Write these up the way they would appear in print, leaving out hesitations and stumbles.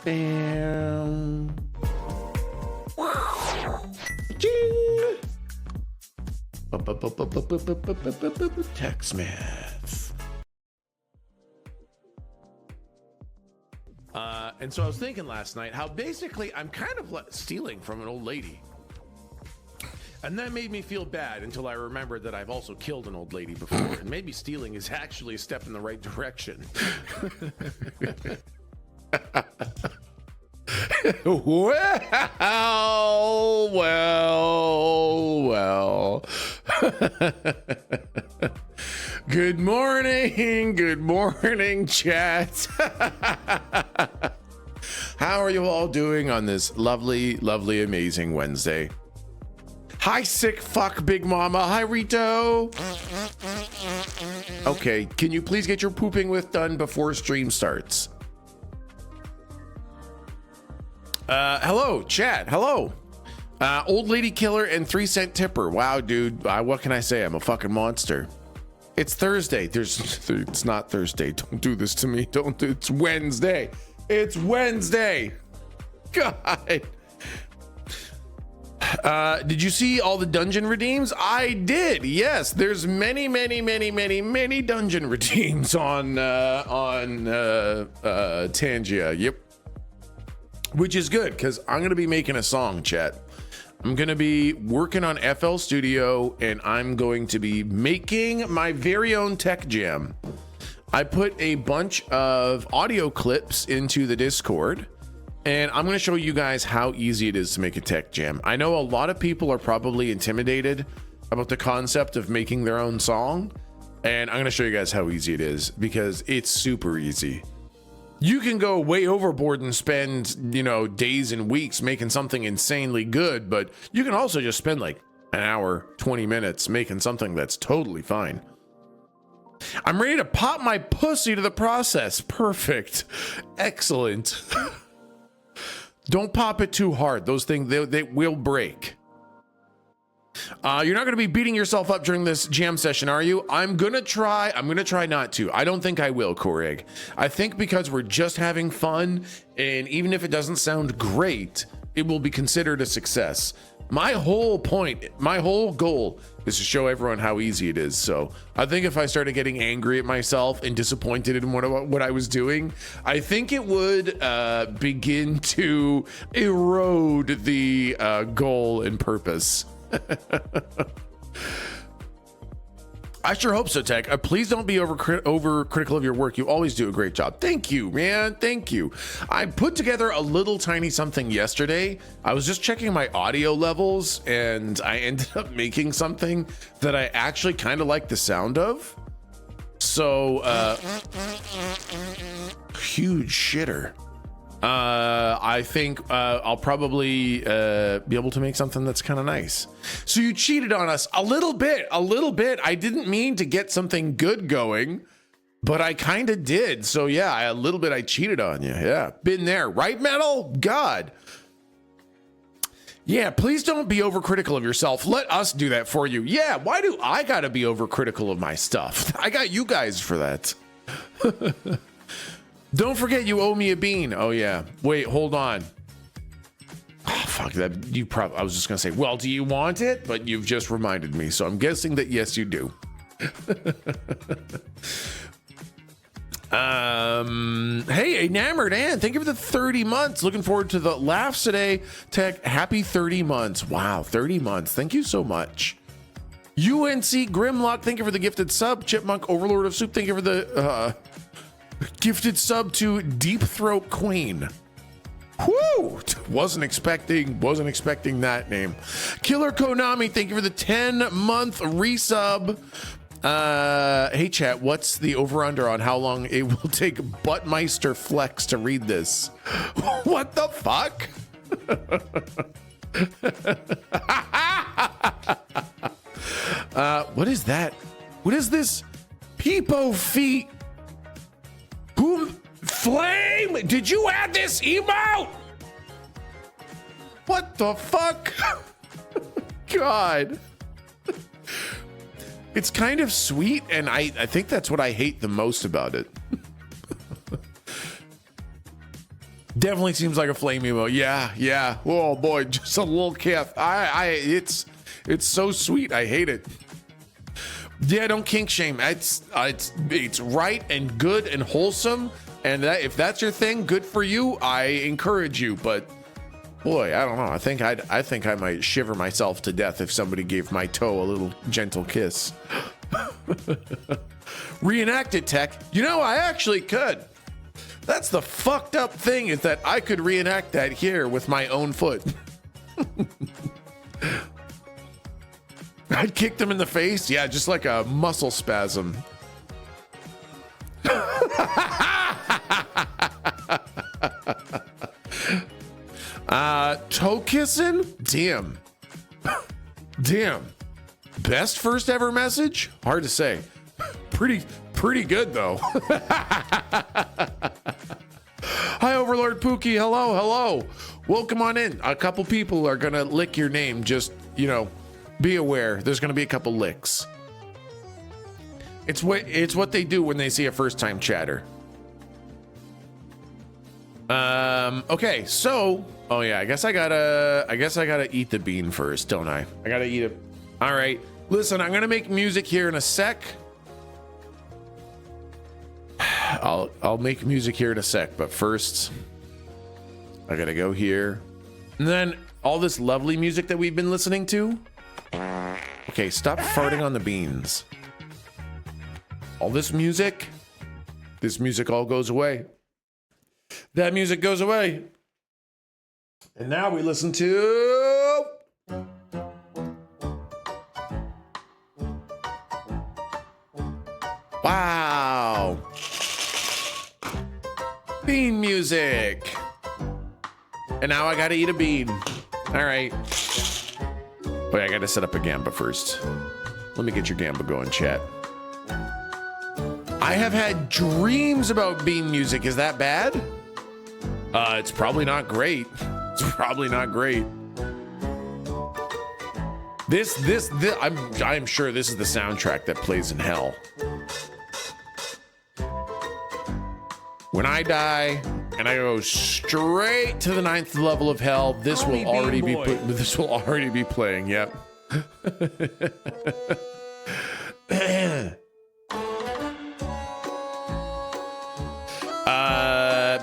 Bam. Ching. Techsmith. And so I was thinking last night how basically I'm kind of stealing from an old lady. And that made me feel bad until I remembered that I've also killed an old lady before. And maybe stealing is actually a step in the right direction. Well. Good morning, chat. How are you all doing on this lovely, amazing Wednesday? Hi, sick fuck, Big Mama. Hi, Rito. Okay, can you please get your pooping with done before stream starts? Hello, chat. Hello. Old lady killer and 3-cent tipper. Wow, dude. What can I say? I'm a fucking monster. It's Thursday. It's not Thursday. Don't do this to me. It's Wednesday. It's Wednesday. God. Did you see all the dungeon redeems? I did. Yes, there's many dungeon redeems on Tangia. Yep. Which is good because I'm going to be making a song, chat. I'm going to be working on FL Studio and I'm going to be making my very own tech jam. I put a bunch of audio clips into the Discord and I'm going to show you guys how easy it is to make a tech jam. I know a lot of people are probably intimidated about the concept of making their own song, and I'm going to show you guys how easy it is because it's super easy. You can go way overboard and spend, days and weeks making something insanely good, but you can also just spend like an hour, 20 minutes making something that's totally fine. I'm ready to pop my pussy to the process. Perfect. Excellent. Don't pop it too hard. Those things, they will break. You're not going to be beating yourself up during this jam session, are you? I'm going to try not to. I don't think I will, Koreg. I think because we're just having fun, and even if it doesn't sound great, it will be considered a success. My whole goal is to show everyone how easy it is. So I think if I started getting angry at myself and disappointed in what I was doing, I think it would begin to erode the goal and purpose. I sure hope so, Tech. Please don't be overcritical of your work. You always do a great job. Thank you, man. Thank you. I put together a little tiny something yesterday. I was just checking my audio levels and I ended up making something that I actually kind of like the sound of. So, huge shitter. I think I'll probably be able to make something that's kind of nice. So you cheated on us a little bit. I didn't mean to get something good going, but I kind of did. So yeah, a little bit I cheated on you. Yeah, been there, right, Metal? God. Yeah, please don't be overcritical of yourself. Let us do that for you. Yeah, why do I gotta be overcritical of my stuff? I got you guys for that. Don't forget you owe me a bean. Oh yeah. Wait, hold on. Oh, fuck that. I was just gonna say, well, do you want it? But you've just reminded me. So I'm guessing that yes, you do. Hey, Enamored Ann, thank you for the 30 months. Looking forward to the laughs today. Tech, happy 30 months. Wow, 30 months. Thank you so much. UNC Grimlock, thank you for the gifted sub. Chipmunk Overlord of Soup, thank you for the gifted sub to Deep Throat Queen. Whoo! Wasn't expecting that name. Killer Konami, thank you for the 10-month resub. Hey chat, what's the over-under on how long it will take Buttmeister Flex to read this? What the fuck? What is that? What is this? Peepo feet. Boom. Flame, did you add this emote? What the fuck? God. It's kind of sweet, and I think that's what I hate the most about it. Definitely seems like a flame emote. Yeah. Oh boy, just a little kiff. It's so sweet. I hate it. Yeah, don't kink shame. It's right and good and wholesome. And if that's your thing, good for you. I encourage you. But boy, I don't know. I think I might shiver myself to death if somebody gave my toe a little gentle kiss. Reenact it, Tech. You know, I actually could. That's the fucked up thing, is that I could reenact that here with my own foot. I'd kick them in the face. Yeah, just like a muscle spasm. Toe kissing? Damn. Best first ever message? Hard to say. Pretty good though. Hi, Overlord Pookie. Hello. Welcome on in. A couple people are gonna lick your name. Just, be aware. There's gonna be a couple licks. It's what they do when they see a first time chatter. Okay, so I guess I gotta eat the bean first, don't I? I gotta eat it. All right. Listen, I'm gonna make music here in a sec. I'll make music here in a sec, but first I gotta go here. And then all this lovely music that we've been listening to. Okay, stop farting on the beans. All this music all goes away. That music goes away. And now we listen to... Wow. Bean music. And now I gotta eat a bean. All right. Wait, I gotta set up a Gamba first. Let me get your Gamba going, chat. I have had dreams about bean music. Is that bad? It's probably not great. It's probably not great. This I'm sure this is the soundtrack that plays in hell. When I die and I go straight to the 9th level of hell, this will already be playing. Yep.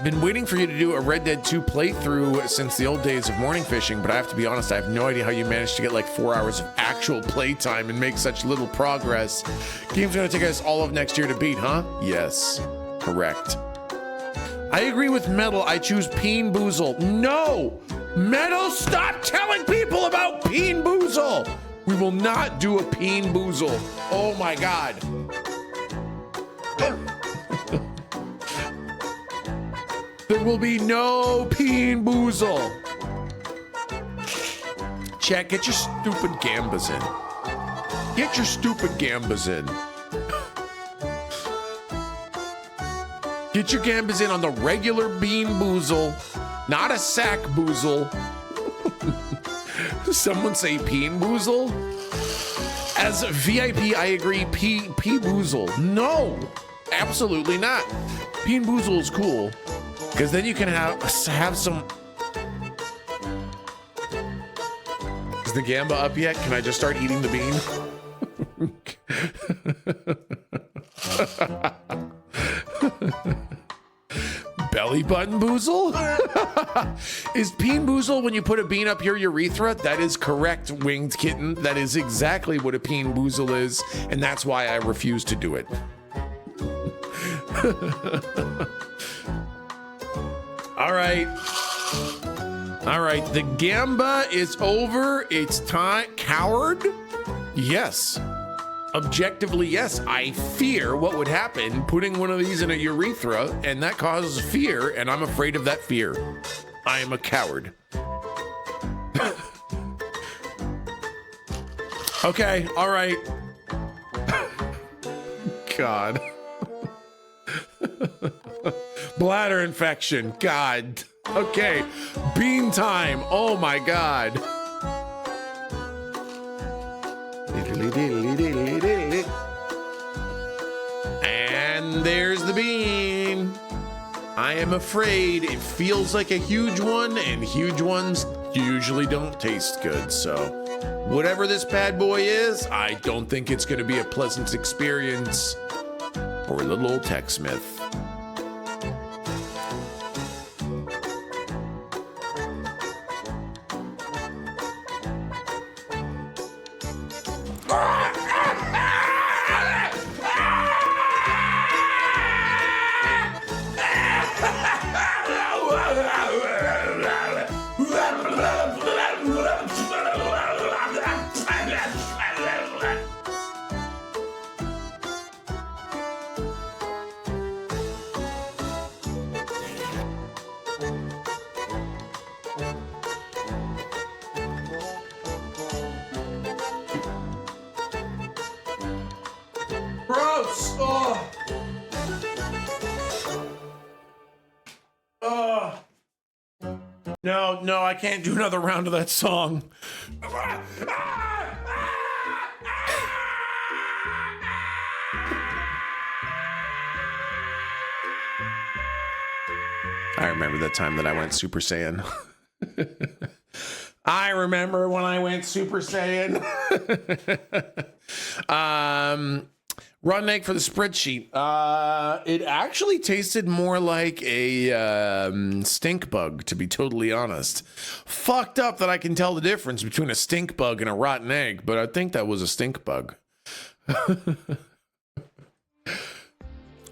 Been waiting for you to do a Red Dead 2 playthrough since the old days of morning fishing, but I have to be honest, I have no idea how you managed to get like 4 hours of actual playtime and make such little progress. Game's gonna take us all of next year to beat, huh? Yes, correct. I agree with Metal. I choose Peen Boozle. No! Metal, stop telling people about Peen Boozle! We will not do a Peen Boozle. Oh my God. There will be no Peen Boozle. Chat, get your stupid Gambas in. Get your stupid Gambas in. Get your Gambas in on the regular Bean Boozle, not a sack boozle. Someone say Peen Boozle? As a VIP, I agree, P Boozle. No, absolutely not. Peen Boozle is cool. Because then you can have some... Is the Gamba up yet? Can I just start eating the bean? Belly button boozle? Is Peen Boozle when you put a bean up your urethra? That is correct, Winged Kitten. That is exactly what a Peen Boozle is, and that's why I refuse to do it. All right, the Gamba is over. It's time. Coward? Yes. Objectively, yes. I fear what would happen putting one of these in a urethra, and that causes fear, and I'm afraid of that fear. I am a coward. Okay, all right. God. Bladder infection. God. Okay. Bean time. Oh my God. And there's the bean. I am afraid it feels like a huge one, and huge ones usually don't taste good. So whatever this bad boy is, I don't think it's going to be a pleasant experience for little old TechSmith. Gross! Oh. Oh. No, I can't do another round of that song. I remember the time that I went Super Saiyan. I remember when I went Super Saiyan. Rotten egg for the spreadsheet. It actually tasted more like a stink bug, to be totally honest. Fucked up that I can tell the difference between a stink bug and a rotten egg, but I think that was a stink bug.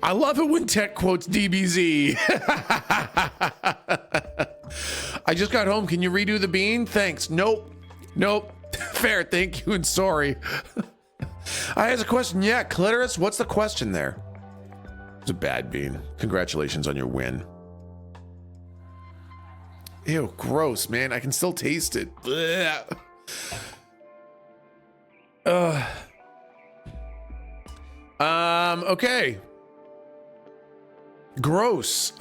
I love it when tech quotes DBZ. I just got home. Can you redo the bean? Thanks. Nope. Fair. Thank you and sorry. I has a question. Yeah, clitoris. What's the question there? It's a bad bean. Congratulations on your win. Ew, gross, man. I can still taste it. Okay. Gross.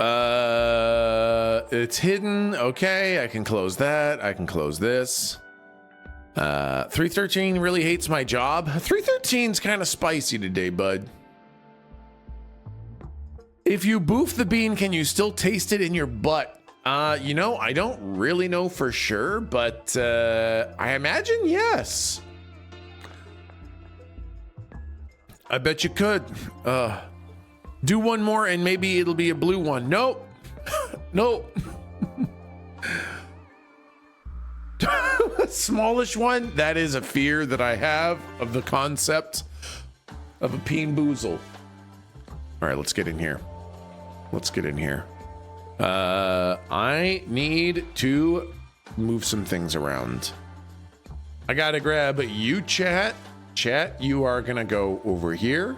It's hidden. Okay, I can close that. I can close this. 313 really hates my job. 313's kind of spicy today, bud. If you boof the bean, can you still taste it in your butt? You know, I don't really know for sure, but I imagine yes. I bet you could. Do one more and maybe it'll be a blue one. Nope. Nope. Smallish one. That is a fear that I have of the concept of a peen boozle. All right, let's get in here. Let's get in here. I need to move some things around. I gotta grab you, chat. Chat, you are gonna go over here.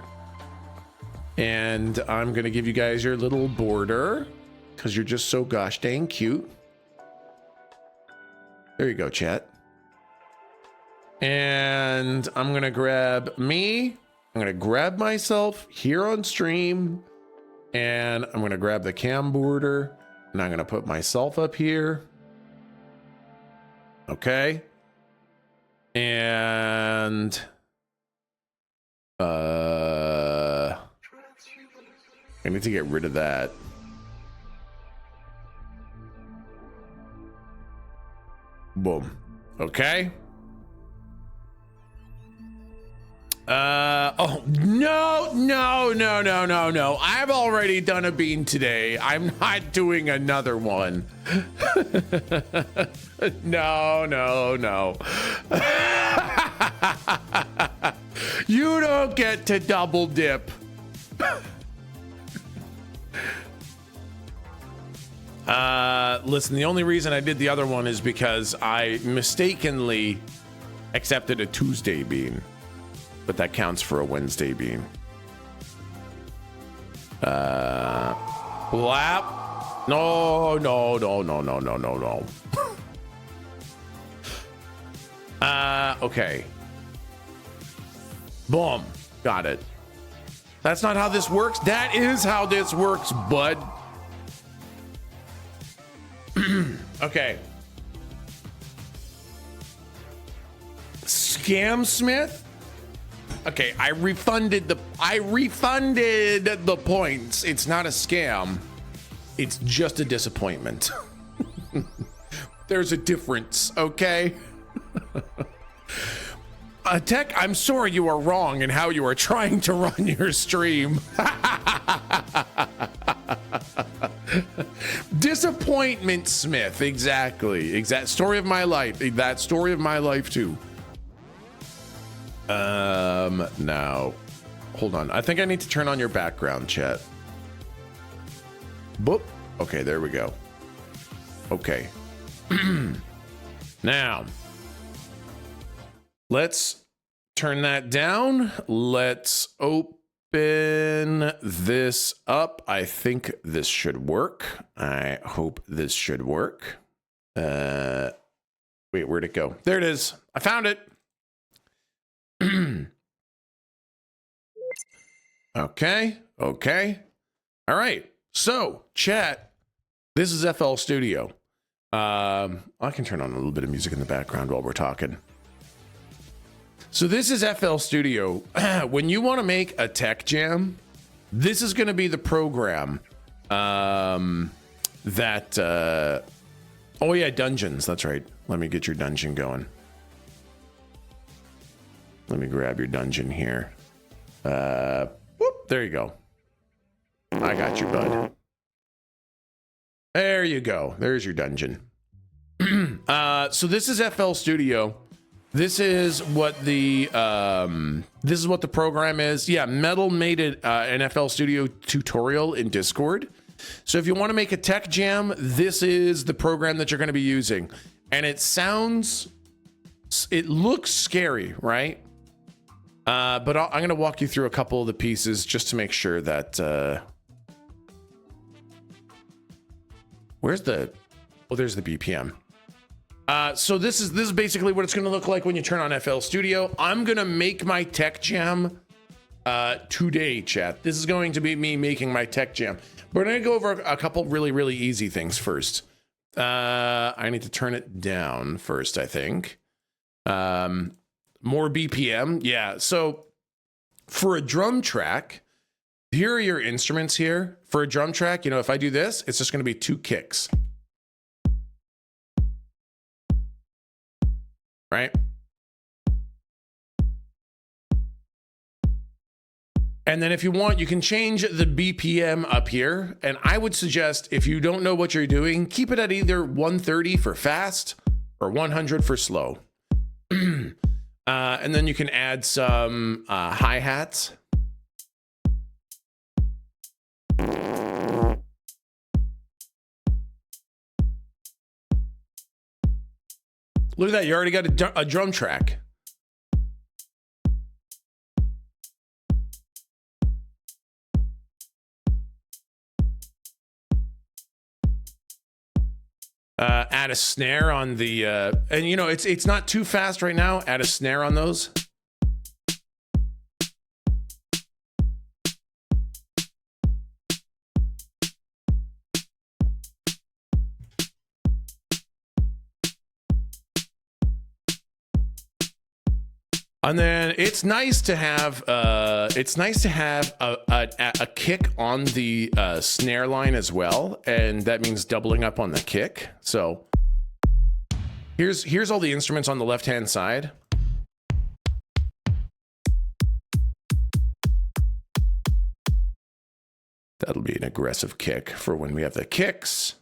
And I'm gonna give you guys your little border because you're just so gosh dang cute. There you go, chat. And I'm gonna grab me. I'm gonna grab myself here on stream. And I'm gonna grab the cam border. And I'm gonna put myself up here. Okay. And I need to get rid of that. Boom. Okay. Oh, no. I've already done a bean today. I'm not doing another one. No. You don't get to double dip. Listen, the only reason I did the other one is because I mistakenly accepted a Tuesday bean, but that counts for a Wednesday bean. Lap. No. Okay. Boom. Got it. That's not how this works. That is how this works, bud. Okay. Scam Smith? Okay, I refunded the points. It's not a scam. It's just a disappointment. There's a difference, okay? Tech, I'm sorry you are wrong in how you are trying to run your stream. Disappointment Smith, exactly. Exact story of my life. That story of my life too. Now, hold on. I think I need to turn on your background, chat. Boop. Okay, there we go. Okay. Now, let's turn that down. Let's open this up. I think this should work. I hope this should work. Wait, where'd it go? There it is. I found it. Okay. All right. So, chat, this is FL Studio. I can turn on a little bit of music in the background while we're talking. So this is FL Studio. When you want to make a tech jam, this is going to be the program that... oh yeah, dungeons. That's right. Let me get your dungeon going. Let me grab your dungeon here. Whoop, there you go. I got you, bud. There you go. There's your dungeon. So this is FL Studio. This is what the program is. Yeah, Metal made it an FL Studio tutorial in Discord. So if you want to make a tech jam, this is the program that you're going to be using. And it looks scary, right? But I'm going to walk you through a couple of the pieces just to make sure that... Where's the... Oh, there's the BPM. So this is basically what it's going to look like when you turn on FL Studio. I'm going to make my tech jam today, chat. This is going to be me making my tech jam. But we're going to go over a couple really, really easy things first. I need to turn it down first, I think. More BPM. Yeah, so for a drum track, here are your instruments here. For a drum track, you know, if I do this, it's just going to be 2 kicks. Right? And then if you want, you can change the BPM up here. And I would suggest, if you don't know what you're doing, keep it at either 130 for fast or 100 for slow. And then you can add some hi-hats. Look at that, you already got a drum track. Add a snare on the, and you know, it's not too fast right now. Add a snare on those. And then it's nice to have a kick on the snare line as well, and that means doubling up on the kick. So here's all the instruments on the left-hand side. That'll be an aggressive kick for when we have the kicks.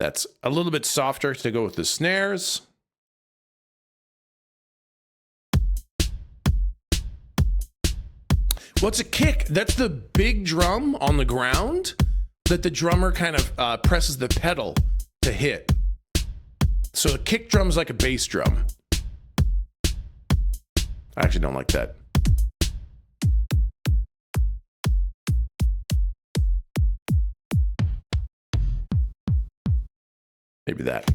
That's a little bit softer to go with the snares. What's a kick? That's the big drum on the ground that the drummer kind of presses the pedal to hit. So a kick drum's like a bass drum. I actually don't like that. Maybe that.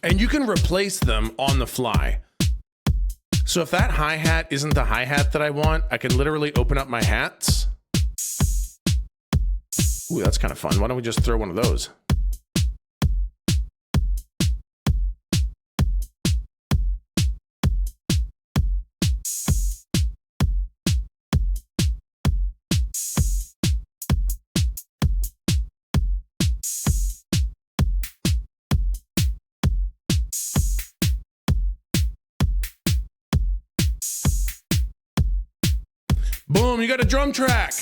And you can replace them on the fly. So if that hi-hat isn't the hi-hat that I want, I can literally open up my hats. Ooh, that's kind of fun. Why don't we just throw one of those? Boom, you got a drum track.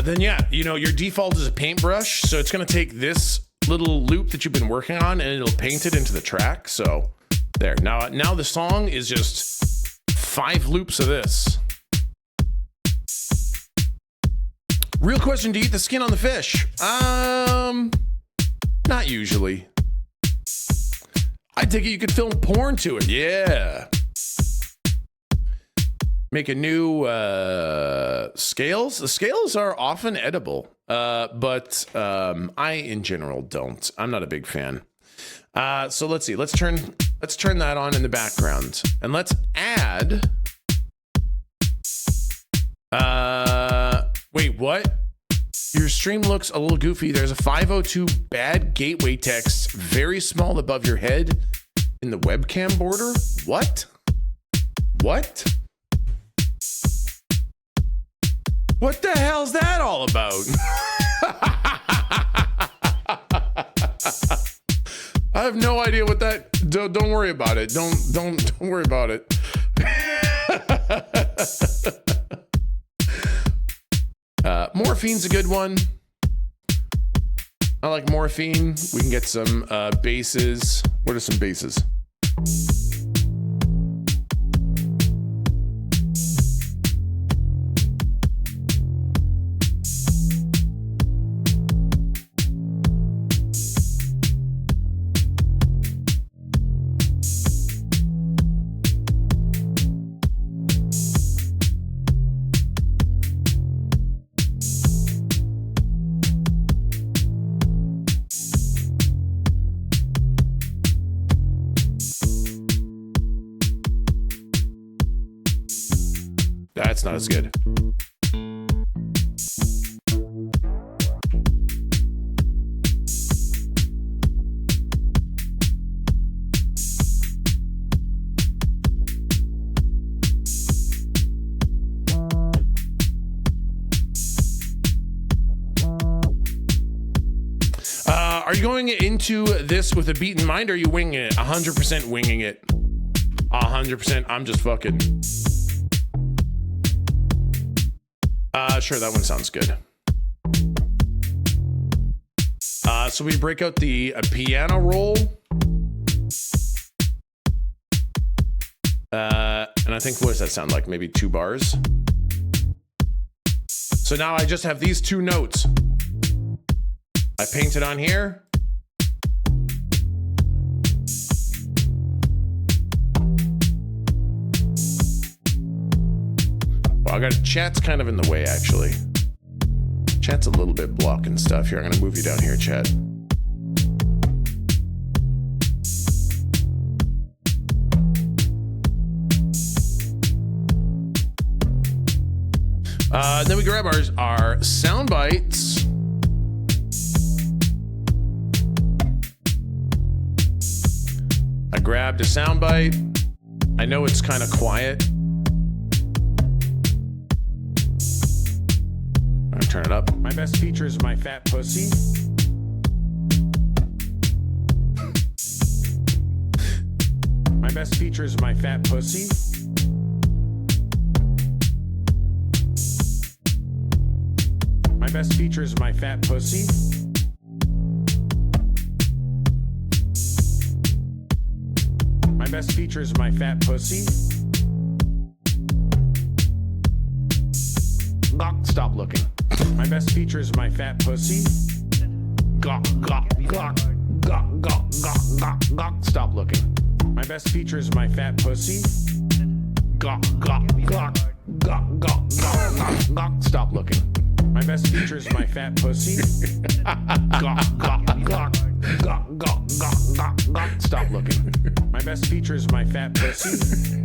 Then yeah, you know, your default is a paintbrush, so it's gonna take this little loop that you've been working on and it'll paint it into the track. So there, now the song is just 5 loops of this. Real question, do you eat the skin on the fish? Not usually. I think you could film porn to it, yeah. Make a new scales. The scales are often edible, but I in general don't. I'm not a big fan. So let's see. Let's turn that on in the background, and let's add. Wait, what? Your stream looks a little goofy. There's a 502 bad gateway text very small above your head in the webcam border. What? What? What the hell's that all about? I have no idea what that. Don't worry about it. Don't worry about it. Morphine's a good one. I like morphine. We can get some basses. What are some basses? That's not as good. Are you going into this with a beat in mind, or are you winging it? 100% winging it. 100%. I'm just fucking. Sure, that one sounds good. So we break out the piano roll. And I think, what does that sound like? Maybe 2 bars. So now I just have these 2 notes. I paint it on here. Well, I got chat's kind of in the way, actually. Chat's a little bit blocking stuff here. I'm gonna move you down here, chat. Then we grab our sound bites. I grabbed a sound bite. I know it's kind of quiet. I'm gonna turn it up. My best feature is my fat pussy. My best feature is my fat pussy. My best feature is my fat pussy. My best feature is my fat pussy. Gawk, stop looking. My best feature is my fat pussy. Gawk, gawk, gawk, gawk, gawk, gawk, gawk, gawk, stop looking. My best feature is my fat pussy. Gawk, gawk, gawk, gawk, gawk, gawk, gawk, gawk. Stop looking. My best feature is my fat pussy. Gawk, gawk, gawk, gawk, gawk, gawk, gawk, gawk. Stop looking. My best feature is my fat pussy.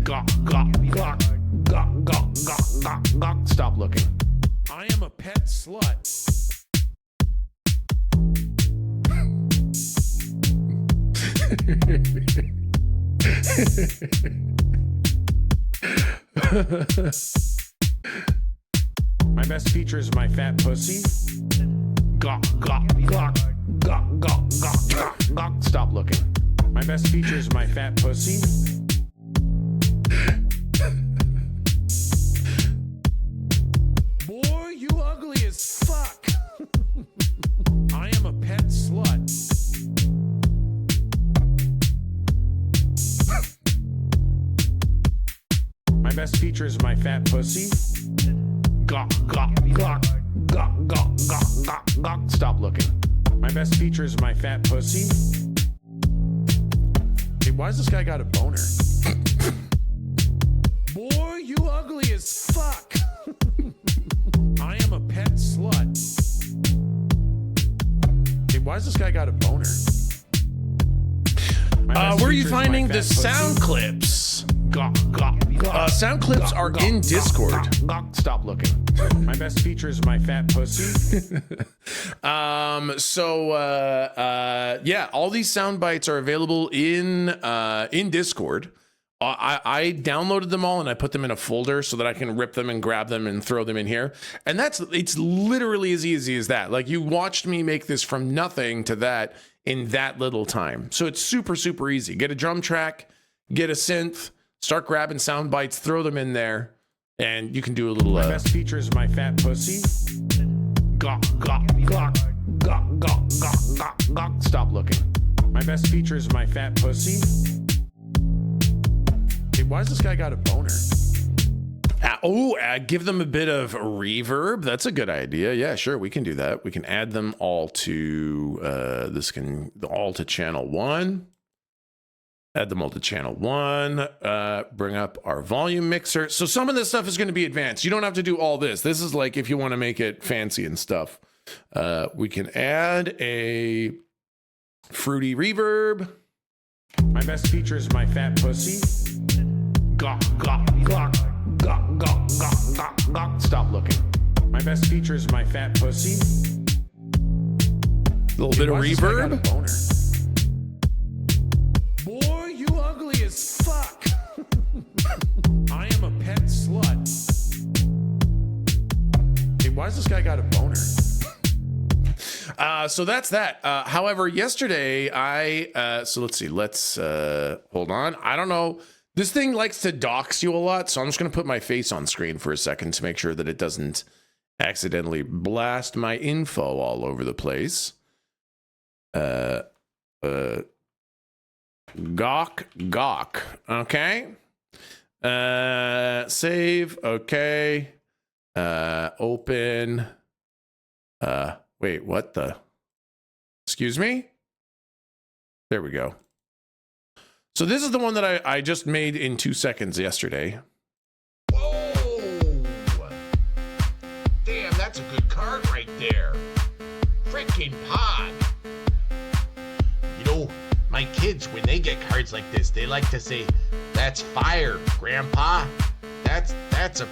Gawk, gawk, gawk, gawk, gawk, gawk, gawk, gawk. Stop looking. I am a pet slut. My best feature is my fat pussy. Gawk, gawk, gawk, gawk, gawk, gawk, gawk, gawk. Stop looking. My best feature is my fat pussy. Boy, you ugly as fuck. I am a pet slut. My best feature is my fat pussy. Gawk, gawk, gawk, gawk, gawk, gawk, gawk, gawk. Stop looking. My best feature is my fat pussy. Hey, why does this guy got a boner? Boy, you ugly as fuck. I am a pet slut. Hey, why does this guy got a boner? Where are you finding the sound clips? Sound clips are in Discord. Stop looking. My best feature is my fat pussy. Yeah, all these sound bites are available in Discord. I downloaded them all and I put them in a folder so that I can rip them and grab them and throw them in here. And it's literally as easy as that. Like, you watched me make this from nothing to that in that little time. So it's super, super easy. Get a drum track, get a synth, start grabbing sound bites, throw them in there, and you can do a little. My best feature is my fat pussy. Gawk, gawk, gawk, gawk, gawk, gawk, gawk, gawk. Stop looking. My best feature is my fat pussy. Hey, why does this guy got a boner? Give them a bit of reverb. That's a good idea. Yeah, sure, we can do that. We can add them all to all to channel 1. Add them all to channel 1. Bring up our volume mixer. So some of this stuff is going to be advanced. You don't have to do all this. This is like if you want to make it fancy and stuff. We can add a fruity reverb. My best feature is my fat pussy. Gawk, gawk, gawk, gawk, gawk, gawk, gawk, gawk. Stop looking. My best feature is my fat pussy. A little bit of reverb. Boy, you ugly as fuck. I am a pet slut. Hey, why does this guy got a boner? So that's that. However, yesterday so let's see. Let's hold on. I don't know. This thing likes to dox you a lot, so I'm just going to put my face on screen for a second to make sure that it doesn't accidentally blast my info all over the place. Gawk, gawk. Okay. Save. Okay. Open. Wait, what the? Excuse me? There we go. So this is the one that I just made in 2 seconds yesterday. Whoa! Damn, that's a good card right there. Freaking pod. You know, my kids, when they get cards like this, they like to say, "That's fire, Grandpa. That's a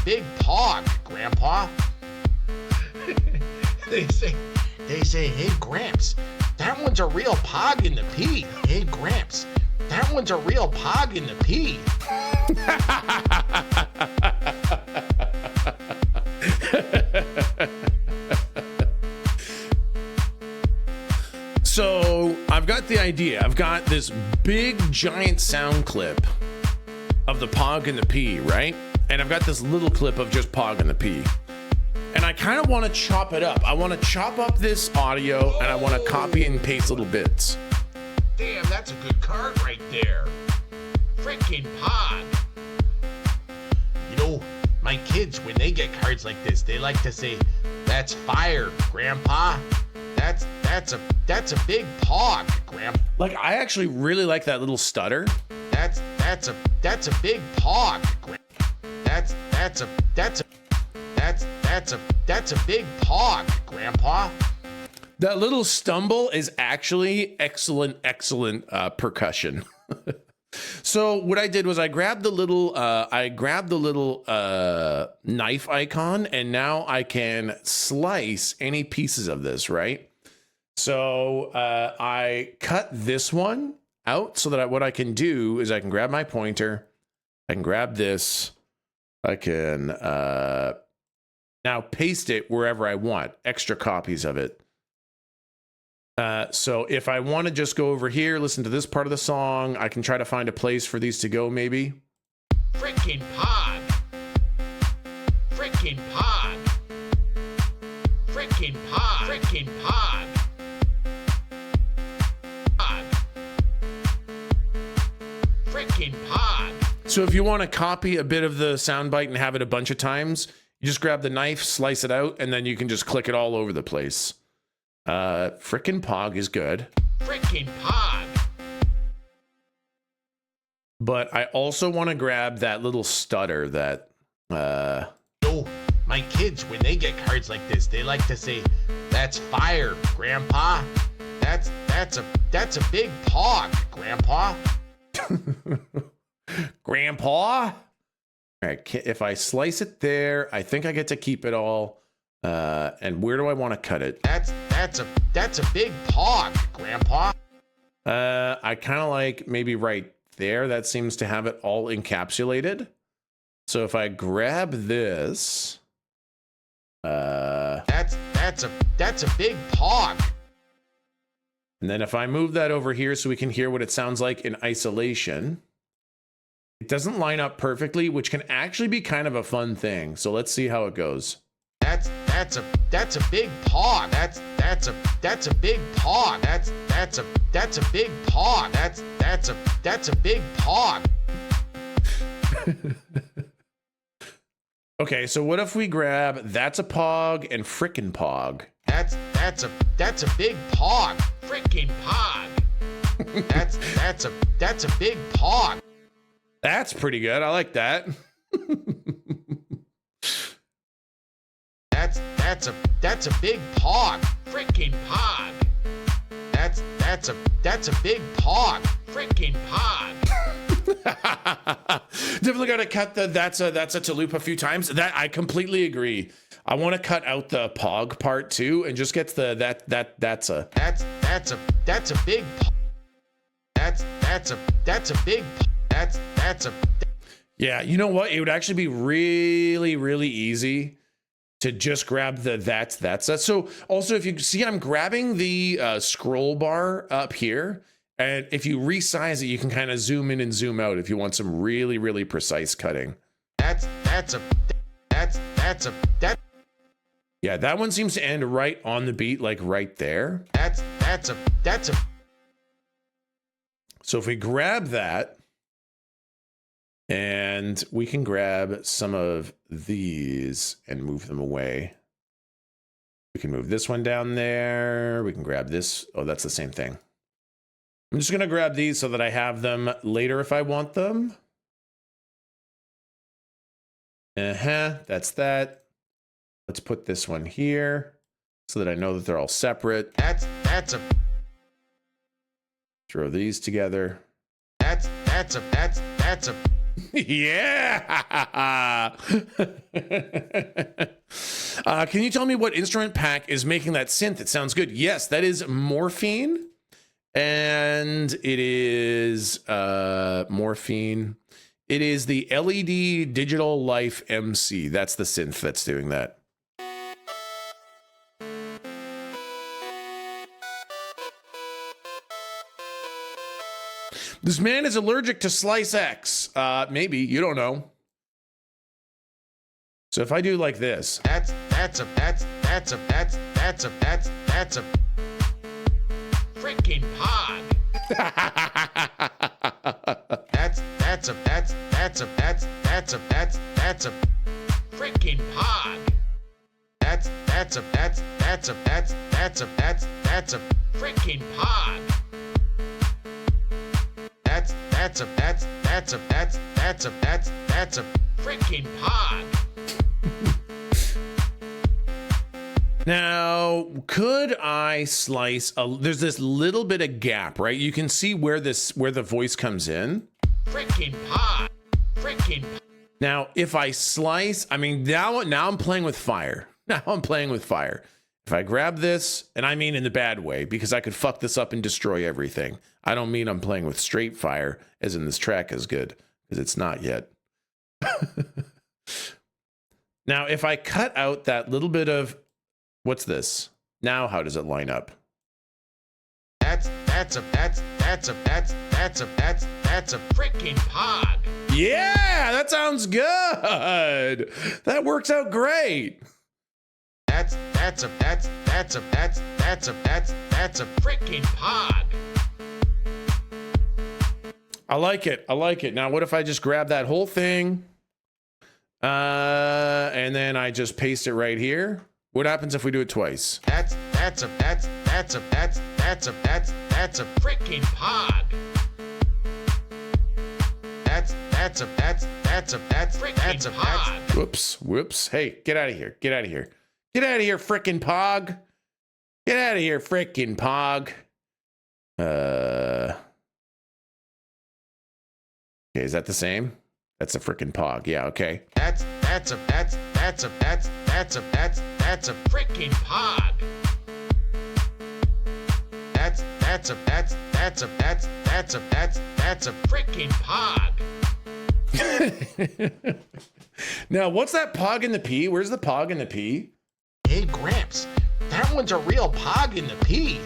big pog, Grandpa." They say, "Hey, Gramps, that one's a real pog in the pee. Hey, Gramps, that one's a real pog in the pee." So I've got the idea. I've got this big giant sound clip of the pog and the pee, right? And I've got this little clip of just pog and the pee. And I kind of want to chop it up. I want to chop up this audio and I want to copy and paste little bits. Damn, that's a good card right there. Freaking pod. You know, my kids, when they get cards like this, they like to say, "That's fire, Grandpa. That's a big pog, Grandpa." Like, I actually really like that little stutter. That's a big pog, a big pog, Grandpa. That little stumble is actually excellent percussion. So what I did was I grabbed the little knife icon, and now I can slice any pieces of this, right? So I cut this one out so that what I can do is I can grab my pointer, I can grab this, I can now paste it wherever I want, extra copies of it. So if I want to just go over here, listen to this part of the song, I can try to find a place for these to go, maybe. Frickin' pog. Frickin' pog. Frickin' pog. Frickin' pog. Pog. Frickin' pog. So if you want to copy a bit of the soundbite and have it a bunch of times, you just grab the knife, slice it out, and then you can just click it all over the place. Frickin' pog is good. Frickin' pog. But I also want to grab that little stutter that, Oh, my kids, when they get cards like this, they like to say, "That's fire, Grandpa. That's a big pog, Grandpa." Grandpa? All right, if I slice it there, I think I get to keep it all. And where do I want to cut it? That's a big pog, Grandpa. I kind of like maybe right there. That seems to have it all encapsulated. So if I grab this, that's a big pog. And then if I move that over here so we can hear what it sounds like in isolation, it doesn't line up perfectly, which can actually be kind of a fun thing. So let's see how it goes. That's a big pog. That's a big pog. That's a big pog. That's a big pog. Okay, so what if we grab "That's a Pog" and "Frickin' Pog"? That's a big pog. Frickin' pog. That's a big pog. That's pretty good. I like that. That's a big pog. Frickin' pog. That's a big pog. Frickin' pog. Definitely got to cut the that's a to loop a few times. That I completely agree. I want to cut out the pog part too and just get the that's a big that's a big that's a yeah. You know what? It would actually be really easy to just grab the that's a. So also, if you see, I'm grabbing the scroll bar up here. And if you resize it, you can kind of zoom in and zoom out if you want some really precise cutting. Yeah, that one seems to end right on the beat, like right there. So if we grab that, and we can grab some of these and move them away. We can move this one down there. We can grab this. Oh, that's the same thing. I'm just going to grab these so that I have them later if I want them. That's that. Let's put this one here so that I know that they're all separate. Throw these together. Yeah. Can you tell me what instrument pack is making that synth? It sounds good. Yes, that is Morphine. And it is Morphine. It is the LED Digital Life MC. That's the synth that's doing that. This man is allergic to Slice X. Maybe, you don't know. So if I do like this. That's a frickin' pog. That's a frickin' pog. That's a frickin' pog. That's a frickin' pog. Now, could I slice there's this little bit of gap, right? You can see where the voice comes in. Freaking pod. Now, if I slice, I mean, now I'm playing with fire. Now I'm playing with fire. If I grab this, and I mean in the bad way, because I could fuck this up and destroy everything. I don't mean I'm playing with straight fire, as in this track is good, because it's not yet. Now, if I cut out that little bit of, what's this? Now, how does it line up? That's a freaking pod. Yeah, that sounds good. That works out great. That's a freaking pod. I like it. I like it. Now, what if I just grab that whole thing, and then I just paste it right here? What happens if we do it twice? That's a freaking pod. That's a freaking pod. Whoops. Hey, get out of here. Get out of here, frickin' pog. Get out of here, frickin' pog. Okay, is that the same? That's a frickin' pog. Yeah, okay. That's a freaking pod. That's a freaking pod. Now, what's that pog in the P? Where's the pog in the P? Hey, Gramps, that one's a real pog in the P.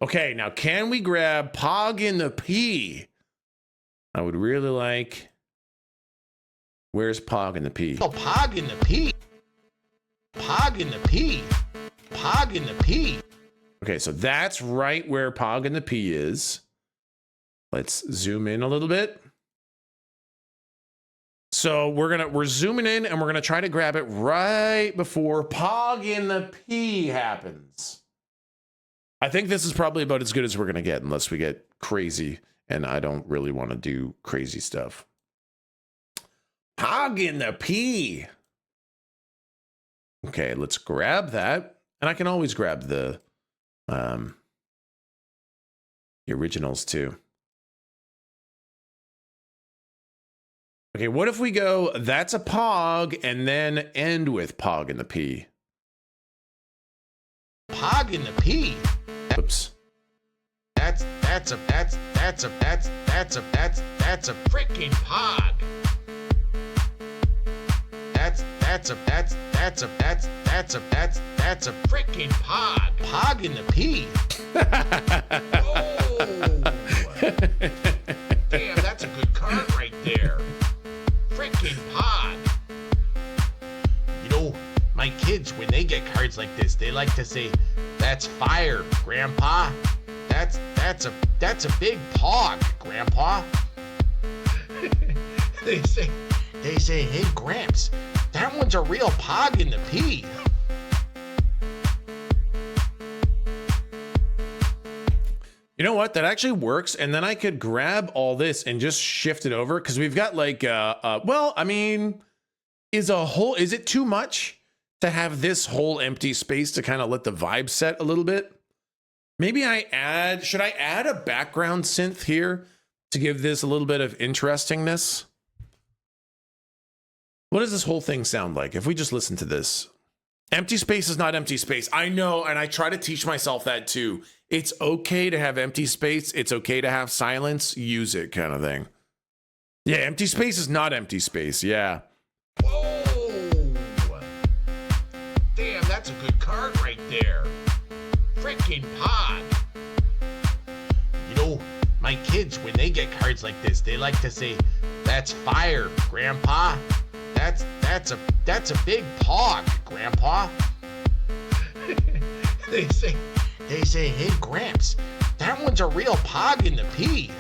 Okay, now can we grab pog in the P? I would really like. Where's pog in the P? Oh, pog in the P. Pog in the P. Pog in the P. Okay, so that's right where pog in the P is. Let's zoom in a little bit. So we're zooming in and we're gonna try to grab it right before pog in the P happens. I think this is probably about as good as we're gonna get unless we get crazy, and I don't really want to do crazy stuff. Pog in the P. Okay, let's grab that. And I can always grab the originals too. Okay, what if we go, that's a pog, and then end with pog in the P? Pog in the P. Oops. That's a freaking pog. That's a freaking pod. Pog in the P. Oh. Damn, that's a good card right there. Freaking pod. You know, my kids, when they get cards like this, they like to say, "That's fire, Grandpa." That's a big pog, Grandpa. They say, "Hey, Gramps, that one's a real pog in the P." You know what? That actually works. And then I could grab all this and just shift it over, because we've got like, well, I mean, is it too much to have this whole empty space to kind of let the vibe set a little bit? Maybe should I add a background synth here to give this a little bit of interestingness? What does this whole thing sound like if we just listen to this? Empty space is not empty space. I know, and I try to teach myself that too. It's okay to have empty space. It's okay to have silence. Use it, kind of thing. Yeah, empty space is not empty space. Yeah. Whoa! Damn, that's a good card right there. Freaking pod. You know, my kids, when they get cards like this, they like to say, "That's fire, Grandpa." That's a big pog, Grandpa. They say, "Hey, Gramps, that one's a real pog in the P."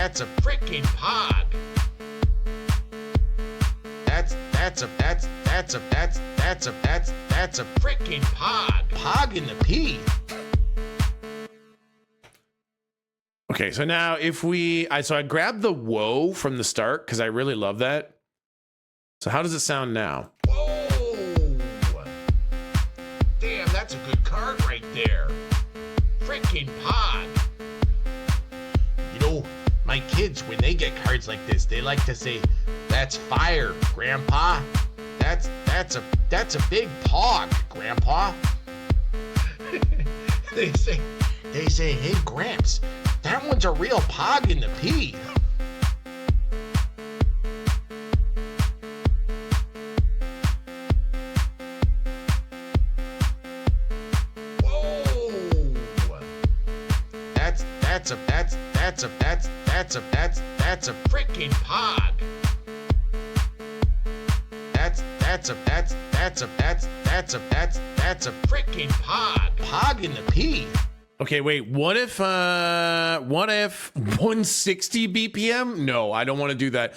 That's a freaking pog. a freaking pod. Pog in the P. Okay, so now if I grabbed the whoa from the start because I really love that. So how does it sound now? Whoa! Damn, that's a good card right there. Freaking pod. You know, my kids, when they get cards like this, they like to say, "That's fire, Grandpa. That's a big pog, Grandpa." They say, "Hey, Gramps, that one's a real pog in the P." Whoa! That's a freaking pog. That's a freaking pog. Pog in the P. Okay, wait, what if 160 BPM? No, I don't want to do that.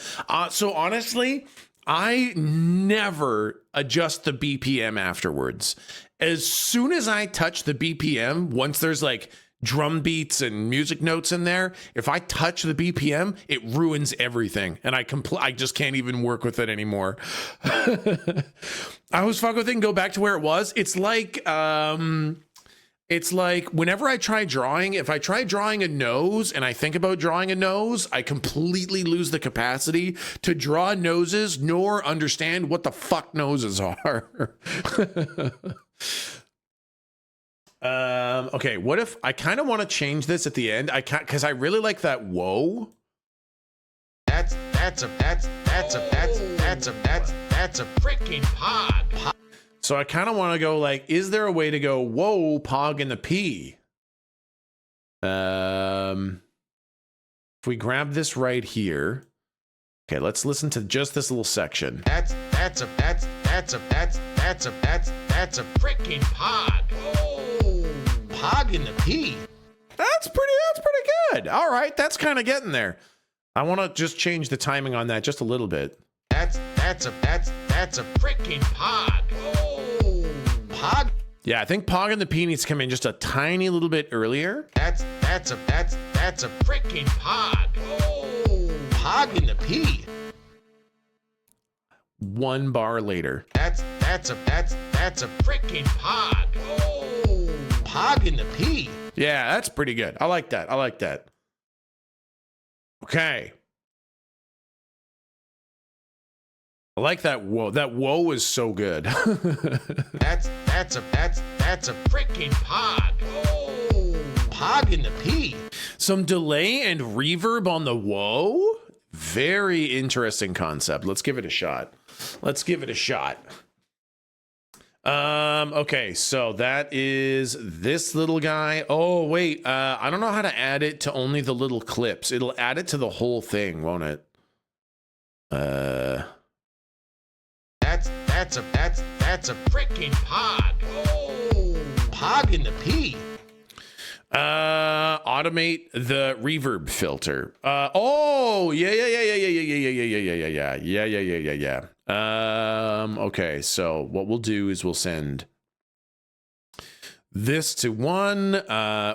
So honestly, I never adjust the BPM afterwards. As soon as I touch the BPM, once there's like drum beats and music notes in there, if I touch the BPM, it ruins everything, and I just can't even work with it anymore. I always fuck with it and go back to where it was. It's like whenever I try drawing, if I try drawing a nose and I think about drawing a nose, I completely lose the capacity to draw noses nor understand what the fuck noses are. Okay, what if I kind of want to change this at the end? I can't, because I really like that whoa. That's a freaking pod. So I kind of want to go like, is there a way to go whoa pog in the P? If we grab this right here. Okay, let's listen to just this little section. That's a freaking pod. Oh, pog in the P. That's pretty good. All right, that's kind of getting there. I want to just change the timing on that just a little bit. That's a freaking pod. Oh, pog. Yeah, I think pog in the P needs to come in just a tiny little bit earlier. That's a freaking pod. Oh, pog in the P. 1 bar later. That's a freaking pod. Oh, pog in the P. Yeah, that's pretty good. I like that. Okay. I like that whoa. That whoa is so good. That's a freaking pod. Oh, pog in the P. Some delay and reverb on the whoa. Very interesting concept. Let's give it a shot. Okay, so that is this little guy. Oh, wait. I don't know how to add it to only the little clips. It'll add it to the whole thing, won't it? That's a freaking pod. Oh, pog in the P. Automate the reverb filter. Yeah. Okay, so what we'll do is we'll send this to 1.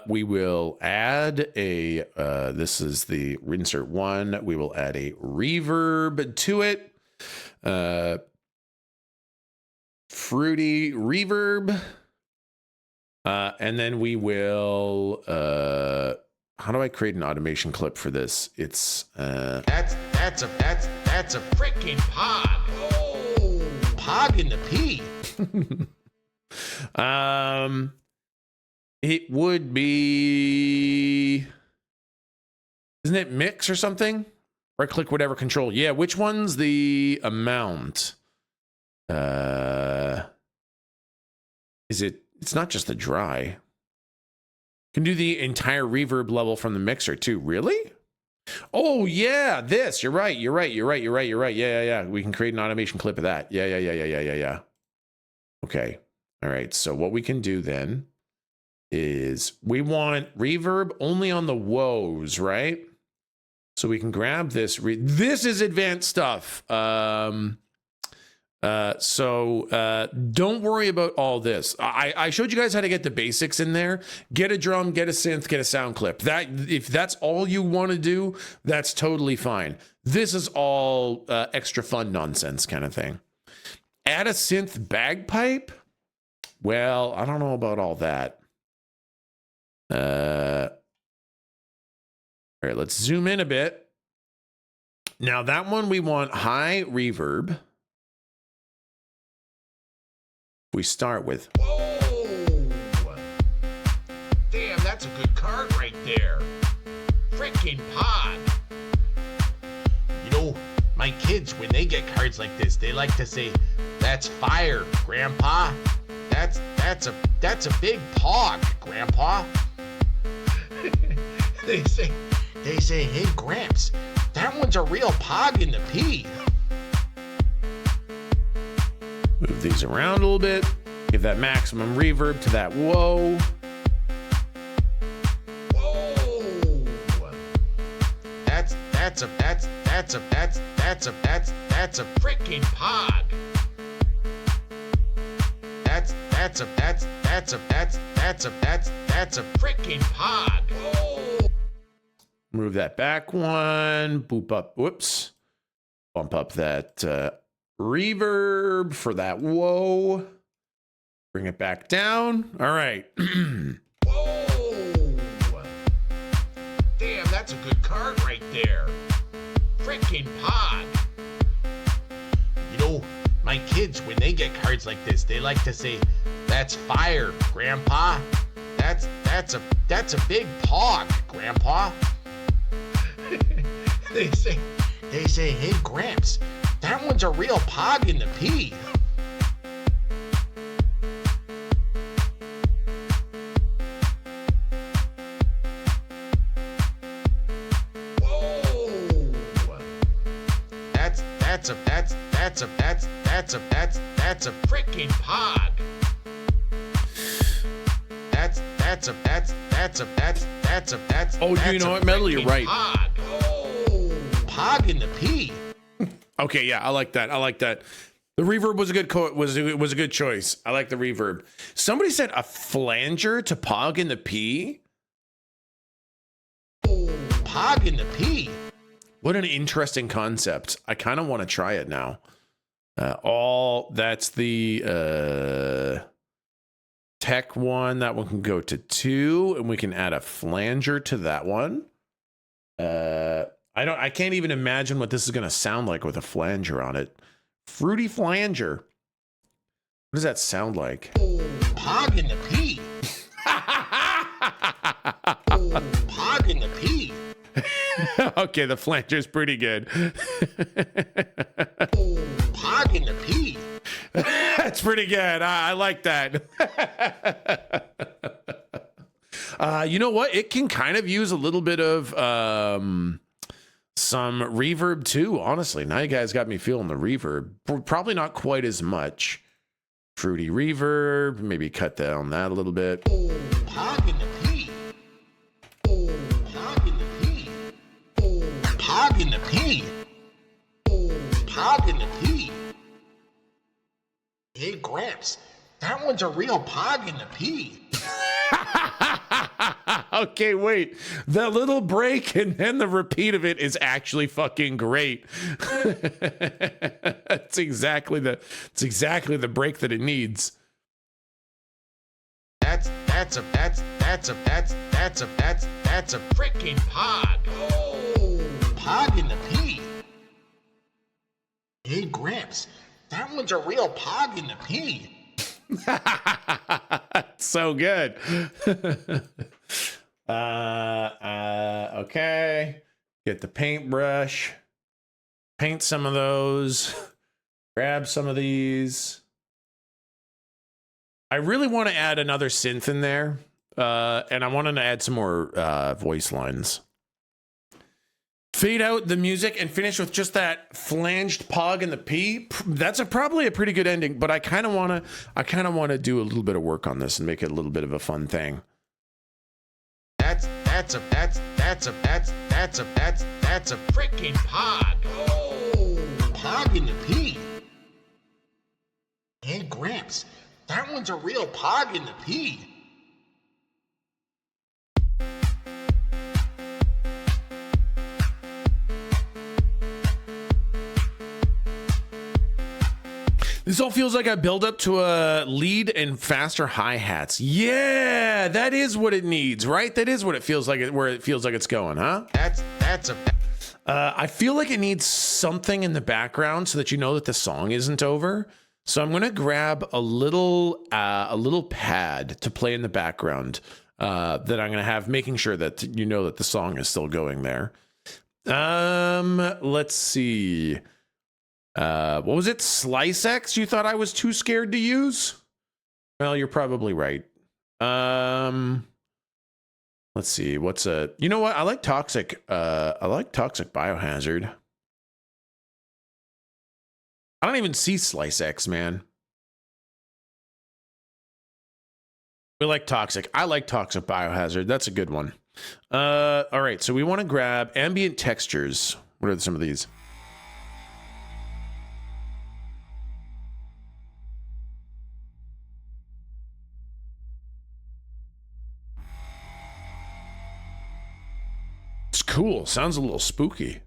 We will add a this is the insert 1. We will add a reverb to it. Fruity reverb. And then we will how do I create an automation clip for this? It's that's a freaking pod. Oh, pog in the P. It would be, isn't it mix or something? Right click whatever control. Yeah, which one's the amount? It's not just the dry. Can do the entire reverb level from the mixer too. Really? Oh yeah, this. You're right. Yeah. We can create an automation clip of that. Yeah. Okay. All right. So what we can do then is we want reverb only on the woes, right? So we can grab this. This is advanced stuff. So don't worry about all this. I showed you guys how to get the basics in there. Get a drum, get a synth, get a sound clip. That if that's all you want to do, that's totally fine. This is all extra fun nonsense kind of thing. Add a synth bagpipe? Well, I don't know about all that. All right, let's zoom in a bit. Now that one we want high reverb. We start with. Whoa! Damn, that's a good card right there. Freaking Pod. You know, my kids, when they get cards like this, they like to say, "That's fire, Grandpa. That's a big pog, Grandpa." They say, "Hey, Gramps, that one's a real pog in the P." Move these around a little bit. Give that maximum reverb to that whoa. Whoa! That's a freaking pog. That's a freaking pog. Whoa! Move that back one. Boop up. Whoops. Bump up that reverb for that whoa. Bring it back down. All right. Whoa! Damn, that's a good card right there. Freaking Pod. You know, my kids, when they get cards like this, they like to say, "That's fire, Grandpa. That's a big pog, Grandpa." They say, "Hey, Gramps, that one's a real pog in the P." Whoa! That's a freaking pog. Oh, you know what, Metal? You're right. Pog. Oh, pog in the P. Okay, yeah, I like that. I like that. The reverb was a good was a good choice. I like the reverb. Somebody said a flanger to pog in the P. Oh, pog in the P. What an interesting concept. I kind of want to try it now. That's the tech one. That one can go to 2, and we can add a flanger to that one. I can't even imagine what this is going to sound like with a flanger on it. Fruity flanger. What does that sound like? Oh, pog in the P. Oh, pog in the P. Okay, the flanger's pretty good. Oh, pog in the P. That's pretty good. I like that. You know what? It can kind of use a little bit of some reverb too, honestly. Now you guys got me feeling the reverb. Probably not quite as much. Fruity reverb. Maybe cut down that a little bit. Oh, pog in the P. Oh, pog in the P. Oh, pog in the P. Oh, pog in the P. Hey, Gramps, that one's a real pog in the P. Okay, wait. The little break and then the repeat of it is actually fucking great. It's exactly the break that it needs. That's a freaking pog. Oh, pog in the P. Hey, Gramps, that one's a real pog in the P. So good. Okay. Get the paintbrush. Paint some of those. Grab some of these. I really want to add another synth in there. And I wanted to add some more voice lines. Fade out the music and finish with just that flanged pog in the P. That's probably a pretty good ending, but I kind of want to do a little bit of work on this and make it a little bit of a fun thing. That's a freaking pog. Oh, pog in the P. Gramps, that one's a real pog in the P. This all feels like a build up to a lead and faster hi-hats. Yeah, that is what it needs, right? That is what it feels like, where it feels like it's going, huh? That's a... I feel like it needs something in the background so that you know that the song isn't over. So I'm gonna grab a little pad to play in the background that I'm gonna have, making sure that you know that the song is still going there. Let's see. What was it? Slice X? You thought I was too scared to use? Well, you're probably right. Let's see. What's a... You know what? I like Toxic. I like Toxic Biohazard. I don't even see Slice X, man. We like Toxic. I like Toxic Biohazard. That's a good one. All right. So we want to grab ambient textures. What are some of these? It's cool. Sounds a little spooky.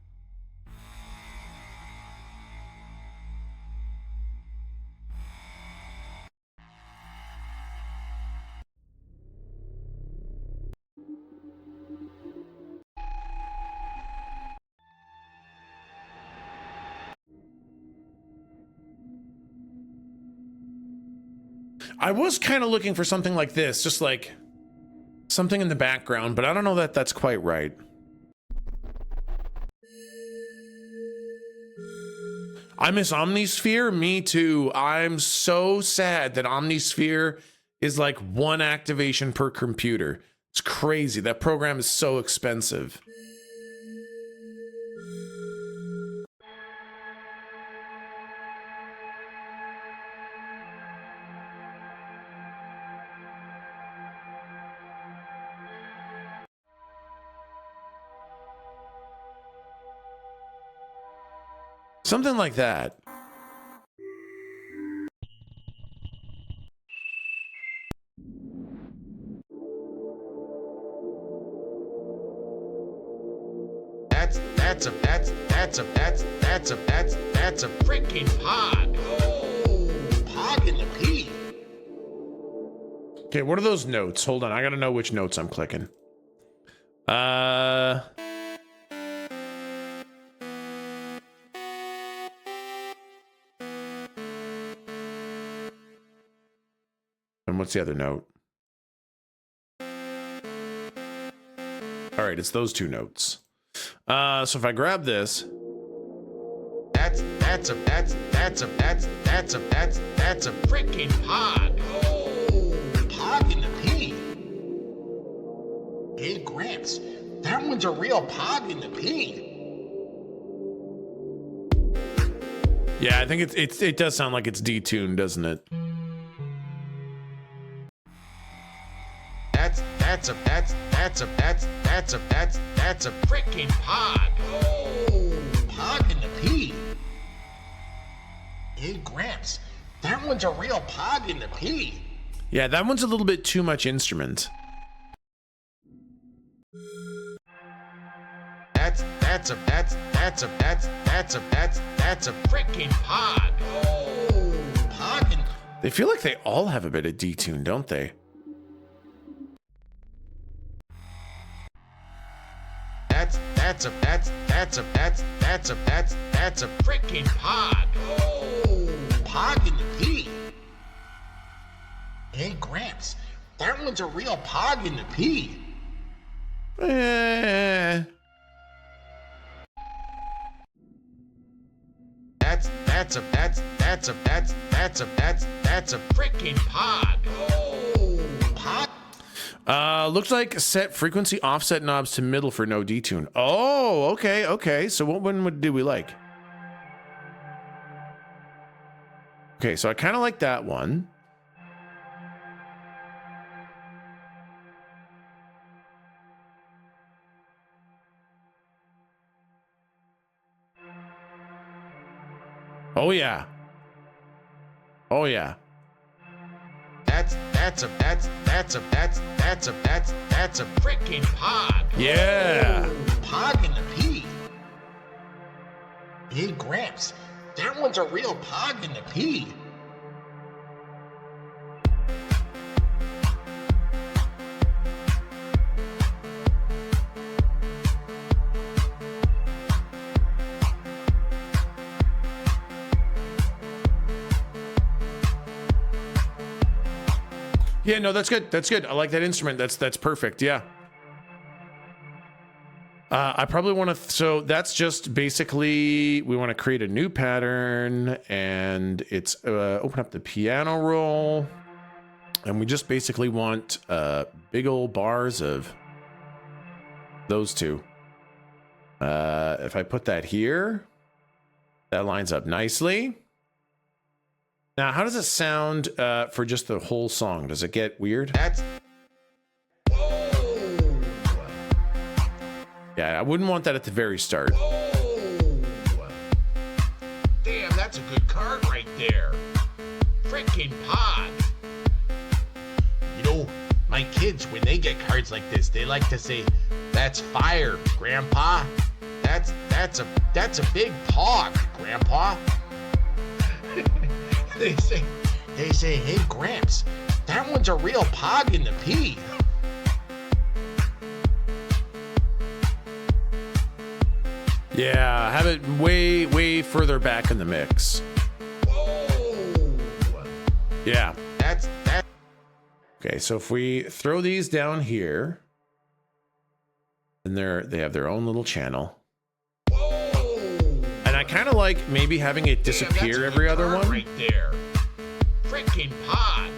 I was kind of looking for something like this, just like something in the background, but I don't know that that's quite right. I miss Omnisphere. Me too. I'm so sad that Omnisphere is like one activation per computer. It's crazy. That program is so expensive. Something like that. That's a freaking pog. Oh, pog in the P. Okay, what are those notes? Hold on, I gotta know which notes I'm clicking. And what's the other note? All right, it's those two notes. So if I grab this, that's a freaking pog. Oh, pog in the P. Hey Gramps, that one's a real pog in the P. yeah, I think it does sound like it's detuned, doesn't it? That's a freaking pog. Oh, pog in the P. Hey Gramps, that one's a real pog in the P. Yeah, that one's a little bit too much instrument. That's a freaking pog. Oh, pog in... They feel like they all have a bit of detune, don't they? That's a freaking pog. Oh, pog in the P. Hey Gramps, that one's a real pog in the P. That's a freaking pog. Oh, pog. Looks like set frequency offset knobs to middle for no detune. Oh, okay. So what one do we like? Okay, so I kind of like that one. Oh yeah. a freaking pog. Yeah. Pog in the P. Hey, Gramps, that one's a real pog in the P. Yeah, no, that's good. That's good. I like that instrument. That's perfect. Yeah. I probably want to, so that's just basically, we want to create a new pattern, and it's open up the piano roll, and we just basically want big old bars of those two. If I put that here, that lines up nicely. Now, how does it sound for just the whole song? Does it get weird? Yeah, I wouldn't want that at the very start. Damn, that's a good card right there. Freaking pog. You know, my kids, when they get cards like this, they like to say, "That's fire, Grandpa. That's a big pog, Grandpa." They say, "Hey, Gramps, that one's a real pog in the P." Yeah, have it way further back in the mix. Whoa. Yeah. That's. Okay, so if we throw these down here, and they have their own little channel. Whoa. And I kind of like maybe having it disappear every other one. Right there. Freaking pog.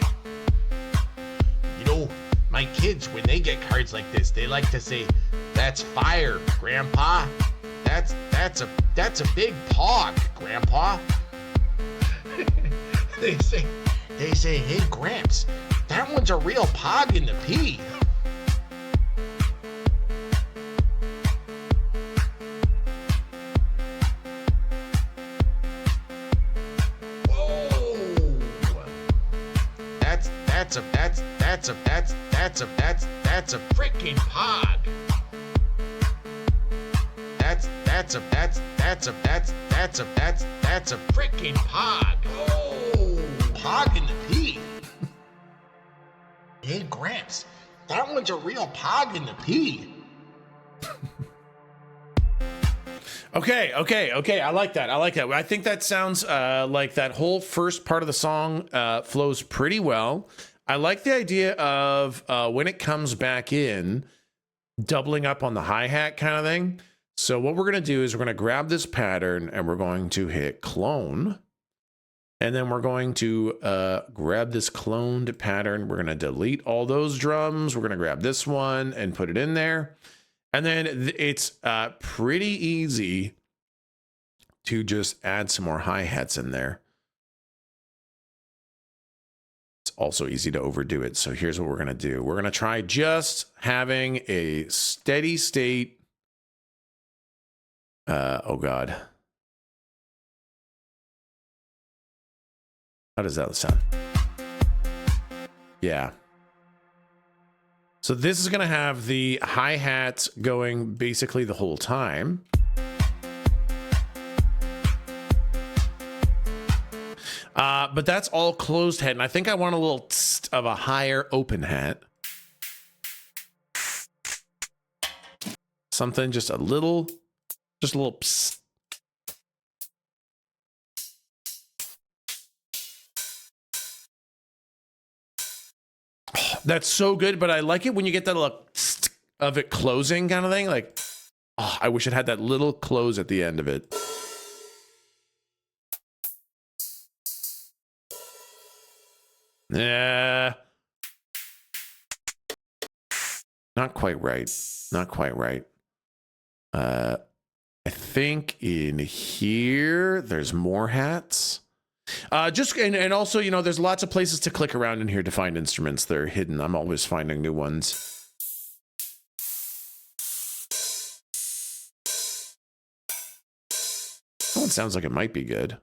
You know, my kids, when they get cards like this, they like to say, "That's fire, Grandpa. That's a big pog, Grandpa." They say, "Hey, Gramps, that one's a real pog in the P." Whoa. That's a freaking pog. That's a freaking pog. Oh, pog in the P. Hey, Gramps, that one's a real pog in the P. Okay. I like that. I think that sounds like that whole first part of the song flows pretty well. I like the idea of when it comes back in, doubling up on the hi-hat kind of thing. So what we're going to do is we're going to grab this pattern and we're going to hit clone. And then we're going to grab this cloned pattern. We're going to delete all those drums. We're going to grab this one and put it in there. And then it's pretty easy to just add some more hi-hats in there. It's also easy to overdo it. So here's what we're going to do. We're going to try just having a steady state. Oh God. How does that sound? Yeah. So this is going to have the hi-hats going basically the whole time. But that's all closed head. And I think I want a little tst of a higher open hat. Something just a little psst. That's so good, but I like it when you get that little tst of it closing kind of thing. Like, oh, I wish it had that little close at the end of it. Yeah. Not quite right. Not quite right. I think in here, there's more hats. And also, you know, there's lots of places to click around in here to find instruments. They're hidden. I'm always finding new ones. That one sounds like it might be good.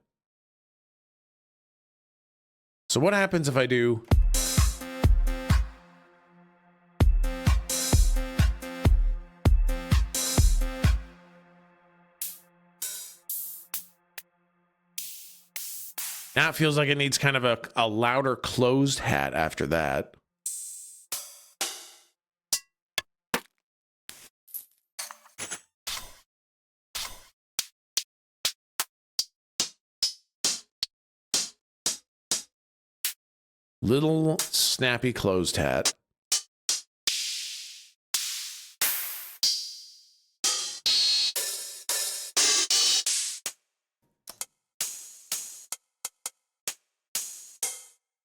So what happens if I do... Now it feels like it needs kind of a louder closed hat after that. Little snappy closed hat.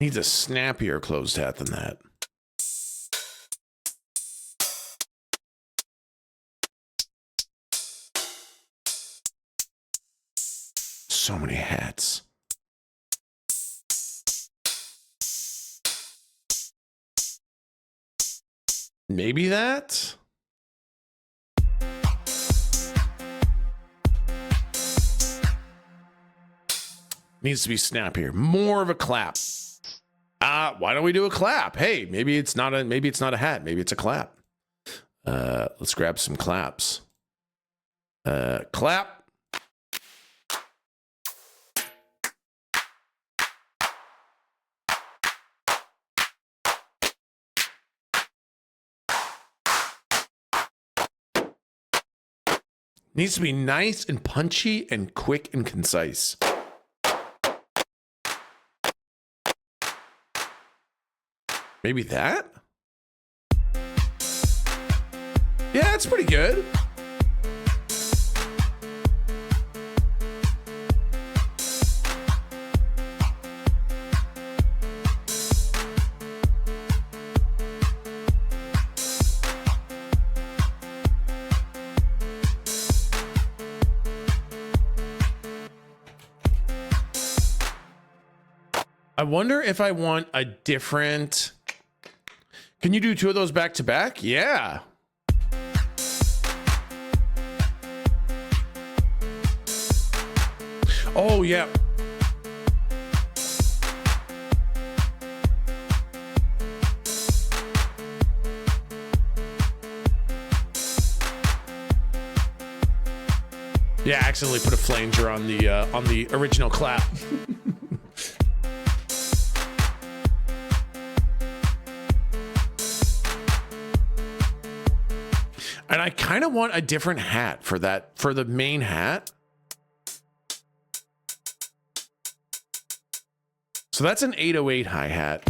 Needs a snappier closed hat than that. So many hats. Maybe that? Needs to be snappier. More of a clap. Why don't we do a clap? Hey, maybe it's not a hat. Maybe it's a clap. Let's grab some claps. Clap. Needs to be nice and punchy and quick and concise. Maybe that? Yeah, it's pretty good. I wonder if I want a different... Can you do two of those back to back? Yeah. Oh, yeah. Yeah, I accidentally put a flanger on the original clap. And I kind of want a different hat for that, for the main hat. So that's an 808 hi-hat,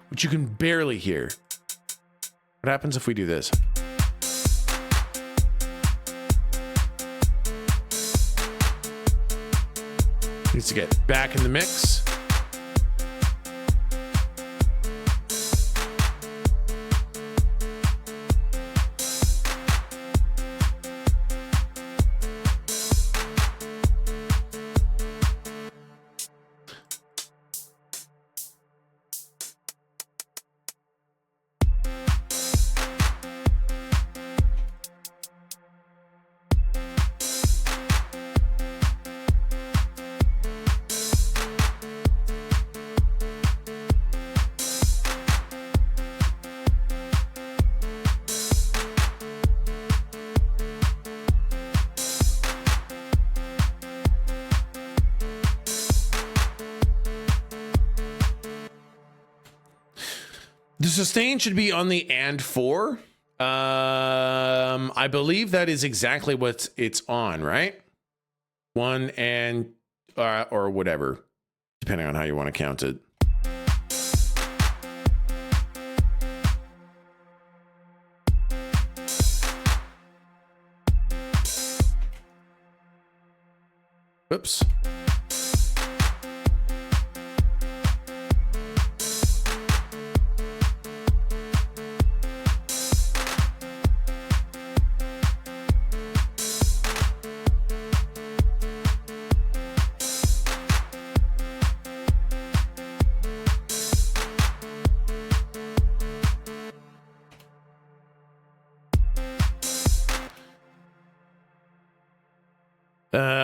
which you can barely hear. What happens if we do this? Needs to get back in the mix. The sustain should be on the and 4. I believe that is exactly what it's on, right? 1 and or whatever, depending on how you want to count it. Oops.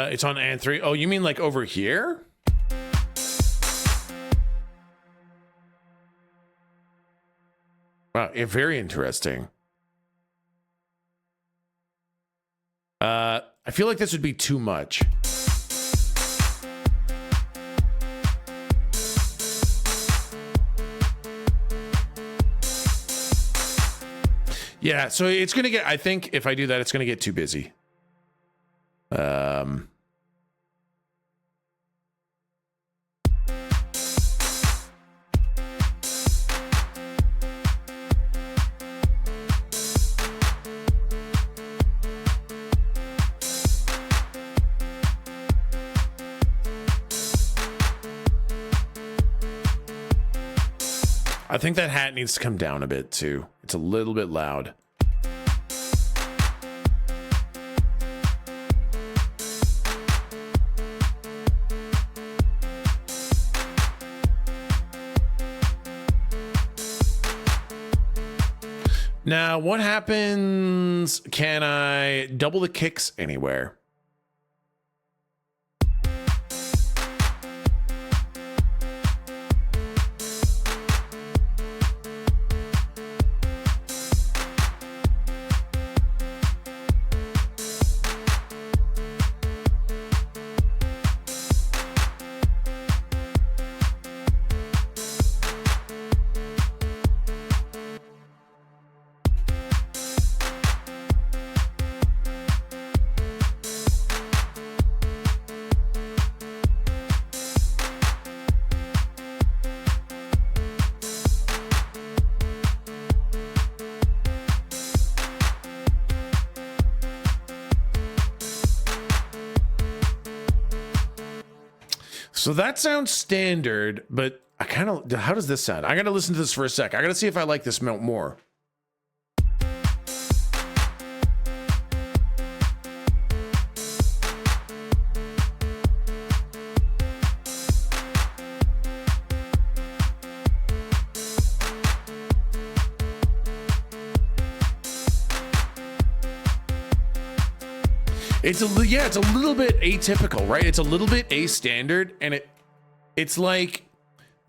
It's on and 3. Oh, you mean like over here? Wow, yeah, very interesting. I feel like this would be too much. Yeah, so it's gonna get, I think if I do that, it's gonna get too busy. I think that hat needs to come down a bit too. It's a little bit loud. Now, what happens? Can I double the kicks anywhere? So that sounds standard, but I kind of, how does this sound? I got to listen to this for a sec. I got to see if I like this more. It's a little bit atypical, right? It's a little bit A-standard, and it's like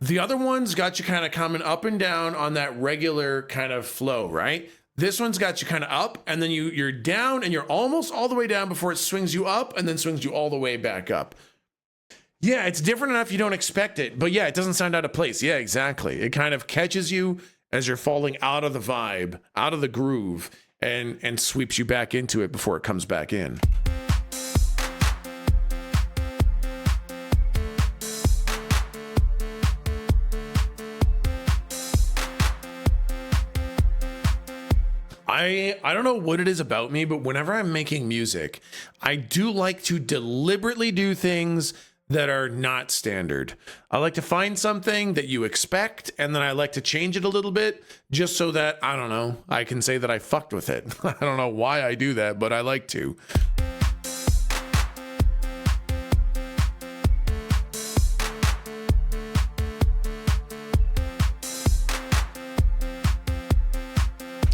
the other ones got you kind of coming up and down on that regular kind of flow, right? This one's got you kind of up, and then you're down, and you're almost all the way down before it swings you up, and then swings you all the way back up. Yeah, it's different enough you don't expect it, but yeah, it doesn't sound out of place. Yeah, exactly. It kind of catches you as you're falling out of the vibe, out of the groove, and sweeps you back into it before it comes back in. I don't know what it is about me, but whenever I'm making music, I do like to deliberately do things that are not standard. I like to find something that you expect, and then I like to change it a little bit just so that, I don't know, I can say that I fucked with it. I don't know why I do that, but I like to.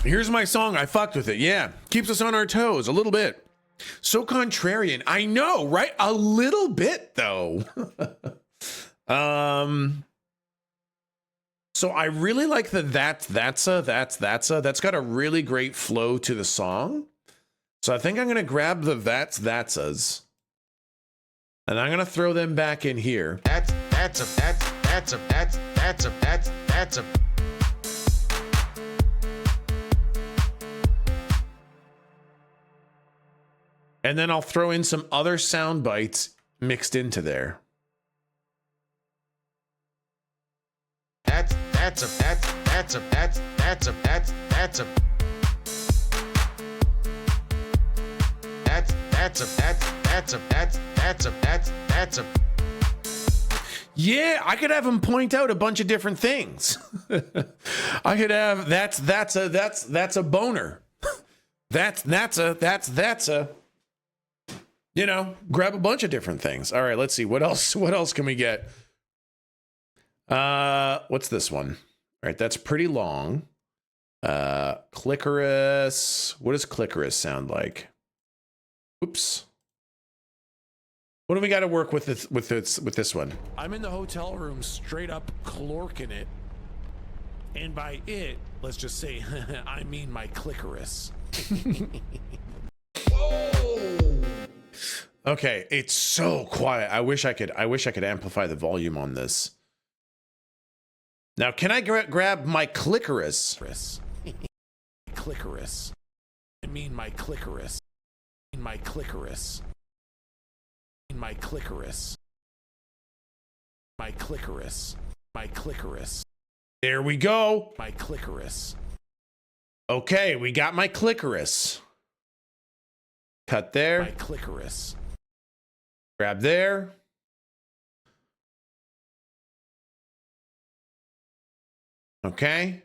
Here's my song, I fucked with it. Yeah, keeps us on our toes a little bit. So contrarian. I know, right? A little bit, though. So I really like the that's a. That's got a really great flow to the song. So I think I'm going to grab the that's a's. And I'm going to throw them back in here. That's a. And then I'll throw in some other sound bites mixed into there. That's a. Yeah, I could have him point out a bunch of different things. I could have that's a boner. That's a. You know, grab a bunch of different things. All right, let's see. What else can we get? What's this one? All right, that's pretty long. Clicorus. What does clicorus sound like? Oops. What do we got to work with this one? I'm in the hotel room straight up clorking it. And by it, let's just say I mean my clicorus. Okay, it's so quiet. I wish I could amplify the volume on this. Now, can I grab my clicorus? clitoris. I mean my clitoris. My clitoris. My clitoris. My clitoris. My clitoris. There we go. My clitoris. Okay, we got my clitoris. Cut there. My clitoris. Grab there. Okay.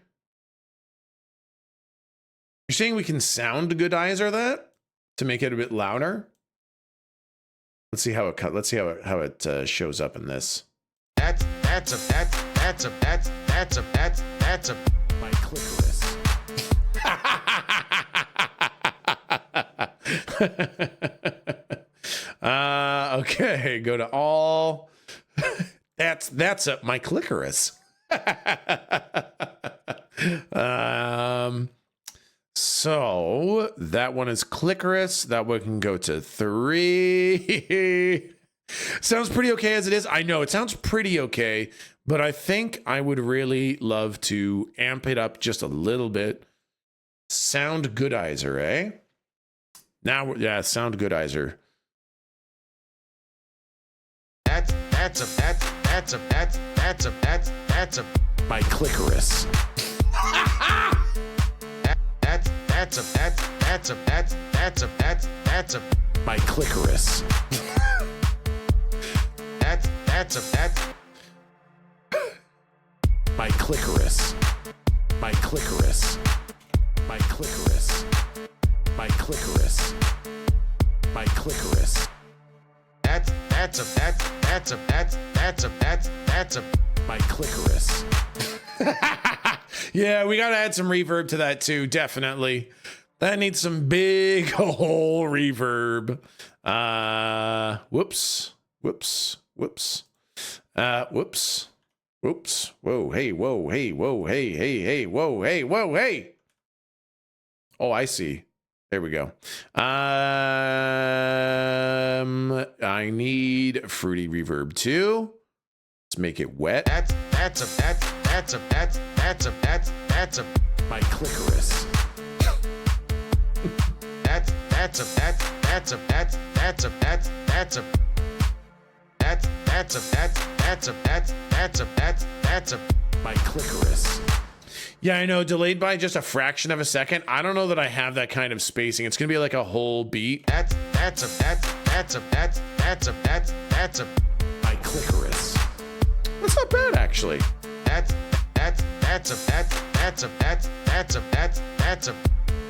You're saying we can soundgoodizer that to make it a bit louder? Let's see how it cut. Let's see how it shows up in this. That's a my clitoris. Okay, go to all. That's a my clitoris. So that one is clitoris. That one can go to 3. Sounds pretty okay as it is. I know it sounds pretty okay, but I think I would really love to amp it up just a little bit. Soundgoodizer, eh? Now, yeah, Soundgoodizer. That's a my clitoris. That's a my clitoris. That's my clitoris. My clitoris. My clitoris. My clitoris. My clitoris. That's a my clitoris. Yeah, we gotta add some reverb to that too, definitely. That needs some big ol' reverb. Whoops. Whoa, hey, whoa, hey, whoa, hey, whoa, hey, whoa, hey. Oh, I see. There we go. I need fruity reverb too. Let's make it wet. That's a my clitoris. That's a my clitoris. Yeah, I know, delayed by just a fraction of a second. I don't know that I have that kind of spacing. It's gonna be like a whole beat. That's a my clitoris. That's not bad, actually. That's a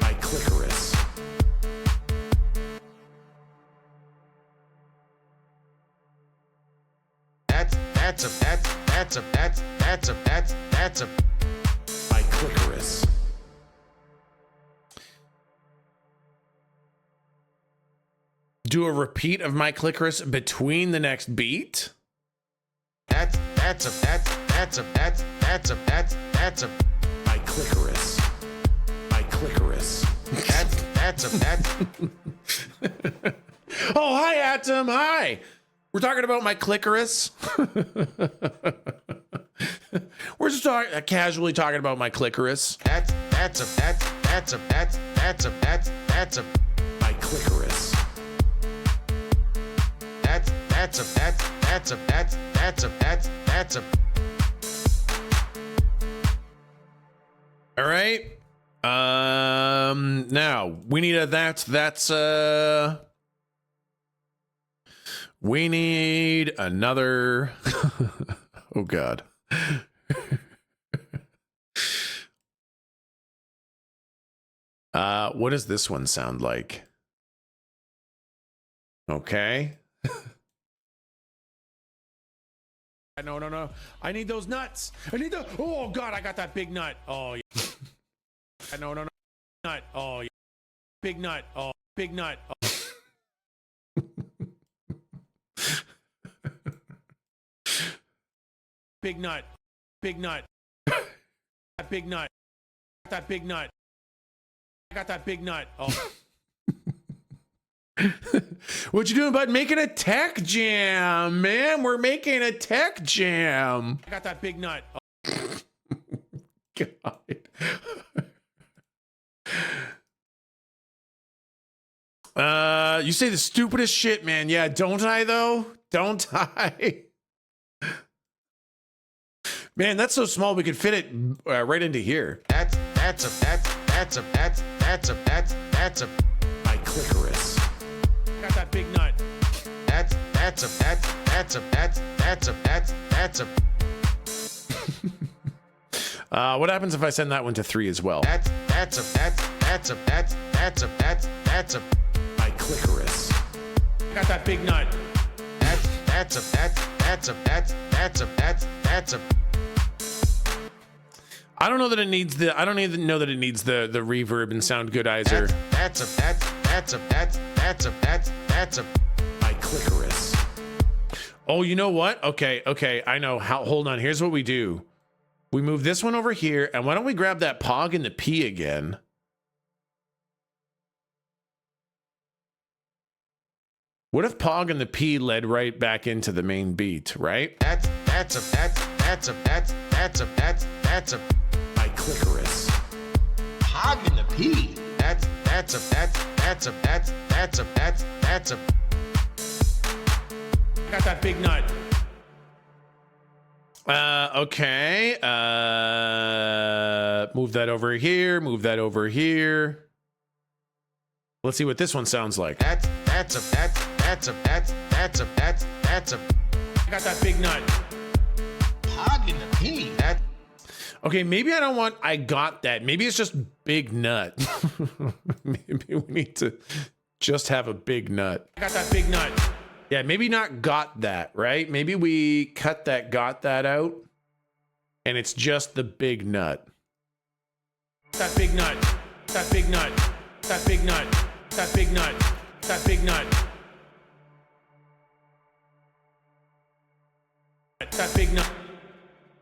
my clitoris. That's a my clitoris. Do a repeat of my clitoris between the next beat. That's a my clitoris. My clitoris. Oh, hi, Atom. Hi. We're talking about my clitoris. We're just casually talking about my clitoris. That's a my clitoris. That's a all right. Now we need a we need another. Oh God. What does this one sound like? Okay. No. I need those nuts. I need the. Oh God, I got that big nut. Oh yeah. No. Nut. Oh yeah. Big nut. Oh, big nut. Oh. Big nut. Big nut. That big nut. That big nut. I got that big nut. Oh. What you doing, bud? Making a tech jam, man. We're making a tech jam. I got that big nut. Oh. God. You say the stupidest shit, man. Yeah, don't I though? Don't I? Man, that's so small we could fit it right into here. That's a My clitoris. Got that big nut. that's a What happens if I send that one to 3 as well? that's a My clitoris. Got that big nut. that's a I don't know that it needs the. I don't even know that it needs the reverb and sound goodizer. that's a My clitoris. Oh, you know what? Okay, I know how. Hold on. Here's what we do. We move this one over here, and why don't we grab that pog and the P again? What if pog and the P led right back into the main beat, right? that's a My clitoris. hog in the pea. That's a Got that big nut. Okay. Move that over here. Move that over here. Let's see what this one sounds like. that's a Got that big nut. hog in the pea. That Okay, maybe I don't want I got that. Maybe it's just big nut. Maybe we need to just have a big nut. I got that big nut. Yeah, maybe not got that, right? Maybe we cut that got that out and it's just the big nut. That big nut. That big nut. That big nut. That big nut. That big nut. That big nut.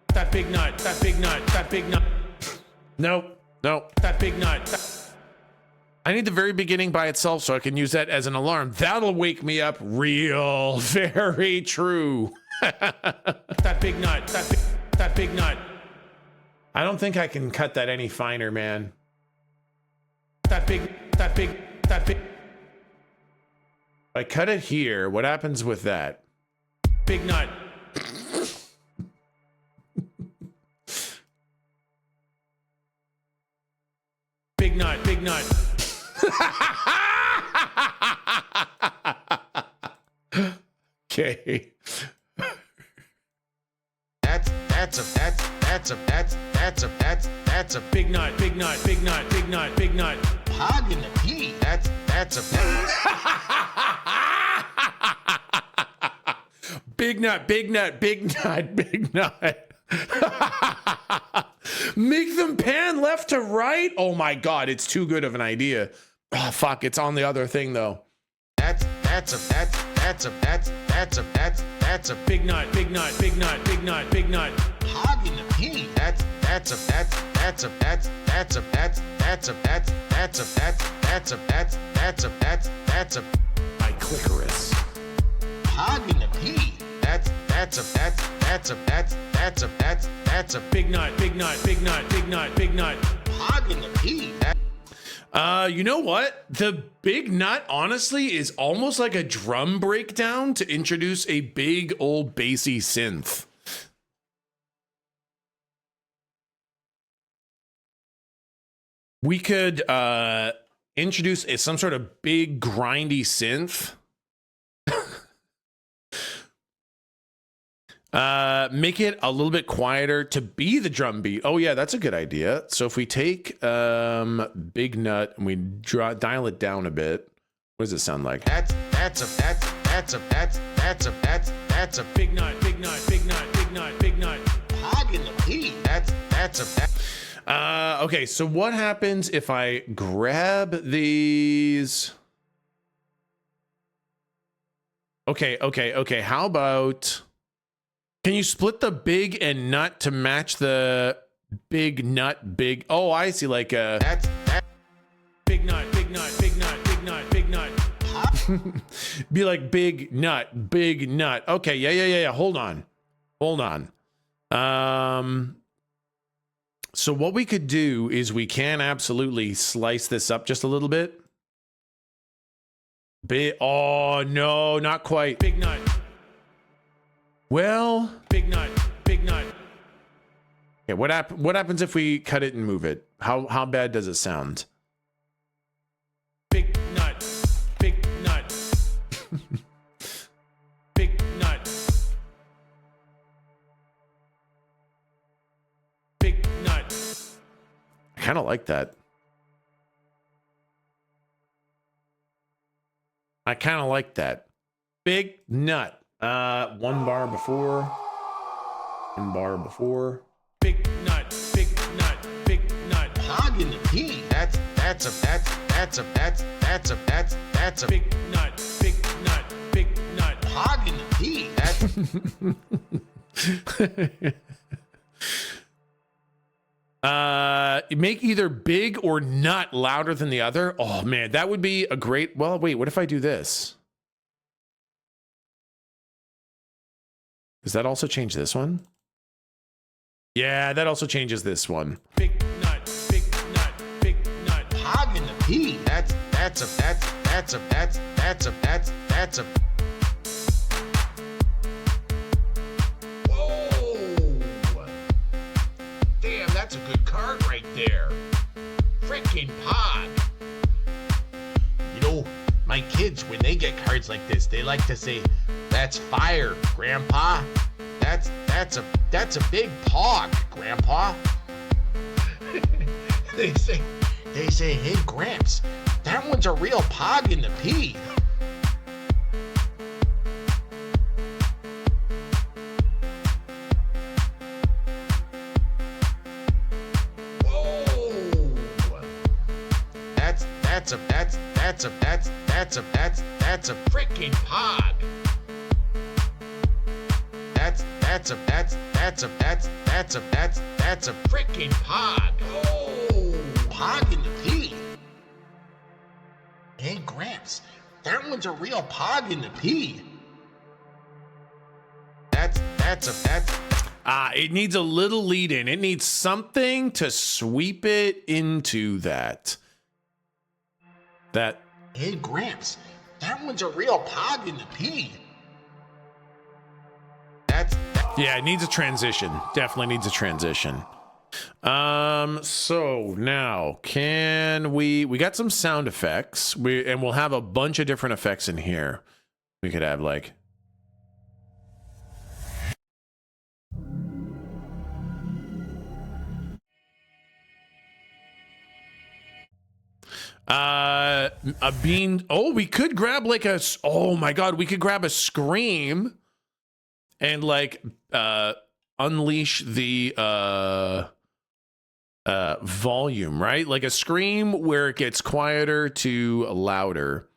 That big nut. That big nut. That big nut. Nope. That big nut. I need the very beginning by itself so I can use that as an alarm. That'll wake me up real. Very true. That big nut. That big nut. I don't think I can cut that any finer, man. That big. If I cut it here, what happens with that? Big nut. Big nut. Okay. that's a Big nut. hog in the pea. That's a Big nut. Make them pan left to right. Oh my God, it's too good of an idea. Oh fuck, it's on the other thing though. that's a Big nut. hog in the pea. That's a My clitoris. hog in the pea. That's a Big nut. hog in the pea. You know what? The big nut, honestly, is almost like a drum breakdown to introduce a big old bassy synth. We could introduce some sort of big grindy synth. Make it a little bit quieter to be the drum beat. Oh yeah, that's a good idea. So if we take big nut and we dial it down a bit, what does it sound like? That's a Big nut. hog in the pea. That's a Okay, so what happens if I grab these? Okay. How about, can you split the big and nut to match the big nut big? Oh, I see, like a that's big nut. Be like big nut. Okay, yeah. Hold on. So what we could do is we can absolutely slice this up just a little bit. Oh, no, not quite. Big nut. Well, big nut, big nut. Okay, what happens if we cut it and move it? How bad does it sound? Big nut, big nut. Big nut. Big nut. I kind of like that. I kind of like that. Big nut. 1 bar before. 1 bar before. Big nut. Big nut. Big nut. Hog in the pea. That's a big nut. Big nut. Big nut. Hog in the pea. Make either big or nut louder than the other. Oh man, that would be a great. Well, wait, what if I do this? Does that also change this one? Yeah, that also changes this one. Big nut, big nut, big nut. Hog in the pea. That's a Whoa! Damn, that's a good card right there. Frickin' Pog. You know, my kids, when they get cards like this, they like to say, "That's fire, Grandpa." That's a big Pog, Grandpa. They say, "Hey, Gramps, that one's a real Pog in the pea." Whoa! That's a frickin' Pog. That's a frickin' Pog. Oh, Pog in the pea. Hey, Gramps, that one's a real Pog in the pea. It needs a little lead in. It needs something to sweep it into that. Hey, Gramps, that one's a real Pog in the pea. Yeah, it needs a transition. Definitely needs a transition. So now we got some sound effects. And we'll have a bunch of different effects in here. We could have like a bean. Oh, we could grab like oh my god, we could grab a scream and like unleash the volume, right? Like a scream where it gets quieter to louder.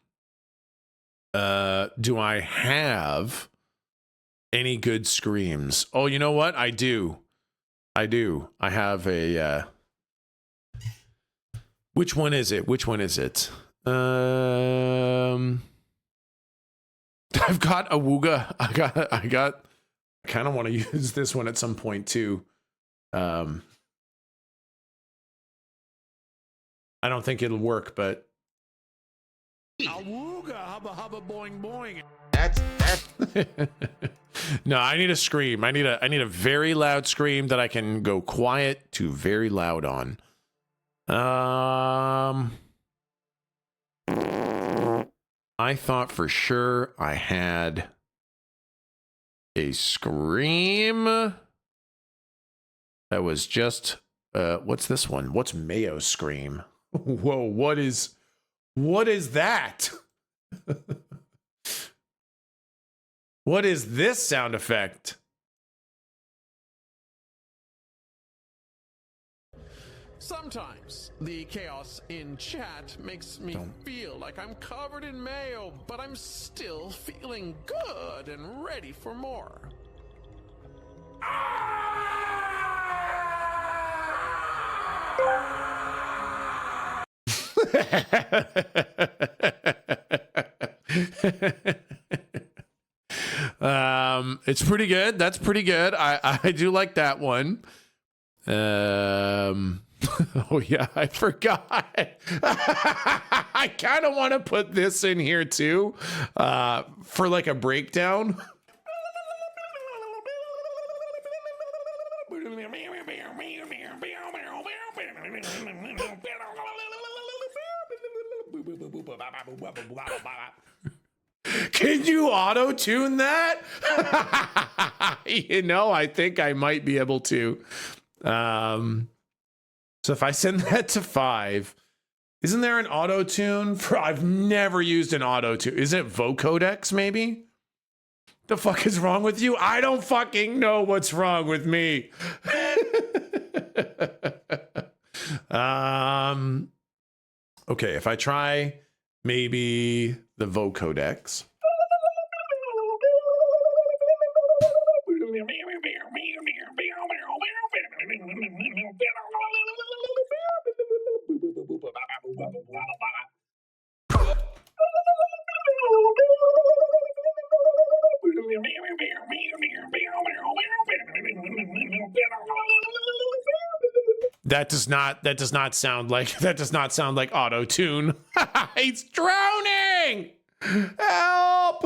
Do I have any good screams? Oh, you know what? I do. I have a which one is it? I've got a Wooga. I kind of want to use this one at some point too. I don't think it'll work, but Awooga, hubba hubba boing boing. That's No, I need a scream. I need a very loud scream that I can go quiet to very loud on. I thought for sure I had a scream that was just what's this one? What's Mayo scream? Whoa, what is that? What is this sound effect? Sometimes the chaos in chat makes me feel like I'm covered in mayo, but I'm still feeling good and ready for more. It's pretty good. That's pretty good. I do like that one. Oh yeah, I forgot. I kind of want to put this in here too, for like a breakdown. Can you auto-tune that? You know, I think I might be able to. So if I send that to 5, isn't there an auto-tune for? I've never used an auto-tune. Is it vocodex maybe? The fuck is wrong with you? I don't fucking know what's wrong with me. Okay, if I try maybe the vocodex. That does not sound like auto tune. He's drowning. Help.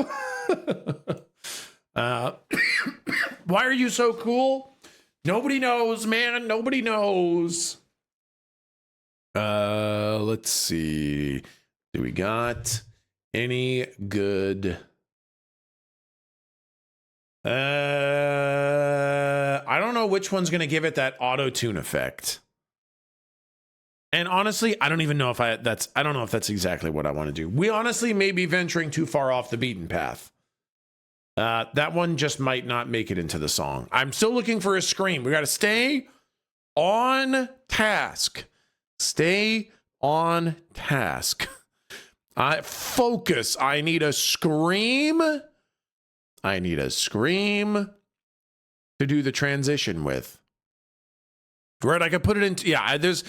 Why are you so cool? Nobody knows, man. Nobody knows. Let's see. Do we got any good? I don't know which one's gonna give it that auto tune effect. And honestly, I don't even know if I don't know if that's exactly what I want to do. We honestly may be venturing too far off the beaten path. That one just might not make it into the song. I'm still looking for a scream. We got to stay on task. Stay on task. Focus. I need a scream. I need a scream to do the transition with. Right, I could put it into, yeah, there's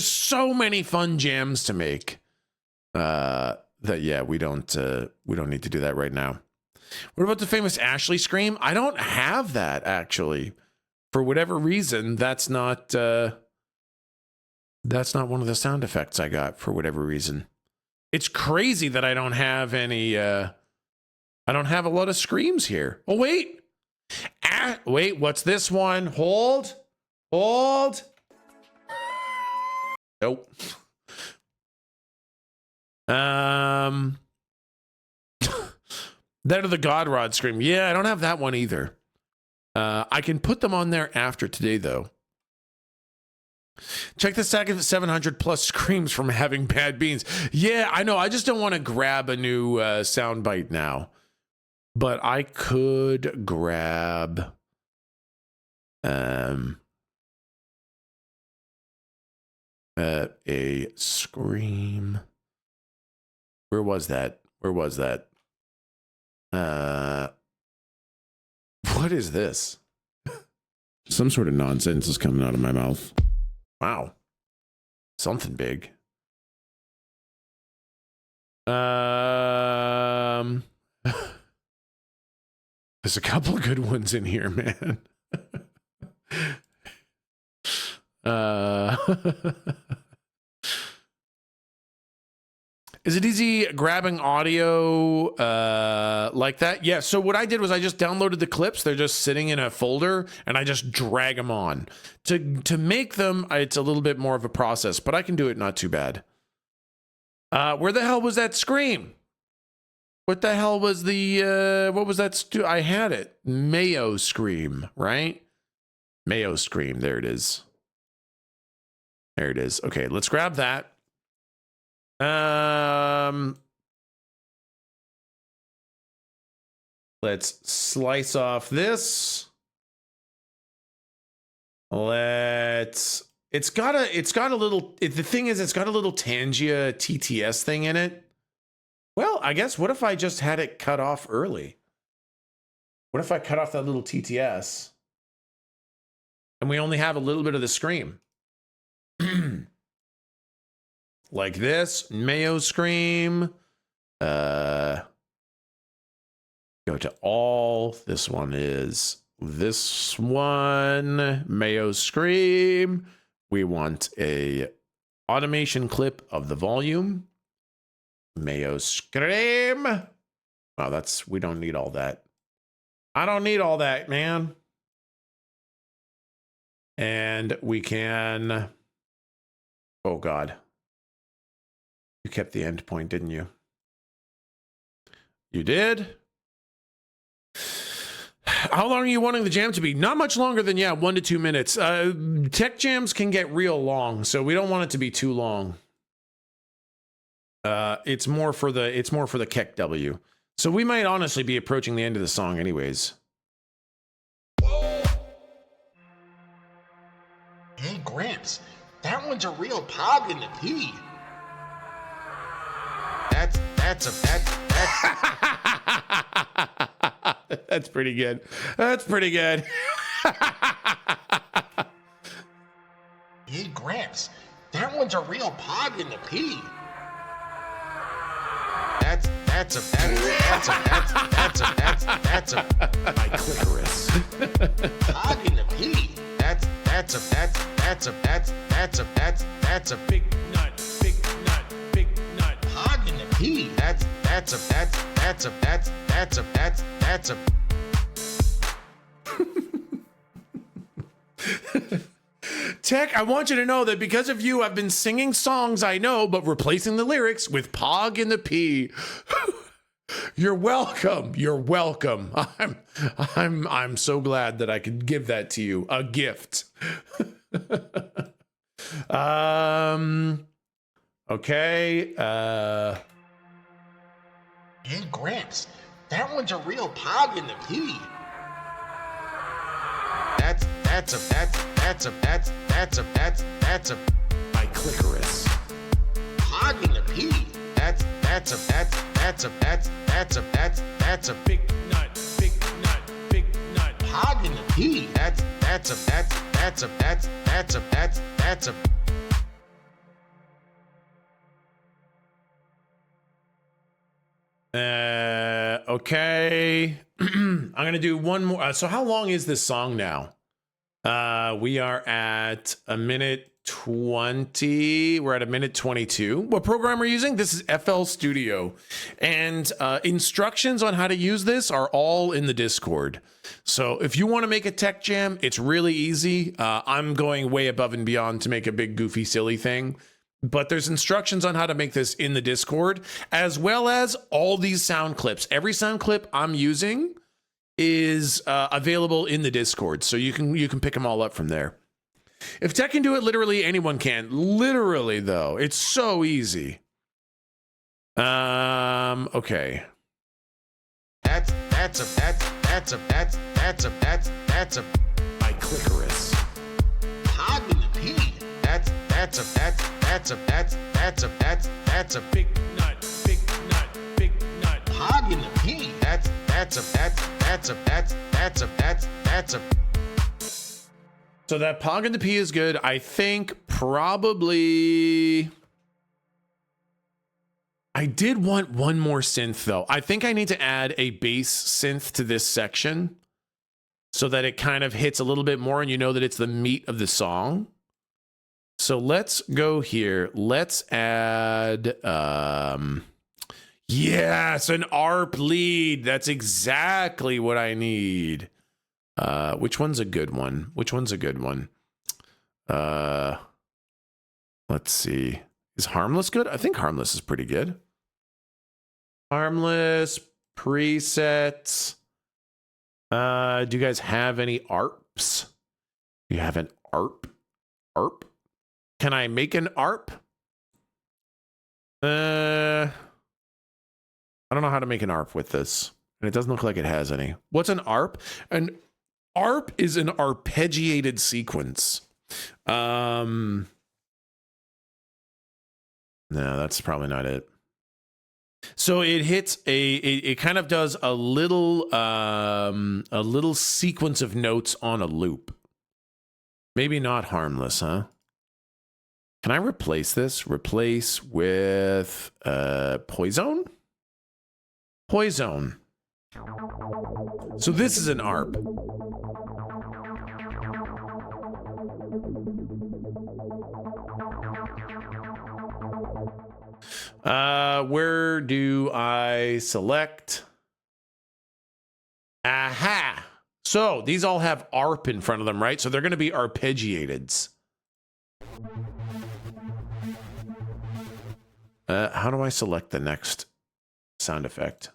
so many fun jams to make. That yeah, we don't need to do that right now. What about the famous Ashley scream? I don't have that actually. For whatever reason, that's not one of the sound effects I got for whatever reason. It's crazy that I don't have any I don't have a lot of screams here. Oh wait. Wait, what's this one? Hold. Nope. That or the God Rod scream. Yeah, I don't have that one either. I can put them on there after today, though. Check the stack of 700 plus screams from having bad beans. Yeah, I know. I just don't want to grab a new soundbite now. But I could grab... a scream. Where was that? What is this? Some sort of nonsense is coming out of my mouth. Wow. Something big. There's a couple of good ones in here, man. Is it easy grabbing audio like that? Yeah, so what I did was I just downloaded the clips. They're just sitting in a folder, and I just drag them on. To make them, it's a little bit more of a process, but I can do it not too bad. Where the hell was that scream? What the hell was the, what was that? I had it. Mayo scream, right? Mayo scream, there it is. There it is. Okay, let's grab that. Let's slice off this. It's got a little, the thing is, it's got a little Tangia TTS thing in it. Well, I guess, what if I just had it cut off early? What if I cut off that little TTS and we only have a little bit of the scream? Like this, Mayo scream. Go to all. This one is this one, Mayo Scream. We want a automation clip of the volume. Mayo Scream. Wow, we don't need all that. I don't need all that, man. And we can, oh God. You kept the end point, didn't you? You did? How long are you wanting the jam to be? Not much longer than, 1 to 2 minutes. Tech jams can get real long, so we don't want it to be too long. It's more for the Keck W. So we might honestly be approaching the end of the song anyways. Hey, Gramps, that one's a real pog in the P. That's pretty good. That's pretty good. Hey, Gramps, that one's a real pog in the P. That's a my clitoris. pog in the P. That's a big nut, big nut, big nut. Pog in the P. That's a Tech, I want you to know that because of you, I've been singing songs I know, but replacing the lyrics with Pog in the P. You're welcome. You're welcome. I'm so glad that I could give that to you. A gift. Okay. Hey, Gramps, that one's a real pog in the P. That's a my clitoris. Pog in the P. That's a big nut, big nut, big nut. Pog in the P. That's a Okay. I'm gonna do one more. So how long is this song now? We are at 1:20. We're at 1:22. What program are you using? This is FL Studio, and instructions on how to use this are all in the Discord. So if you want to make a tech jam, it's really easy. I'm going way above and beyond to make a big goofy silly thing, but there's instructions on how to make this in the Discord, as well as all these sound clips. Every sound clip I'm using is available in the Discord, so you can pick them all up from there. If tech can do it, literally anyone can. Literally, though, it's so easy. Okay. That's a my clitoris. Pog in the P. That's a big nut, big nut, big nut. Pog in the P. That's a So that Pog in the P is good. I think probably I did want one more synth though. I think I need to add a bass synth to this section so that it kind of hits a little bit more and you know that it's the meat of the song. So let's go here. Let's add yes, an ARP lead. That's exactly what I need. Which one's a good one? Which one's a good one? Let's see. Is Harmless good? I think Harmless is pretty good. Harmless presets. Do you guys have any ARPs? You have an ARP? ARP? Can I make an ARP? I don't know how to make an ARP with this. And it doesn't look like it has any. What's an ARP? An ARP is an arpeggiated sequence. No, that's probably not it. So it hits it kind of does a little sequence of notes on a loop. Maybe not Harmless, huh? Can I replace this? Replace with Poison? Poison. So this is an ARP. Where do I select? Aha. So these all have ARP in front of them, right? So they're going to be arpeggiated. How do I select the next sound effect?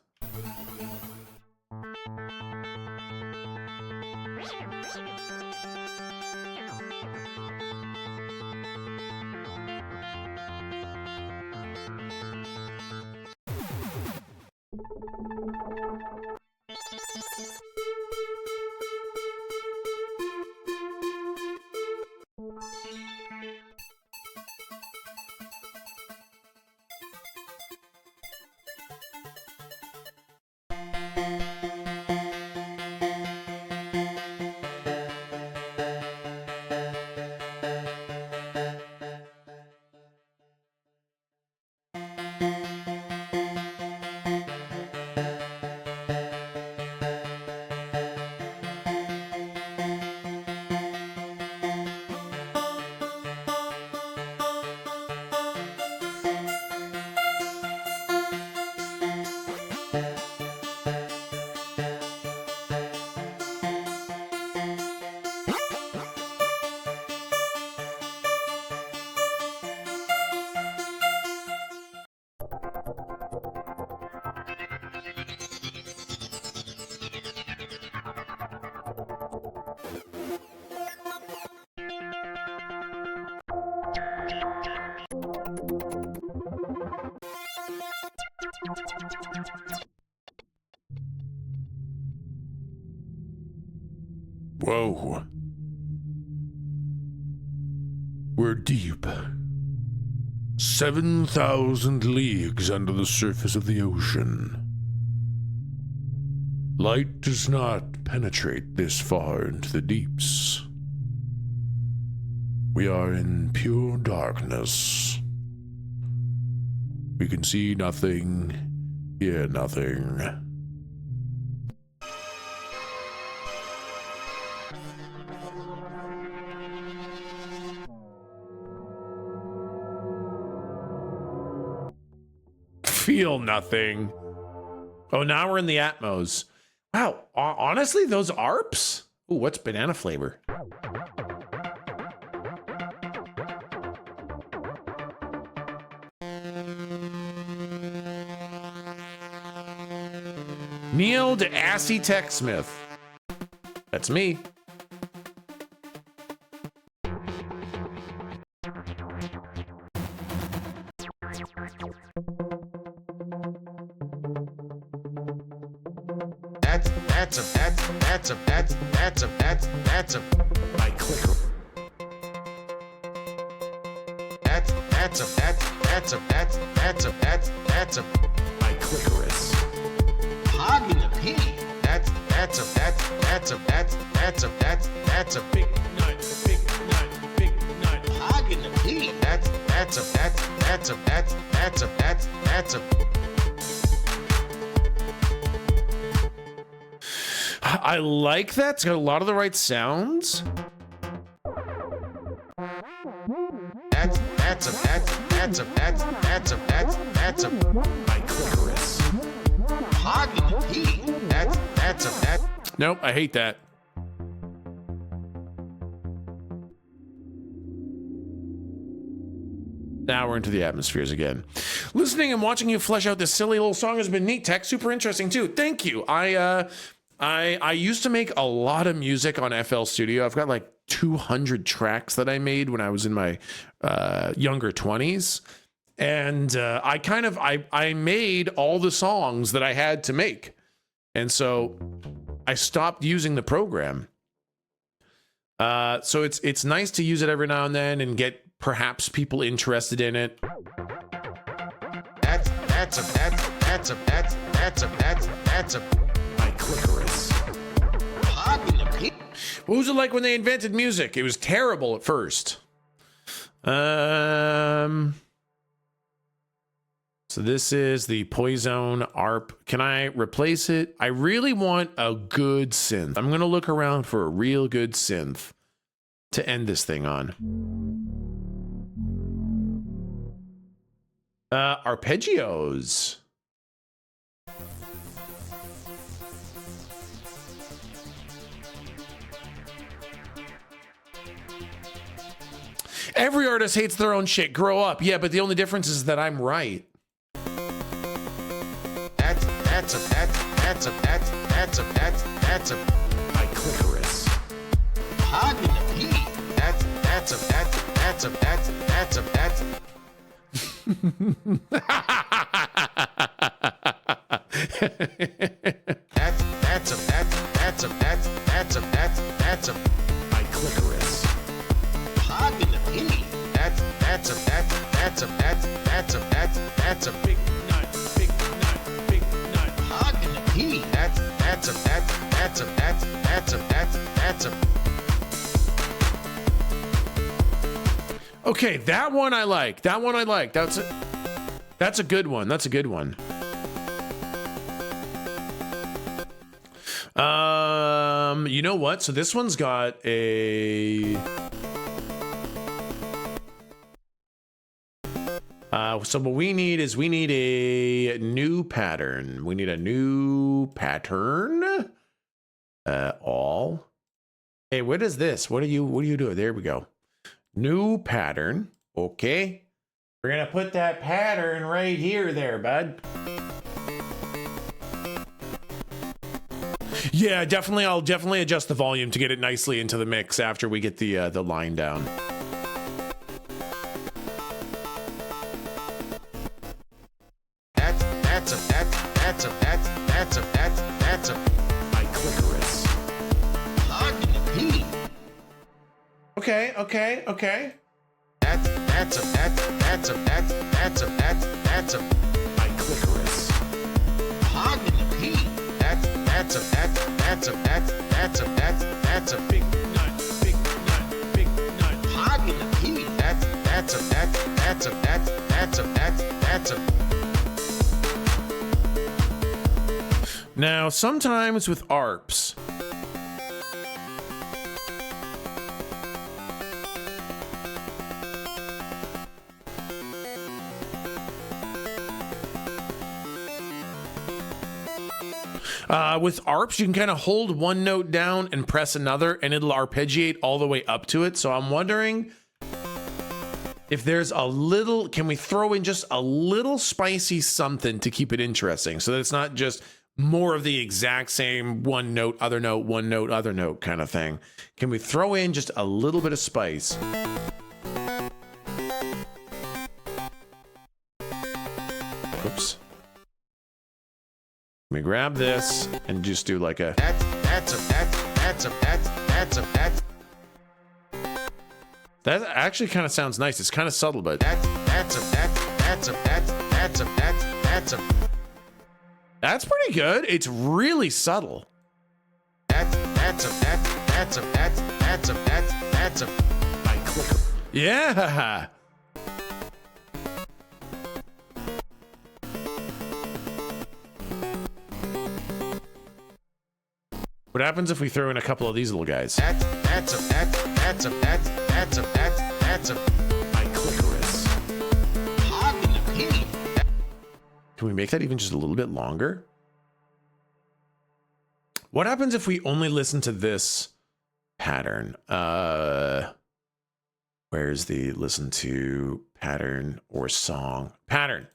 Whoa. We're deep. 7,000 leagues under the surface of the ocean. Light does not penetrate this far into the deeps. We are in pure darkness. We can see nothing, hear nothing. Feel nothing. Oh, now we're in the Atmos. Wow, honestly, those ARPs? Ooh, what's banana flavor? Neil to Assy Tech Smith. That's me. That's a My clicker. That's a My clitoris. hog in the pee. That's a Big nut, big nut, big nut. hog in the pee. That's a I like that. It's got a lot of the right sounds. that's a My clitoris. hog in the pee. That's a Nope, I hate that. Now we're into the atmospheres again. Listening and watching you flesh out this silly little song has been neat. Tech, super interesting too. Thank you. I used to make a lot of music on FL Studio. I've got like 200 tracks that I made when I was in my younger 20s. And I made all the songs that I had to make. And so I stopped using the program. So it's nice to use it every now and then and get perhaps people interested in it. that's a My clitoris. hog in the pee. What was it like when they invented music? It was terrible at first. So this is the PoE2 ARP. Can I replace it? I really want a good synth. I'm gonna look around for a real good synth to end this thing on? Arpeggios. Every artist hates their own shit. Grow up. Yeah, but the only difference is that I'm right. That's a My clitoris. hog in the pee. That's a My clitoris. hog in the pee. That's a Big nut, big nut, big nut. hog in the pee. That's a Okay, that one I like. That one I like. That's a good one. That's a good one. You know what? So this one's got a so what we need is we need a new pattern. We need a new pattern. All. Hey, what is this? What are you doing? There we go. New pattern. Okay. We're gonna put that pattern right here there, bud. Yeah, definitely. I'll definitely adjust the volume to get it nicely into the mix after we get the line down. That's a My clitoris. hog in the pee. Okay. That's a My clitoris. hog in the pee. That's a Big nut, big nut, big nut. hog in the pee. That's a Now, sometimes with ARPs, you can kind of hold one note down and press another, and it'll arpeggiate all the way up to it. So I'm wondering if there's a little, can we throw in just a little spicy something to keep it interesting so that it's not just more of the exact same one note, other note, one note, other note kind of thing. Can we throw in just a little bit of spice? Oops. Let me grab this and just do like a... That actually kind of sounds nice. It's kind of subtle, but... That's pretty good. It's really subtle. Yeah. What happens if we throw in a couple of these little guys? My clitoris. Can we make that even just a little bit longer? What happens if we only listen to this pattern? Where's the listen to pattern or song? Pattern.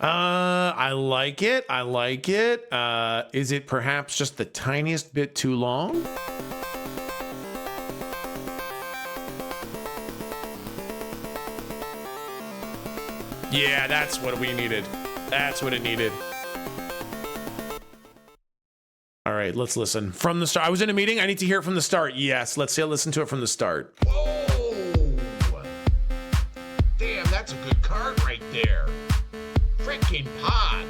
I like it. I like it. Is it perhaps just the tiniest bit too long? Yeah, that's what we needed. That's what it needed. All right, let's listen from the start. I was in a meeting. I need to hear it from the start. Yes, let's listen to it from the start. Whoa! Damn, that's a good card right there. Frickin' pod.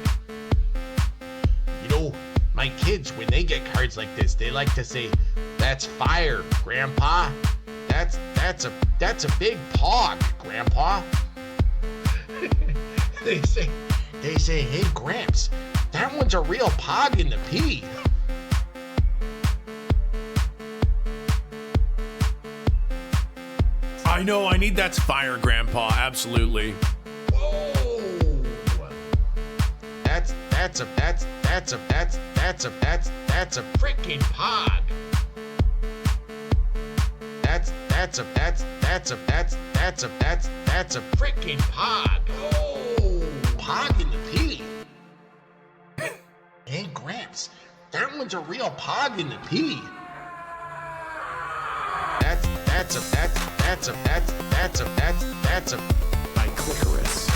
my kids, when they get cards like this, they like to say, "That's fire, Grandpa. That's a big pog, Grandpa." They say, "Hey, Gramps, that one's a real pog in the pea." I know, I need That's Fire, Grandpa. Absolutely. Whoa. That's a freaking pog. That's a freaking pog. Oh, pog in the pea. Hey, Gramps, that one's a real pog in the pea. That's a My clitoris.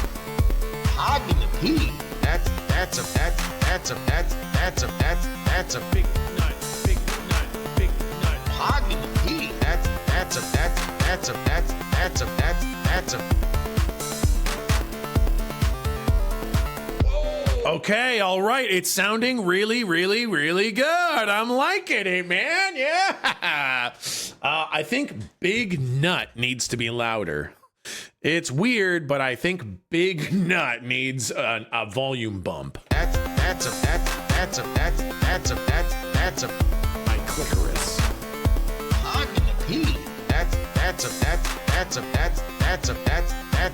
pog in the pea. That's a big nut, big nut, big nut. Pog in the pea. That's a. Okay, all right. It's sounding really, really, really good. I'm liking it, man. Yeah. I think Big Nut needs to be louder. It's weird, but I think Big Nut needs a volume bump. That's a My clitoris. pog in the pea. That's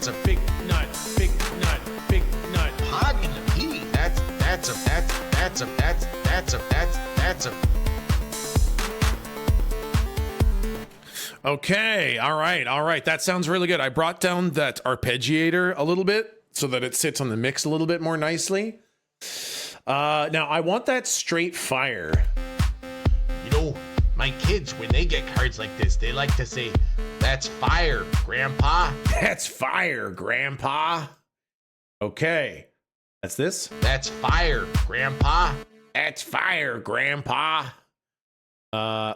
a big nut, big nut, big nut. Pog in the pea. That's a. Okay, all right. That sounds really good. I brought down that arpeggiator a little bit so that it sits on the mix a little bit more nicely. Now, I want that straight fire. You know, my kids, when they get cards like this, they like to say, "That's fire, Grandpa. That's fire, Grandpa. Okay, that's this. That's fire, Grandpa." That's fire, Grandpa.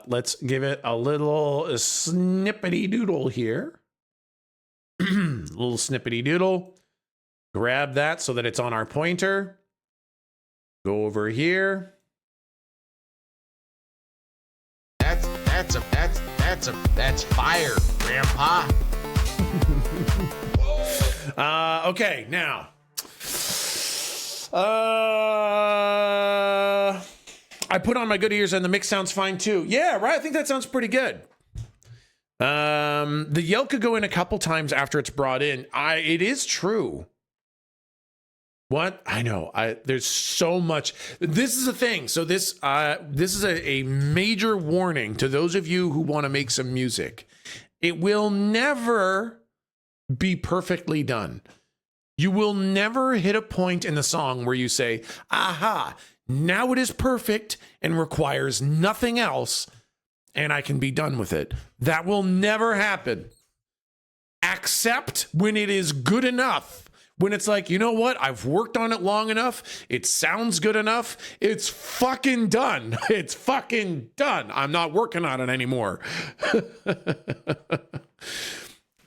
Let's give it a little snippety doodle here. Little snippety doodle. Grab that so that it's on our pointer. Go over here. That's fire, Grandpa. Okay, now. I put on my good ears and the mix sounds fine too. Yeah, right. I think that sounds pretty good. The yell could go in a couple times after it's brought in. It is true. What? I know. There's so much. This is a thing. So this is a major warning to those of you who want to make some music. It will never be perfectly done. You will never hit a point in the song where you say, "Aha, now it is perfect and requires nothing else, and I can be done with it." That will never happen. Except when it is good enough. When it's like, you know what? I've worked on it long enough. It sounds good enough. It's fucking done. It's fucking done. I'm not working on it anymore.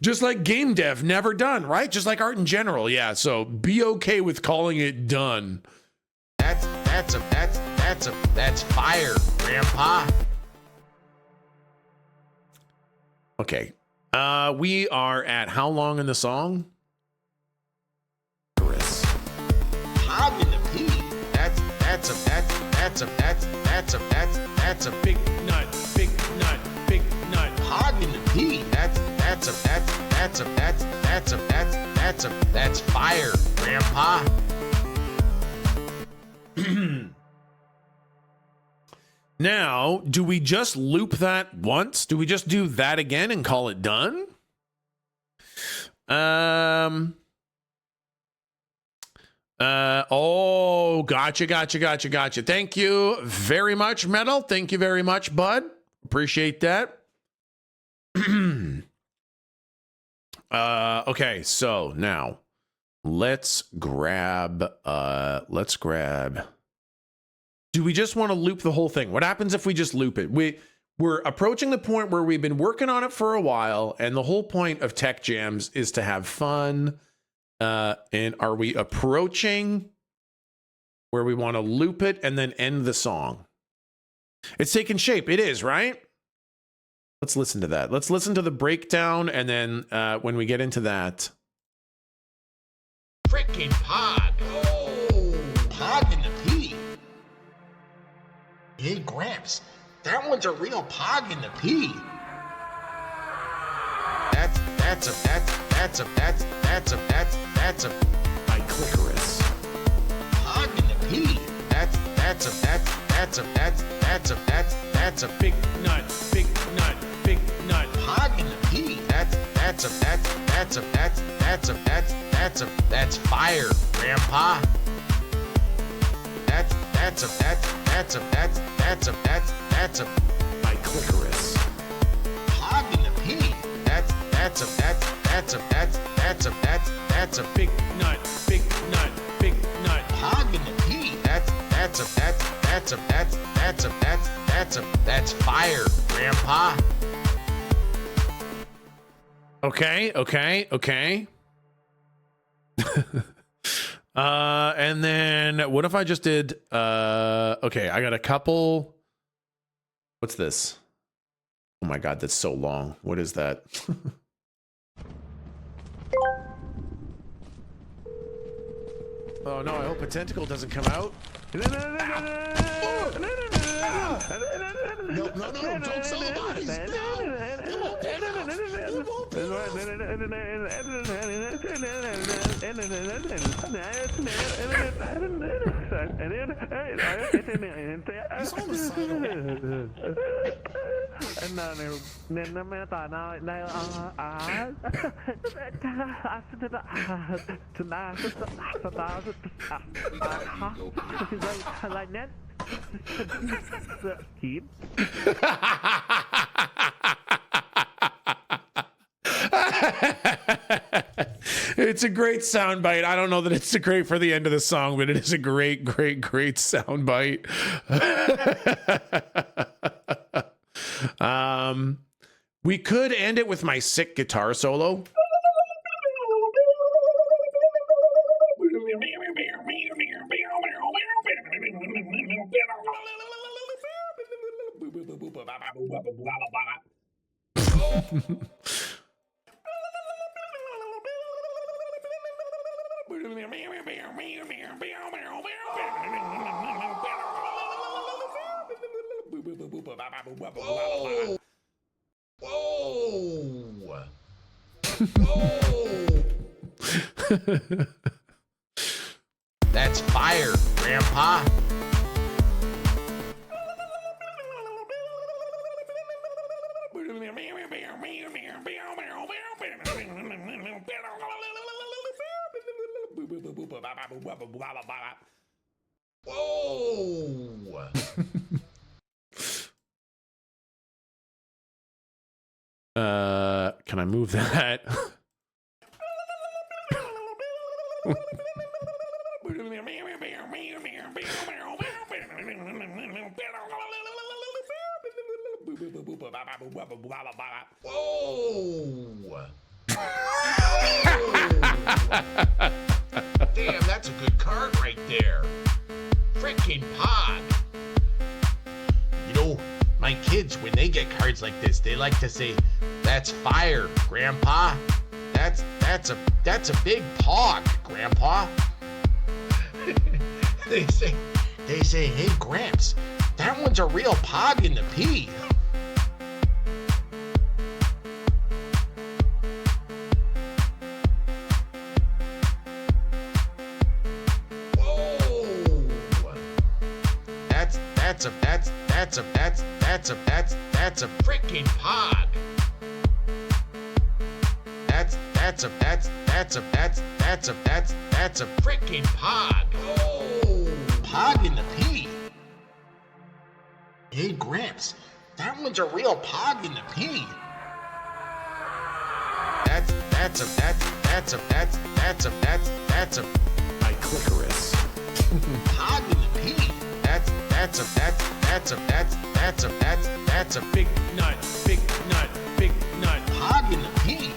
Just like game dev, never done, right? Just like art in general. Yeah, so be okay with calling it done. That's fire, Grandpa. Okay. We are at how long in the song? Pog in the pea. That's a big nut, big nut, big nut. Pog in the pea. That's fire, Grandpa. Now, do we just loop that once? Do we just do that again and call it done? Oh, gotcha. Thank you very much, Metal. Thank you very much, bud. Appreciate that. Okay, so now let's grab, do we just want to loop the whole thing? What happens if we just loop it? We're approaching the point where we've been working on it for a while, and the whole point of Tech Jams is to have fun. And are we approaching where we want to loop it and then end the song. It's taking shape. It is, right? Let's listen to that. Let's listen to the breakdown, and then when we get into that. Frickin' Pog. Oh, Pog in the P. Hey, Gramps, that one's a real Pog in the P. That's a My clitoris. Pog in the P. That's a Big nut, big nut, big nut. Pog in the P. That's fire, Grandpa. That's a My clitoris. Pog in the P. That's a Big nut, big nut, big nut. Pog in the P. That's fire, Grandpa. Okay. And then what if I just did okay, I got a couple. What's this? Oh my god, that's so long. What is that? Oh no, I hope a tentacle doesn't come out. No, don't sell the bodies. It's a great soundbite. I don't know that it's great for the end of the song, but it is a great soundbite. We could end it with my sick guitar solo. Whoa. That's fire, Grandpa. Whoa. Can I move that? Whoa. Damn, that's a good card right there. Frickin' Pog. You know, my kids, when they get cards like this, they like to say, "That's fire, Grandpa." That's a big Pog, Grandpa. They say, "Hey, Gramps, that one's a real Pog in the P." That's a frickin' Pog. That's a frickin' Pog. Oh, Pog in the P. Hey, Gramps, that one's a real Pog in the P. That's a My clitoris. Pog in the P. That's a Big nut, big nut, big nut. Pog in the P.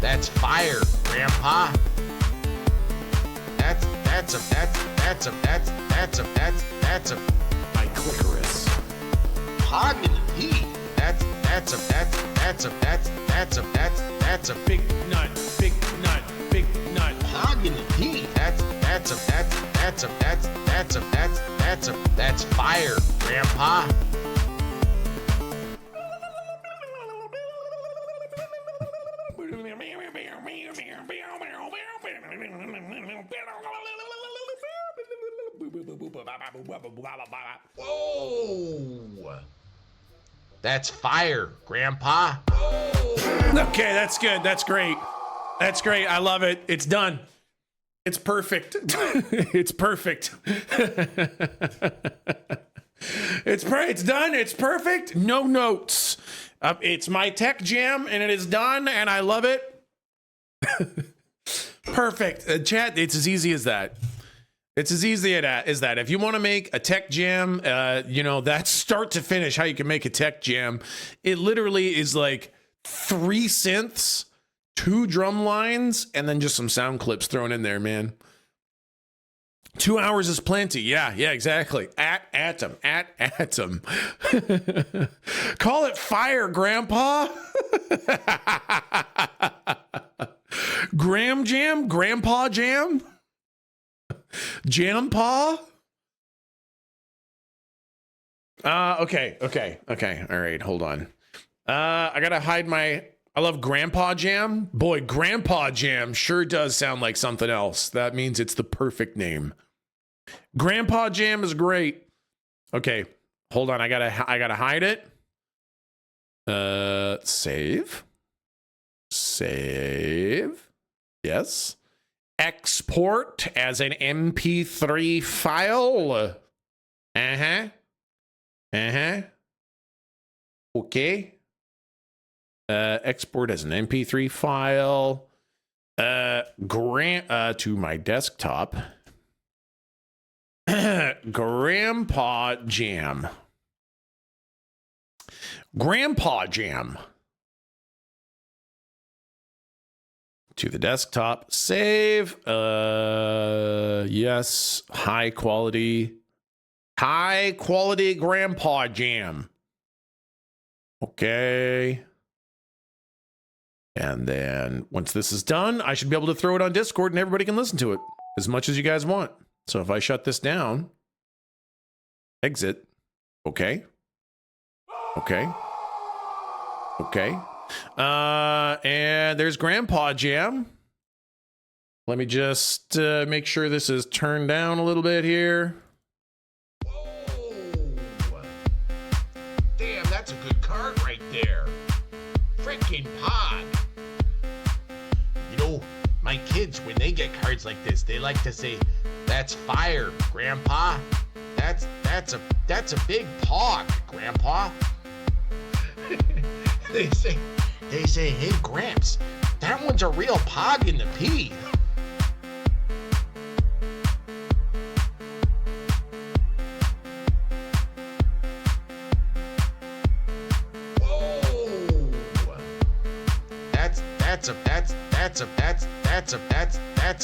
That's fire, Grandpa. My clitoris. Hog in the pee. That's a Big nut, big nut, big nut. hog in the pee. That's fire, Grandpa. Whoa! That's fire, Grandpa. Okay, that's good. That's great. That's great. I love it. It's done. It's perfect. It's perfect. It's done. It's perfect. No notes. It's my tech jam, and it is done, and I love it. Perfect. Chat, it's as easy as that. It's as easy as that. If you want to make a tech jam, you know, that's start to finish how you can make a tech jam. It literally is like 3 synths, 2 drum lines, and then just some sound clips thrown in there, man. 2 hours is plenty. Yeah, exactly. At Atom. Call it fire, Grandpa. Graham jam? Grandpa jam? Jam paw? Okay. All right, hold on. I gotta hide my... I love Grandpa Jam. Boy, Grandpa Jam sure does sound like something else. That means it's the perfect name. Grandpa Jam is great. Okay, hold on. I gotta hide it. Save. Yes. Export as an MP3 file. Okay. Export as an MP3 file. To my desktop. Grandpa Jam. To the desktop. Save. Yes. High quality Grandpa Jam. Okay. And then once this is done, I should be able to throw it on Discord and everybody can listen to it as much as you guys want. So if I shut this down, exit. Okay. And there's Grandpa Jam. Let me just make sure this is turned down a little bit here. Whoa! Damn, that's a good card right there. Frickin' Pog. You know, my kids, when they get cards like this, they like to say, "That's fire, Grandpa." That's a big Pog, Grandpa. They say, "Hey, Gramps, that one's a real Pog in the pea." Whoa! That's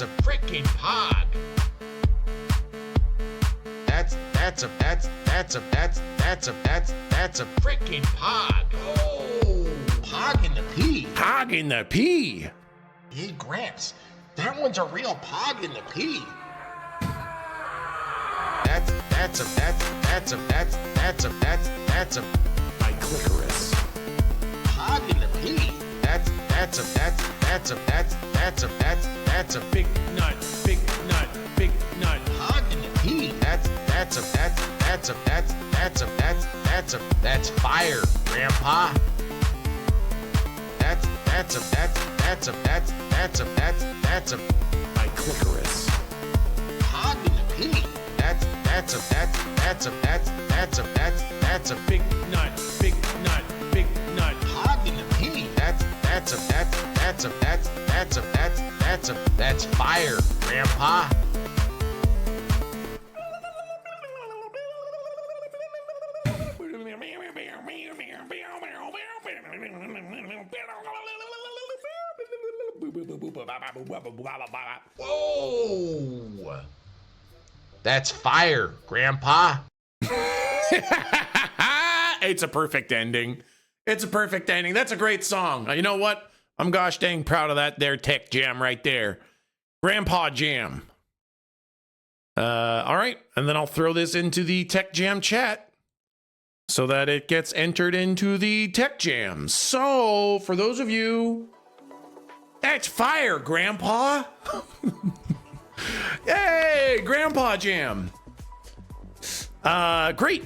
a frickin' Pog. That's a frickin' Pog. Oh, Pog in the pea. Pog in the pea. Hey, Gramps, that one's a real Pog in the pea. That's a My clitoris. Pog in the pea. That's a Big nut. Pog in the pea. That's fire, Grandpa. That's a My clitoris. Pog in the pea. That's a Big nut. Pog in the pea. That's fire, Grandpa. Whoa! That's fire, Grandpa. It's a perfect ending. It's a perfect ending. That's a great song. You know what? I'm gosh dang proud of that there tech jam right there. Grandpa Jam. All right. And then I'll throw this into the Tech Jam chat so that it gets entered into the Tech Jam. So for those of you, that's fire, Grandpa. Yay, Grandpa Jam. Great.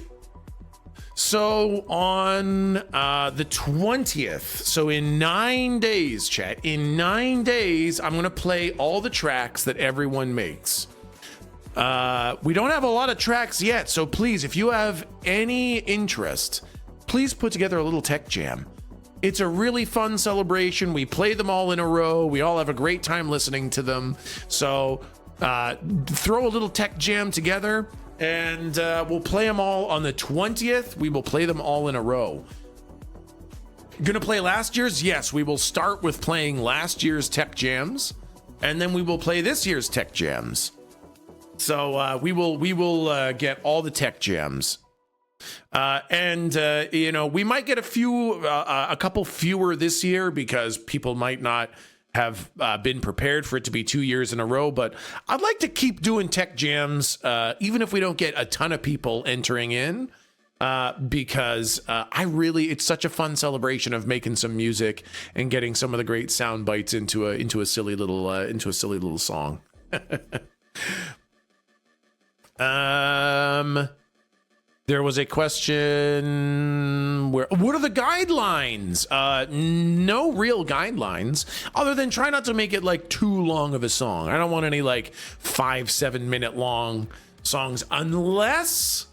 So on the 20th, so in 9 days, chat, in 9 days, I'm going to play all the tracks that everyone makes. We don't have a lot of tracks yet, so please, if you have any interest, please put together a little tech jam. It's a really fun celebration. We play them all in a row. We all have a great time listening to them. So throw a little tech jam together. And we'll play them all on the 20th. We will play them all in a row. Gonna play last year's? Yes, we will start with playing last year's tech jams, and then we will play this year's tech jams. So we will get all the tech jams. You know, we might get a couple fewer this year because people might not have been prepared for it to be 2 years in a row, but I'd like to keep doing tech jams, even if we don't get a ton of people entering in, because it's such a fun celebration of making some music and getting some of the great sound bites into a silly little song. There was a question what are the guidelines? No real guidelines other than try not to make it like too long of a song. I don't want any like 5-7 minute long songs unless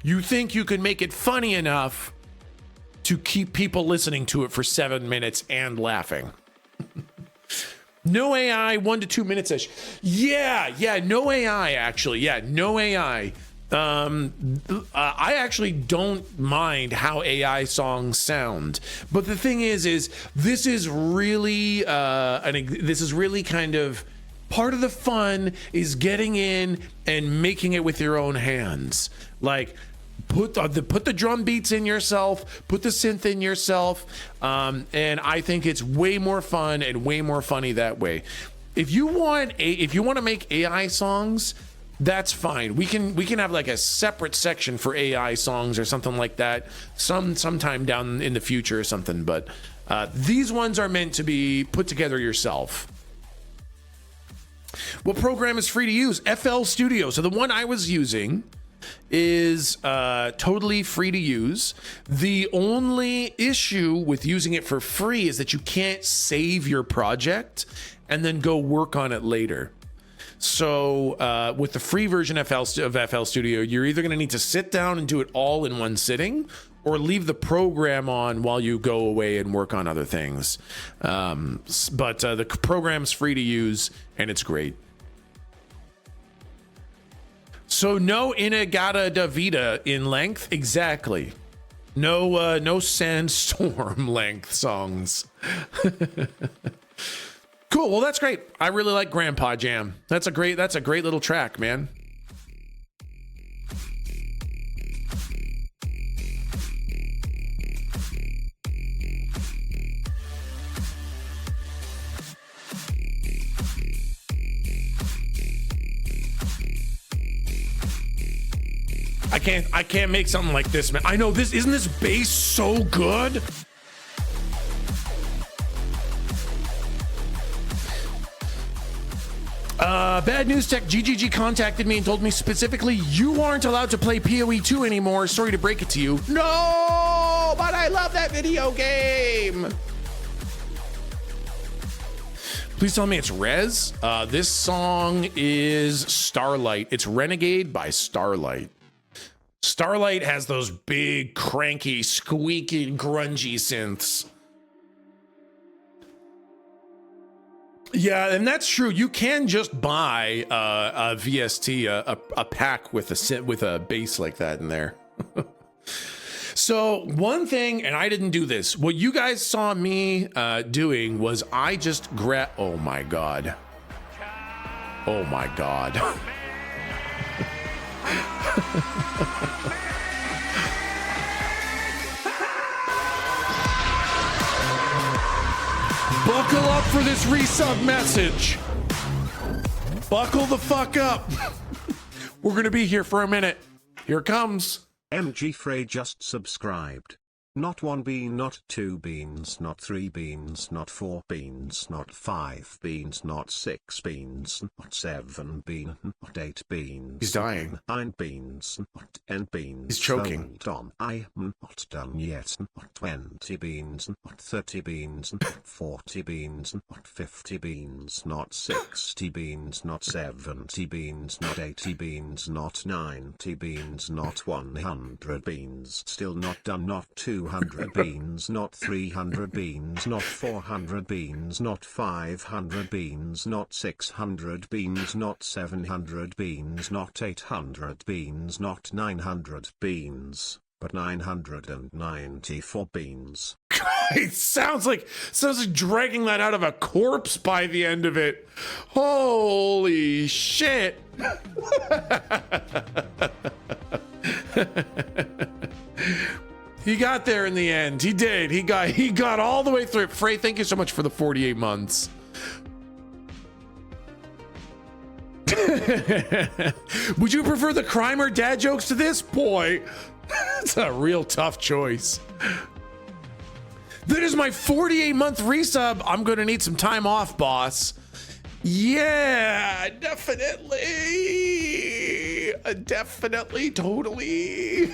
you think you can make it funny enough to keep people listening to it for 7 minutes and laughing. No AI, 1 to 2 minutes ish. Yeah, no AI actually. Yeah, no AI. I actually don't mind how AI songs sound, but the thing is this is really kind of part of the fun is getting in and making it with your own hands. Like put the drum beats in yourself, put the synth in yourself, and I think it's way more fun and way more funny that way. If you want to make AI songs, that's fine. We can have like a separate section for AI songs or something like that sometime down in the future or something. But these ones are meant to be put together yourself. What program is free to use? FL Studio. So the one I was using is totally free to use. The only issue with using it for free is that you can't save your project and then go work on it later. So with the free version of FL Studio, you're either going to need to sit down and do it all in one sitting or leave the program on while you go away and work on other things. But the program's free to use and it's great. So no Inagata Davida in length. Exactly. No Sandstorm length songs. Cool. Well, that's great. I really like Grandpa Jam. That's a great little track, man. I can't make something like this, man. I know this. Isn't this bass so good? Bad News Tech GGG contacted me and told me specifically you aren't allowed to play PoE2 anymore. Sorry to break it to you. No, but I love that video game. Please tell me it's Rez. This song is Starlight. It's Renegade by Starlight. Starlight has those big, cranky, squeaky, grungy synths. Yeah, and that's true. You can just buy a VST, a pack with a bass like that in there. So one thing, and I didn't do this, what you guys saw me doing was I just oh my God. Oh my God. Buckle up for this resub message. Buckle the fuck up. We're gonna be here for a minute. Here it comes. MG Frey just subscribed. Not 1 bean, not 2 beans, not 3 beans, not 4 beans, not 5 beans, not 6 beans, not 7 beans, not 8 beans. He's dying. 9 beans, not 10 beans. He's choking. Hold on, I am not done yet. Not 20 beans, not 30 beans, not 40 beans, not 50 beans, not 60 beans, not 70 beans, not 80 beans, not 90 beans, not 100 beans. Still not done, not 200 beans, not 300 beans, not 400 beans, not 500 beans, not 600 beans, not 700 beans, not 800 beans, not 900 beans, but 994 beans. It sounds like dragging that out of a corpse by the end of it. Holy shit. He got there in the end. He did. He got all the way through. Frey, thank you so much for the 48 months. Would you prefer the crime or dad jokes to this? Boy, it's a real tough choice. That is my 48-month resub. I'm going to need some time off, boss. Yeah, definitely. Definitely, totally.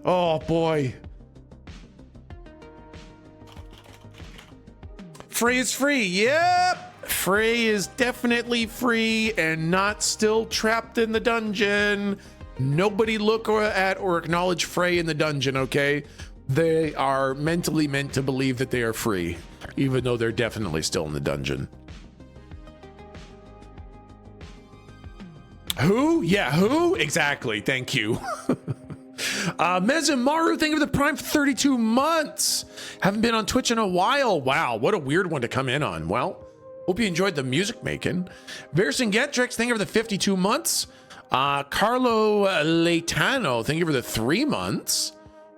Oh, boy. Frey is free. Yep. Frey is definitely free and not still trapped in the dungeon. Nobody look at or acknowledge Frey in the dungeon, okay? They are mentally meant to believe that they are free, even though they're definitely still in the dungeon. Who? Yeah, who? Exactly. Thank you. Mezumaru, thank you for the Prime for 32 months. Haven't been on Twitch in a while. Wow, what a weird one to come in on. Well, hope you enjoyed the music making. Vercingetrix, thank you for the 52 months. Carlo Leitano, thank you for the 3 months.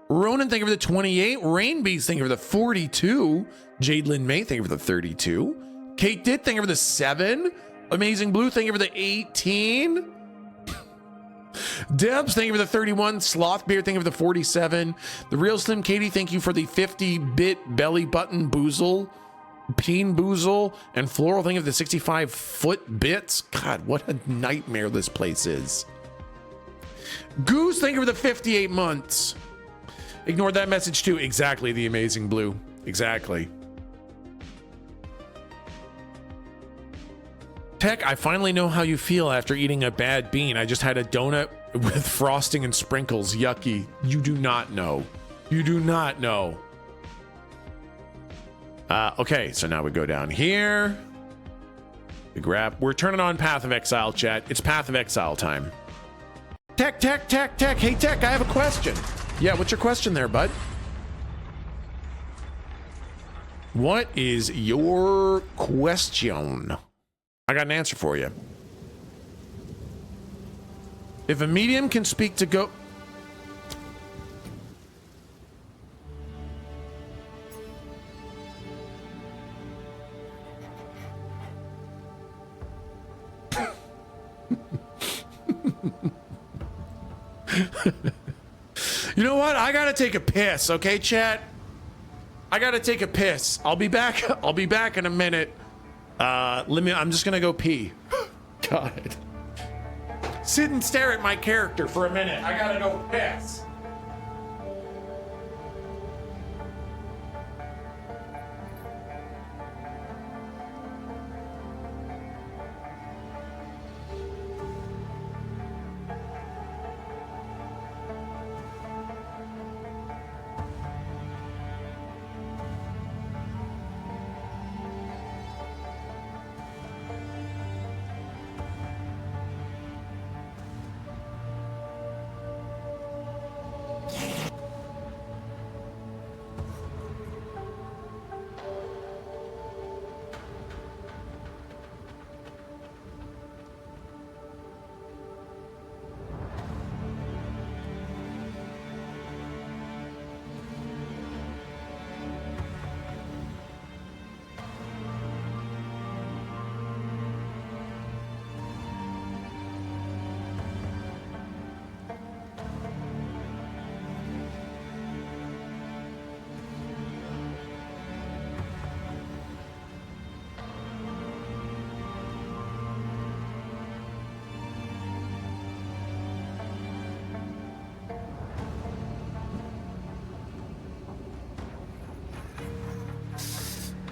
Ronan, thank you for the 28. Rainbees, thank you for the 42. Jadelyn May, thank you for the 32. Kate Ditt, thank you for the 7. Amazing Blue, thank you for the 18. Debs, thank you for the 31. Slothbeard, thank you for the 47. The Real Slim Katie, thank you for the 50-bit belly button boozle. Peen Boozle. And Floral, thank you for the 65-foot bits. God, what a nightmare this place is. Goose, thank you for the 58 months. Ignore that message too. Exactly, the Amazing Blue. Exactly. Tech, I finally know how you feel after eating a bad bean. I just had a donut with frosting and sprinkles. Yucky. You do not know. You do not know. Okay, so now we go down here. We grab. We're turning on Path of Exile, chat. It's Path of Exile time. Tech. Hey, Tech, I have a question. Yeah, what's your question there, bud? What is your question? I got an answer for you. If a medium can speak to go... You know what? I gotta take a piss, okay, chat? I gotta take a piss. I'll be back in a minute. I'm just gonna go pee. God. Sit and stare at my character for a minute. I gotta go piss.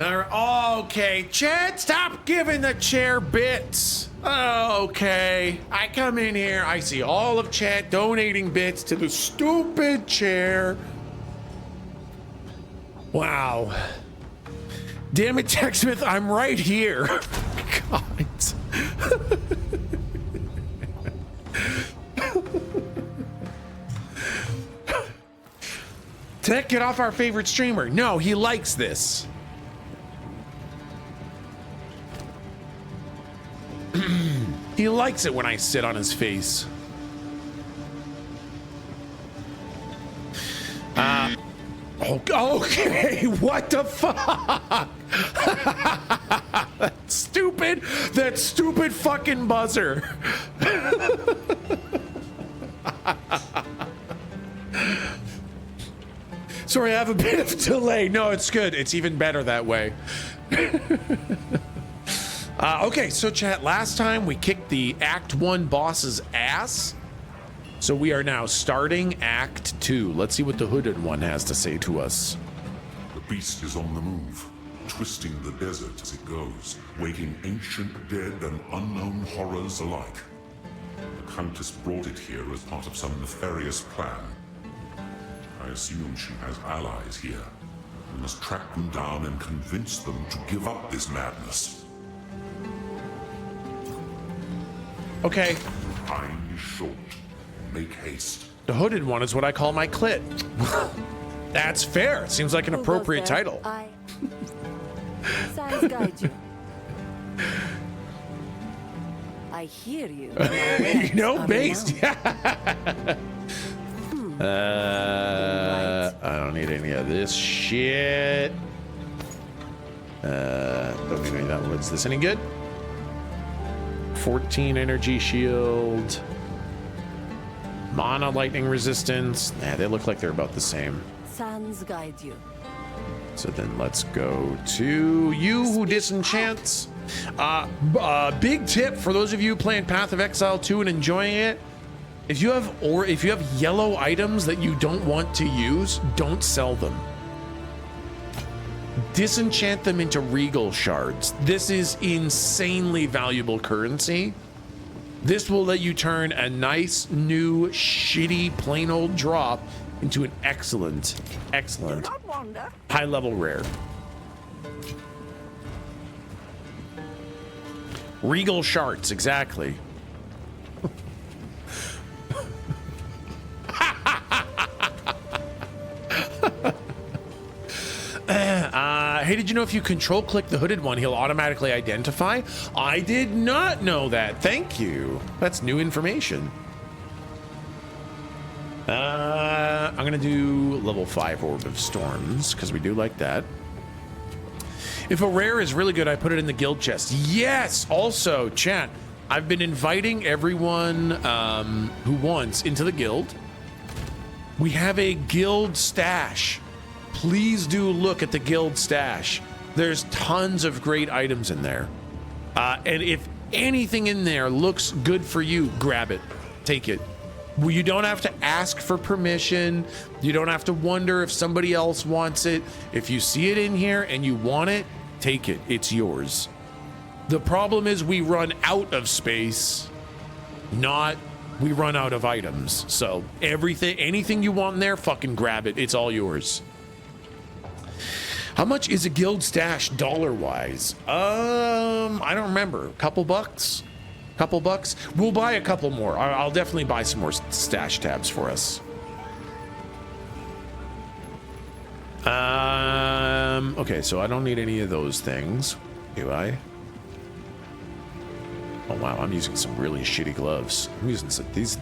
Okay, Chad, stop giving the chair bits. Okay, I come in here, I see all of chat donating bits to the stupid chair. Wow. Damn it, TechSmith, I'm right here. God. Tech, get off our favorite streamer. No, he likes this. He likes it when I sit on his face. Okay, what the fuck? That stupid fucking buzzer. Sorry, I have a bit of delay. No, it's good. It's even better that way. Okay, so chat, last time we kicked the Act 1 boss's ass. So we are now starting Act 2. Let's see what the hooded one has to say to us. The beast is on the move, twisting the desert as it goes, waking ancient dead and unknown horrors alike. The Countess brought it here as part of some nefarious plan. I assume she has allies here. We must track them down and convince them to give up this madness. Okay. Time is short. Make haste. The hooded one is what I call my clit. That's fair. Seems like an appropriate title. Signs guide you. I hear you. You know, based. I don't need any of this shit. Don't need any of that. What's this? Any good? 14 energy shield. Mana lightning resistance. Nah, they look like they're about the same. Sands guide you. So then let's go to you who disenchants. Big tip for those of you playing Path of Exile 2 and enjoying it. If you have yellow items that you don't want to use, don't sell them. Disenchant them into regal shards. This is insanely valuable currency. This will let you turn a nice, new, shitty, plain old drop into an excellent high-level rare. Regal shards, exactly. Hey, did you know if you control click the hooded one, he'll automatically identify? I did not know that. Thank you. That's new information. I'm gonna do level 5 Orb of Storms because we do like that. If a rare is really good, I put it in the guild chest. Yes. Also, chat, I've been inviting everyone who wants into the guild. We have a guild stash. Please do look at the guild stash. There's tons of great items in there. And if anything in there looks good for you, grab it. Take it. Well, you don't have to ask for permission. You don't have to wonder if somebody else wants it. If you see it in here and you want it, take it. It's yours. The problem is we run out of space, not we run out of items. So anything you want in there, fucking grab it. It's all yours. How much is a guild stash dollar-wise? I don't remember. Couple bucks? We'll buy a couple more. I'll definitely buy some more stash tabs for us. Okay, so I don't need any of those things, do I? Oh wow, I'm using some really shitty gloves. I'm using some these.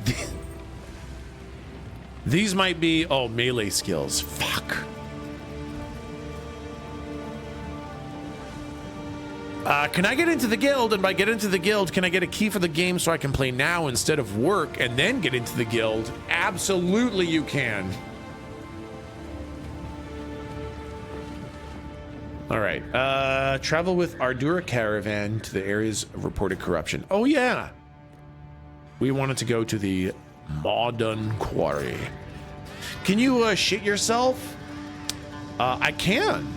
These might be melee skills. Fuck. Can I get into the guild? And by get into the guild, can I get a key for the game so I can play now instead of work and then get into the guild? Absolutely you can. All right. Travel with Ardura Caravan to the areas of reported corruption. Oh, yeah. We wanted to go to the Modern Quarry. Can you shit yourself? I can.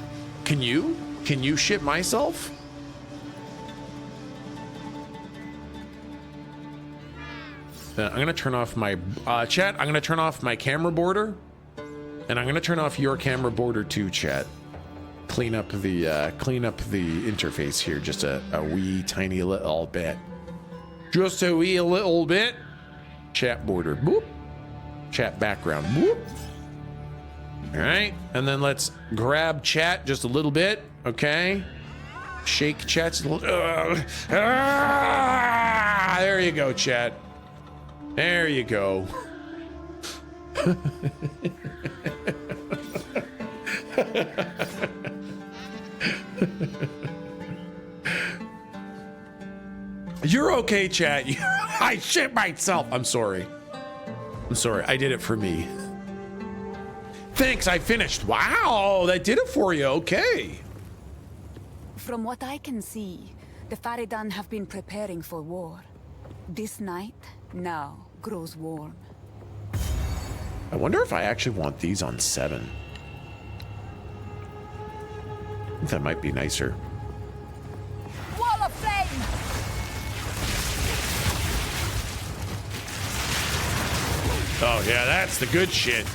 Can you? Can you ship myself? I'm gonna turn off my chat. I'm gonna turn off my camera border, and I'm gonna turn off your camera border too, chat. Clean up the interface here just a wee tiny little bit. Just a wee little bit. Chat border, boop. Chat background, boop. All right, and then let's grab chat just a little bit, okay? Shake chat. There you go, chat. There you go. You're okay, chat. I shit myself. I'm sorry. I'm sorry. I did it for me. Thanks, I finished. Wow, that did it for you. Okay. From what I can see, the Faridan have been preparing for war. This night now grows warm. I wonder if I actually want these on 7. I think that might be nicer. Wall of flame! Oh yeah, that's the good shit.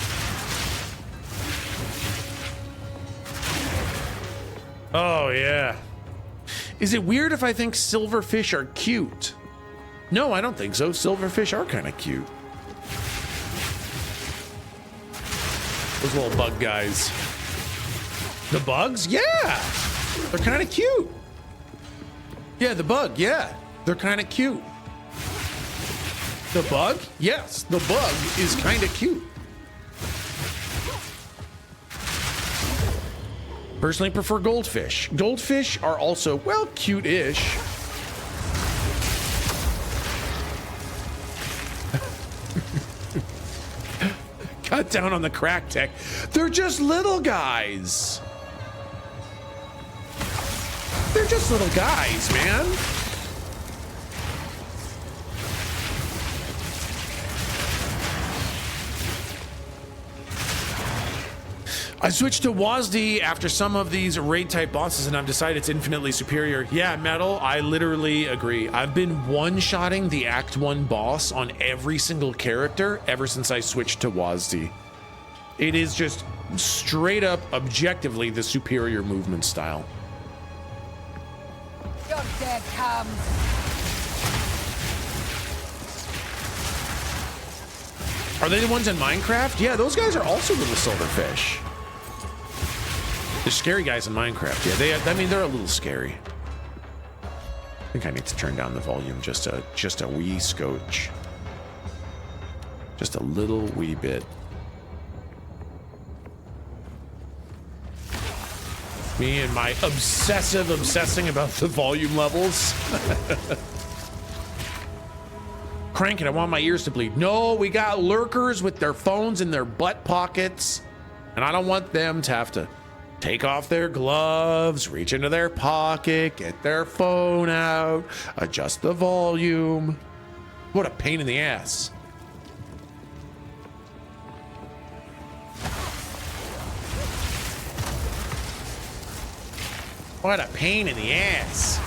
Oh yeah. Is it weird if I think silverfish are cute? No, I don't think so. Silverfish are kind of cute. Those little bug guys. The bugs? Yeah. They're kind of cute. Yeah, the bug. Yeah. They're kind of cute. The bug? Yes, the bug is kind of cute. Personally prefer goldfish. Goldfish are also, well, cute-ish. Cut down on the crack tech. They're just little guys. They're just little guys, man. I switched to WASD after some of these raid type bosses and I've decided it's infinitely superior. Yeah, Metal, I literally agree. I've been one-shotting the Act 1 boss on every single character ever since I switched to WASD. It is just straight up, objectively, the superior movement style. Your dead comes. Are they the ones in Minecraft? Yeah, those guys are also little silverfish. The scary guys in Minecraft. Yeah, I mean, they're a little scary. I think I need to turn down the volume just a wee scotch. Just a little wee bit. Me and my obsessing about the volume levels. Crank it, I want my ears to bleed. No, we got lurkers with their phones in their butt pockets, and I don't want them to have to take off their gloves, reach into their pocket, get their phone out, adjust the volume. What a pain in the ass. What a pain in the ass.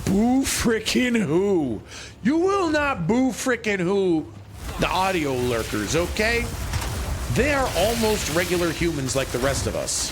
Boo frickin' who? You will not boo frickin' who the audio lurkers, okay? They are almost regular humans like the rest of us.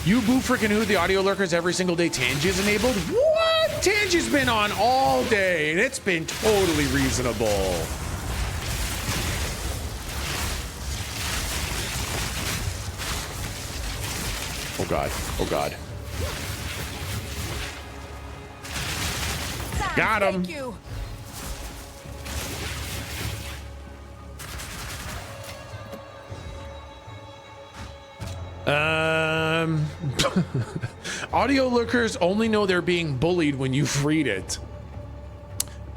You boo freaking who the audio lurkers every single day Tangy is enabled? What? Tangy's been on all day and it's been totally reasonable. Oh god. Oh god. Got him. Thank you. Audio lurkers only know they're being bullied when you read it.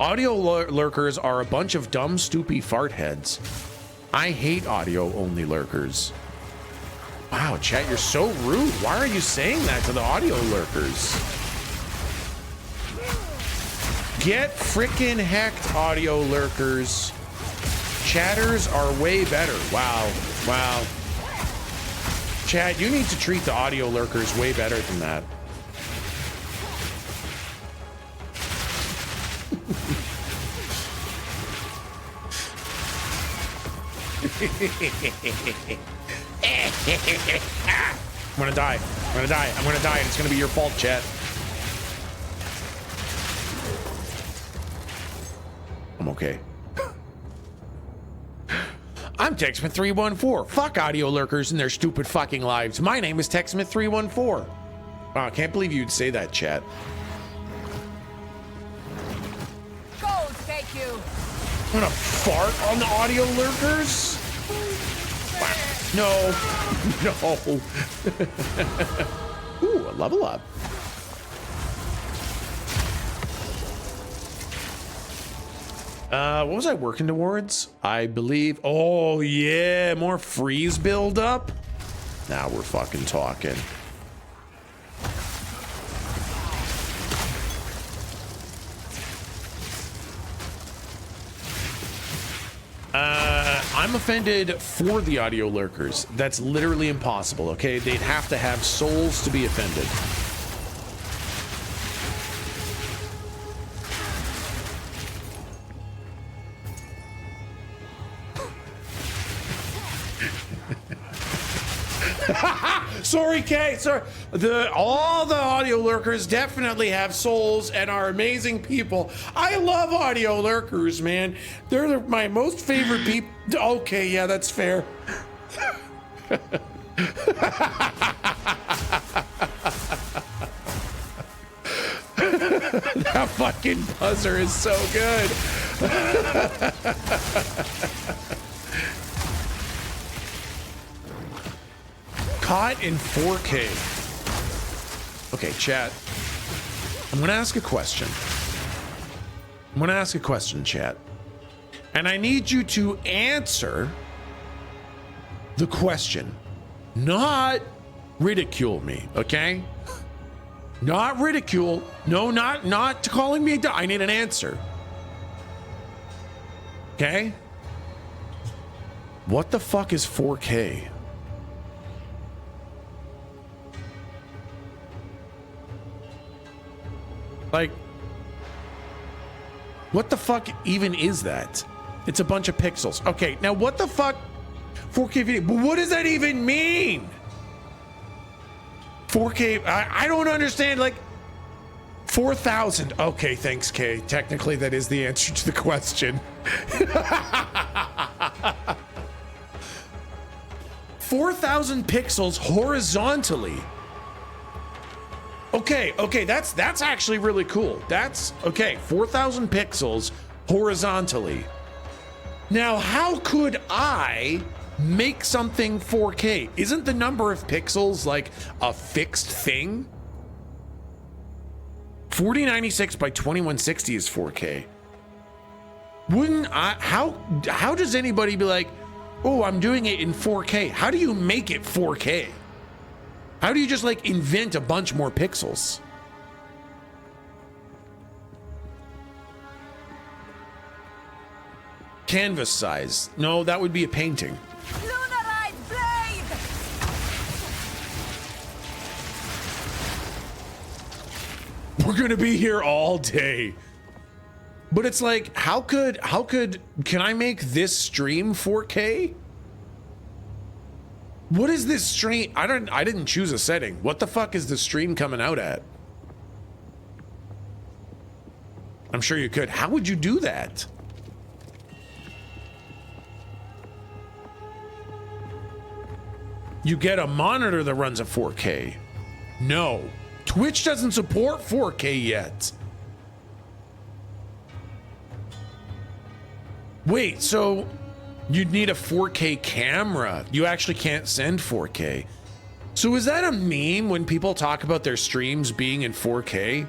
Audio lurkers are a bunch of dumb, stoopy fart heads. I hate audio-only lurkers. Wow, chat, you're so rude. Why are you saying that to the audio lurkers? Get frickin' hecked, audio lurkers. Chatters are way better. Wow, wow. Chat, you need to treat the audio lurkers way better than that. I'm gonna die. I'm gonna die. I'm gonna die, and it's gonna be your fault, chat. I'm okay. I'm TechSmith314. Fuck audio lurkers and their stupid fucking lives. My name is TechSmith314. Wow, I can't believe you'd say that, chat. Gold, thank you. I'm gonna fart on the audio lurkers? No. No. Ooh, a level up. What was I working towards? I believe. Oh, yeah. More freeze build up. Now we're fucking talking. I'm offended for the audio lurkers. That's literally impossible, okay? They'd have to have souls to be offended. Sorry, Kay. Sorry. All the audio lurkers definitely have souls and are amazing people. I love audio lurkers, man. They're my most favorite people. Okay, yeah, that's fair. That fucking buzzer is so good. Caught in 4K. Okay, chat. I'm gonna ask a question. I'm gonna ask a question, chat. And I need you to answer the question. Not ridicule me, okay? Not ridicule. No, not calling me a dumb. I need an answer. Okay? What the fuck is 4K? Like, what the fuck even is that? It's a bunch of pixels. Okay, now what the fuck? 4K video, but what does that even mean? 4K, I don't understand, like, 4,000. Okay, thanks, Kay. Technically, that is the answer to the question. 4,000 pixels horizontally. Okay, that's actually really cool. That's okay, 4,000 pixels horizontally. Now, how could I make something 4K? Isn't the number of pixels like a fixed thing? 4096 by 2160 is 4K. Wouldn't I, how does anybody be like, oh, I'm doing it in 4K? How do you make it 4K? How do you just like invent a bunch more pixels? Canvas size. No, that would be a painting. Lunarite blade! We're gonna be here all day. But it's like, can I make this stream 4K? What is this stream? I didn't choose a setting. What the fuck is the stream coming out at? I'm sure you could. How would you do that? You get a monitor that runs at 4K. No. Twitch doesn't support 4K yet. Wait, so you'd need a 4K camera. You actually can't send 4K. So is that a meme when people talk about their streams being in 4K?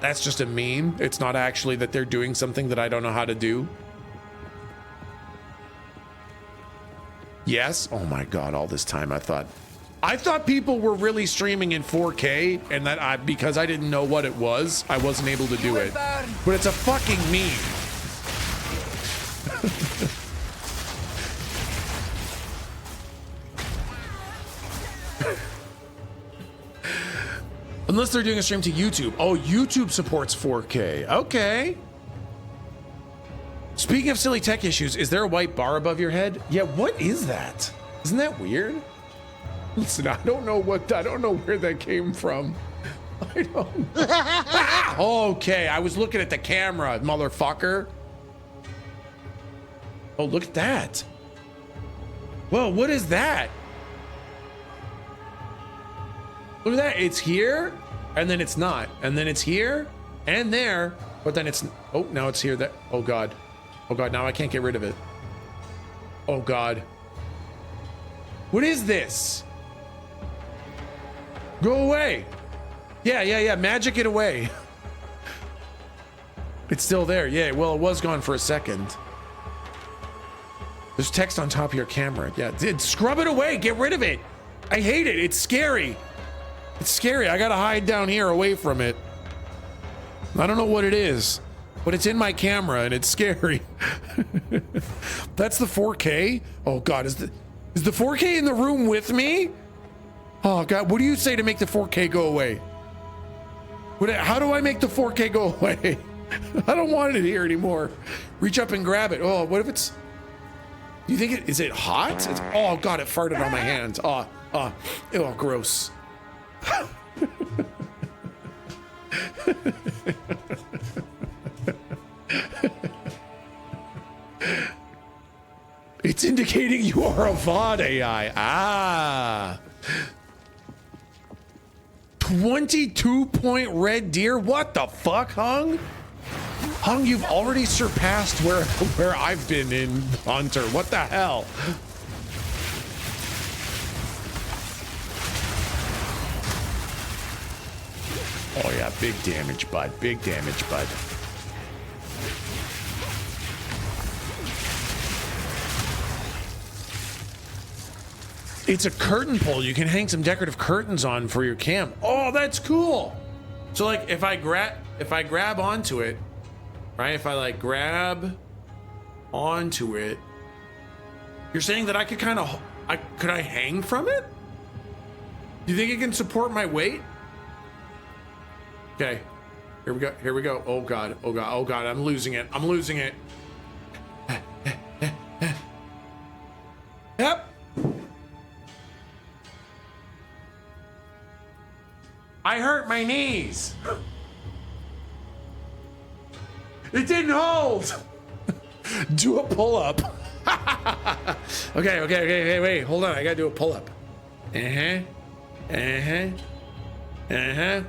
That's just a meme. It's not actually that they're doing something that I don't know how to do. Yes. Oh my God. All this time I thought people were really streaming in 4K, and that because I didn't know what it was, I wasn't able to do it. But it's a fucking meme. Unless they're doing a stream to YouTube. Oh, YouTube supports 4K. Okay. Speaking of silly tech issues, is there a white bar above your head? Yeah, what is that? Isn't that weird? Listen, I don't know where that came from. I don't. Okay, I was looking at the camera, motherfucker. Oh, look at that. Whoa, what is that? Look at that. It's here, and then it's not. And then it's here, and there, but then it's... Oh, now it's here. Oh, God. Oh, God, now I can't get rid of it. Oh, God. What is this? Go away. Yeah. Magic it away. It's still there. Yeah, well, it was gone for a second. There's text on top of your camera. Yeah, scrub it away. Get rid of it. I hate it. It's scary. It's scary. I gotta hide down here away from it. I don't know what it is, but it's in my camera and it's scary. That's the 4K? Oh God, is the 4K in the room with me? Oh God, what do you say to make the 4K go away? How do I make the 4K go away? I don't want it here anymore. Reach up and grab it. Oh, what if it's... Do you think is it hot? Oh God, it farted on my hands. Oh, gross. It's indicating you are a VOD AI. Ah. 22-point red deer? What the fuck, Hung? Hung, you've already surpassed where I've been in Hunter. What the hell? Oh yeah, big damage, bud. Big damage, bud. It's a curtain pole. You can hang some decorative curtains on for your camp. Oh, that's cool. So like if I grab onto it, right? If I like grab onto it, you're saying that I could could I hang from it? Do you think it can support my weight? Okay, here we go. Oh God, I'm losing it. Yep. I hurt my knees. It didn't hold. Do a pull-up. Okay, wait, hold on. I gotta do a pull-up.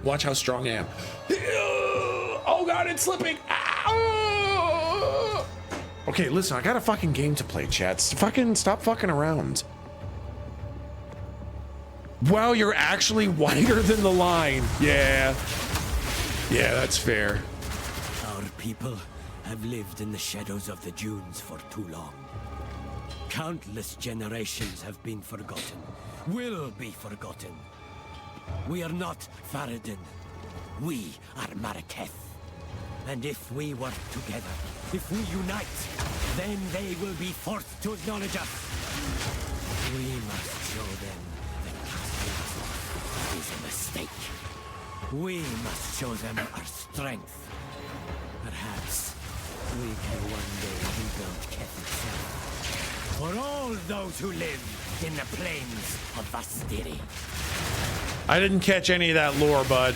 Watch how strong I am. Oh God, it's slipping. Ow! Okay, listen, I got a fucking game to play, chat. Stop fucking around. Wow, you're actually wider than the line. Yeah, that's fair. Our people have lived in the shadows of the dunes for too long. Countless generations have been forgotten, will be forgotten. We are not Faradin. We are Maraketh. And if we work together, if we unite, then they will be forced to acknowledge us. We must show them that casting us off is a mistake. We must show them our strength. Perhaps we can one day rebuild Keth itself. For all those who live in the plains of Vastiri. I didn't catch any of that lore, bud.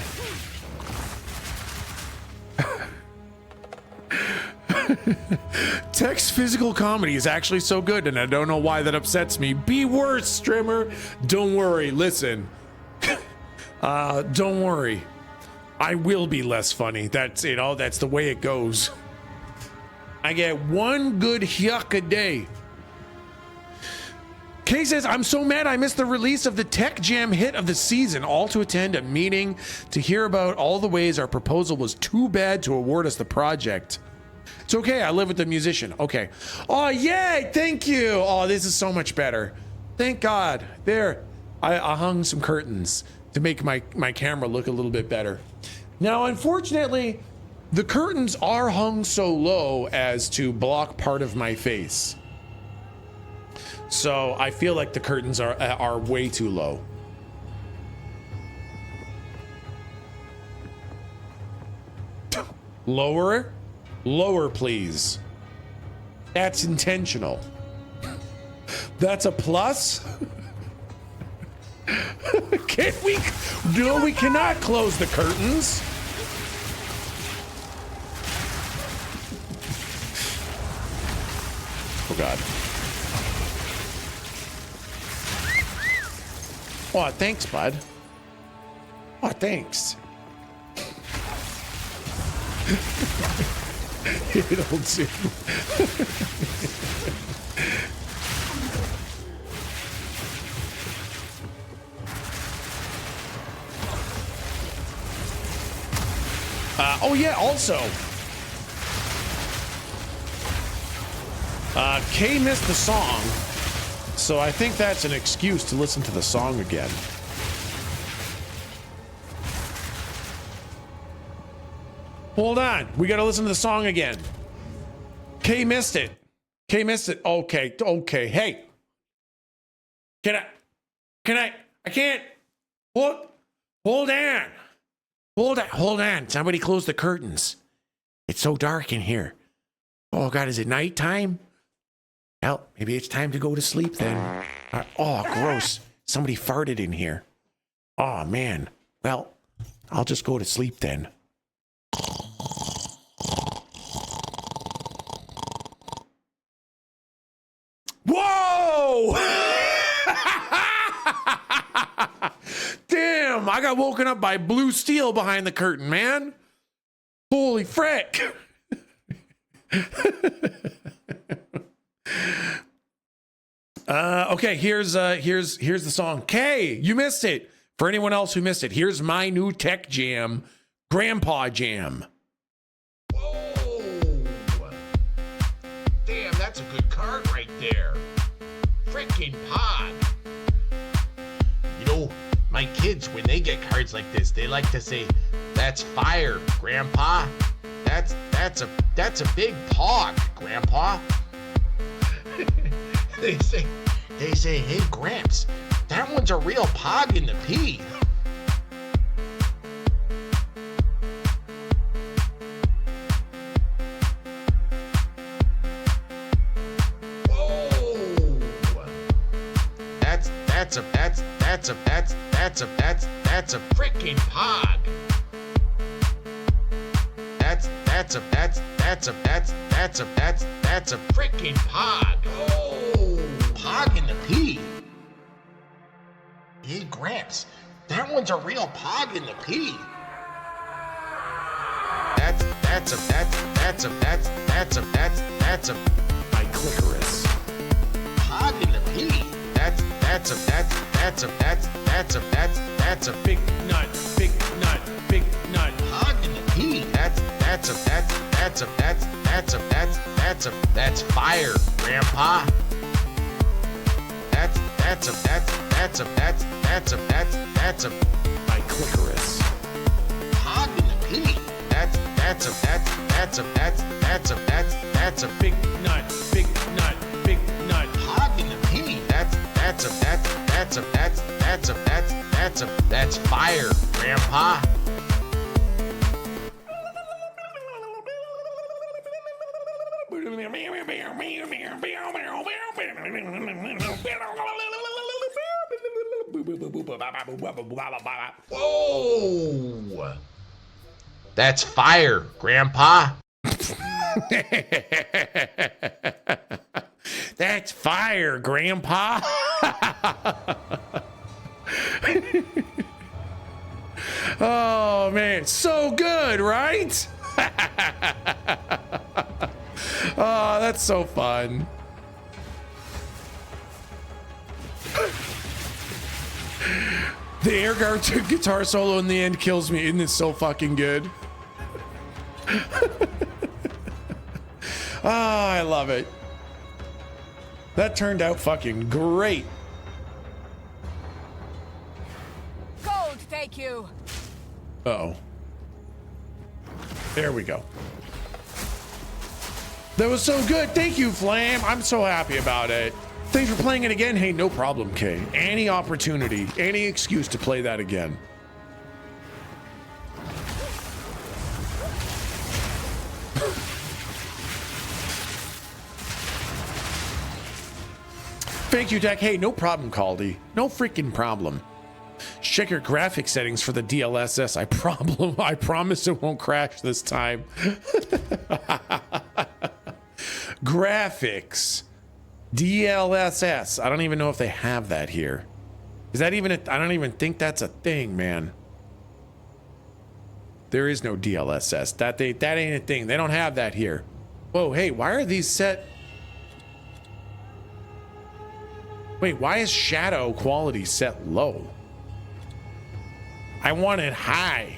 Tech's physical comedy is actually so good, and I don't know why that upsets me. Be worse, streamer. Don't worry. Listen. Don't worry. I will be less funny. That's the way it goes. I get one good yuck a day. Kay says, I'm so mad I missed the release of the Tech Jam hit of the season, all to attend a meeting to hear about all the ways our proposal was too bad to award us the project. It's okay, I live with the musician. Okay. Oh, yay, thank you. Oh, this is so much better. Thank God. There, I hung some curtains to make my camera look a little bit better. Now, unfortunately, the curtains are hung so low as to block part of my face. So I feel like the curtains are way too low. Lower? Lower, please. That's intentional. That's a plus? Can't we? No, we cannot close the curtains. Oh, God. Oh, thanks, bud. Oh, thanks. It'll do. Oh, yeah, also. Kay missed the song. So I think that's an excuse to listen to the song again. Hold on, we gotta listen to the song again. Kay missed it. Kay missed it. Okay, okay. Hey, I can't. Hold on. Somebody close the curtains. It's so dark in here. Oh God, is it nighttime? Well, maybe it's time to go to sleep then. Oh, gross. Somebody farted in here. Oh, man. Well, I'll just go to sleep then. Whoa! Damn, I got woken up by blue steel behind the curtain, man. Holy frick. Okay, here's the song. Kay, you missed it. For anyone else who missed it, here's my new Tech Jam, Grandpa Jam. Whoa! Damn, that's a good card right there. Frickin' Pod. You know, my kids, when they get cards like this, they like to say, "That's fire, Grandpa. That's a big pog, Grandpa." They say, "Hey, Gramps, that one's a real pog in the pea." Whoa! That's a frickin' pog. That's a frickin' pog. Oh, pog in the pea. Hey, Gramps, that one's a real pog in the pea. That's a My clitoris. pog in the pea. That's a Big nut, big nut, big nut. pog in the pea. That's fire, Grandpa. That's a My clitoris. pog in the pea. That's a Big nut, big nut, big nut. pog in the pea. That's fire, Grandpa. Whoa! That's fire, Grandpa. That's fire, Grandpa. Oh man, so good, right? Oh, that's so fun. The air guitar solo in the end kills me. Isn't it so fucking good? Ah, I love it. That turned out fucking great. Gold, take you. Uh-oh. There we go. That was so good. Thank you, Flame. I'm so happy about it. Thanks for playing it again. Hey, no problem, Kay. Any opportunity, any excuse to play that again. Thank you, Deck. Hey, no problem, Caldy. No freaking problem. Check your graphic settings for the DLSS. I promise it won't crash this time. Graphics. DLSS. I don't even know if they have that here. Is that even I don't even think that's a thing, man. There is no DLSS. That ain't a thing. They don't have that here. Whoa, hey, why are these set? Wait, why is shadow quality set low? I want it high.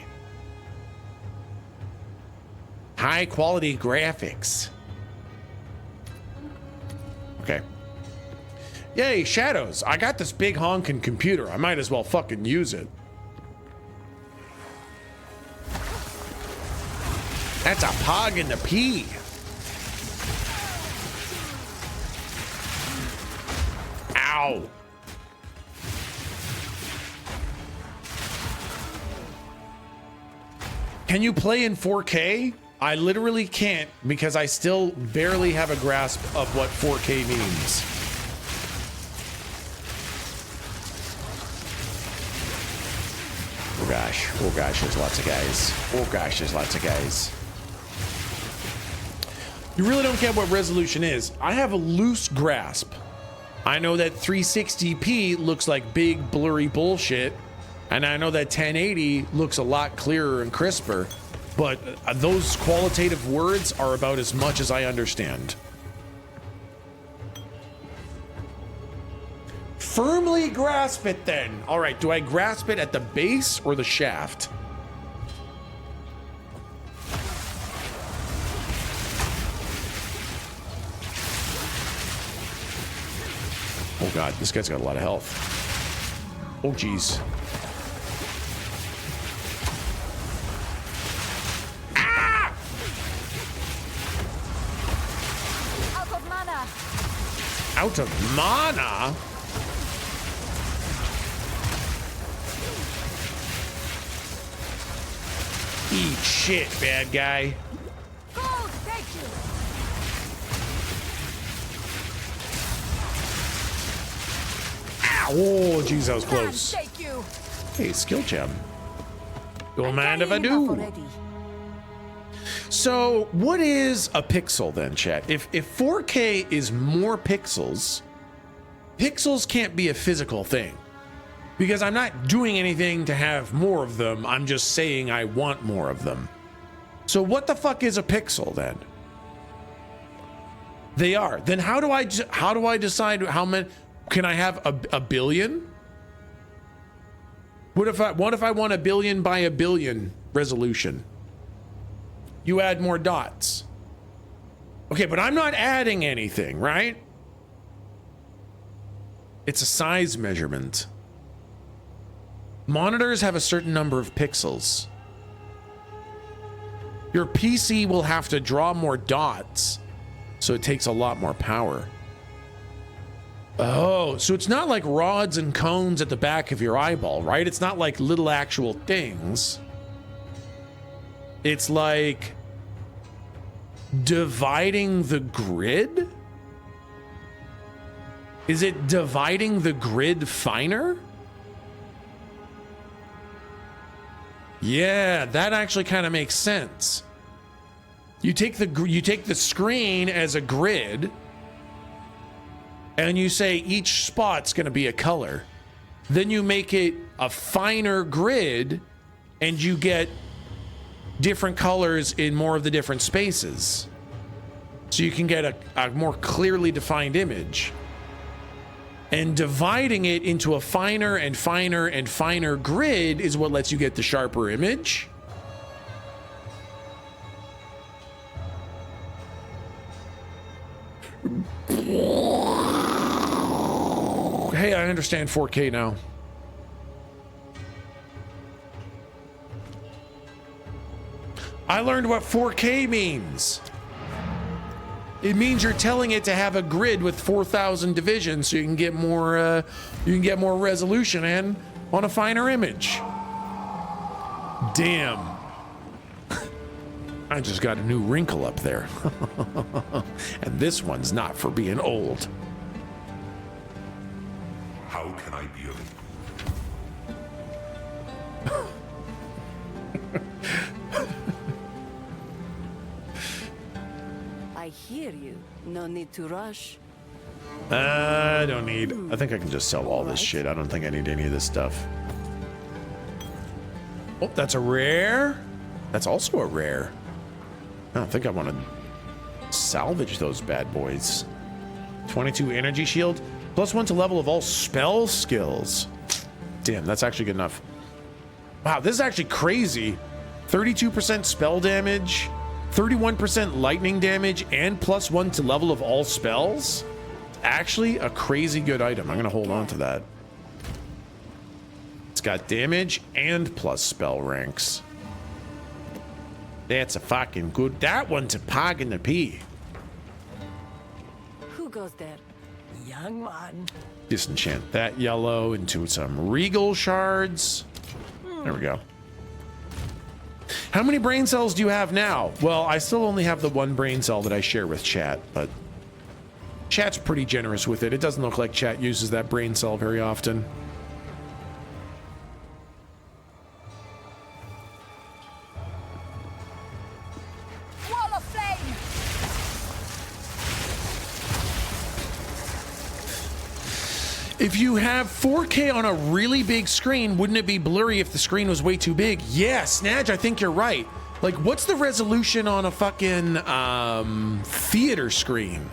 High quality graphics. Okay. Yay, shadows. I got this big honking computer. I might as well fucking use it. That's a pog in the pea. Ow. Can you play in 4K? I literally can't because I still barely have a grasp of what 4K means. Oh gosh, there's lots of guys. Oh gosh, there's lots of guys. You really don't get what resolution is. I have a loose grasp. I know that 360p looks like big blurry bullshit, and I know that 1080 looks a lot clearer and crisper, but those qualitative words are about as much as I understand. Firmly grasp it then. All right, do I grasp it at the base or the shaft? Oh God, this guy's got a lot of health. Oh geez. Ah! Out of mana. Out of mana? Eat shit, bad guy. Gold, take you. Oh, geez, that was close. Take you. Hey, skill gem. Don't mind if I Enough do. already. So, what is a pixel then, chat? If 4K is more pixels, pixels can't be a physical thing. Because I'm not doing anything to have more of them. I'm just saying I want more of them. So what the fuck is a pixel then? They are. Then how do I decide how many? Can I have a billion? What if I want a billion by a billion resolution? You add more dots. Okay, but I'm not adding anything, right? It's a size measurement. Monitors have a certain number of pixels. Your PC will have to draw more dots, so it takes a lot more power. Oh, so it's not like rods and cones at the back of your eyeball, right? It's not like little actual things. It's like dividing the grid? Is it dividing the grid finer? Yeah, that actually kind of makes sense. You take the screen as a grid, and you say each spot's going to be a color. Then you make it a finer grid, and you get different colors in more of the different spaces. so you can get a more clearly defined image. And dividing it into a finer and finer and finer grid is what lets you get the sharper image. Hey, I understand 4K now. I learned what 4K means. It means you're telling it to have a grid with 4,000 divisions, so you can get more resolution and on a finer image. Damn. I just got a new wrinkle up there. And this one's not for being old. How can I be of I hear you. No need to rush. I don't need. I think I can just sell all this shit. I don't think I need any of this stuff. Oh, that's a rare. That's also a rare. I don't think I want to salvage those bad boys. 22 energy shield. +1 to level of all spell skills. Damn, that's actually good enough. Wow, this is actually crazy. 32% spell damage, 31% lightning damage, and +1 to level of all spells. Actually, a crazy good item. I'm going to hold on to that. It's got damage and plus spell ranks. That's a fucking good. That one's a pog in the pea. Who goes there? Young man. Disenchant that yellow into some regal shards. There we go. How many brain cells do you have now? Well, I still only have the one brain cell that I share with chat, but chat's pretty generous with it. It doesn't look like chat uses that brain cell very often. Wall of flame! If you have 4K on a really big screen, wouldn't it be blurry if the screen was way too big? Yeah, Snadge, I think you're right. Like, what's the resolution on a fucking theater screen?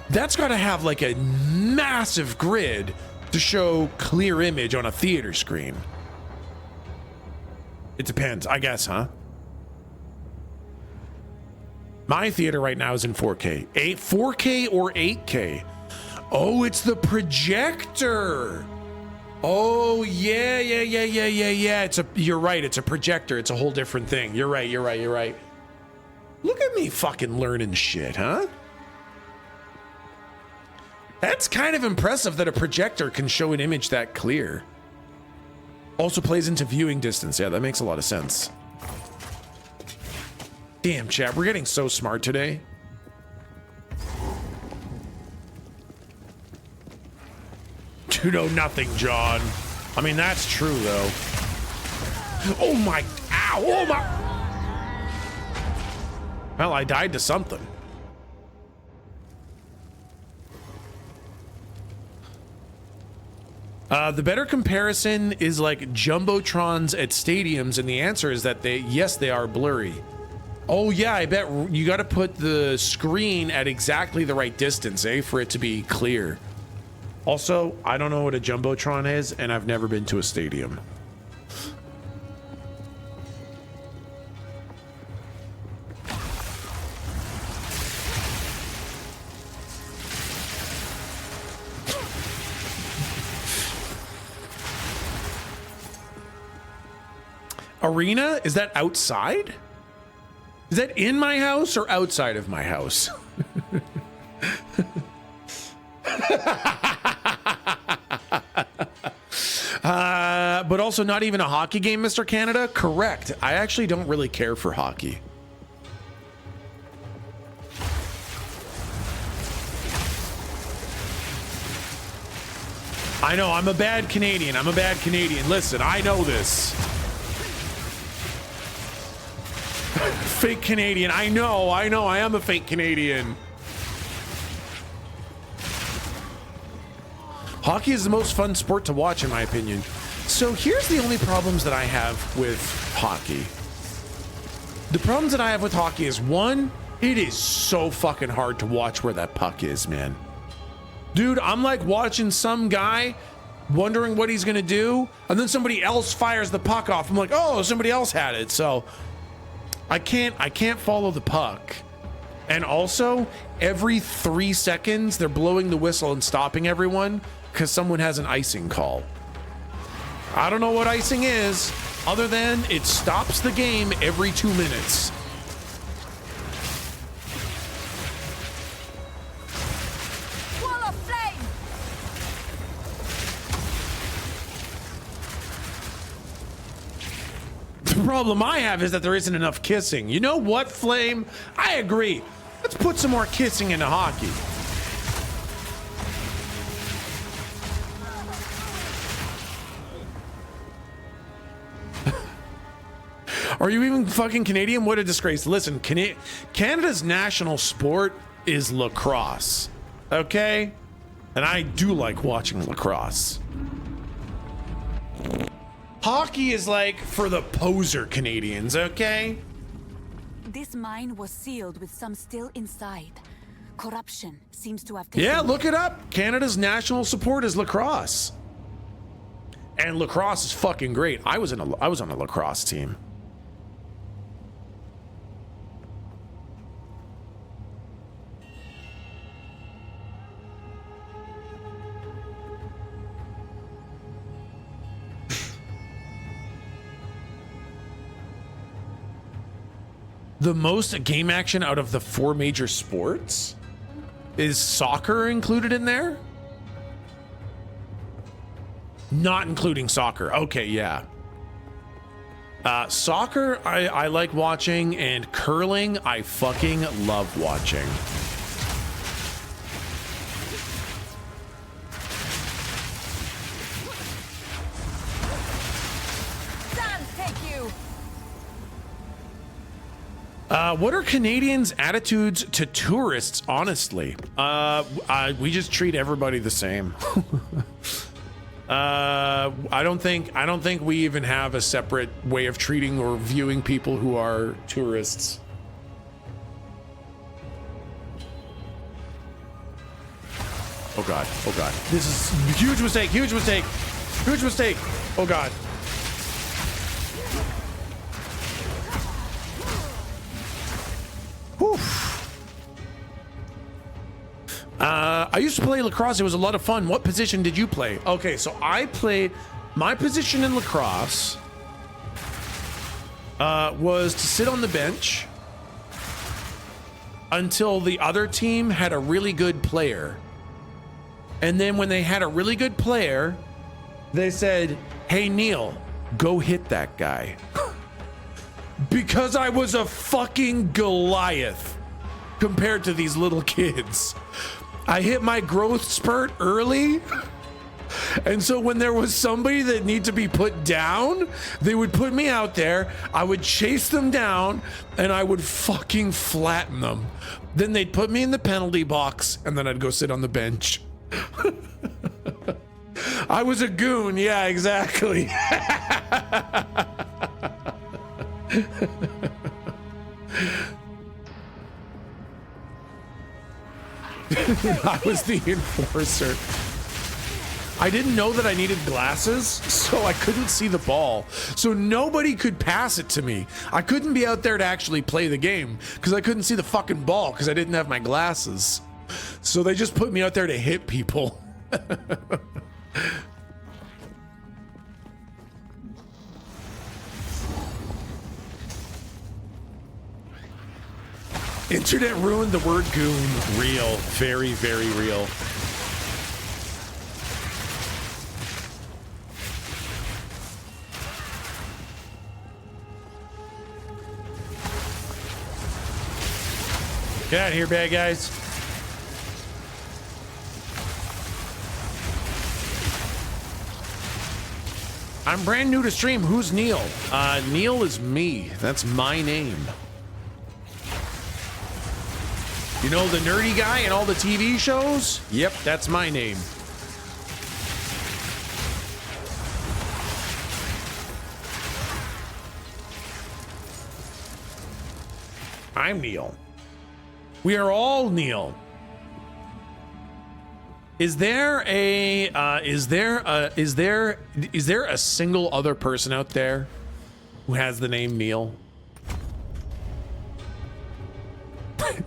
That's got to have like a massive grid to show clear image on a theater screen. It depends, I guess, huh? My theater right now is in 4K. 4K or 8K? Oh, it's the projector. Oh, yeah. You're right. It's a projector. It's a whole different thing. You're right. Look at me fucking learning shit, huh? That's kind of impressive that a projector can show an image that clear. Also plays into viewing distance. Yeah, that makes a lot of sense. Damn, chat, we're getting so smart today. You know nothing, John. I mean, that's true, though. Oh my, ow, oh my. Well, I died to something. The better comparison is like Jumbotrons at stadiums, and the answer is that yes, they are blurry. Oh yeah, I bet you got to put the screen at exactly the right distance, for it to be clear. Also, I don't know what a Jumbotron is, and I've never been to a stadium. Arena? Is that outside? Is that in my house or outside of my house? But also not even a hockey game, Mr. Canada? Correct. I actually don't really care for hockey. I know, I'm a bad Canadian. Listen, I know this. Fake Canadian. I know. I am a fake Canadian. Hockey is the most fun sport to watch, in my opinion. So here's the only problems that I have with hockey. The problems that I have with hockey is, one, It is so fucking hard to watch where that puck is, man. Dude, I'm like watching some guy wondering what he's gonna do, and then somebody else fires the puck off. I'm like, oh, somebody else had it. So I can't follow the puck. And also, every 3 seconds, they're blowing the whistle and stopping everyone because someone has an icing call. I don't know what icing is, other than it stops the game every 2 minutes. Wall of flame! The problem I have is that there isn't enough kissing. You know what, Flame? I agree. Let's put some more kissing into hockey. Are you even fucking Canadian? What a disgrace. Listen, Canada's national sport is lacrosse. Okay? And I do like watching lacrosse. Hockey is like for the poser Canadians, okay? This mine was sealed with some still inside. Corruption seems to have taken... Yeah, look it up. Canada's national sport is lacrosse. And lacrosse is fucking great. I was on a lacrosse team. The most game action out of the 4 major sports? Is soccer included in there? Not including soccer. Okay, yeah. Soccer, I like watching, and curling, I fucking love watching. What are Canadians' attitudes to tourists, honestly? We just treat everybody the same. I don't think we even have a separate way of treating or viewing people who are tourists. Oh god, oh god. This is a huge mistake, huge mistake, huge mistake. Oh god. Whew. I used to play lacrosse. It was a lot of fun. What position did you play? Okay, so I played, my position in lacrosse was to sit on the bench until the other team had a really good player. And then when they had a really good player, they said, hey, Neil, go hit that guy. Because I was a fucking Goliath compared to these little kids. I hit my growth spurt early. And so when there was somebody that needed to be put down, they would put me out there. I would chase them down and I would fucking flatten them. Then they'd put me in the penalty box and then I'd go sit on the bench. I was a goon. Yeah, exactly. I was the enforcer. I didn't know that I needed glasses, so I couldn't see the ball. So nobody could pass it to me. I couldn't be out there to actually play the game because I couldn't see the fucking ball because I didn't have my glasses. So they just put me out there to hit people. Internet ruined the word goon. Real. Very, very real. Get out of here, bad guys. I'm brand new to stream. Who's Neil? Neil is me. That's my name. You know the nerdy guy in all the TV shows? Yep, that's my name. I'm Neil. We are all Neil. Is there a single other person out there who has the name Neil?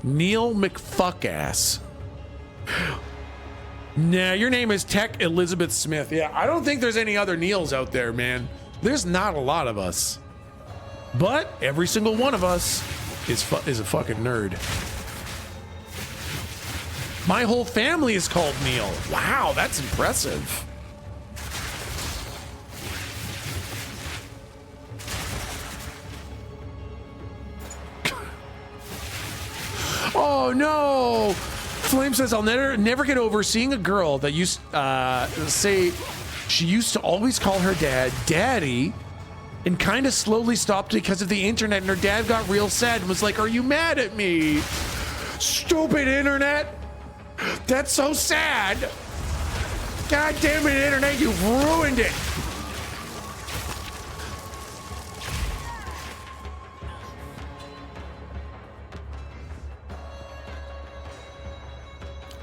Neil McFuckass. Nah, your name is Tech Elizabeth Smith. Yeah, I don't think there's any other Neils out there, man. There's not a lot of us. But every single one of us is a fucking nerd. My whole family is called Neil. Wow, that's impressive. Oh no! Flame says, I'll never get over seeing a girl that used say she used to always call her dad Daddy, and kind of slowly stopped because of the internet, and her dad got real sad and was like, are you mad at me? Stupid internet! That's so sad! God damn it, internet, you've ruined it!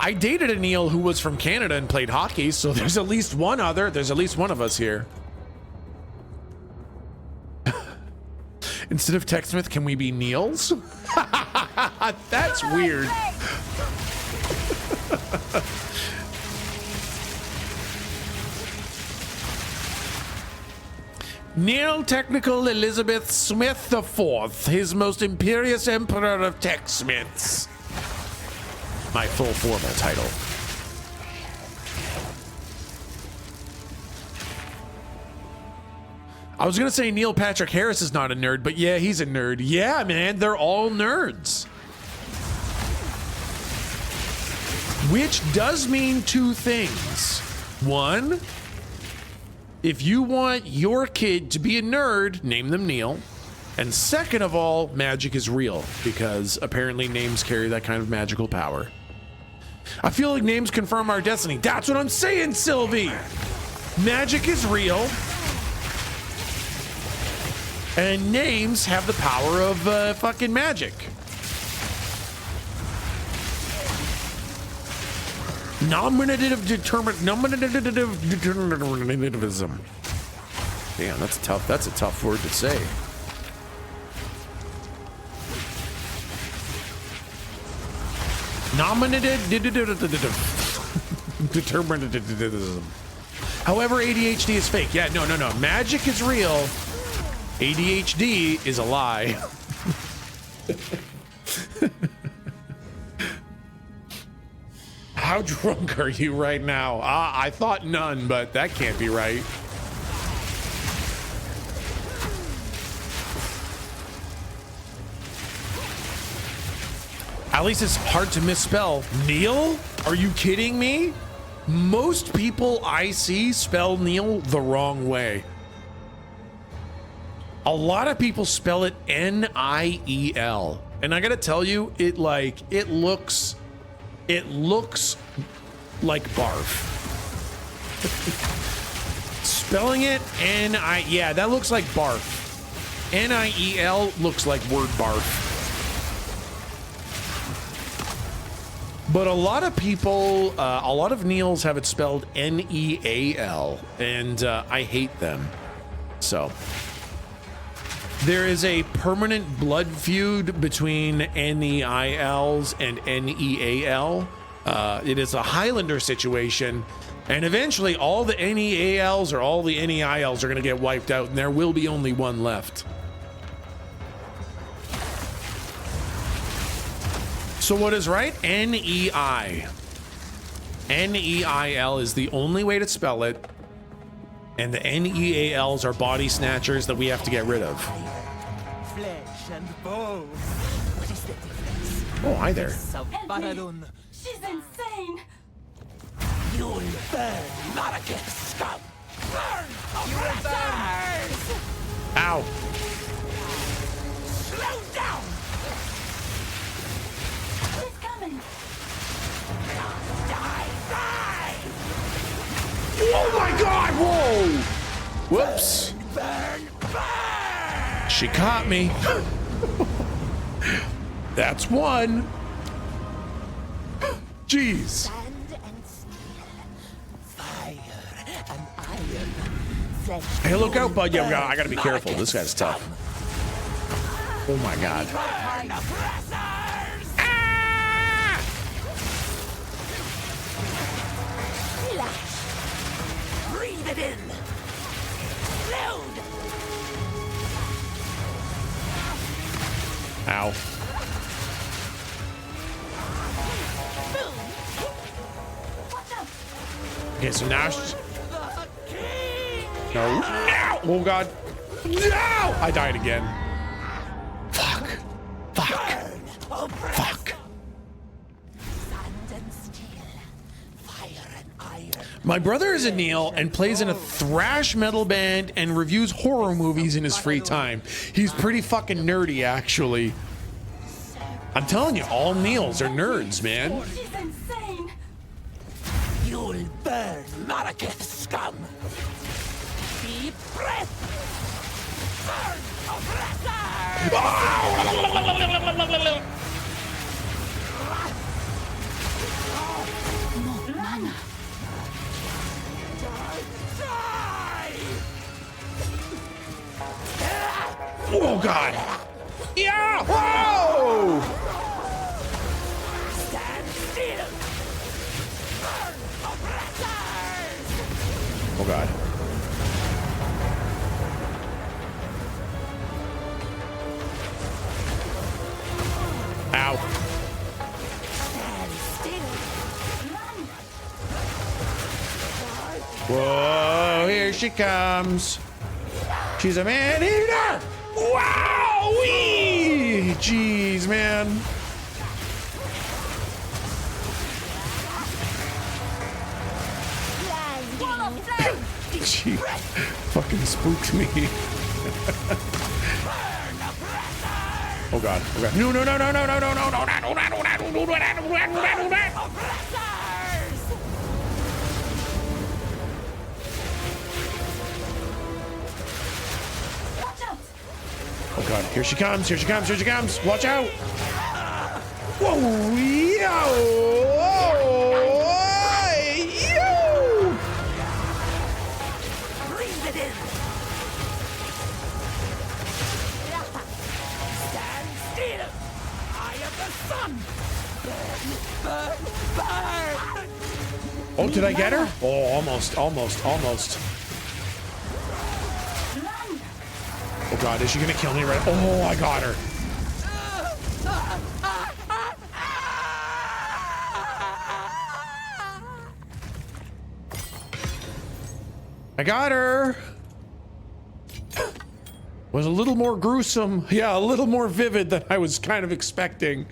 I dated a Neil who was from Canada and played hockey, so there's at least one of us here. Instead of TechSmith, can we be Neils? That's weird. Neil Technical Elizabeth Smith IV, his most imperious emperor of TechSmiths. My full formal title. I was gonna say Neil Patrick Harris is not a nerd, but yeah, he's a nerd. Yeah, man, they're all nerds. Which does mean two things. One, if you want your kid to be a nerd, name them Neil. And second of all, magic is real, because apparently names carry that kind of magical power. I feel like names confirm our destiny. That's what I'm saying, Sylvie! Magic is real. And names have the power of fucking magic. Nominative determinativism. Damn, that's a tough word to say. Nominative determinativism. However, ADHD is fake. Yeah, no. Magic is real. ADHD is a lie. How drunk are you right now? I thought none, but that can't be right. At least it's hard to misspell. Neil? Are you kidding me? Most people I see spell Neil the wrong way. A lot of people spell it N-I-E-L. And I gotta tell you, it looks like barf. Spelling it yeah, that looks like barf. N-I-E-L looks like word barf. But a lot of people, a lot of Neils have it spelled N-E-A-L, and I hate them. So there is a permanent blood feud between N-E-I-Ls and N-E-A-L. It is a Highlander situation, and eventually all the N-E-A-Ls or all the N-E-I-Ls are going to get wiped out, and there will be only one left. So what is right? N-E-I. N-E-I-L is the only way to spell it, and the N-E-A-Ls are body snatchers that we have to get rid of. Flesh and bone. What is the difference? Oh, hi there. She's insane. You'll burn, Marrakech scum. Burn, oppressors! Ow. Slow down. She's coming. Die. Oh my God, whoa. Whoops. Burn. She caught me. That's one. Jeez. Sand and steel, fire and iron, flesh. Hey, look out, bud. Yeah, I gotta be careful. This guy's tough. Oh my god. Breathe it in. Load. Ow. Okay, so now she's... No. No! Oh god. No! I died again. Fuck. Fuck. Fuck. Sand and steel, fire and iron. My brother is a Neil and plays in a thrash metal band and reviews horror movies in his free time. He's pretty fucking nerdy, actually. I'm telling you, all Neils are nerds, man. She's insane. You'll burn, Marraketh scum. Be breath. Burn, oppressor. No mana. Oh god. Yeah! Whoa! Stand still. Burn, oppressors. Oh god. Ow. Stand still. Whoa, here she comes. She's a man eater. Wow! Wee! Jeez, man. She fucking spooked me. Oh god. Oh god. No, no, no, no, no, no, no, no, no, no, no, no, no, no, no. Oh god, here she comes, here she comes, here she comes. Watch out. Whoa, yo, yo. Breathe it in. Stand still. I am the sun. Burn, burn, burn. Oh, did I get her? Oh, almost, almost, almost. Oh god, is she gonna kill me right? Oh, I got her. I got her. Was a little more gruesome. Yeah, a little more vivid than I was kind of expecting.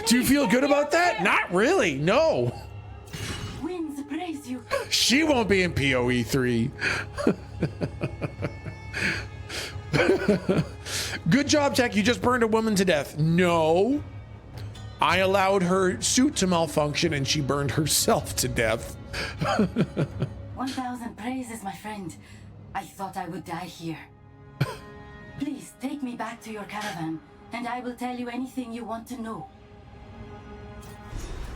Do you feel good about that? Not really, no. Winds praise you. She won't be in PoE3. Good job, Tech. You just burned a woman to death. No. I allowed her suit to malfunction and she burned herself to death. 1,000 praises, my friend. I thought I would die here. Please take me back to your caravan, and I will tell you anything you want to know.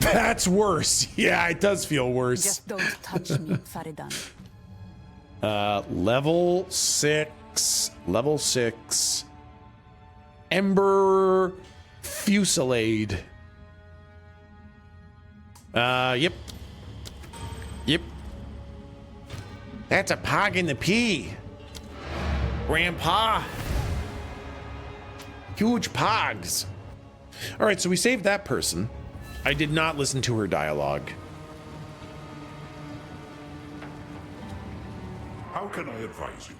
That's worse. Yeah, it does feel worse. Just don't touch me, Faridan. Level 6. Level 6. Ember Fusillade. Yep. Yep. That's a pog in the pea. Grandpa. Huge pogs. All right, so we saved that person. I did not listen to her dialogue. How can I advise you?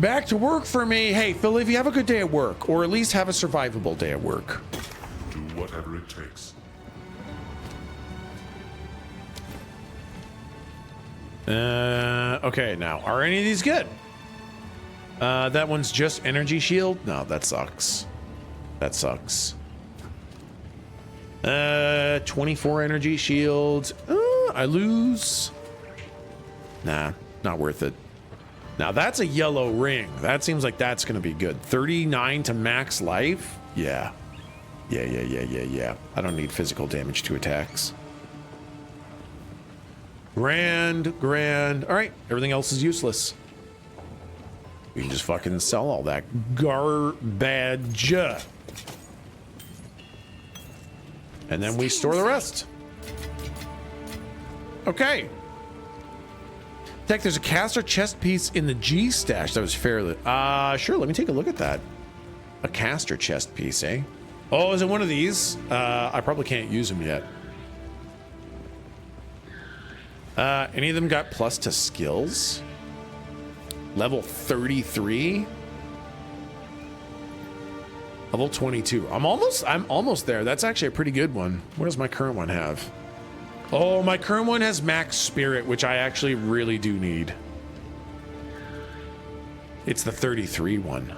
Back to work for me. Hey, Phil, if you have a good day at work, or at least have a survivable day at work. Do whatever it takes. Okay, now, are any of these good? That one's just energy shield? No, that sucks. That sucks. 24 energy shield. I lose. Nah, not worth it. Now that's a yellow ring. That seems like that's gonna be good. 39 to max life? Yeah. Yeah. I don't need physical damage to attacks. Grand. All right, everything else is useless. We can just fucking sell all that garbage. And then we store the rest. Okay. Tech, there's a caster chest piece in the G stash that was fairly... sure, let me take a look at that. A caster chest piece, eh? Oh, is it one of these? I probably can't use them yet. Any of them got plus to skills? Level 33? Level 22. I'm almost there. That's actually a pretty good one. What does my current one have? Oh, my current one has max spirit, which I actually really do need. It's the 33 one.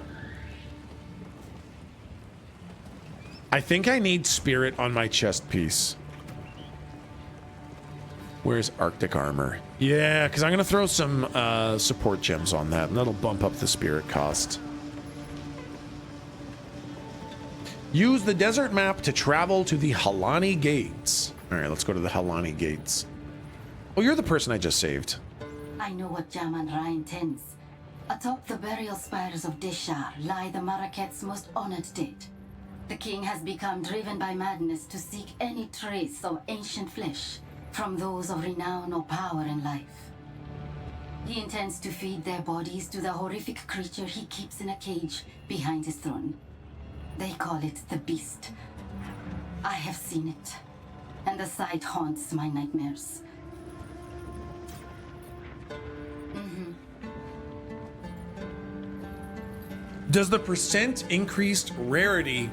I think I need spirit on my chest piece. Where's Arctic armor? Yeah, because I'm going to throw some support gems on that, and that'll bump up the spirit cost. Use the desert map to travel to the Halani Gates. All right, let's go to the Halani Gates. Oh, you're the person I just saved. I know what Jaman Ra intends. Atop the burial spires of Deshar lie the Maraket's most honored dead. The king has become driven by madness to seek any trace of ancient flesh from those of renown or power in life. He intends to feed their bodies to the horrific creature he keeps in a cage behind his throne. They call it the Beast. I have seen it, and the sight haunts my nightmares. Does the percent increased rarity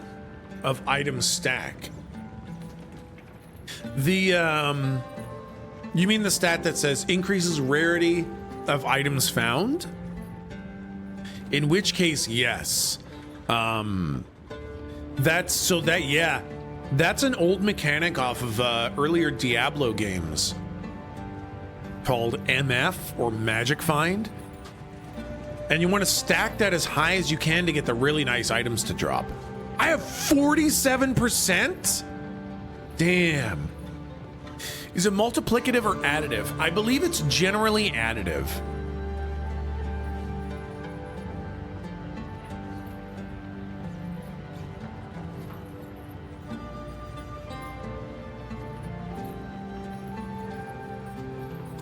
of items stack? The, you mean the stat that says increases rarity of items found? In which case, yes. That's an old mechanic off of earlier Diablo games called MF or Magic Find. And you want to stack that as high as you can to get the really nice items to drop. I have 47%? Damn. Is it multiplicative or additive? I believe it's generally additive.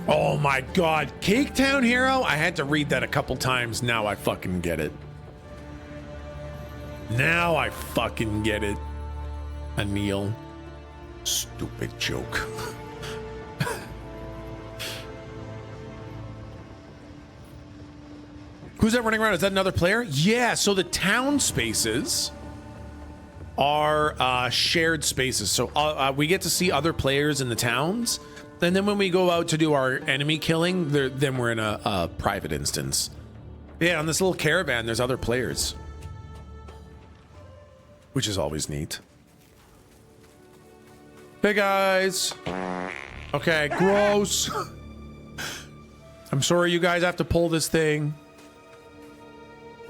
Oh my god, Cake Town Hero? I had to read that a couple times. Now I fucking get it. Now I fucking get it. Anil. Stupid joke. Who's that running around? Is that another player? Yeah, so the town spaces are shared spaces. So we get to see other players in the towns. And then when we go out to do our enemy killing, then we're in a private instance. Yeah, on this little caravan, there's other players. Which is always neat. Hey guys. Okay, gross. I'm sorry you guys have to pull this thing.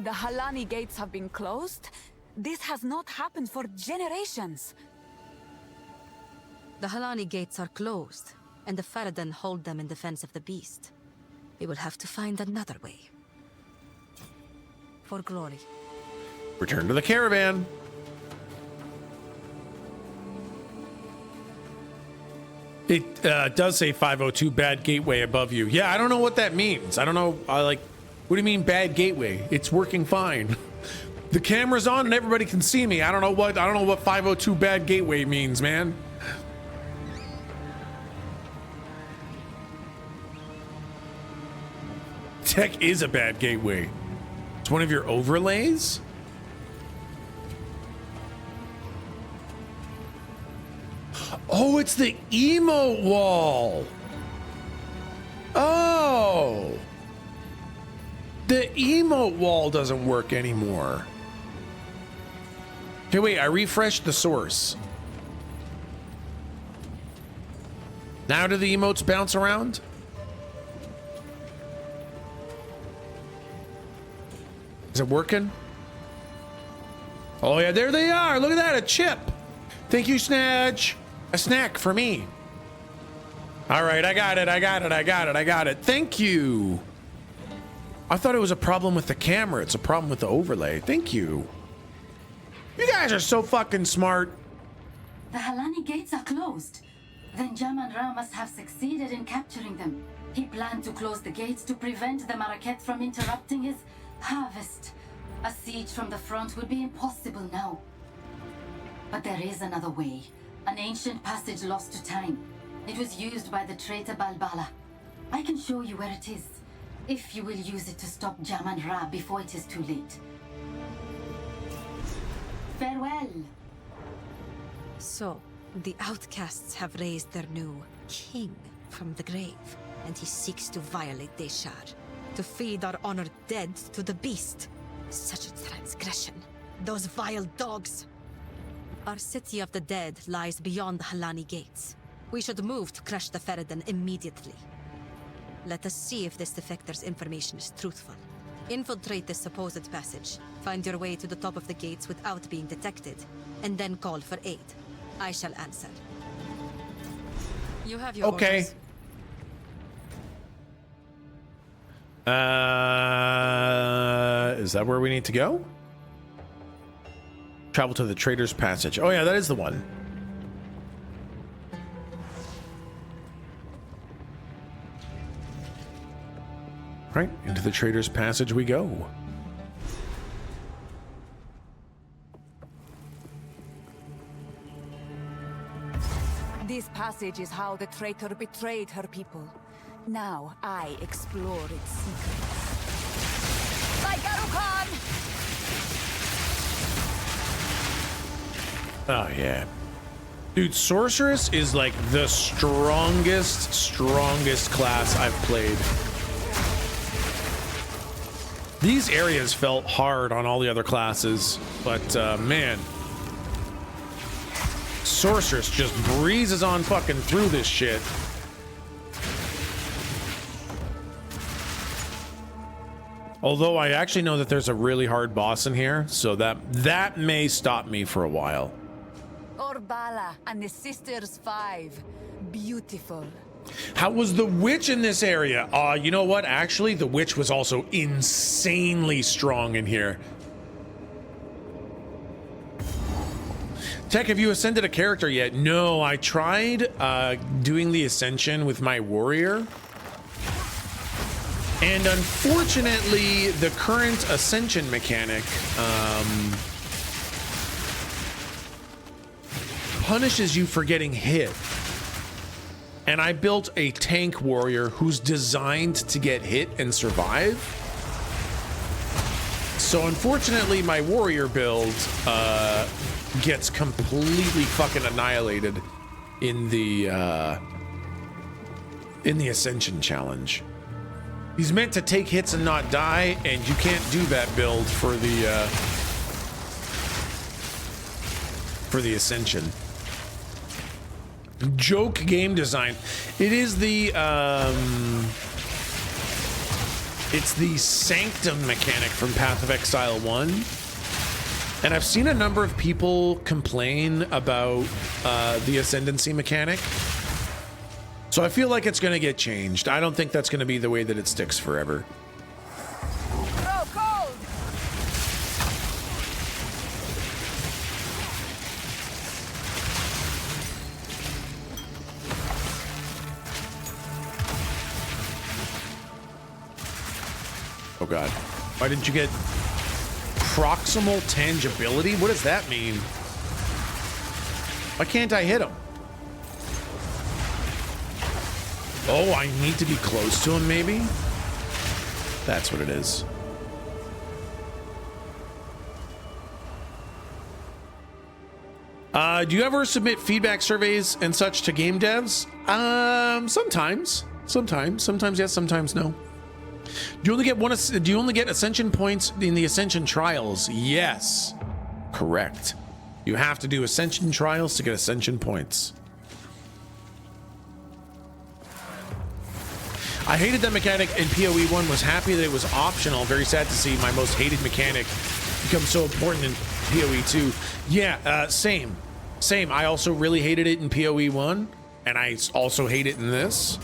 The Halani gates have been closed? This has not happened for generations. The Halani gates are closed, and the Faradan hold them in defense of the beast. We will have to find another way. For glory. Return to the caravan. It does say 502 bad gateway above you. Yeah, I don't know what that means. I don't know. What do you mean bad gateway? It's working fine. The camera's on and everybody can see me. I don't know what 502 bad gateway means, man. Tech is a bad gateway. It's one of your overlays? Oh, it's the emote wall. Oh. The emote wall doesn't work anymore. Okay, wait, I refreshed the source. Now do the emotes bounce around? Is it working? Oh yeah, there they are. Look at that, a chip. Thank you, Snatch. A snack for me. All right, I got it. Thank you. I thought it was a problem with the camera. It's a problem with the overlay. Thank you. You guys are so fucking smart. The Halani gates are closed. Then Jaman Ra must have succeeded in capturing them. He planned to close the gates to prevent the Maraket from interrupting his harvest. A siege from the front would be impossible now. But there is another way. An ancient passage lost to time. It was used by the traitor Balbala. I can show you where it is, if you will use it to stop Jaman Ra before it is too late. Farewell. So, the outcasts have raised their new king from the grave, and he seeks to violate Deshar, to feed our honored dead to the beast. Such a transgression. Those vile dogs. Our city of the dead lies beyond the Halani gates. We should move to crush the Faradan immediately. Let us see if this defector's information is truthful. Infiltrate this supposed passage, find your way to the top of the gates without being detected, and then call for aid. I shall answer. You have your orders. Is that where we need to go? Travel to the Trader's Passage. Oh yeah, that is the one. Right, into the Trader's Passage we go. This passage is how the traitor betrayed her people. Now I explore its secrets. Like Garukan! Oh yeah. Dude, Sorceress is like the strongest class I've played. These areas felt hard on all the other classes, but man, Sorceress just breezes on fucking through this shit. Although I actually know that there's a really hard boss in here, so that may stop me for a while. Orbala and the Sisters 5. Beautiful. How was the witch in this area? You know what? Actually, the witch was also insanely strong in here. Tech, have you ascended a character yet? No, I tried doing the ascension with my warrior. And unfortunately, the current ascension mechanic punishes you for getting hit. And I built a tank warrior who's designed to get hit and survive. So unfortunately, my warrior build gets completely fucking annihilated in the Ascension challenge. He's meant to take hits and not die, and you can't do that build for the Ascension. Joke game design. It is the it's the Sanctum mechanic from Path of Exile 1. And I've seen a number of people complain about the Ascendancy mechanic. So I feel like it's going to get changed. I don't think that's going to be the way that it sticks forever. Oh, cold! Oh god. Why didn't you get proximal tangibility? What does that mean? Why can't I hit him? Oh, I need to be close to him, maybe? That's what it is. Do you ever submit feedback surveys and such to game devs? Sometimes. Sometimes yes, sometimes no. Do you only get ascension points in the ascension trials? Yes. Correct. You have to do ascension trials to get ascension points. I hated that mechanic in PoE 1, was happy that it was optional. Very sad to see my most hated mechanic become so important in PoE 2. Yeah, same. Same. I also really hated it in PoE1, and I also hate it in this.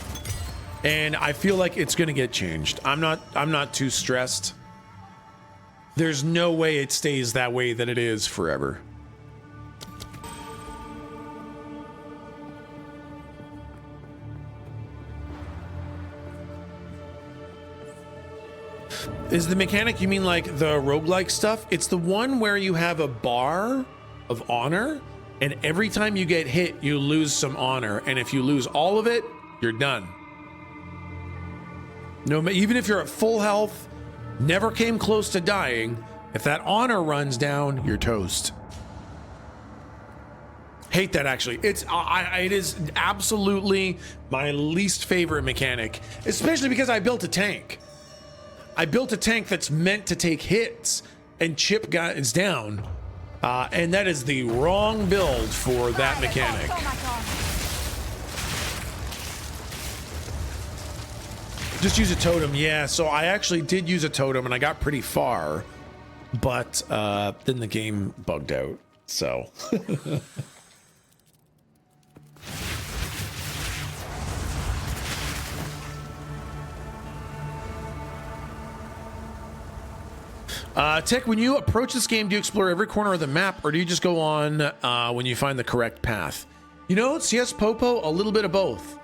And I feel like it's gonna get changed. I'm not too stressed. There's no way it stays that way that it is forever. Is the mechanic, you mean like the roguelike stuff? It's the one where you have a bar of honor, and every time you get hit, you lose some honor. And if you lose all of it, you're done. No, even if you're at full health, never came close to dying, if that honor runs down, you're toast. Hate that, actually. It is absolutely my least favorite mechanic, especially because I built a tank. I built a tank that's meant to take hits, and Chip is down, and that is the wrong build for that mechanic. Just use a totem, yeah. So I actually did use a totem, and I got pretty far, but then the game bugged out. So. Tech, when you approach this game, do you explore every corner of the map, or do you just go on when you find the correct path? You know, CS Popo, a little bit of both.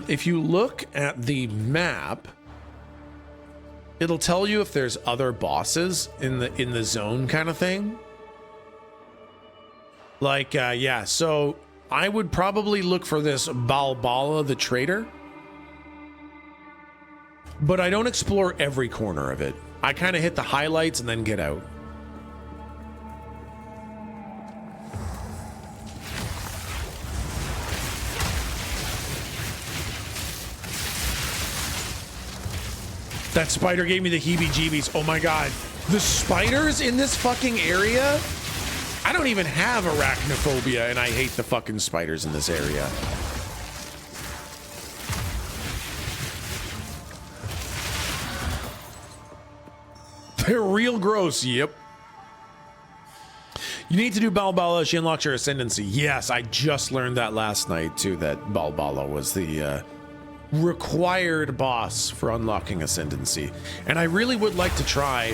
If you look at the map, it'll tell you if there's other bosses in the zone kind of thing. Like, yeah, so I would probably look for this Balbala the Traitor, but I don't explore every corner of it. I kind of hit the highlights and then get out. That spider gave me the heebie-jeebies. Oh my god. The spiders in this fucking area? I don't even have arachnophobia, and I hate the fucking spiders in this area. They're real gross, yep. You need to do Balbala, she unlocks your ascendancy. Yes, I just learned that last night too, that Balbala was the required boss for unlocking ascendancy. And I really would like to try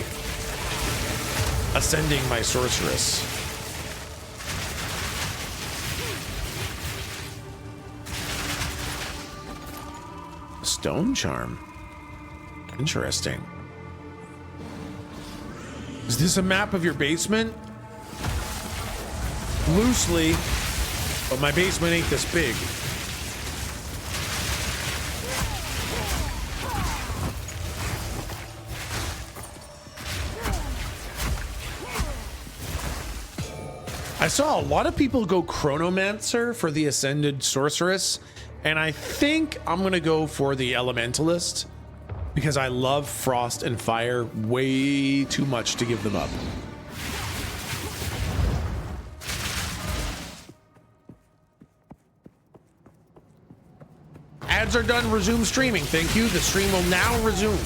ascending my sorceress. Stone charm. Interesting. Is this a map of your basement? Loosely, but my basement ain't this big. I saw a lot of people go Chronomancer for the Ascended Sorceress, and I think I'm gonna go for the Elementalist, because I love frost and fire way too much to give them up. Ads are done. Resume streaming. Thank you. The stream will now resume.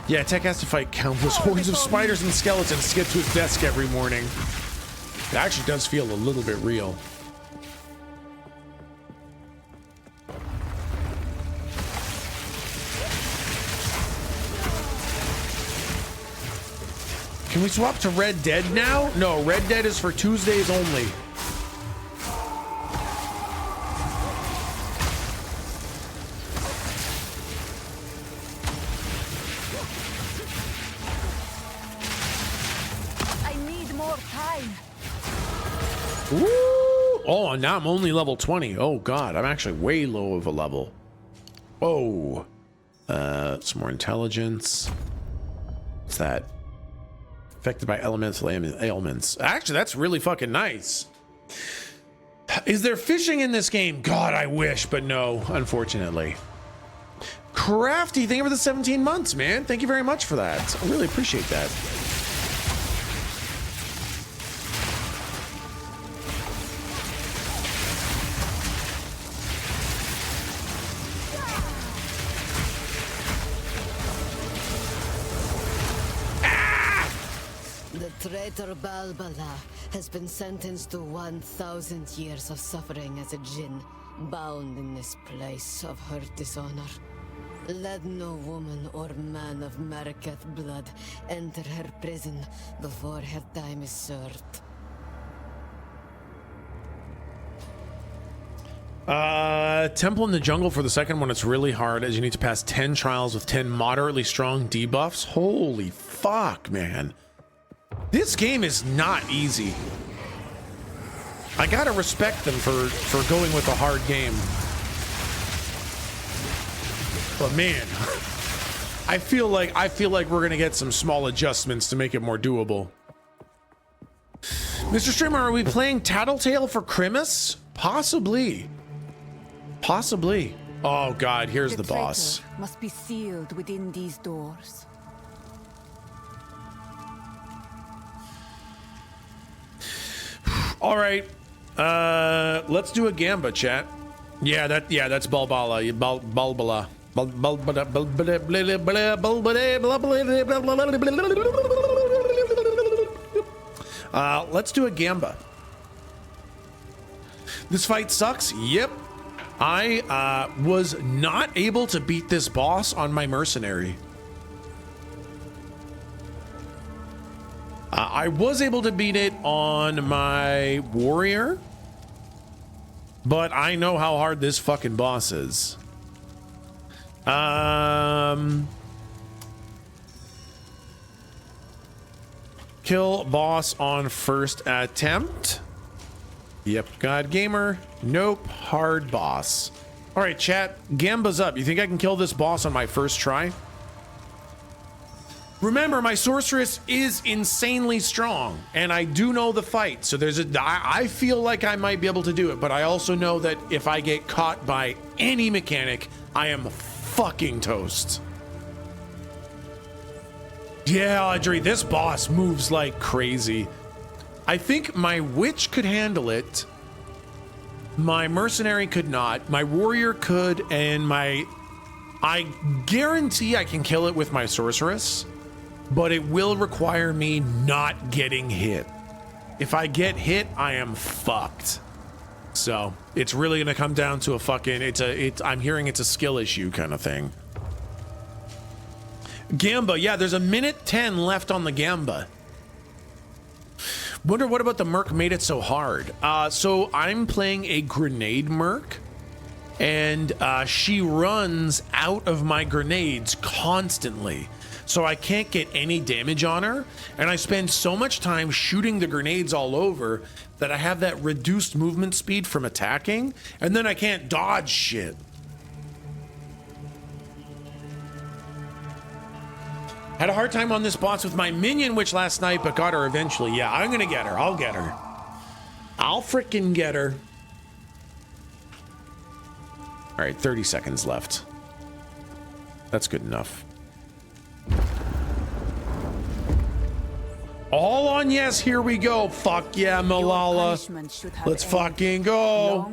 Yeah, Tech has to fight countless hordes of spiders and skeletons to get to his desk every morning. It actually does feel a little bit real. Can we swap to Red Dead now? No, Red Dead is for Tuesdays only. I need more time. Woo! Oh, now I'm only level 20. Oh god, I'm actually way low of a level. Oh. Some more intelligence. What's that? Affected by elemental ailments. Actually, that's really fucking nice. Is there fishing in this game? God, I wish, but no, unfortunately. Crafty, thank you for the 17 months, man. Thank you very much for that. I really appreciate that. The traitor Balbala has been sentenced to 1,000 years of suffering as a djinn, bound in this place of her dishonor. Let no woman or man of Maraketh blood enter her prison before her time is served. Temple in the Jungle for the second one, it's really hard as you need to pass 10 trials with 10 moderately strong debuffs. Holy fuck, man. This game is not easy. I gotta respect them for going with a hard game. But man, I feel like we're gonna get some small adjustments to make it more doable. Mr. Streamer, are we playing Tattletale for Christmas? Possibly. Possibly. Oh god, here's the boss. Must be sealed within these doors. All right. Let's do a Gamba, chat. Yeah, that's Balbala. Balbala. Let's do a Gamba. This fight sucks. Yep. I was not able to beat this boss on my mercenary. I was able to beat it on my warrior, but I know how hard this fucking boss is. Kill boss on first attempt. Yep, God Gamer. Nope, hard boss. All right, chat, Gamba's up. You think I can kill this boss on my first try? Remember, my sorceress is insanely strong, and I do know the fight. So I feel like I might be able to do it, but I also know that if I get caught by any mechanic, I am fucking toast. Yeah, Audrey, this boss moves like crazy. I think my witch could handle it. My mercenary could not. My warrior could, and I guarantee I can kill it with my sorceress, but it will require me not getting hit. If I get hit, I am fucked. So it's really gonna come down to a fucking, I'm hearing it's a skill issue kind of thing. Gamba, yeah, there's a minute 10 left on the Gamba. Wonder what about the Merc made it so hard. So I'm playing a grenade Merc, and she runs out of my grenades constantly. So I can't get any damage on her, and I spend so much time shooting the grenades all over that I have that reduced movement speed from attacking, and then I can't dodge shit. Had a hard time on this boss with my minion witch last night, but got her eventually. Yeah, I'm gonna get her. I'll get her. I'll frickin' get her. All right, 30 seconds left. That's good enough. All on yes, here we go. Fuck yeah, Malala. Let's fucking go.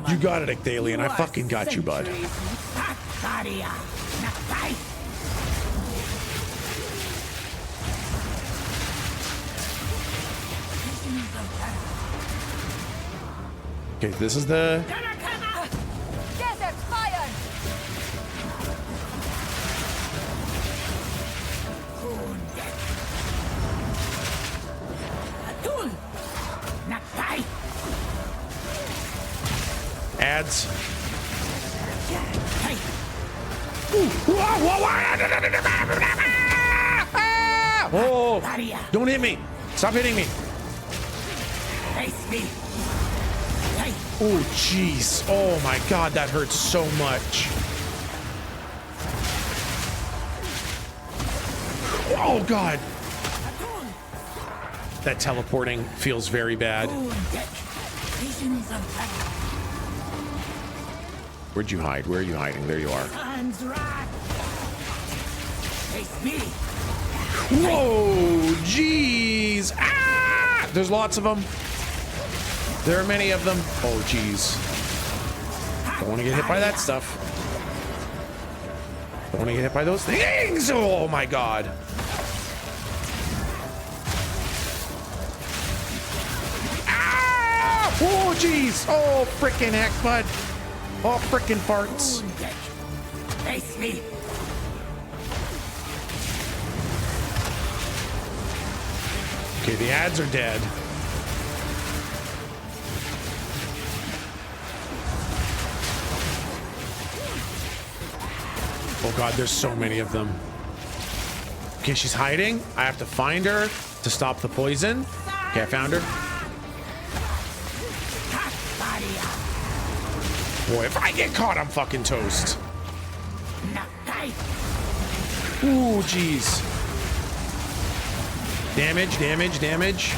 You got it, Ecthalion. I fucking got you, bud. Okay, this is the... Desert fire! Ads. Oh, don't hit me. Stop hitting me. Oh, jeez. Oh, my God. That hurts so much. Oh, God. That teleporting feels very bad. Where'd you hide? Where are you hiding? There you are. Whoa, jeez. Ah! There's lots of them. There are many of them. Oh, jeez. Don't want to get hit by that stuff. Don't want to get hit by those things. Oh my god. Ah! Oh jeez. Oh freaking heck, bud. Oh freaking farts. Face me. Okay, the ads are dead. Oh god, there's so many of them. Okay, she's hiding. I have to find her to stop the poison. Okay, I found her. Boy, if I get caught, I'm fucking toast. Ooh, jeez. Damage, damage, damage.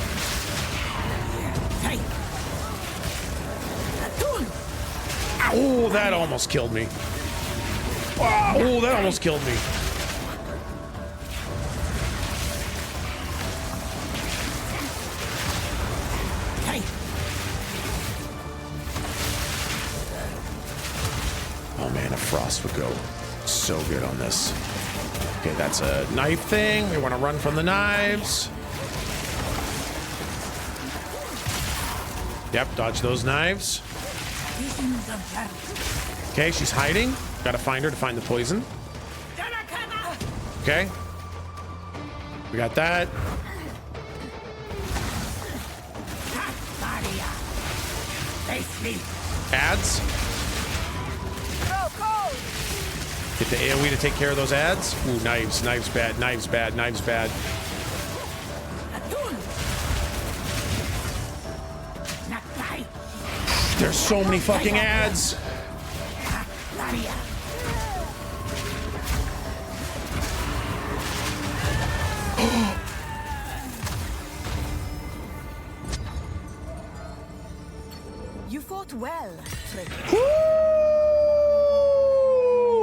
Oh, that almost killed me. Oh, that almost killed me. Oh man, a frost would go so good on this. Okay, that's a knife thing. We want to run from the knives. Yep, dodge those knives. Okay, she's hiding. Gotta find her to find the poison. Okay. We got that. Ads. Get the AoE to take care of those ads. Ooh, knives, knives bad, knives bad, knives bad. There's so many fucking ads. You fought well,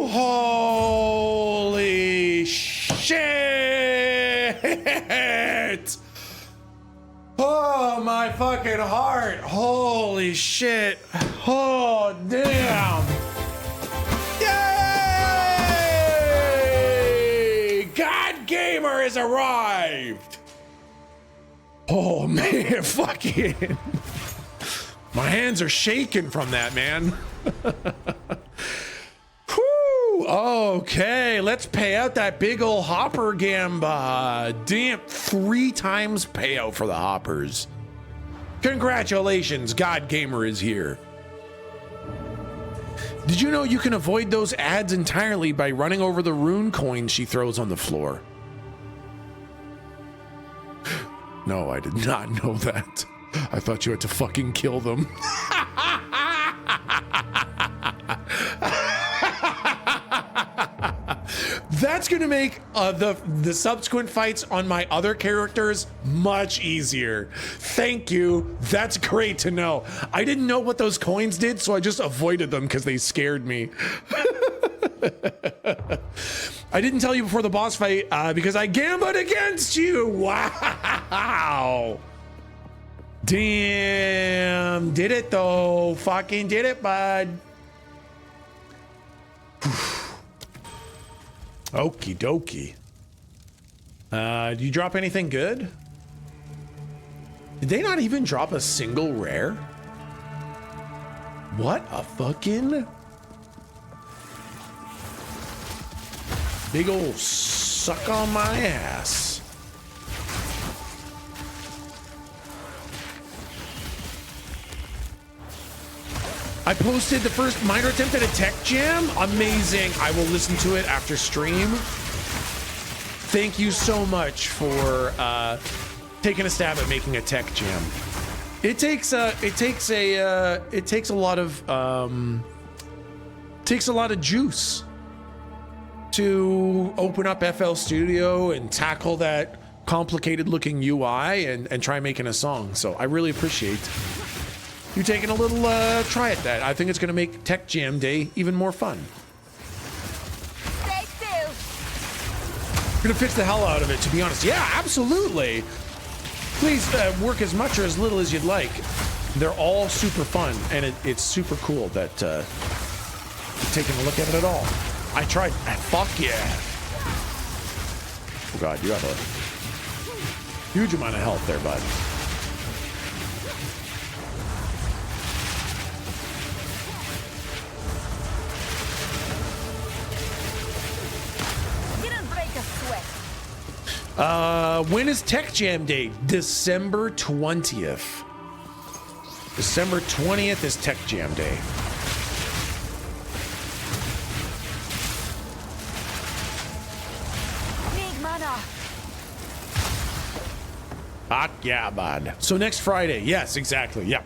Holy shit! Oh, my fucking heart. Holy shit. Oh, damn. Yay! God Gamer has arrived. Oh, man. Fucking. My hands are shaking from that, man. Whew. Okay, let's pay out that big old hopper gamba. Damn, 3 times payout for the hoppers. Congratulations, God Gamer is here. Did you know you can avoid those ads entirely by running over the rune coins she throws on the floor? No, I did not know that. I thought you had to fucking kill them. That's gonna make the subsequent fights on my other characters much easier. Thank you. That's great to know. I didn't know what those coins did, so I just avoided them because they scared me. I didn't tell you before the boss fight because I gambled against you. Wow. Damn. Did it though. Fucking did it, bud. Okie dokie. Do you drop anything good? Did they not even drop a single rare? What a fucking big old suck on my ass. I posted the first minor attempt at a tech jam. Amazing. I will listen to it after stream. Thank you so much for taking a stab at making a tech jam. It takes a lot of juice to open up FL Studio and tackle that complicated looking UI and try making a song. So I really appreciate you taking a little try at that. I think it's going to make Tech Jam Day even more fun. Stay still. We're going to fix the hell out of it, to be honest. Yeah, absolutely. Please work as much or as little as you'd like. They're all super fun, and it's super cool that you're taking a look at it at all. I tried. Fuck yeah. Oh god, you have a huge amount of health there, bud. When is Tech Jam Day? December 20th. December 20th is Tech Jam Day. Big mana. Hot yeah, bud. So next Friday. Yes, exactly. Yeah.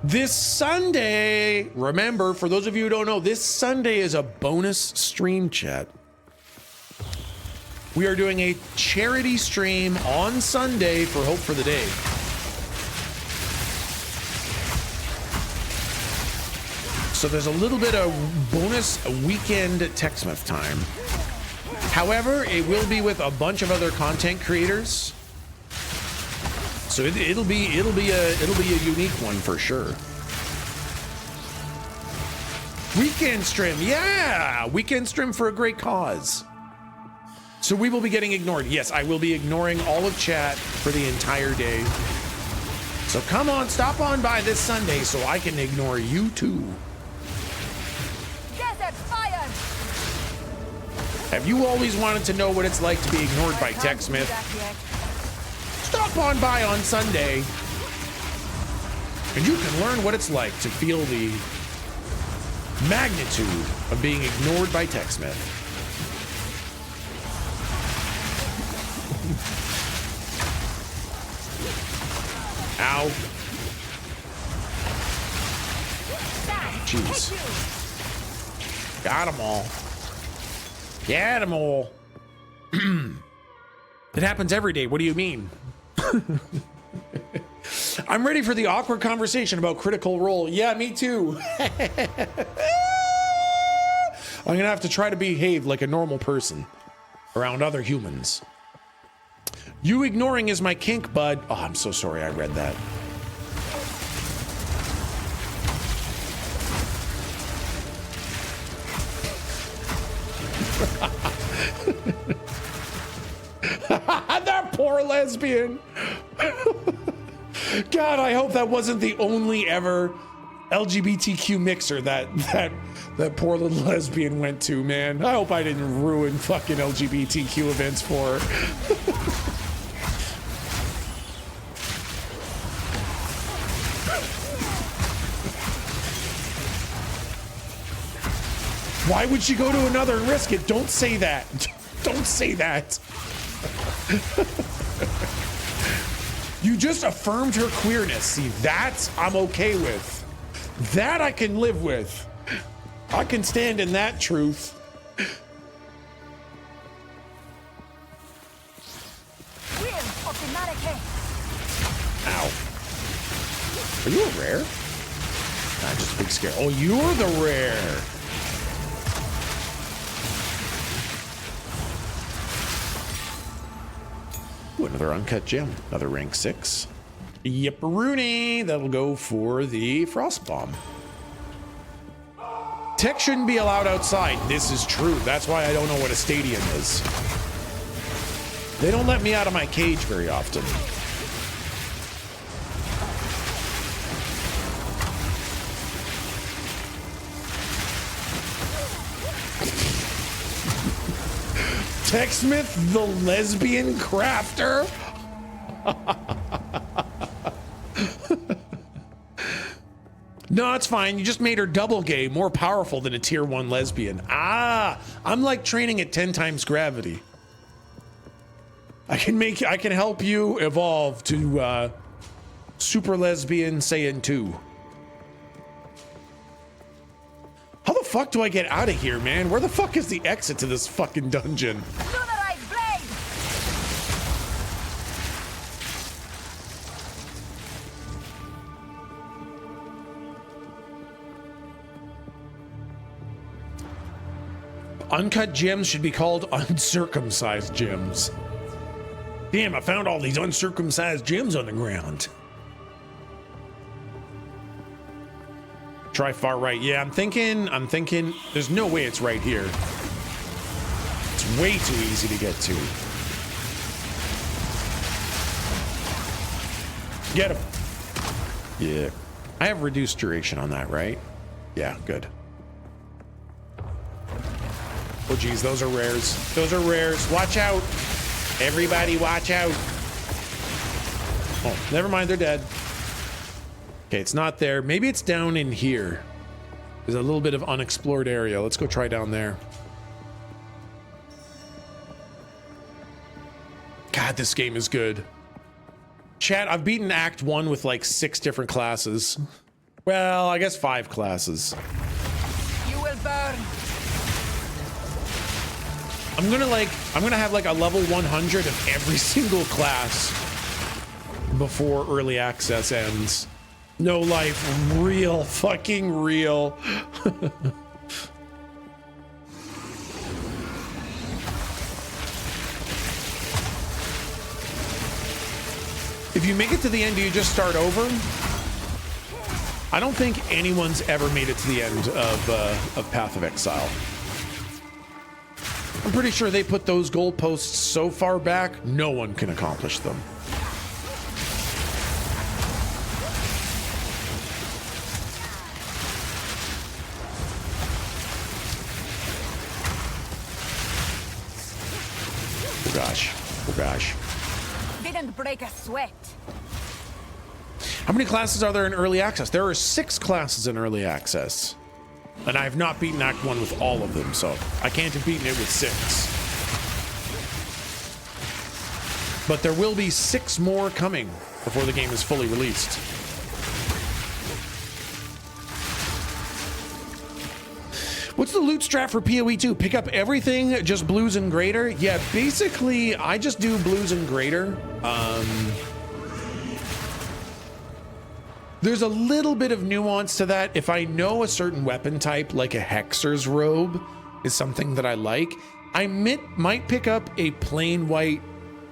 This Sunday, remember, for those of you who don't know, this Sunday is a bonus stream, chat. We are doing a charity stream on Sunday for Hope for the Day. So there's a little bit of bonus weekend TechSmith time. However, it will be with a bunch of other content creators. So it'll be a unique one for sure. Weekend stream, yeah, weekend stream for a great cause. So we will be getting ignored. Yes, I will be ignoring all of chat for the entire day. So come on, stop on by this Sunday so I can ignore you too. Desert fire. Have you always wanted to know what it's like to be ignored by TechSmith? Stop on by on Sunday, and you can learn what it's like to feel the magnitude of being ignored by TechSmith. Ow. Jeez. Got them all. Get them all. It happens every day. What do you mean? I'm ready for the awkward conversation about Critical Role. Yeah, me too. I'm gonna have to try to behave like a normal person around other humans. You ignoring is my kink, bud. Oh, I'm so sorry I read that. That poor lesbian. God, I hope that wasn't the only ever LGBTQ mixer that poor little lesbian went to, man. I hope I didn't ruin fucking LGBTQ events for her. Why would she go to another and risk it? Don't say that. Don't say that. You just affirmed her queerness. See, that I'm okay with. That I can live with. I can stand in that truth. Ow. Are you a rare? Nah, just a big scare. Oh, you're the rare. Ooh, another uncut gem. Another rank 6. Yep, Rooney. That'll go for the Frost Bomb. Tech shouldn't be allowed outside. This is true. That's why I don't know what a stadium is. They don't let me out of my cage very often. TechSmith, the lesbian crafter. No, it's fine. You just made her double gay, more powerful than a tier 1 lesbian. Ah, I'm like training at 10 times gravity. I can help you evolve to super lesbian Saiyan 2. How the fuck do I get out of here, man? Where the fuck is the exit to this fucking dungeon? Uncut gems should be called uncircumcised gems. Damn, I found all these uncircumcised gems on the ground. Try far right. Yeah, I'm thinking there's no way it's right here. It's way too easy to get to. Get him. Yeah. I have reduced duration on that, right? Yeah, good. Oh geez, those are rares. Those are rares. Watch out. Everybody watch out. Oh, never mind, they're dead. Okay, it's not there. Maybe it's down in here. There's a little bit of unexplored area. Let's go try down there. God, this game is good. Chat, I've beaten Act 1 with like 6 different classes. Well, I guess 5 classes. You will burn. I'm gonna have like a level 100 of every single class before early access ends. No life, real, fucking real. If you make it to the end, do you just start over? I don't think anyone's ever made it to the end of Path of Exile. I'm pretty sure they put those goalposts so far back, no one can accomplish them. Oh gosh, oh gosh. Didn't break a sweat. How many classes are there in early access? There are 6 classes in early access. And I have not beaten Act 1 with all of them, so I can't have beaten it with 6. But there will be 6 more coming before the game is fully released. What's the loot strat for PoE2? Pick up everything, just blues and greater? Yeah, basically, I just do blues and greater. There's a little bit of nuance to that. If I know a certain weapon type, like a Hexer's robe, is something that I like, I might pick up a plain white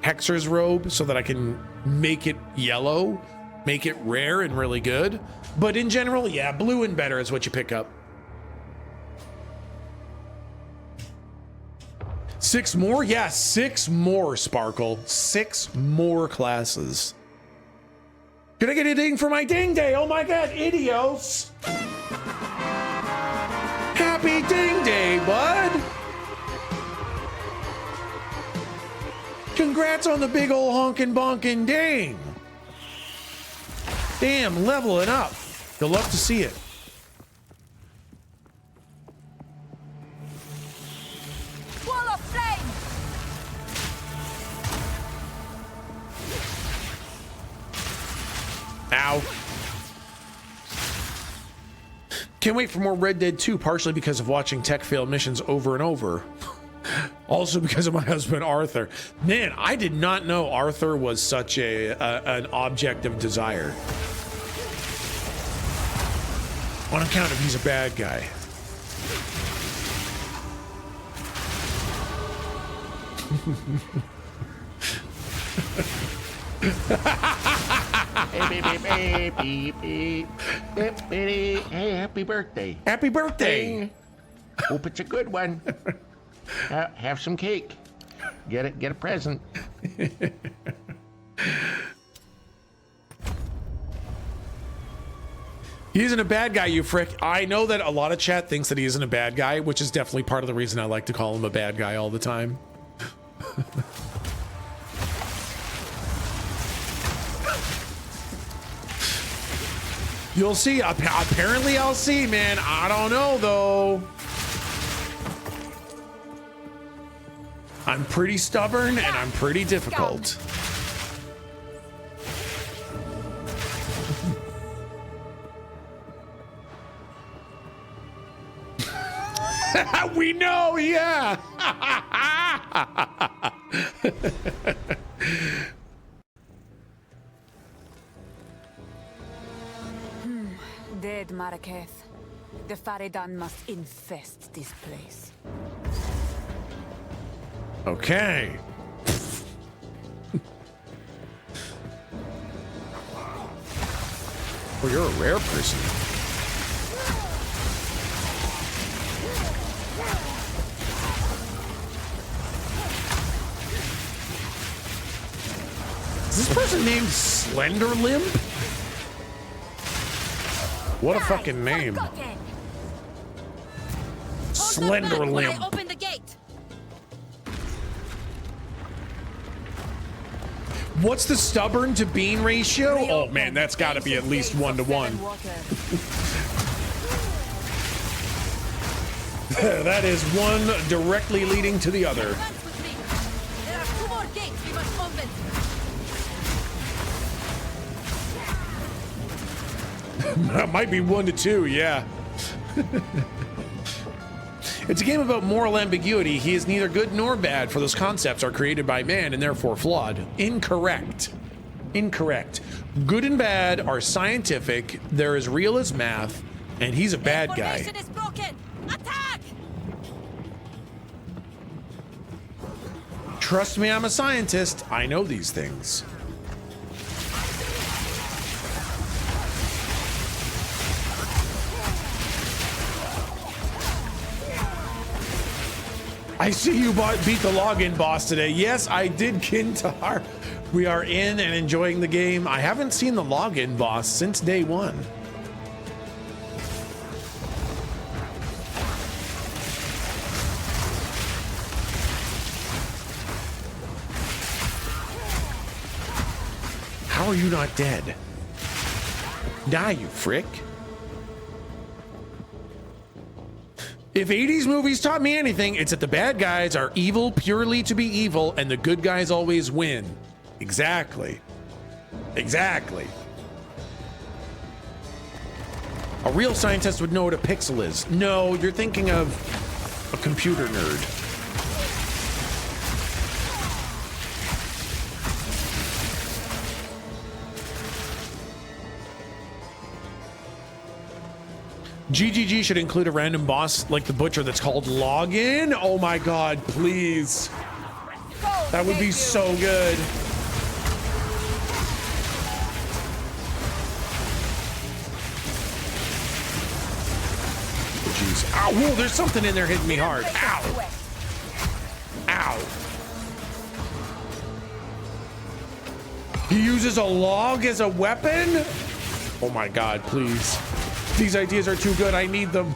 Hexer's robe so that I can make it yellow, make it rare and really good. But in general, yeah, blue and better is what you pick up. 6 more? Yeah, 6 more, Sparkle. 6 more classes. Can I get a ding for my ding day? Oh my god, idios! Happy ding day, bud! Congrats on the big ol' honkin' bonkin' ding! Damn, leveling up. You'll love to see it. Wall of flame! Ow. Can't wait for more Red Dead 2, partially because of watching tech fail missions over and over. Also because of my husband, Arthur. Man, I did not know Arthur was such an object of desire. On account of he's a bad guy. Hey, happy birthday. Happy birthday. Hope it's a good one. Have some cake. Get a present. He isn't a bad guy, you frick. I know that a lot of chat thinks that he isn't a bad guy, which is definitely part of the reason I like to call him a bad guy all the time. You'll see. Apparently I'll see, man. I don't know, though. I'm pretty stubborn and I'm pretty difficult. We know, yeah. Dead Maraketh. The Faridan must infest this place. Okay. Oh, you're a rare person. this person named Slender Limp? What a fucking name. Slender Limp. Open the gate. What's the stubborn to bean ratio? Oh man, that's got to be at least 1 to 1. That is one directly leading to the other. There are 2 more gates we must open. That might be 1 to 2, yeah. It's a game about moral ambiguity. He is neither good nor bad, for those concepts are created by man and therefore flawed. Incorrect. Incorrect. Good and bad are scientific. They're as real as math, and he's a bad guy. Formation is broken. Attack! Trust me, I'm a scientist. I know these things. I see you beat the login boss today. Yes, I did, Kintar. We are in and enjoying the game. I haven't seen the login boss since day 1. How are you not dead? Die, you frick. If 80s movies taught me anything, it's that the bad guys are evil purely to be evil and the good guys always win. Exactly. Exactly. A real scientist would know what a pixel is. No, you're thinking of a computer nerd. GGG should include a random boss like the Butcher that's called Login. Oh my god, please. That would be so good. Jeez. Ow, whoa, there's something in there hitting me hard. Ow. Ow. He uses a log as a weapon? Oh my god, please. These ideas are too good. I need them.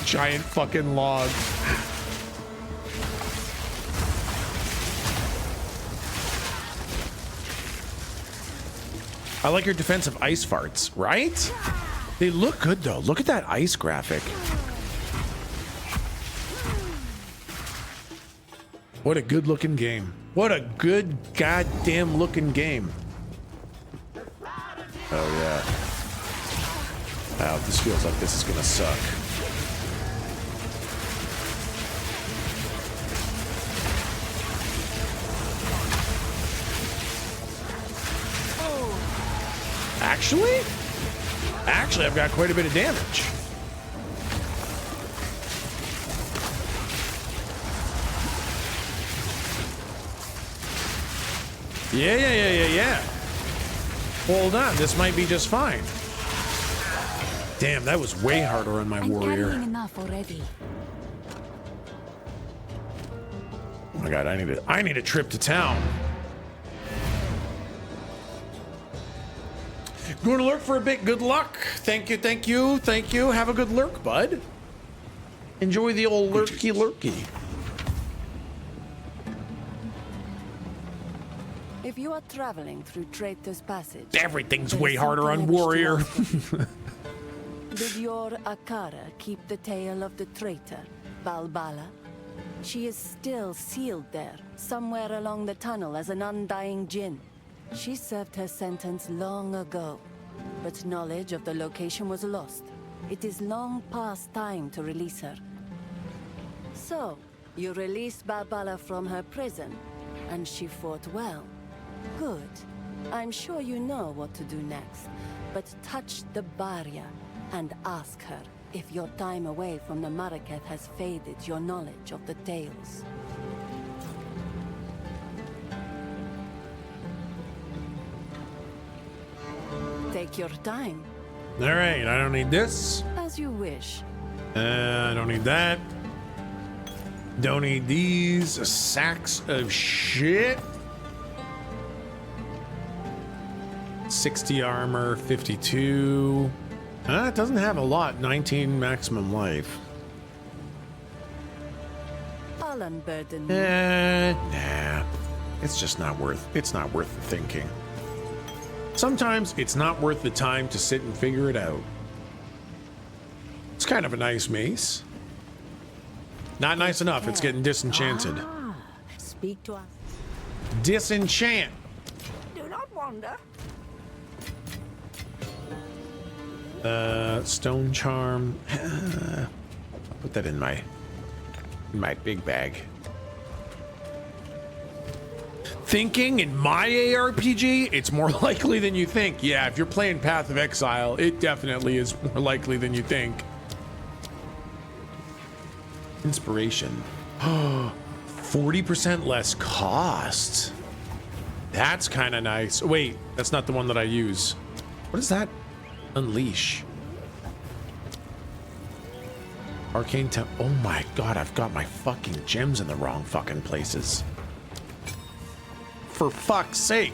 Giant fucking log. I like your defensive ice farts, right? They look good though. Look at that ice graphic. What a good looking game. What a good goddamn looking game. Oh yeah. Wow, this feels like this is gonna suck. Actually, I've got quite a bit of damage. Yeah. Hold on, this might be just fine. Damn, that was way harder on my warrior. Enough already. Oh my god, I need a trip to town. Going to lurk for a bit. Good luck. Thank you. Have a good lurk, bud. Enjoy the old lurky. If you are traveling through Traitor's Passage, Everything's way harder on warrior. did your Akara keep the tale of the traitor, Balbala? She is still sealed there, somewhere along the tunnel as an undying djinn. She served her sentence long ago, but knowledge of the location was lost. It is long past time to release her. So, you released Balbala from her prison, and she fought well. Good. I'm sure you know what to do next, but touch the barrier and ask her if your time away from the Maraketh has faded your knowledge of the tales. Take your time. All right, I don't need this. As you wish. I don't need that. Don't need these sacks of shit. 60 armor, 52. It doesn't have a lot. 19 maximum life. I'll unburden. Nah. It's just not worth. It's not worth the thinking. Sometimes it's not worth the time to sit and figure it out. It's kind of a nice mace. Not nice enough. It's getting disenchanted. Speak to us. Disenchant. Do not wander. Stone charm. I'll put that in my big bag. Thinking in my ARPG, it's more likely than you think. Yeah, if you're playing Path of Exile, it definitely is more likely than you think. Inspiration. 40% less cost. That's kind of nice. Wait, that's not the one that I use. What is that? Unleash. Arcane Temp. Oh my god, I've got my fucking gems in the wrong fucking places. For fuck's sake.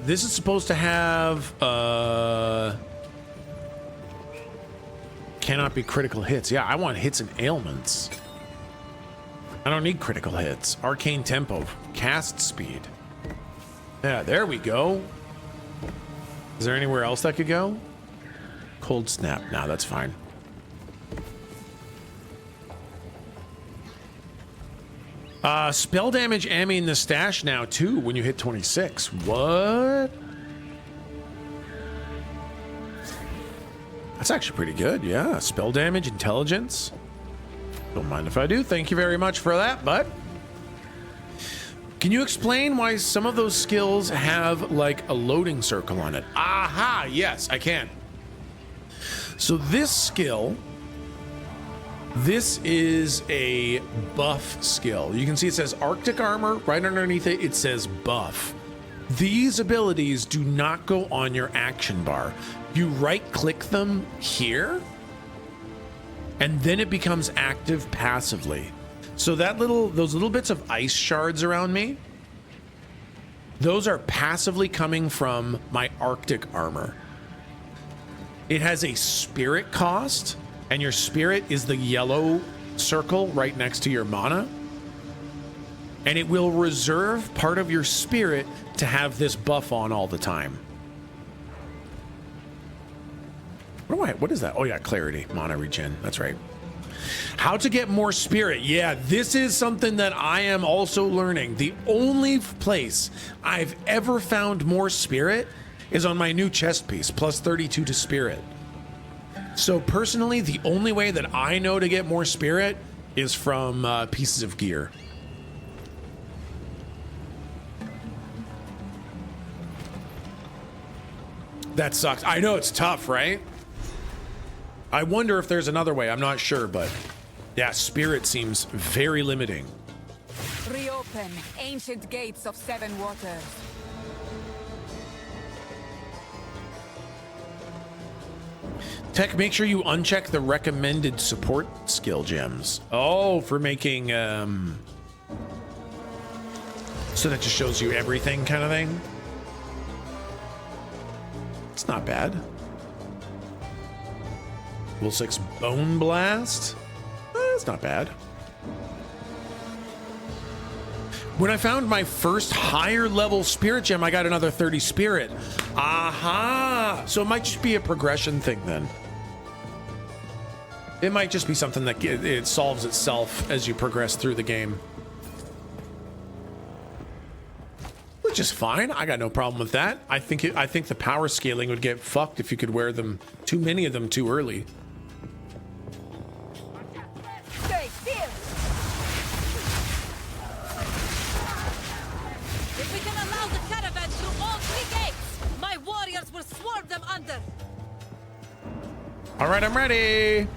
This is supposed to have cannot be critical hits. Yeah, I want hits and ailments. I don't need critical hits. Arcane tempo, cast speed. Yeah, there we go. Is there anywhere else that could go? Cold snap. No, that's fine. Spell damage Ammy in the stash now too when you hit 26. What? That's actually pretty good. Yeah, spell damage, intelligence. Don't mind if I do. Thank you very much for that, bud. Can you explain why some of those skills have like a loading circle on it? Aha, yes, I can. So this skill, this is a buff skill. You can see it says Arctic Armor. Right underneath it, it says buff. These abilities do not go on your action bar. You right-click them here, and then it becomes active passively. So that those little bits of ice shards around me, those are passively coming from my Arctic Armor. It has a spirit cost, and your spirit is the yellow circle right next to your mana. And it will reserve part of your spirit to have this buff on all the time. What is that? Oh yeah, clarity, mana regen. That's right. How to get more spirit. Yeah, this is something that I am also learning. The only place I've ever found more spirit is on my new chest piece, plus 32 to spirit. So personally, the only way that I know to get more spirit is from pieces of gear. That sucks. I know it's tough, right? I wonder if there's another way. I'm not sure, but yeah, spirit seems very limiting. Reopen ancient gates of seven waters. Tech, make sure you uncheck the recommended support skill gems. Oh, for making, so that just shows you everything kind of thing. It's not bad. Level 6 Bone Blast. It's not bad. When I found my first higher level spirit gem, I got another 30 spirit. Aha! So it might just be a progression thing then. It might just be something that it solves itself as you progress through the game. Which is fine. I got no problem with that. I think the power scaling would get fucked if you could wear them, too many of them too early. Stay still. If we can allow the caravans through all three gates, my warriors will swarm them under. All right, I'm ready.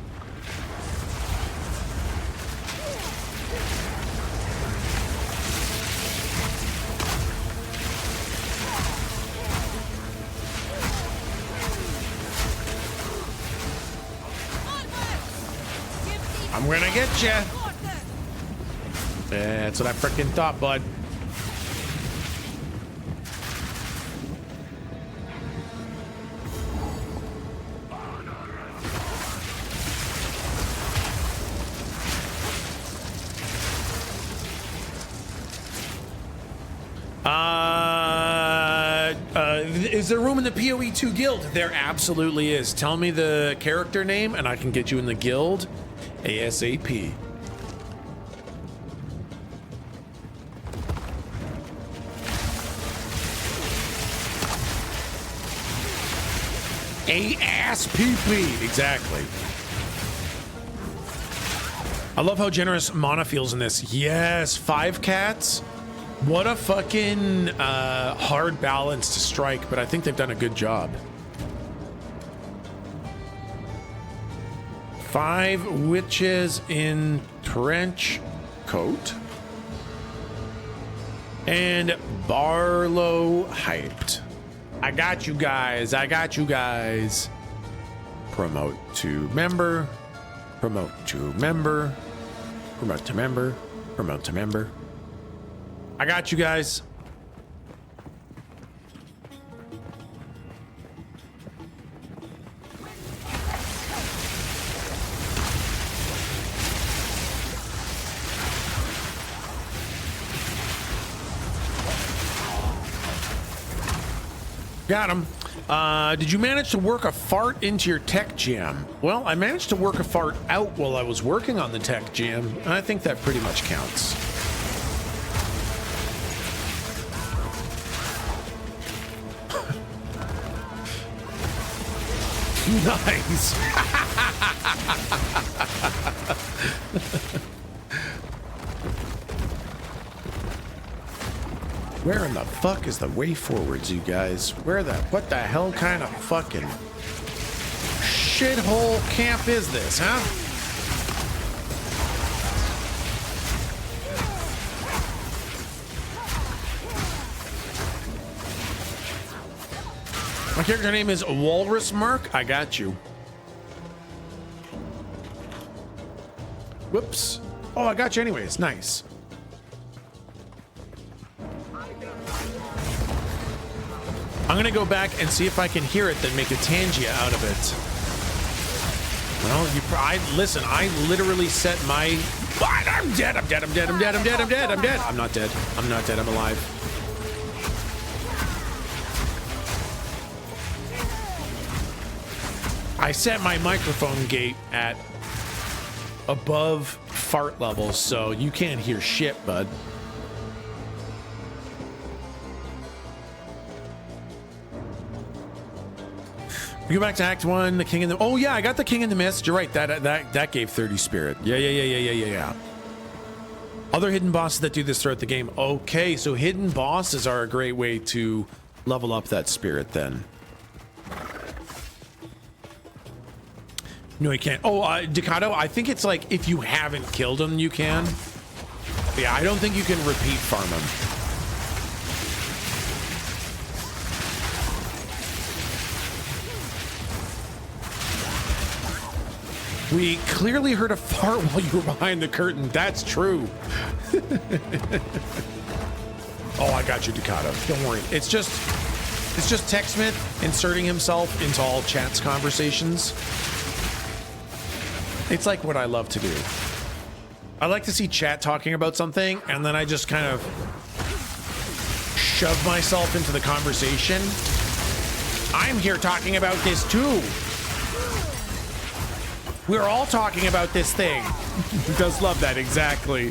I'm gonna get you. That's what I freaking thought, bud. Is there room in the PoE2 guild? There absolutely is. Tell me the character name and I can get you in the guild ASAP. ASPP, exactly. I love how generous Mana feels in this. Yes, 5 cats. What a fucking hard balance to strike, but I think they've done a good job. 5 witches in trench coat. And Barlow hyped. I got you guys. I got you guys. Promote to member. Promote to member. Promote to member. Promote to member. I got you guys. Got him. Did you manage to work a fart into your tech jam? Well, I managed to work a fart out while I was working on the tech jam, and I think that pretty much counts. Nice. Where in the fuck is the way forwards, you guys? What the hell kind of fucking shithole camp is this, huh? My character name is Walrus Mark. I got you. Whoops. Oh, I got you anyways. Nice. I'm gonna go back and see if I can hear it, then make a Tangia out of it. Well, listen, I literally set my... What? I'm dead, I'm dead, I'm dead, I'm dead, I'm dead, I'm dead, I'm dead. I'm not dead. I'm not dead, I'm alive. I set my microphone gate at above fart levels, so you can't hear shit, bud. We go back to Act 1, the King in the... Oh, yeah, I got the King in the Mist. You're right, that gave 30 spirit. Yeah. Other hidden bosses that do this throughout the game. Okay, so hidden bosses are a great way to level up that spirit, then. No, you can't. Oh, Ducato, I think it's like if you haven't killed him, you can. Yeah, I don't think you can repeat farm him. We clearly heard a fart while you were behind the curtain. That's true. Oh, I got you, Ducato. Don't worry. It's just TechSmith inserting himself into all chat's conversations. It's like what I love to do. I like to see chat talking about something, and then I just kind of shove myself into the conversation. I'm here talking about this too. We're all talking about this thing. He does love that, exactly.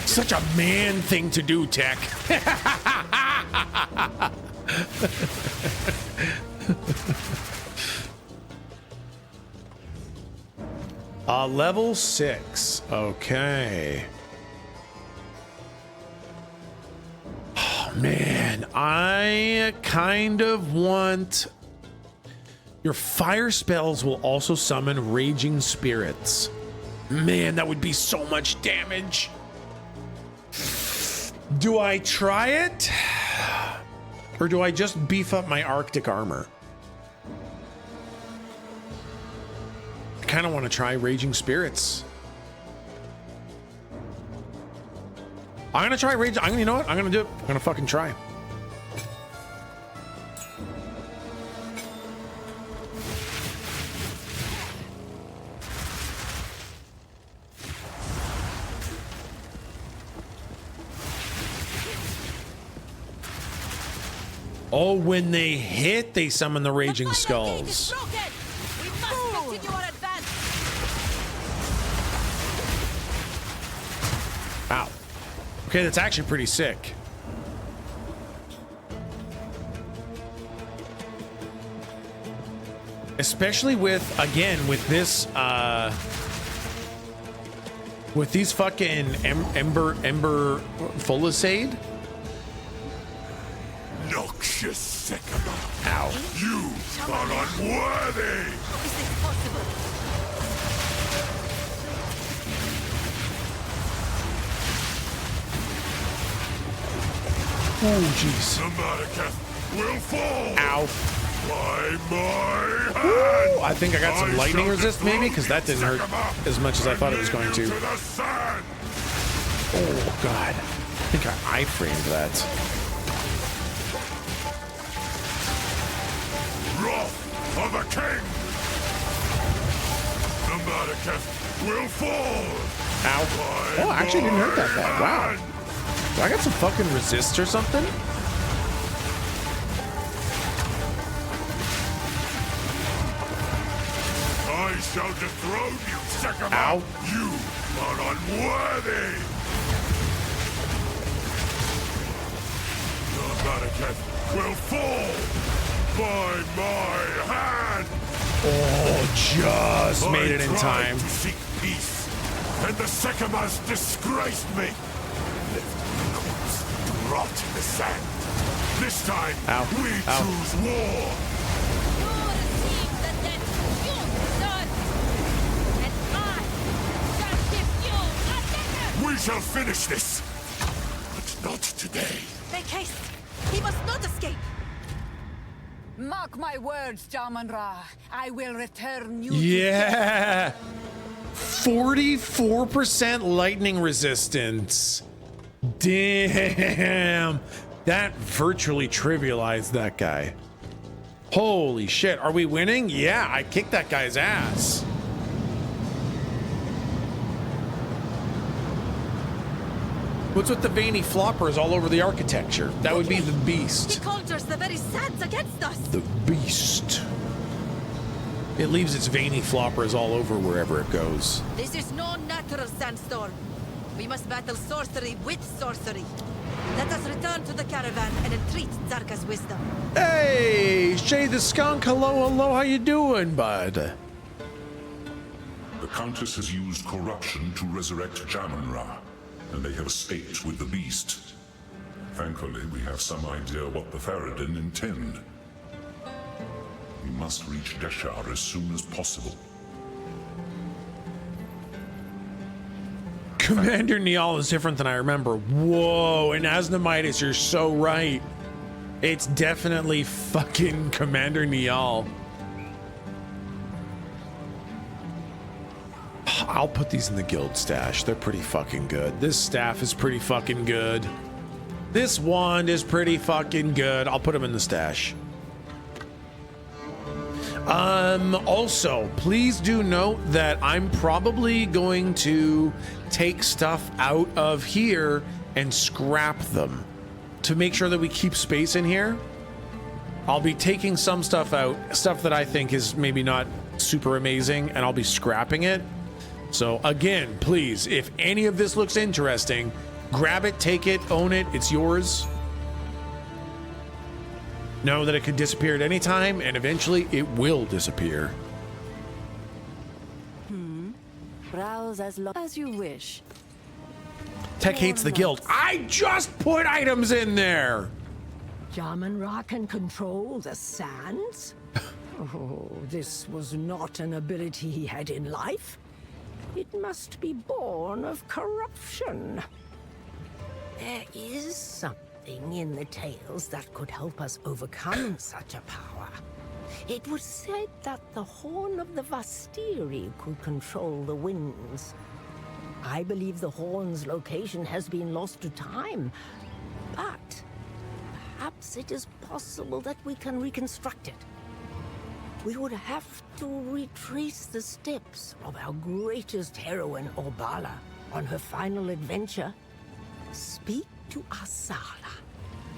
Such a man thing to do, Tech. Level 6. Okay. Oh, man, I kind of want... Your fire spells will also summon raging spirits. Man, that would be so much damage. Do I try it? Or do I just beef up my Arctic armor? kind of want to try Raging Spirits. I'm gonna try Rage. You know what? I'm gonna do it. I'm gonna fucking try. Oh, when they hit, they summon the Raging Skulls. We must continue our advance. Ow. Okay, that's actually pretty sick. Especially with, again, with this, with these fucking Ember Folisade. Noxious Sycamore. Ow. You are unworthy! How is this possible? Oh, jeez. The Maracas will fall! Ow. By my hand! Ooh, I think I got some lightning resist, maybe, because that didn't hurt as much as I thought it was going to. Oh, God. I think I iframed that. Wrath of a king! The Maracas will fall! Ow. Oh, I actually didn't hurt that bad. Wow. Do I got some fucking resist or something? I shall dethrone you, Sycamore! Ow. You are unworthy! The Maracas will fall by my hand! Oh, just made it in time. To seek peace, and the Sycamores disgraced me. Left my corpse to rot in the sand. This time, we choose war. You receive the debt you deserve, and I shall give you a dinner. We shall finish this, but not today. Make haste. He must not escape. Mark my words, Jaman-Ra. I will return you. Yeah. 44% lightning resistance. Damn. That virtually trivialized that guy. Holy shit. Are we winning? Yeah, I kicked that guy's ass. What's with the veiny floppers all over the architecture? That would be the beast. He conjures the very sands against us. The beast. It leaves its veiny floppers all over wherever it goes. This is no natural sandstorm. We must battle sorcery with sorcery. Let us return to the caravan and entreat Zarka's wisdom. Hey, Shay the Skunk, hello, how you doing, bud? The Countess has used corruption to resurrect Jaman-Ra, and they have escaped with the beast. Thankfully, we have some idea what the Faradin intend. We must reach Deshar as soon as possible. Commander Niall is different than I remember. Whoa, and Asnamitis, you're so right. It's definitely fucking Commander Niall. I'll put these in the guild stash. They're pretty fucking good. This staff is pretty fucking good. This wand is pretty fucking good. I'll put them in the stash. Also, please do note that I'm probably going to take stuff out of here and scrap them to make sure that we keep space in here. I'll be taking some stuff out, stuff that I think is maybe not super amazing, and I'll be scrapping it. So again, please, if any of this looks interesting, grab it, take it, own it, it's yours. Know that it could disappear at any time, and eventually it will disappear. Browse as long as you wish. Tech hates the guild. I just put items in there! Jaman-Ra can control the sands? Oh, this was not an ability he had in life. It must be born of corruption. There is something in the tales that could help us overcome such a power. It was said that the horn of the Vastiri could control the winds. I believe the horn's location has been lost to time, but perhaps it is possible that we can reconstruct it. We would have to retrace the steps of our greatest heroine, Orbala, on her final adventure. Speak to Asala.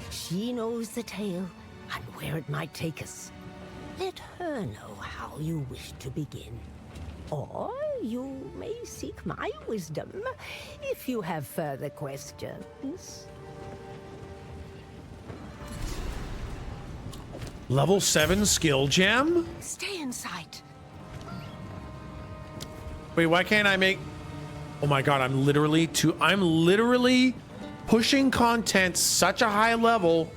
She knows the tale and where it might take us. Let her know how you wish to begin. Or you may seek my wisdom if you have further questions. Level 7 skill gem? Stay in sight. Wait, why can't I make... Oh my god, I'm literally pushing content such a high level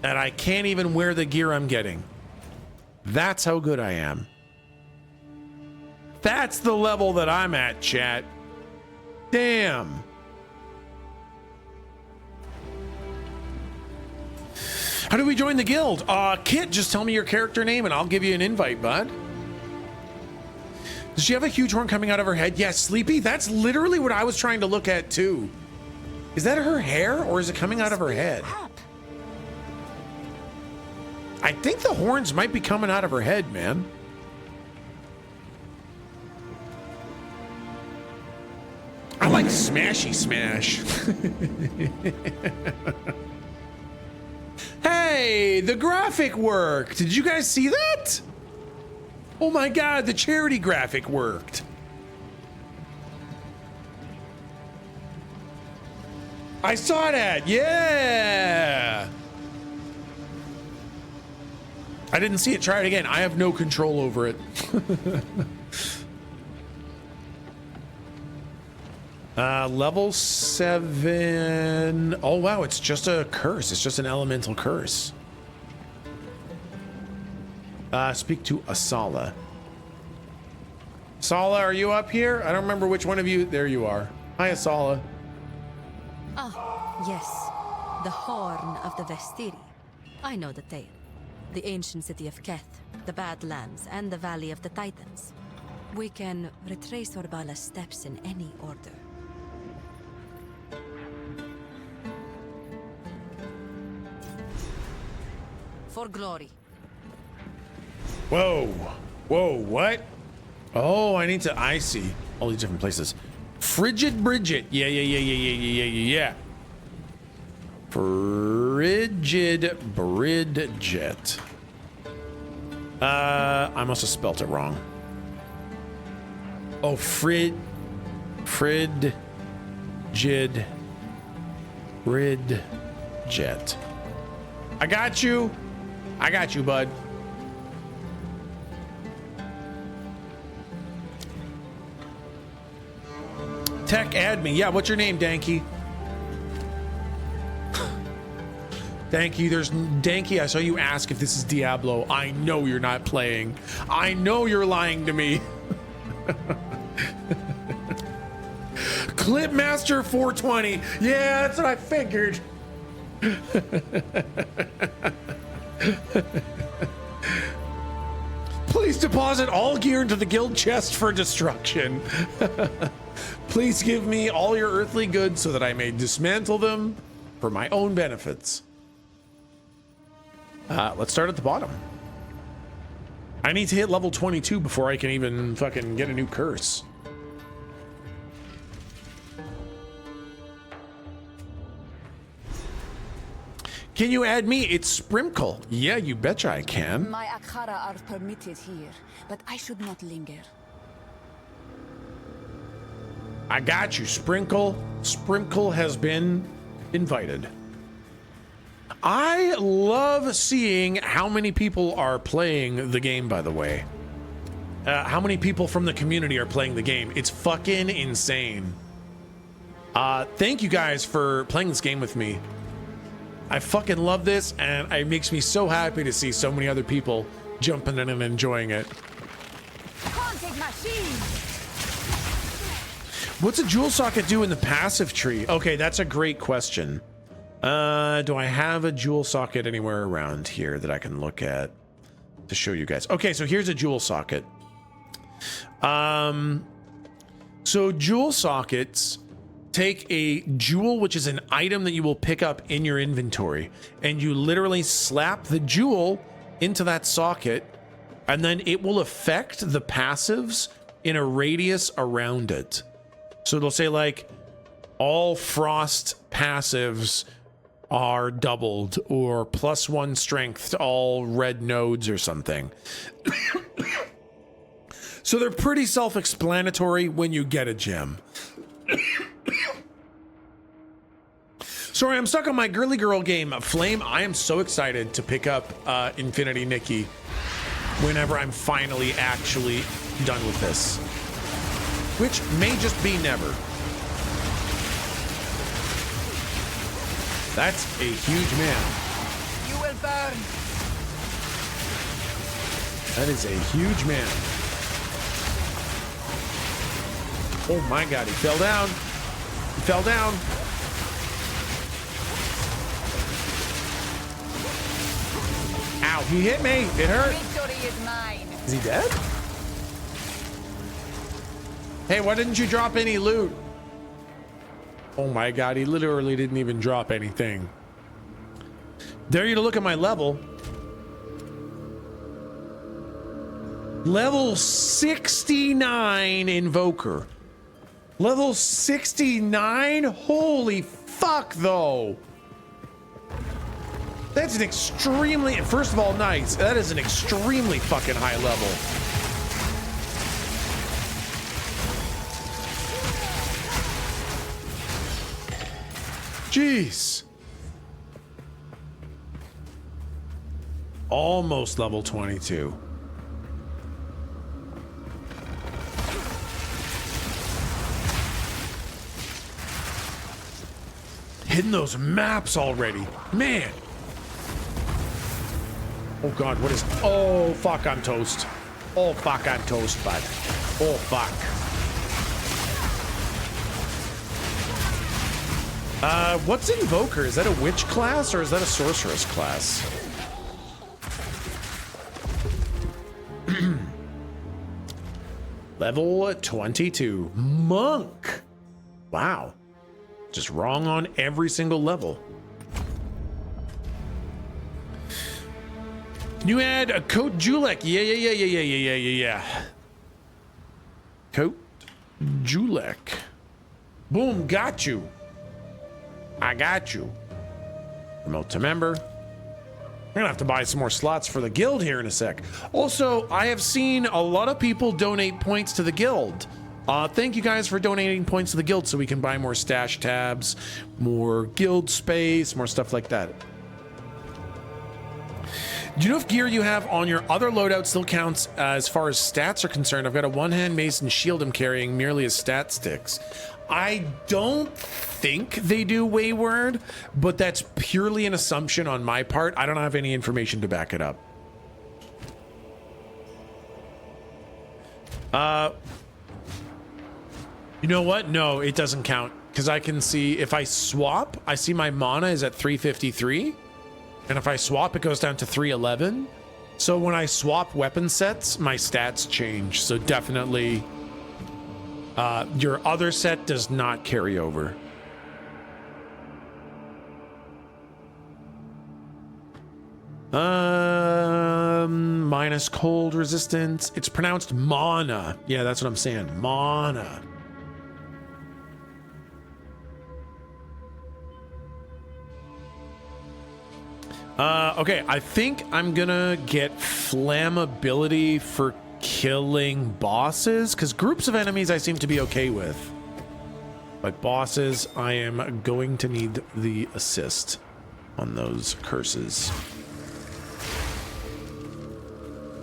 that I can't even wear the gear I'm getting. That's how good I am. That's the level that I'm at, chat. Damn. How do we join the guild? Kit, just tell me your character name and I'll give you an invite, bud. Does she have a huge horn coming out of her head? Yes, Sleepy. That's literally what I was trying to look at too. Is that her hair or is it coming out of her head? I think the horns might be coming out of her head, man. I like smashy smash. Hey, the graphic worked. Did you guys see that? Oh my god, the charity graphic worked. I saw that. Yeah. I didn't see it. Try it again. I have no control over it. Level 7. Oh, wow. It's just a curse. It's just an elemental curse. Speak to Asala. Asala, are you up here? I don't remember which one of you. There you are. Hi, Asala. Ah, yes. The Horn of the Vestiri. I know the tale. The ancient city of Keth, the Badlands, and the Valley of the Titans. We can retrace Orbala's steps in any order. For glory. Whoa. Whoa, what? Oh, I see. All these different places. Frigid Bridget. Yeah. Frigid Bridget. I must have spelt it wrong. Oh, Frigid Bridget. I got you, bud. Tech add me. Yeah, what's your name, Danky? Danky, I saw you ask if this is Diablo. I know you're not playing. I know you're lying to me. Clipmaster 420. Yeah, that's what I figured. Please deposit all gear into the guild chest for destruction. Please give me all your earthly goods so that I may dismantle them for my own benefits. Let's start at the bottom. I need to hit level 22 before I can even fucking get a new curse. Can you add me? It's Sprinkle. Yeah, you betcha I can. My Akara are permitted here, but I should not linger. I got you, Sprinkle. Sprinkle has been invited. I love seeing how many people are playing the game, by the way. How many people from the community are playing the game. It's fucking insane. Thank you guys for playing this game with me. I fucking love this, and it makes me so happy to see so many other people jumping in and enjoying it. What's a jewel socket do in the passive tree? Okay, that's a great question. Do I have a jewel socket anywhere around here that I can look at to show you guys? Okay, so here's a jewel socket. So jewel sockets take a jewel, which is an item that you will pick up in your inventory, and you literally slap the jewel into that socket, and then it will affect the passives in a radius around it. So it'll say like all frost passives are doubled, or +1 strength to all red nodes or something. So they're pretty self-explanatory when you get a gem. Sorry, I'm stuck on my girly girl game, Flame. I am so excited to pick up Infinity Nikki whenever I'm finally actually done with this. Which may just be never. That's a huge man. You will burn. That is a huge man. Oh my god, he fell down. He fell down. Ow, he hit me. It hurt. Victory is mine. Is he dead? Hey, why didn't you drop any loot? Oh my god, he literally didn't even drop anything. Dare you to look at my level. Level 69 Invoker. Level 69? Holy fuck, though. That's an extremely, first of all, nice. That is an extremely fucking high level. Jeez. Almost level 22. Hitting those maps already. Man. Oh god, what is... Oh, fuck, I'm toast. Oh, fuck, I'm toast, bud. Oh, fuck. What's Invoker? Is that a witch class or is that a sorceress class? Level 22. Monk. Wow. Just wrong on every single level. Can you add a Coat Julek? Yeah. Coat Julek. Boom, got you. I got you. Promote to member. I'm gonna have to buy some more slots for the guild here in a sec. Also, I have seen a lot of people donate points to the guild. Thank you guys for donating points to the guild so we can buy more stash tabs, more guild space, more stuff like that. Do you know if gear you have on your other loadout still counts as far as stats are concerned? I've got a one-hand mace and shield I'm carrying merely as stat sticks. I don't think they do, Wayward, but that's purely an assumption on my part. I don't have any information to back it up. You know what? No, it doesn't count because I can see if I swap, I see my mana is at 353. And if I swap, it goes down to 311. So when I swap weapon sets, my stats change. So definitely your other set does not carry over. Minus cold resistance. It's pronounced mana. Yeah, that's what I'm saying. Mana. Okay, I think I'm gonna get flammability for killing bosses, because groups of enemies I seem to be okay with. But bosses, I am going to need the assist on those curses.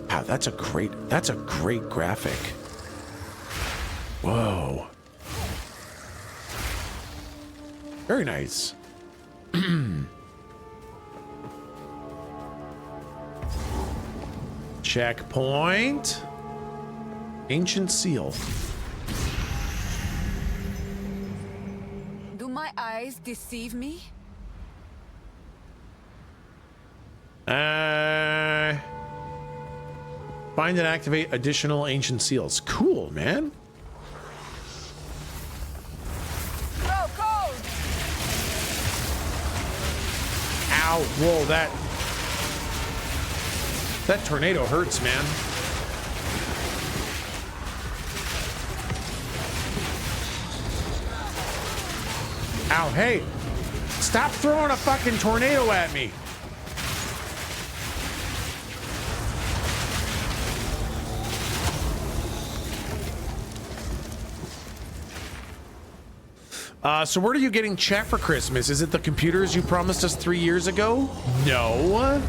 Wow, that's a great graphic. Whoa. Very nice. Checkpoint. Ancient seal. Do my eyes deceive me? Find and activate additional ancient seals. Cool, man. Ow, whoa, that tornado hurts, man. Ow, hey, stop throwing a fucking tornado at me. So where are you getting chat for Christmas? Is it the computers you promised us 3 years ago? No.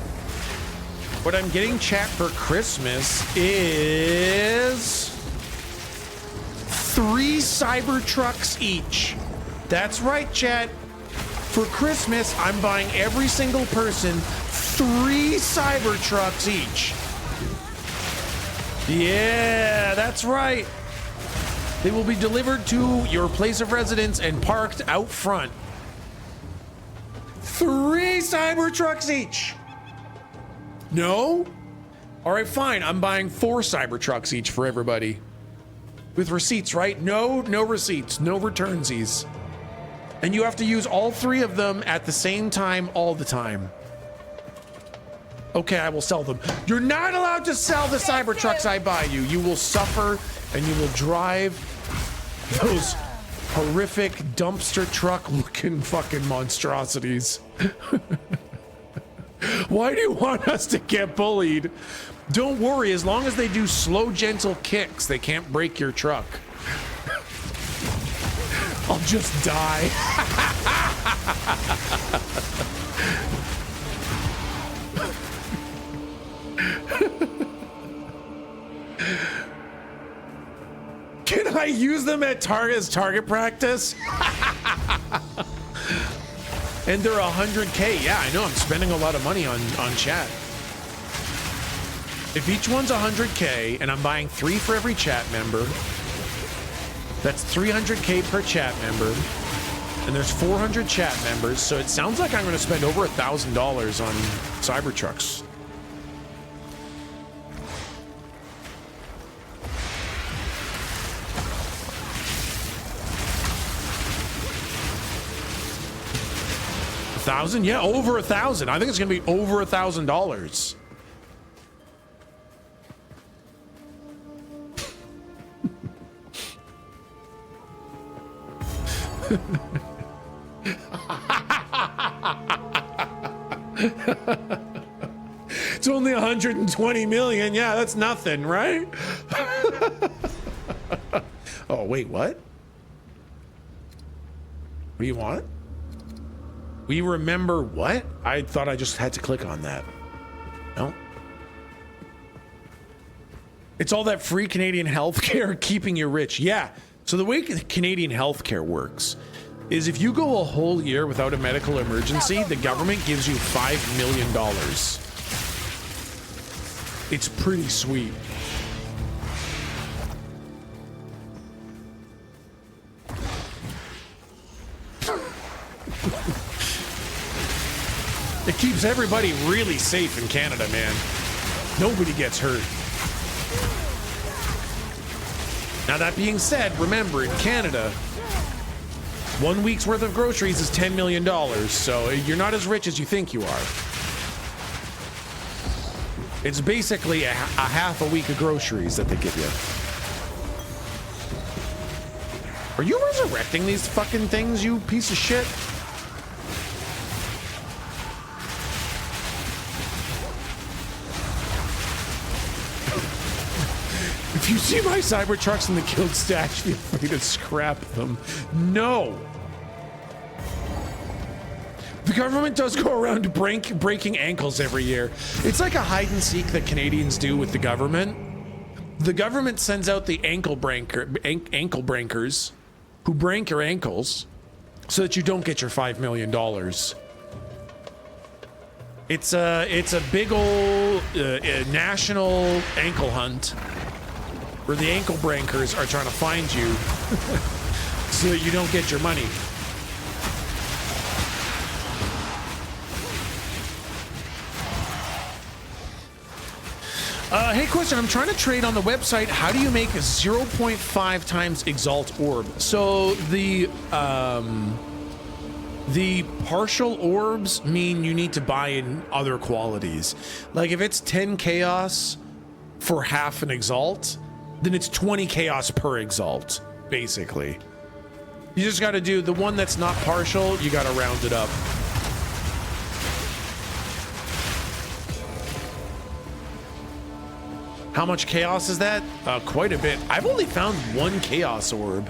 What I'm getting chat for Christmas is 3 Cybertrucks each. That's right, chat. For Christmas, I'm buying every single person 3 Cybertrucks each. Yeah, that's right. They will be delivered to your place of residence and parked out front. 3 Cybertrucks each. No? All right, fine. I'm buying 4 Cybertrucks each for everybody. With receipts, right? No receipts, no returnsies. And you have to use all 3 of them at the same time, all the time. Okay, I will sell them. You're not allowed to sell the Cybertrucks I buy you. You will suffer and you will drive those horrific dumpster truck looking fucking monstrosities. Why do you want us to get bullied? Don't worry, as long as they do slow, gentle kicks, they can't break your truck. I'll just die. Can I use them at as target practice? And they're 100K. Yeah, I know. I'm spending a lot of money on chat. If each one's 100K and I'm buying 3 for every chat member, that's 300K per chat member. And there's 400 chat members. So it sounds like I'm going to spend over $1,000 on Cybertrucks. $1,000? Yeah, over $1,000. I think it's gonna be over $1,000. It's only 120 million. Yeah, that's nothing, right? Oh, wait, what? What do you want? We remember what? I thought I just had to click on that. No. It's all that free Canadian healthcare keeping you rich. Yeah. So the way Canadian healthcare works is if you go a whole year without a medical emergency, the government gives you $5 million. It's pretty sweet. It keeps everybody really safe in Canada, man. Nobody gets hurt. Now, that being said, remember, in Canada, 1 week's worth of groceries is $10 million, so you're not as rich as you think you are. It's basically a half a week of groceries that they give you. Are you resurrecting these fucking things, you piece of shit? If you see my Cybertrucks in the guild stash, feel free to scrap them. No. The government does go around breaking ankles every year. It's like a hide and seek that Canadians do with the government. The government sends out the ankle breakers who break your ankles so that you don't get your $5 million. It's a big old national ankle hunt where the ankle breakers are trying to find you so that you don't get your money. Hey, question. I'm trying to trade on the website. How do you make 0.5 times Exalt Orb? So the partial orbs mean you need to buy in other qualities. Like if it's 10 Chaos for half an Exalt, then it's 20 Chaos per Exalt, basically. You just got to do the one that's not partial, you got to round it up. How much Chaos is that? Quite a bit. I've only found one Chaos Orb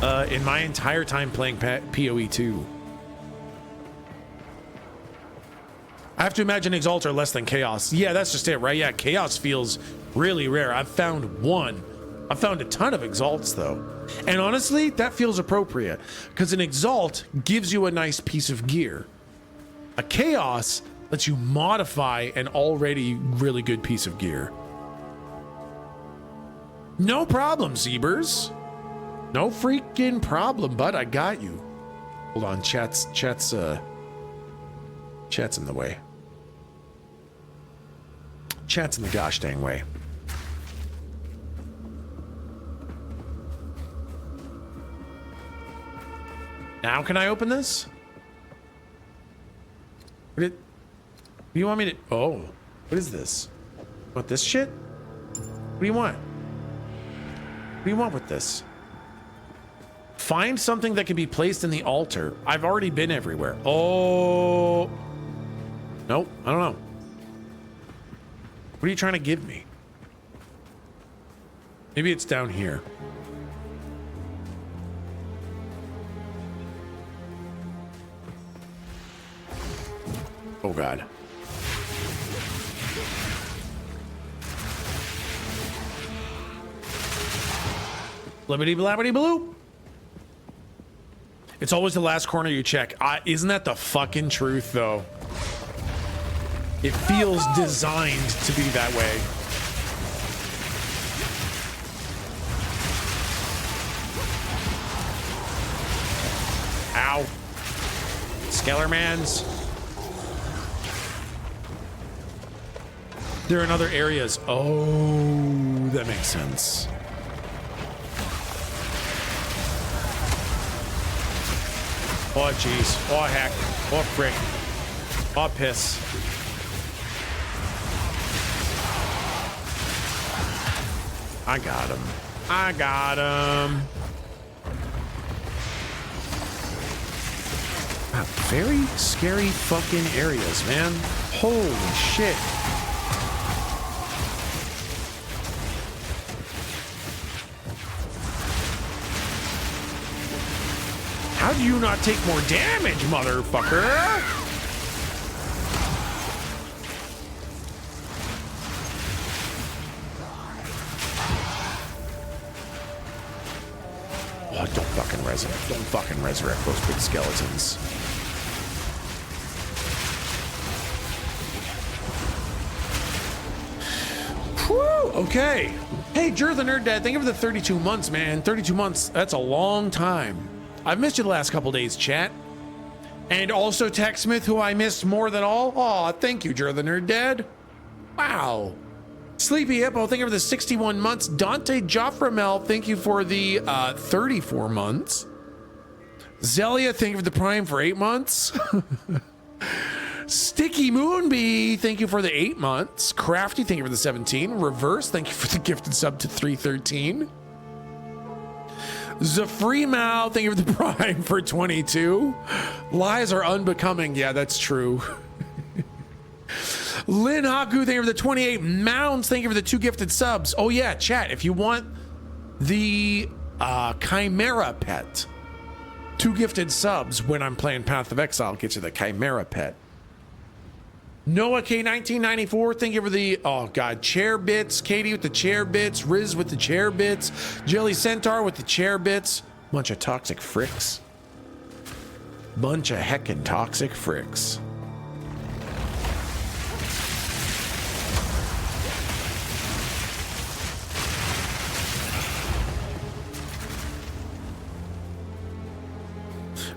in my entire time playing PoE2. I have to imagine Exalt are less than Chaos. Yeah, that's just it, right? Yeah, Chaos feels really rare. I've found one. I've found a ton of Exalts, though. And honestly, that feels appropriate, because an Exalt gives you a nice piece of gear. A Chaos lets you modify an already really good piece of gear. No problem, Zebers. No freaking problem, bud. I got you. Hold on, chat's in the way. Chat's in the gosh dang way. Now can I open this? What do you want me to? Oh, what is this? What, this shit? What do you want? What do you want with this? Find something that can be placed in the altar. I've already been everywhere. Oh. Nope, I don't know. What are you trying to give me? Maybe it's down here. Oh God. Blibbity blabbity bloop. It's always the last corner you check. Isn't that the fucking truth, though? It feels designed to be that way. Ow. Skellermans. They're in other areas. Oh, that makes sense. Oh, jeez. Oh, heck. Oh, frick. Oh, piss. I got him. I got him. Wow, very scary fucking areas, man. Holy shit. How do you not take more damage, motherfucker? Oh, don't fucking resurrect. Don't fucking resurrect those big skeletons. Whew, okay. Hey, Jer the Nerd Dad, thank you for the 32 months, man. 32 months, that's a long time. I've missed you the last couple days, chat. And also TechSmith, who I missed more than all. Aw, thank you, Jer the Nerd Dad. Wow. Sleepy Hippo, thank you for the 61 months. Dante Joffremel, thank you for the 34 months. Zelia, thank you for the Prime for 8 months. Sticky Moonbee, thank you for the 8 months. Crafty, thank you for the 17. Reverse, thank you for the gifted sub to 313. Zafreemao, thank you for the Prime for 22. Lies are unbecoming. Yeah, that's true. Lin Haku, thank you for the 28. Mounds, thank you for the 2 gifted subs. Oh yeah, chat, if you want the Chimera pet, 2 gifted subs when I'm playing Path of Exile, I'll get you the Chimera pet. Noah K1994, thank you for the, oh God, chair bits. Katie with the chair bits. Riz with the chair bits. Jelly Centaur with the chair bits. Bunch of toxic fricks. Bunch of heckin' toxic fricks.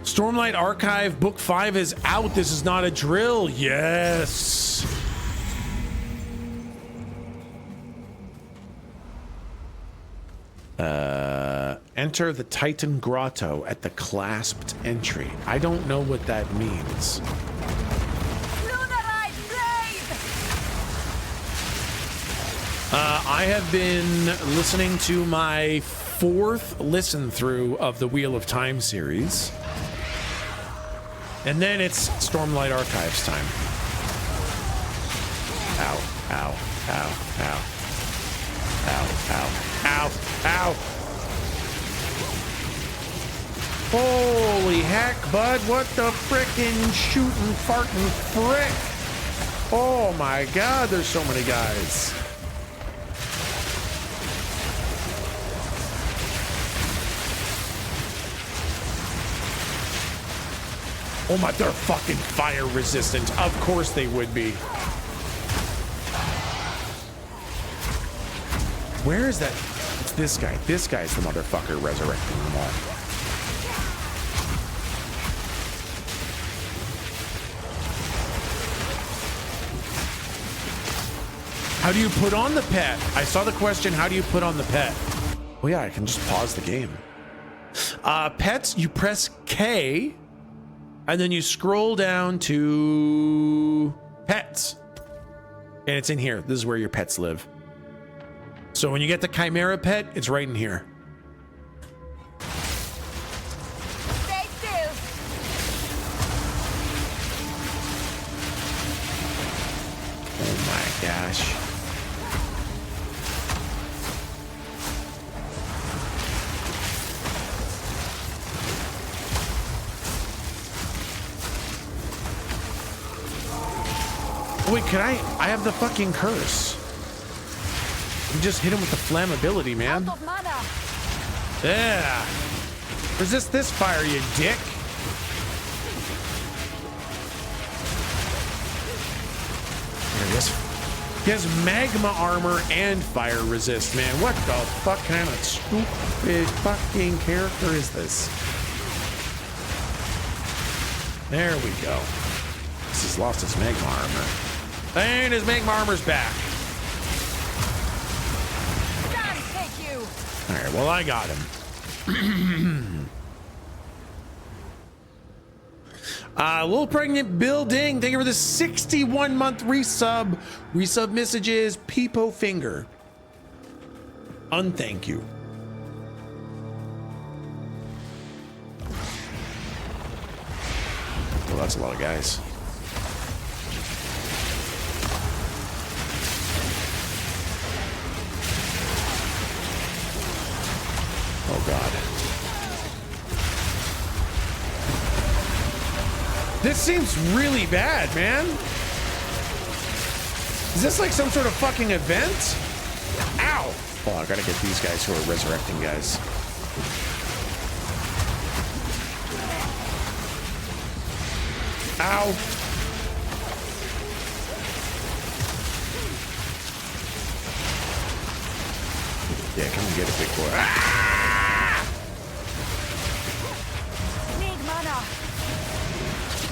Stormlight Archive Book 5 is out. This is not a drill. Yes. enter the Titan Grotto at the clasped entry. I don't know what that means. I have been listening to my 4th listen through of the Wheel of Time series. And then it's Stormlight Archives time. Ow, ow, ow, ow. Ow, ow, ow, ow. Holy heck, bud. What the frickin' shootin' fartin' frick? Oh my god, there's so many guys. Oh my, they're fucking fire resistant. Of course they would be. Where is that? It's this guy. This guy's the motherfucker resurrecting them all. How do you put on the pet? I saw the question, how do you put on the pet? Oh yeah, I can just pause the game. Pets, you press K, and then you scroll down to pets. And it's in here. This is where your pets live. So when you get the Chimera pet, it's right in here. Stay still. Oh my gosh. Wait, can I have the fucking curse. You just hit him with the flammability, man. Out of mana. Yeah. Resist this fire, you dick. There it is. He has magma armor and fire resist, man. What the fuck kind of stupid fucking character is this? There we go. This has lost its magma armor. And his magma armor's back. Gotta take you. All right, well, I got him. Little Pregnant Building, thank you for the 61-month resub. Resub messages, Peepo Finger. Unthank you. Well, that's a lot of guys. Oh god. This seems really bad, man. Is this like some sort of fucking event? Ow! Oh, I gotta get these guys who are resurrecting guys. Ow! Yeah, come and get it, big boy. Ah!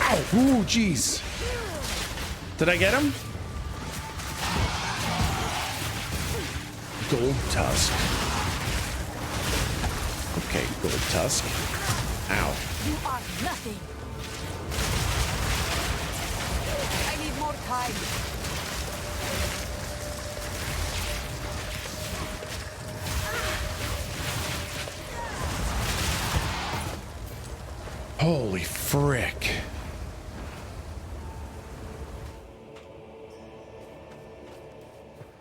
Ow! Ooh, jeez. Did I get him? Gold Tusk. Okay, Gold Tusk. Ow. You are nothing. I need more time. Holy frick.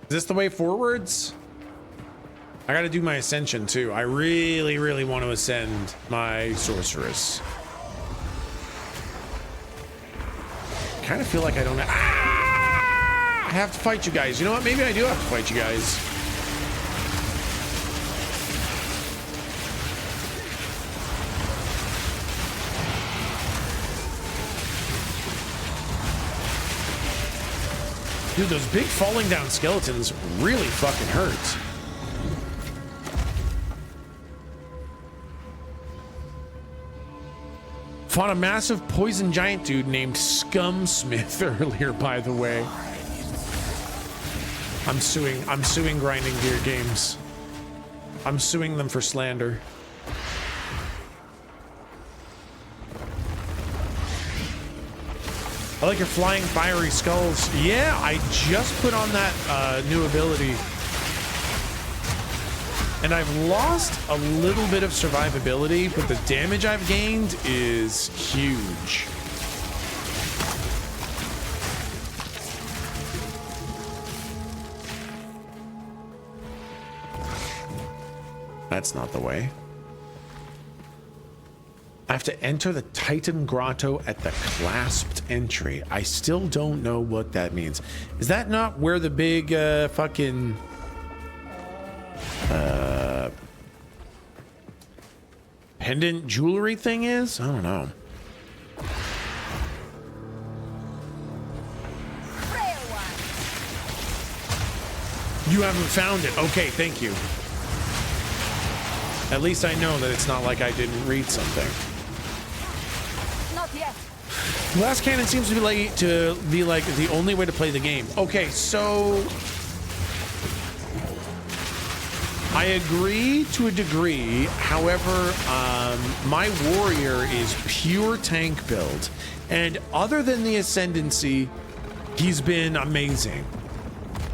Is this the way forwards? I gotta do my ascension too. I really, really want to ascend my sorceress. Kind of feel like I don't have... Ah! I have to fight you guys. You know what? Maybe I do have to fight you guys. Dude, those big falling down skeletons really fucking hurt. Fought a massive poison giant dude named Scumsmith earlier, by the way. I'm suing Grinding Gear Games. I'm suing them for slander. I like your flying fiery skulls. Yeah, I just put on that new ability. And I've lost a little bit of survivability, but the damage I've gained is huge. That's not the way. I have to enter the Titan Grotto at the clasped entry. I still don't know what that means. Is that not where the big fucking pendant jewelry thing is? I don't know. You haven't found it. Okay, thank you. At least I know that it's not like I didn't read something. Not yet. Glass cannon seems to be like the only way to play the game. Okay, so I agree to a degree. However, my warrior is pure tank build, and other than the ascendancy, he's been amazing.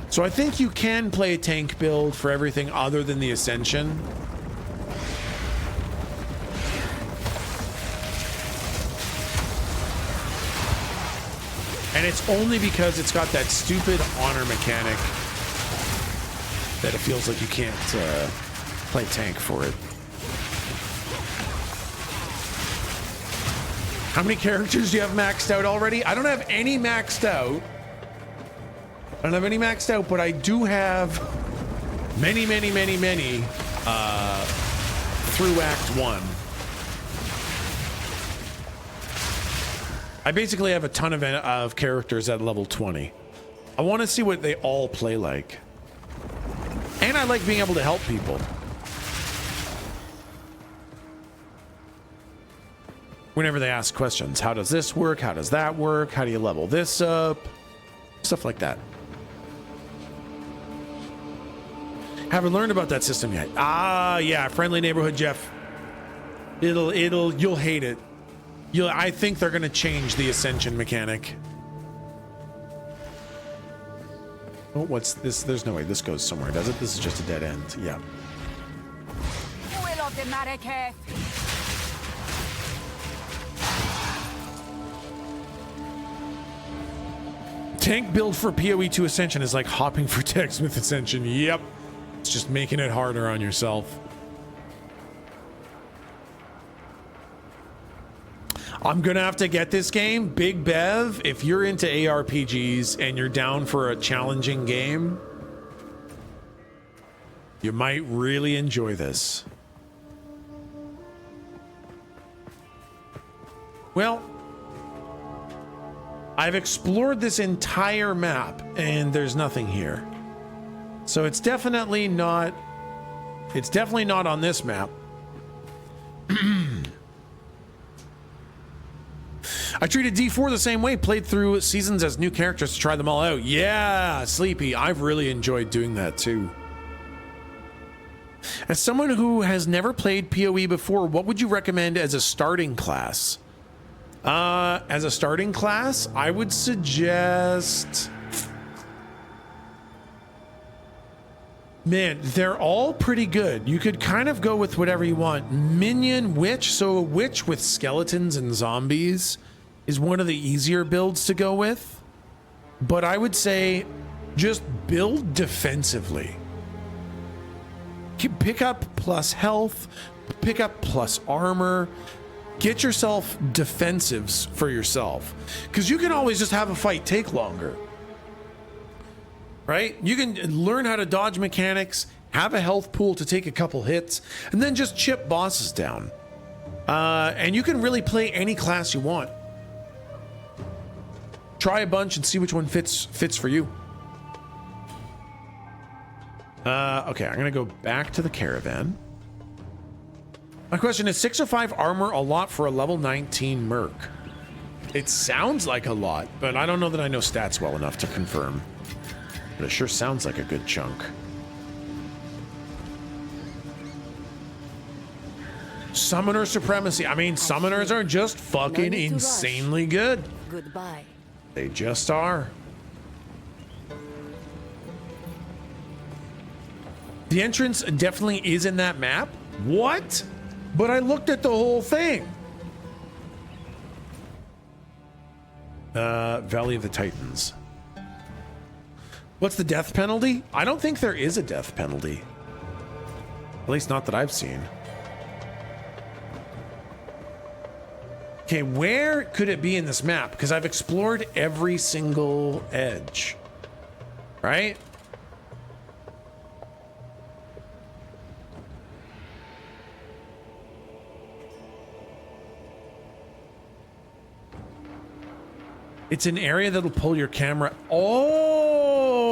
So I think you can play a tank build for everything other than the ascension. And it's only because it's got that stupid honor mechanic that it feels like you can't play tank for it. How many characters do you have maxed out already? I don't have any maxed out. I don't have any maxed out, but I do have many through Act 1. I basically have a ton of characters at level 20. I want to see what they all play like. And I like being able to help people. Whenever they ask questions, how does this work? How does that work? How do you level this up? Stuff like that. Haven't learned about that system yet. Ah, yeah, friendly neighborhood, Jeff. You'll hate it. I think they're gonna change the ascension mechanic. Oh, what's this? There's no way this goes somewhere, does it? This is just a dead end. Yeah. Will of the Marrakech. Tank build for PoE2 Ascension is like hopping for text with Ascension. Yep. It's just making it harder on yourself. I'm gonna have to get this game. Big Bev, if you're into ARPGs and you're down for a challenging game, you might really enjoy this. Well, I've explored this entire map and there's nothing here. So it's definitely not on this map. I treated D4 the same way, played through seasons as new characters to try them all out. Yeah, Sleepy, I've really enjoyed doing that too. As someone who has never played PoE before, what would you recommend as a starting class? As a starting class, I would suggest... Man, they're all pretty good. You could kind of go with whatever you want. Minion Witch, so a witch with skeletons and zombies is one of the easier builds to go with. But I would say just build defensively. Pick up plus health, pick up plus armor. Get yourself defensives for yourself. Because you can always just have a fight take longer. Right? You can learn how to dodge mechanics, have a health pool to take a couple hits, and then just chip bosses down. And you can really play any class you want. Try a bunch and see which one fits for you. Okay, I'm gonna go back to the caravan. My question is, 605 armor a lot for a level 19 merc? It sounds like a lot, but I don't know that I know stats well enough to confirm. But it sure sounds like a good chunk. Summoner supremacy. I mean, summoners are just fucking insanely good. Goodbye. They just are. The entrance definitely is in that map. What? But I looked at the whole thing. Valley of the Titans. What's the death penalty? I don't think there is a death penalty. At least not that I've seen. Okay, where could it be in this map? Because I've explored every single edge. Right? It's an area that'll pull your camera. Oh!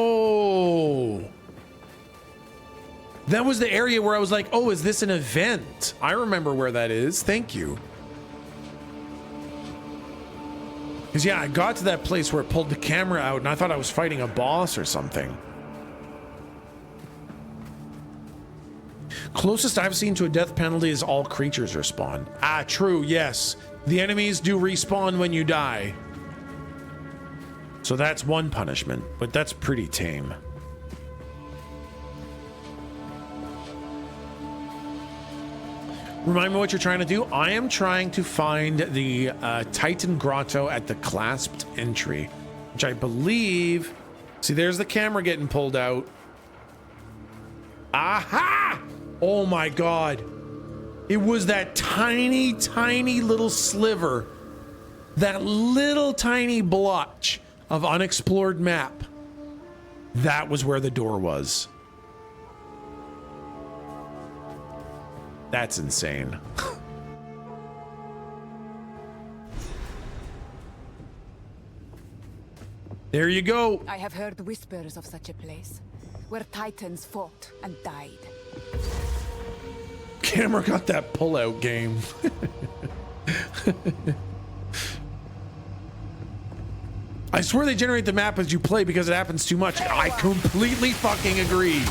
That was the area where I was like, oh, is this an event? I remember where that is. Thank you. Because, yeah, I got to that place where it pulled the camera out and I thought I was fighting a boss or something. Closest I've seen to a death penalty is all creatures respawn. Ah, true, yes. The enemies do respawn when you die. So that's one punishment, but that's pretty tame. Remind me what you're trying to do. I am trying to find the Titan Grotto at the clasped entry, which I believe... See, there's the camera getting pulled out. Aha! Oh my god. It was that tiny, tiny little sliver. That little tiny blotch of unexplored map. That was where the door was. That's insane. There you go. I have heard whispers of such a place, where titans fought and died. Camera got that pull-out game. I swear they generate the map as you play because it happens too much. I completely fucking agree.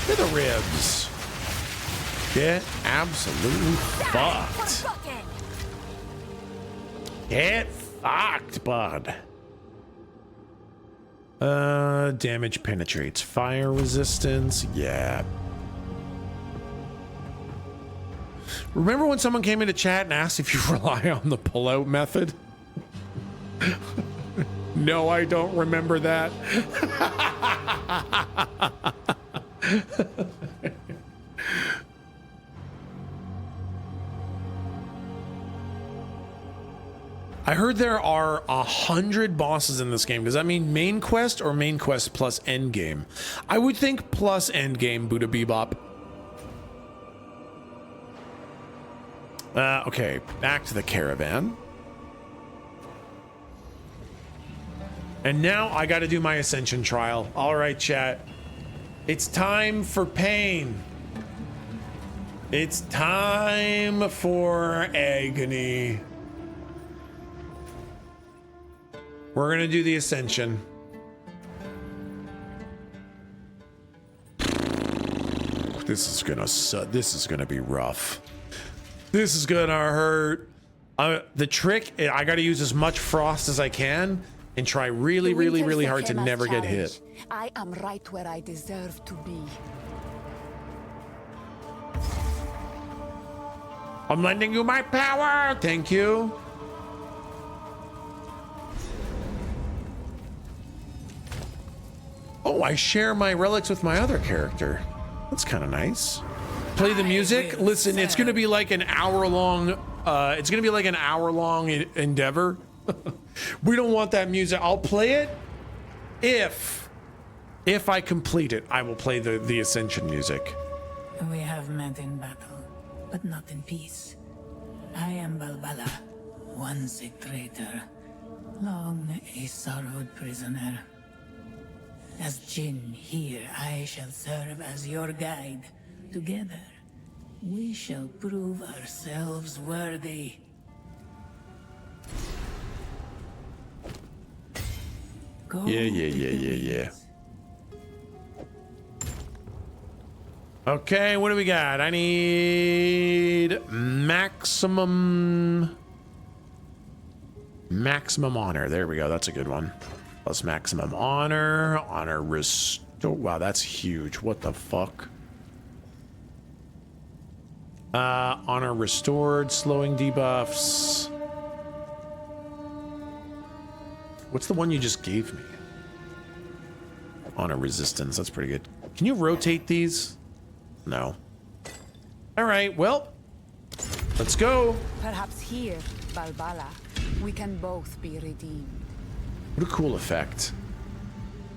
Look at the ribs. Get absolutely fucked. Get fucked, bud. Damage penetrates. Fire resistance. Yeah. Remember when someone came into chat and asked if you rely on the pullout method? No, I don't remember that. I heard there are 100 bosses in this game. Does that mean main quest or main quest plus end game? I would think plus end game, Buddha Bebop. Okay, back to the caravan. And now I got to do my ascension trial. All right, chat. It's time for pain. It's time for agony. We're gonna do the ascension. This is gonna suck. This is gonna be rough. This is gonna hurt. The trick, I gotta use as much frost as I can and try really, really, really hard to never get hit. I am right where I deserve to be. I'm lending you my power. Thank you. Oh, I share my relics with my other character. That's kind of nice. Play the music. Listen, it's going to be like an hour-long. It's going to be like an hour-long endeavor. We don't want that music. I'll play it if I complete it. I will play the Ascension music. We have met in battle, but not in peace. I am Balbala, once a traitor, long a sorrowed prisoner. As Jinn here, I shall serve as your guide. Together, we shall prove ourselves worthy. Go Yeah. Okay, what do we got? I need maximum honor. There we go. That's a good one. Plus maximum honor. Honor restore. Wow, that's huge. What the fuck? Honor restored. Slowing debuffs. What's the one you just gave me? Honor resistance. That's pretty good. Can you rotate these? No. All right, well, let's go. Perhaps here, Balbala, we can both be redeemed. What a cool effect.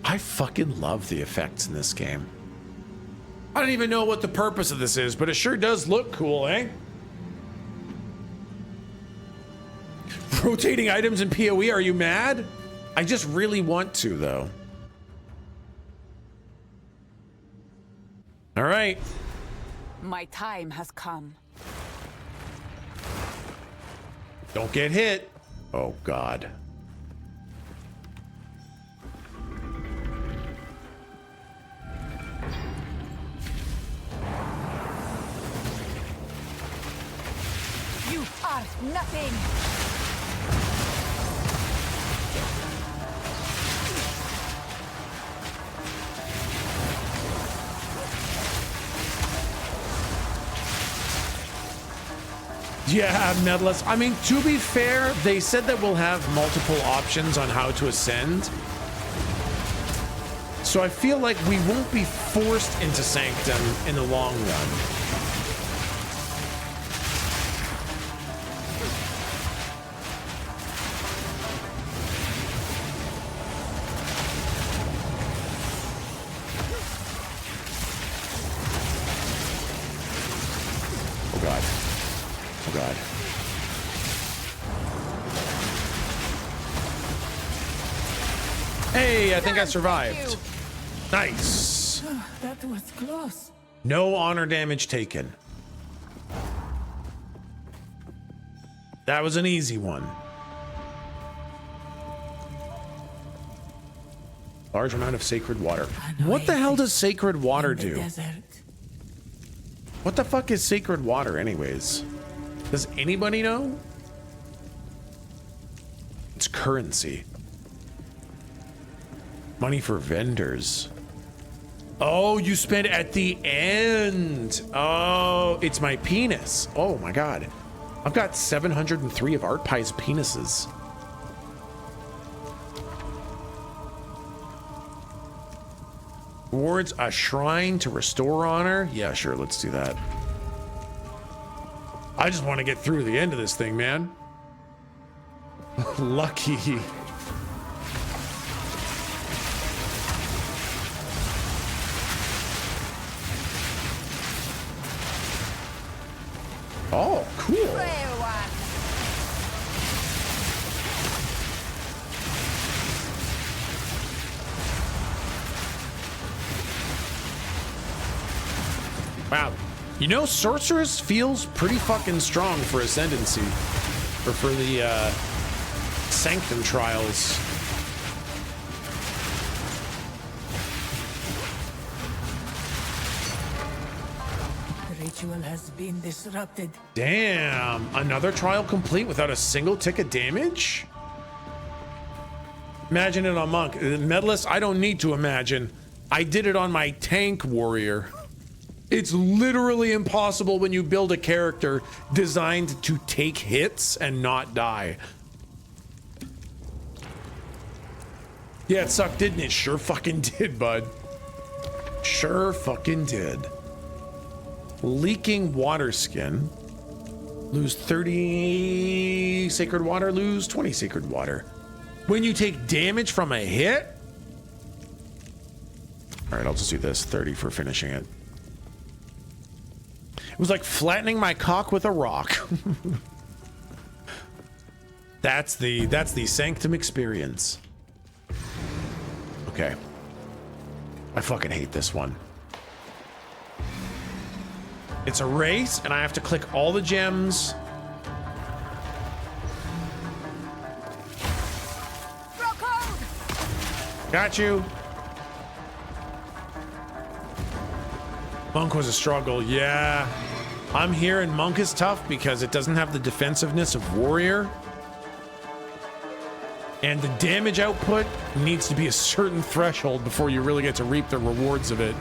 I fucking love the effects in this game. I don't even know what the purpose of this is, but it sure does look cool, eh? Rotating items in PoE, are you mad? I just really want to, though. All right. My time has come. Don't get hit. Oh, God. You are nothing. Yeah, medalist. I mean, to be fair, they said that we'll have multiple options on how to ascend. So I feel like we won't be forced into Sanctum in the long run. Oh, God. Oh, God. Hey, I think I survived. Nice. Oh, that was close. No honor damage taken. That was an easy one. Large amount of sacred water. What the hell does sacred water do? What the fuck is sacred water anyways? Does anybody know? It's currency. Money for vendors. Oh, you spend at the end. Oh, it's my penis. Oh my God. I've got 703 of Art Pie's penises. Rewards a shrine to restore honor. Yeah, sure. Let's do that. I just want to get through the end of this thing, man. Lucky. Oh, cool. Wow. You know, Sorceress feels pretty fucking strong for Ascendancy. Or for the Sanctum Trials. The ritual has been disrupted. Damn. Another trial complete without a single tick of damage? Imagine it on Monk. Medalist, I don't need to imagine. I did it on my tank warrior. It's literally impossible when you build a character designed to take hits and not die. Yeah, it sucked, didn't it? Sure fucking did, bud. Sure fucking did. Leaking water skin. Lose 30 sacred water, lose 20 sacred water. When you take damage from a hit? All right, I'll just do this. 30 for finishing it. It was like flattening my cock with a rock. That's the Sanctum experience. Okay. I fucking hate this one. It's a race, and I have to click all the gems. Got you. Monk was a struggle, yeah. I'm hearing Monk is tough because it doesn't have the defensiveness of Warrior. And the damage output needs to be a certain threshold before you really get to reap the rewards of it.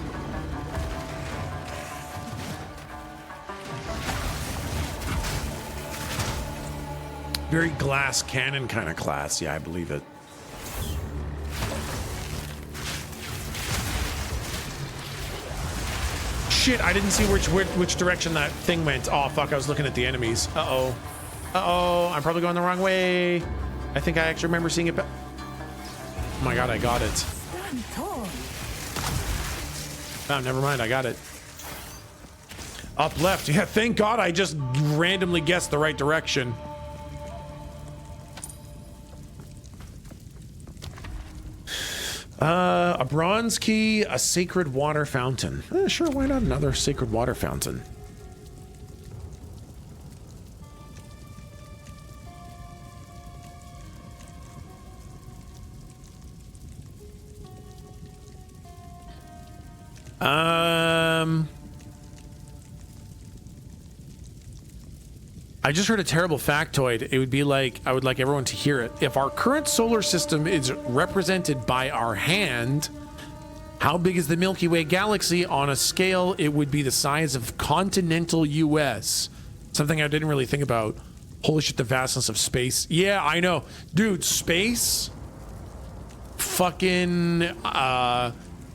Very glass cannon kind of class. Yeah, I believe it. Shit, I didn't see which direction that thing went. Oh, fuck, I was looking at the enemies. Uh-oh. Uh-oh, I'm probably going the wrong way. I think I actually remember seeing it. Oh my god, I got it. Oh, never mind, I got it. Up left. Yeah, thank god I just randomly guessed the right direction. A bronze key, a sacred water fountain. Sure, why not another sacred water fountain? I just heard a terrible factoid. It would be like, I would like everyone to hear it. If our current solar system is represented by our hand, how big is the Milky Way galaxy? On a scale, it would be the size of continental US. Something I didn't really think about. Holy shit, the vastness of space. Yeah, I know. Dude, space? Fucking,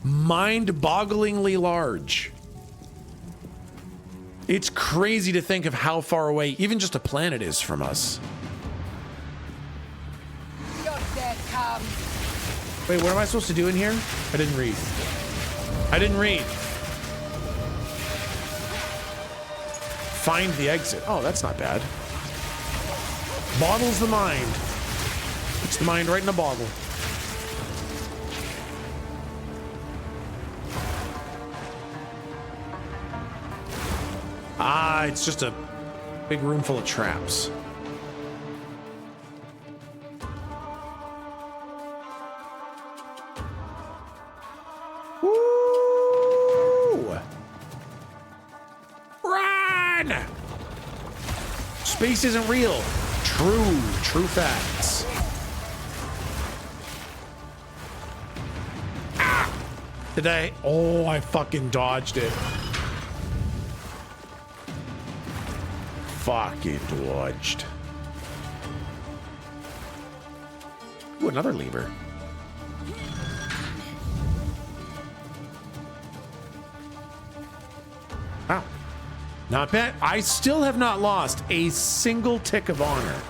mind-bogglingly large. It's crazy to think of how far away even just a planet is from us. Your dead come. Wait, what am I supposed to do in here? I didn't read. I didn't read. Find the exit. Oh, that's not bad. Bottles the mind. Puts the mind right in a bottle. Ah, it's just a big room full of traps. Woo! Run! Space isn't real. True facts. Ah! Did I? Oh, I fucking dodged it. Fucking dodged. Ooh, another lever. Wow. Not bad. I still have not lost a single tick of honor.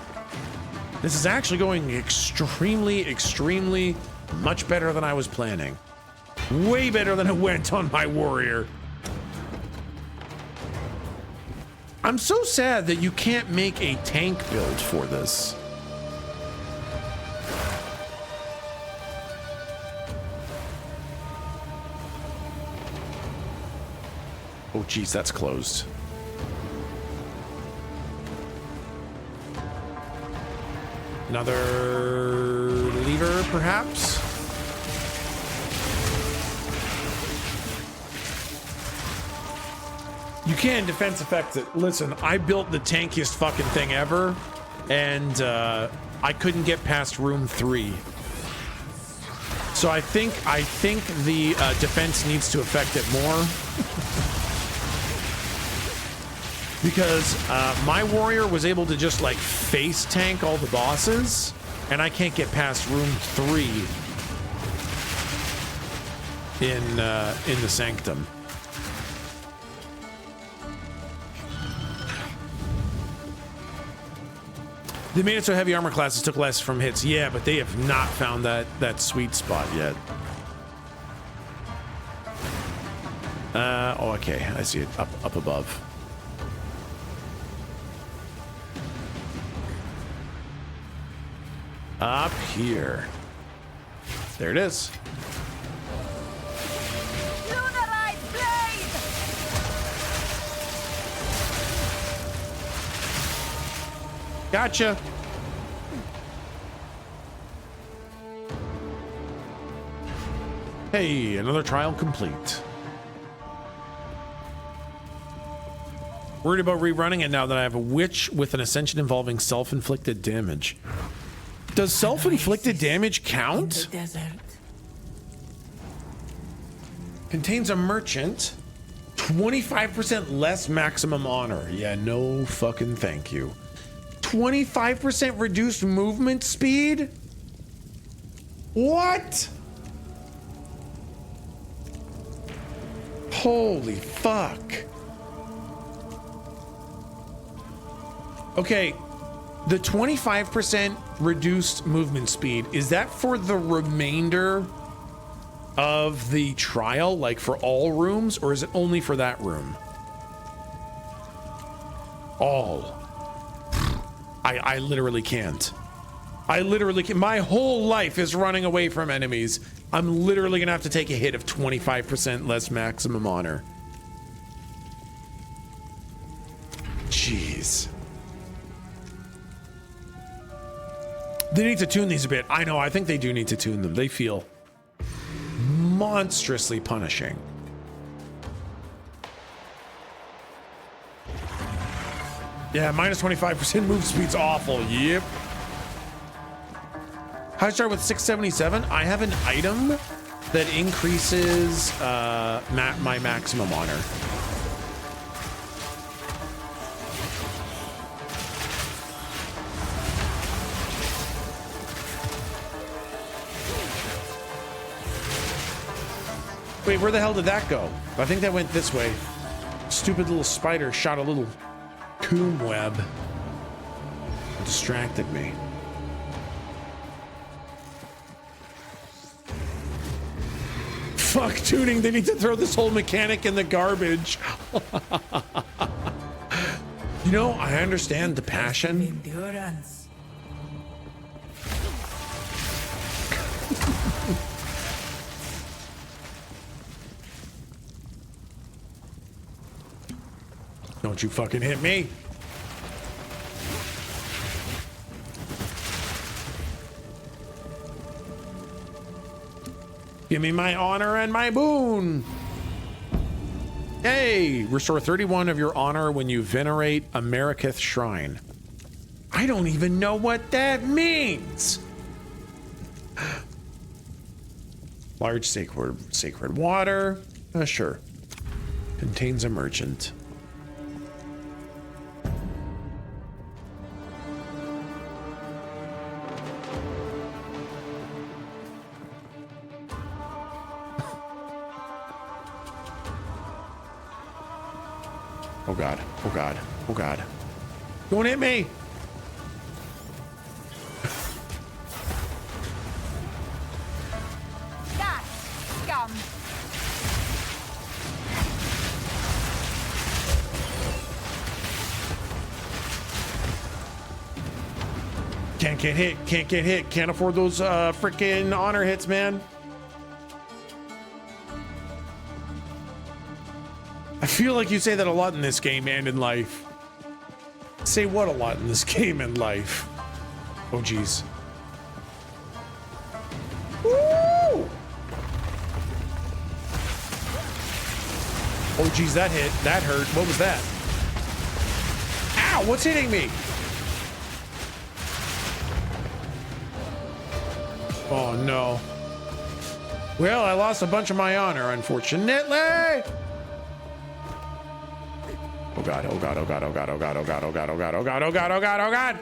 This is actually going extremely much better than I was planning. Way better than it went on my warrior. I'm so sad that you can't make a tank build for this. Oh, geez, that's closed. Another lever, perhaps? You can defense effects it. Listen, I built the tankiest fucking thing ever, and I couldn't get past room 3. So I think the defense needs to affect it more. Because my warrior was able to just like face tank all the bosses, and I can't get past room 3 in the sanctum. They made it so heavy armor classes took less from hits. Yeah, but they have not found that sweet spot yet. Oh, okay. I see it up above. Up here. There it is. Gotcha. Hey, another trial complete. Worried about rerunning it now that I have a witch with an ascension involving self-inflicted damage. Does self-inflicted damage count? Contains a merchant. 25% less maximum honor. Yeah, no fucking thank you. 25% reduced movement speed? What? Holy fuck. Okay, the 25% reduced movement speed, is that for the remainder of the trial, like for all rooms, or is it only for that room? All. I literally can't. I literally can't. My whole life is running away from enemies. I'm literally gonna have to take a hit of 25% less maximum honor. Jeez. They need to tune these a bit. I know, I think they do need to tune them. They feel monstrously punishing. Yeah, minus 25% move speed's awful. Yep. How I start with 677? I have an item that increases my maximum honor. Wait, where the hell did that go? I think that went this way. Stupid little spider shot a little coom web. It distracted me. Fuck tuning, they need to throw this whole mechanic in the garbage. You know, I understand the passion. Endurance. Don't you fucking hit me. Give me my honor and my boon. Hey, restore 31 of your honor when you venerate a Mariketh shrine. I don't even know what that means. Large sacred water. Sure. Contains a merchant. Oh god, oh god, oh god. Don't hit me! That scum! Can't get hit, can't get hit, can't afford those freaking honor hits, man. I feel like you say that a lot in this game and in life. Say what a lot in this game and life? Oh, geez. Woo! Oh, geez, that hit. That hurt. What was that? Ow, what's hitting me? Oh, no. Well, I lost a bunch of my honor, unfortunately. Oh god, oh god, oh god, oh god, oh god, oh god, oh god, oh god, oh god, oh god, oh god, oh god.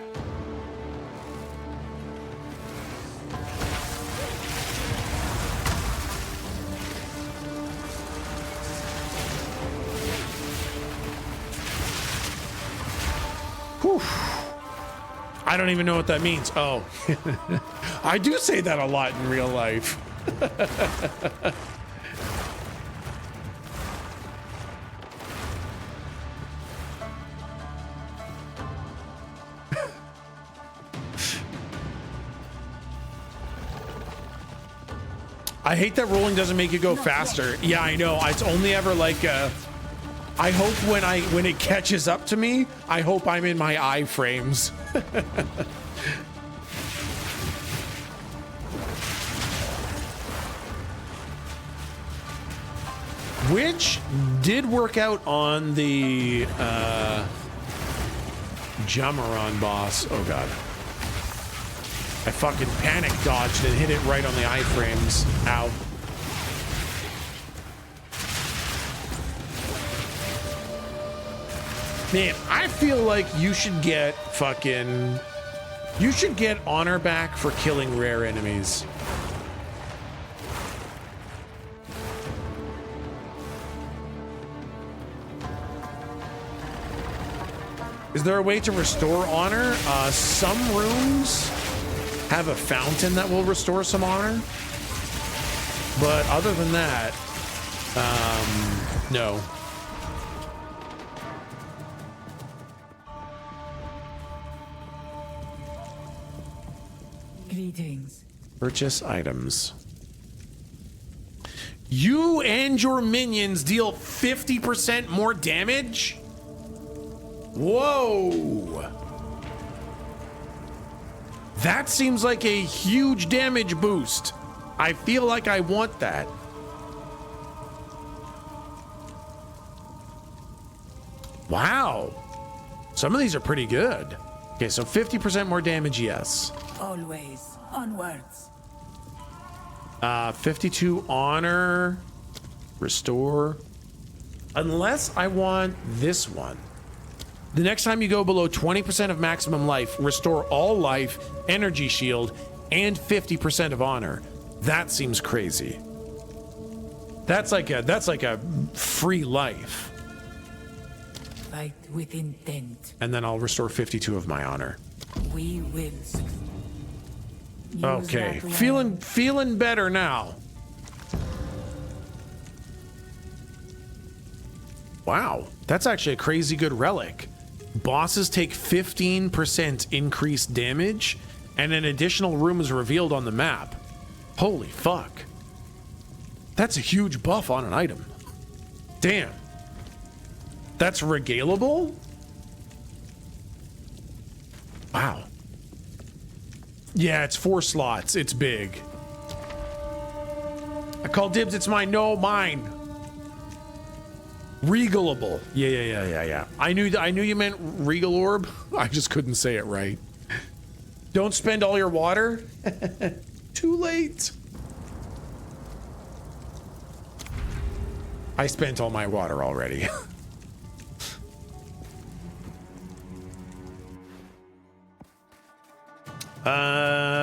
Whew. I don't even know what that means. Oh. I do say that a lot in real life. I hate that rolling doesn't make you go faster. Yeah, I know. It's only ever like I hope when it catches up to me, I hope I'm in my iframes. which did work out on the Jamaron boss. Oh god. I fucking panic dodged and hit it right on the iframes. Ow. Man, I feel like you should get fucking... You should get honor back for killing rare enemies. Is there a way to restore honor? Some rooms have a fountain that will restore some honor. But other than that, no. Greetings. Purchase items. You and your minions deal 50% more damage? Whoa. That seems like a huge damage boost. I feel like I want that. Wow. Some of these are pretty good. Okay, so 50% more damage, yes. Always onwards. 52 honor, restore. Unless I want this one. The next time you go below 20% of maximum life, restore all life, energy shield, and 50% of honor. That seems crazy. That's like a free life. Fight with intent. And then I'll restore 52 of my honor. We will. Okay, feeling better now. Wow, that's actually a crazy good relic. Bosses take 15% increased damage, and an additional room is revealed on the map. Holy fuck. That's a huge buff on an item. Damn. That's regalable? Wow. Yeah, it's 4 slots. It's big. I call dibs. It's mine. No, mine. Regalable. Yeah. I knew you meant regal orb. I just couldn't say it right. Don't spend all your water. Too late. I spent all my water already.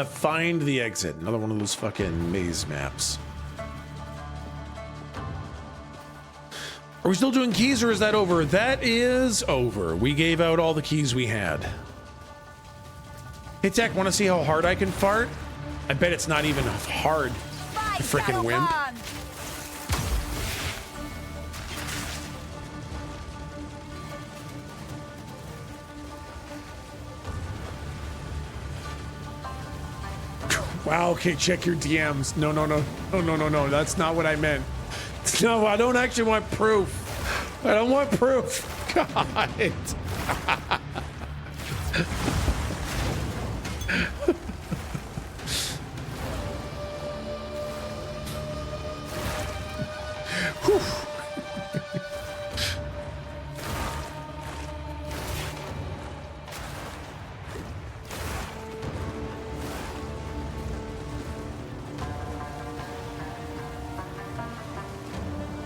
Find the exit. Another one of those fucking maze maps. Are we still doing keys or is that over? That is over. We gave out all the keys we had. Hey Tech, want to see how hard I can fart? I bet it's not even hard. You freaking wimp. Wow, okay, check your DMs. No. That's not what I meant. No, I don't actually want proof. I don't want proof. God.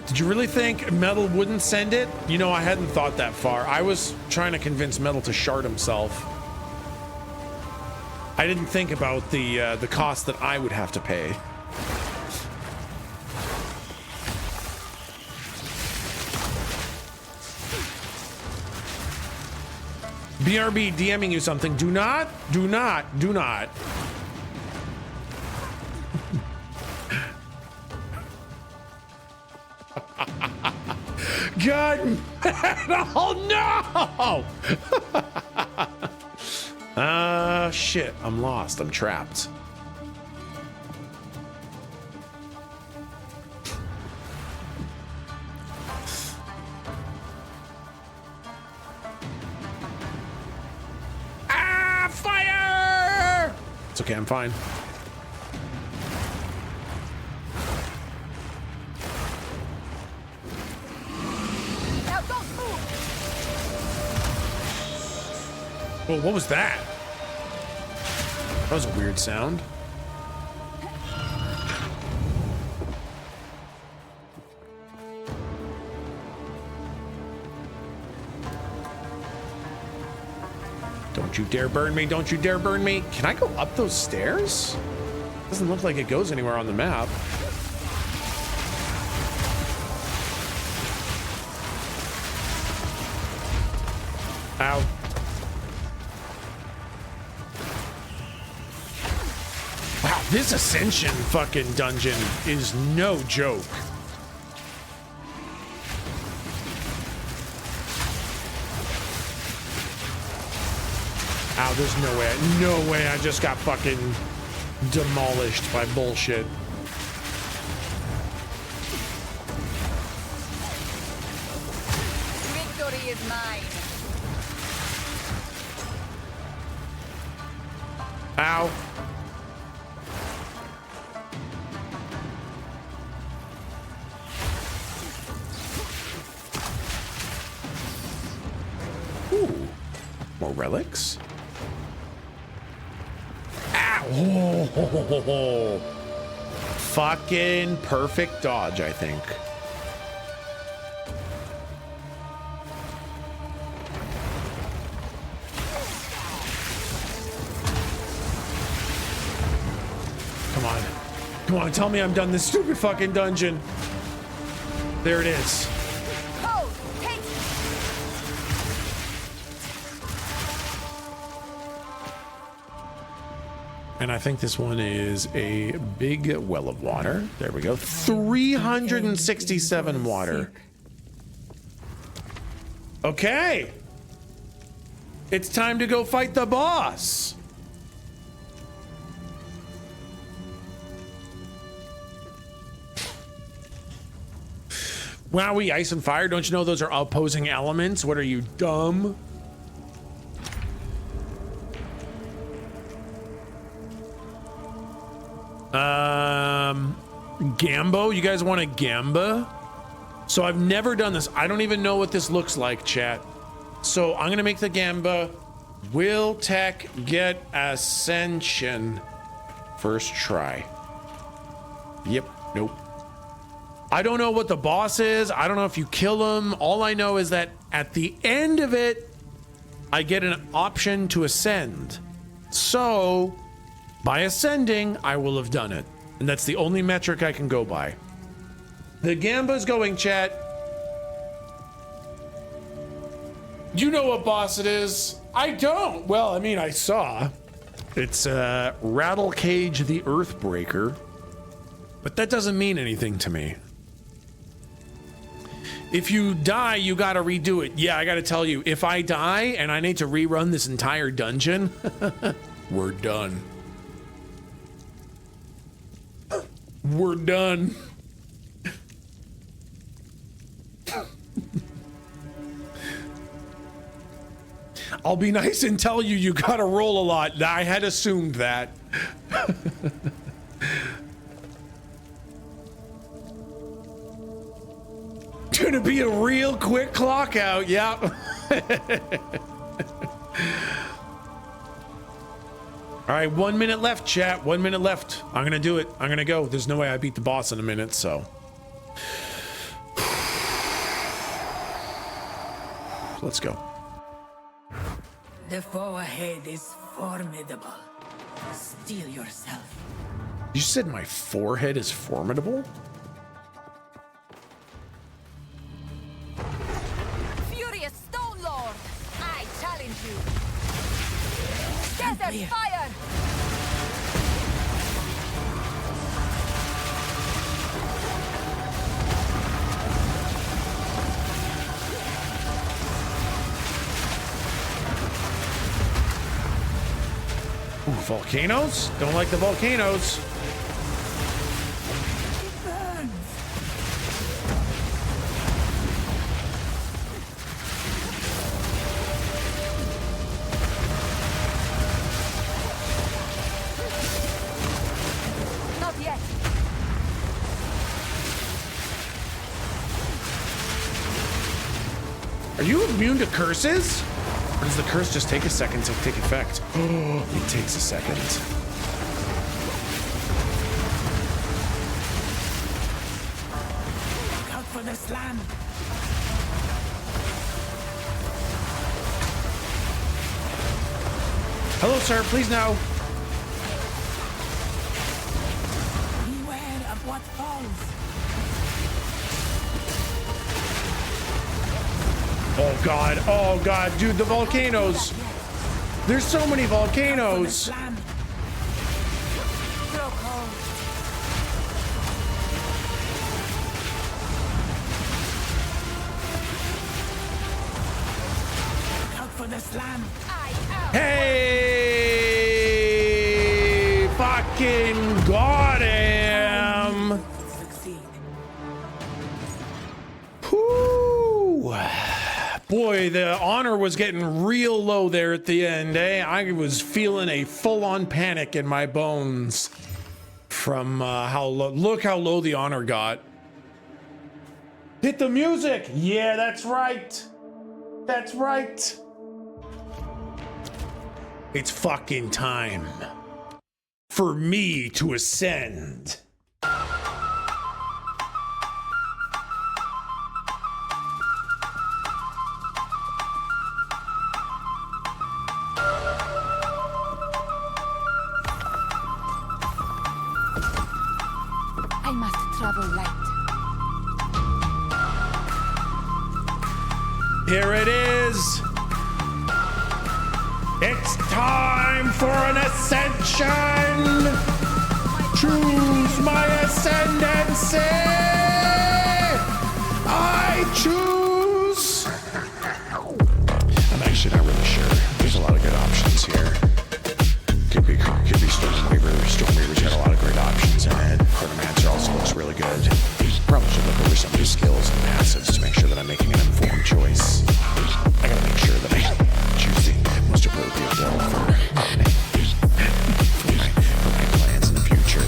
Did you really think Metal wouldn't send it? You know, I hadn't thought that far. I was trying to convince Metal to shard himself. I didn't think about the cost that I would have to pay. BRB DMing you something. Do not. God, oh no! Shit, I'm lost. I'm trapped. Ah, fire! It's okay, I'm fine. Well, what was that? That was a weird sound. Don't you dare burn me. Don't you dare burn me. Can I go up those stairs? Doesn't look like it goes anywhere on the map. Ow. Wow, this Ascension fucking dungeon is no joke. Ow, there's no way I just got fucking demolished by bullshit. Victory is mine. Ow. Ooh, more relics. Ow. Oh, fucking perfect dodge, I think. Come on, tell me I'm done this stupid fucking dungeon. There it is. And I think this one is a big well of water. There we go. 367 water. Okay. It's time to go fight the boss. Wowie, ice and fire. Don't you know those are opposing elements? What are you, dumb? Gambo? You guys want a Gamba? So I've never done this. I don't even know what this looks like, chat. So I'm gonna make the Gamba. Will Tech get Ascension? First try. Yep, nope. I don't know what the boss is. I don't know if you kill him. All I know is that at the end of it, I get an option to ascend. So, by ascending, I will have done it. And that's the only metric I can go by. The Gamba's going, chat. You know what boss it is? I don't. Well, I mean, I saw. It's Rattlecage the Earthbreaker. But that doesn't mean anything to me. If you die, you gotta redo it. Yeah, I gotta tell you, if I die and I need to rerun this entire dungeon, we're done. We're done. I'll be nice and tell you, you gotta roll a lot. I had assumed that. Gonna be a real quick clock out, yeah. All right, 1 minute left, chat. 1 minute left. I'm gonna do it. I'm gonna go. There's no way I beat the boss in a minute, so. Let's go. The foe ahead is formidable. Steel yourself. You said my forehead is formidable? Furious Stone Lord, I challenge you. Desert Fire! Ooh, volcanoes? Don't like the volcanoes. Not yet. Are you immune to curses? Or does the curse just take a second to take effect? It takes a second. Look out for this land. Hello, sir. Please no. Beware of what falls. Oh god, oh god, dude, the volcanoes. There's so many volcanoes. Out for this land. Hey! Fucking got him! Whoo! Boy, the honor was getting real low there at the end, eh? I was feeling a full-on panic in my bones from how low. Look how low the honor got. Hit the music! Yeah, that's right. That's right. It's fucking time for me to ascend. I must travel light. Here it is. It's time for an ascension. Choose my ascendancy. I choose. I'm actually not really sure. There's a lot of good options here. Could be Stormweaver. Stormweaver's got a lot of great options in it. Chronomancer also looks really good. Probably should look over some of these skills and passives to make sure that I'm making an informed choice. I gotta make sure that I choose the most appropriate one for my plans in the future.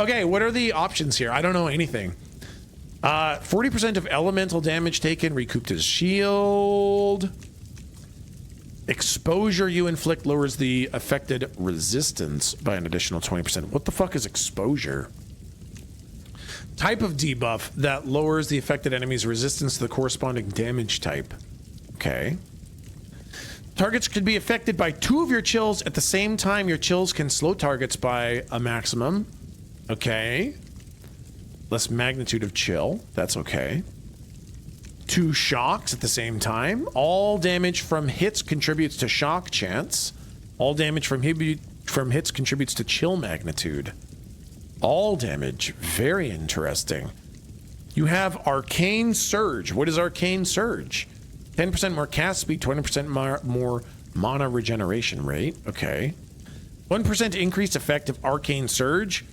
Okay, what are the options here? I don't know anything. 40% of elemental damage taken, recouped his shield. Exposure you inflict lowers the affected resistance by an additional 20%. What the fuck is exposure? Type of debuff that lowers the affected enemy's resistance to the corresponding damage type. Okay. Targets could be affected by 2 of your chills at the same time. Your chills can slow targets by a maximum. Okay. Less magnitude of chill. That's okay. 2 shocks at the same time. All damage from hits contributes to shock chance. All damage from hits contributes to chill magnitude. All damage. Very interesting. You have Arcane Surge. What is Arcane Surge? 10% more cast speed, 20% more mana regeneration rate. Okay. 1% increased effect of Arcane Surge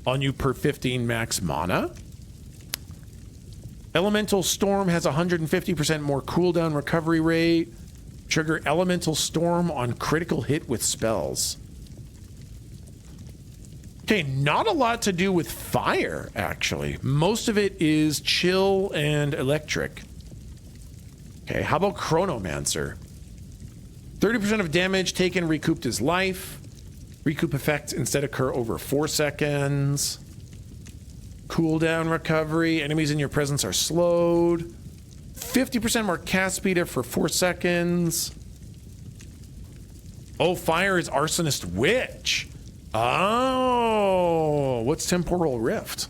on you per 15 max mana. Elemental Storm has 150% more cooldown recovery rate. Trigger Elemental Storm on critical hit with spells. Okay, not a lot to do with fire, actually. Most of it is chill and electric. Okay, how about Chronomancer? 30% of damage taken recouped his life. Recoup effects instead occur over 4 seconds. Cooldown recovery. Enemies in your presence are slowed. 50% more cast speed for 4 seconds. Oh, fire is Arsonist Witch. Oh, what's Temporal Rift?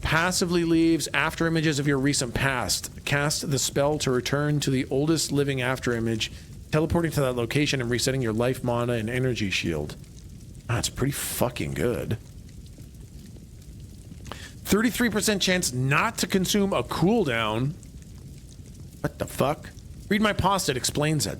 Passively leaves after images of your recent past. Cast the spell to return to the oldest living after image, teleporting to that location and resetting your life, mana, and energy shield. That's pretty fucking good. 33% chance not to consume a cooldown. What the fuck? Read my post, it explains it.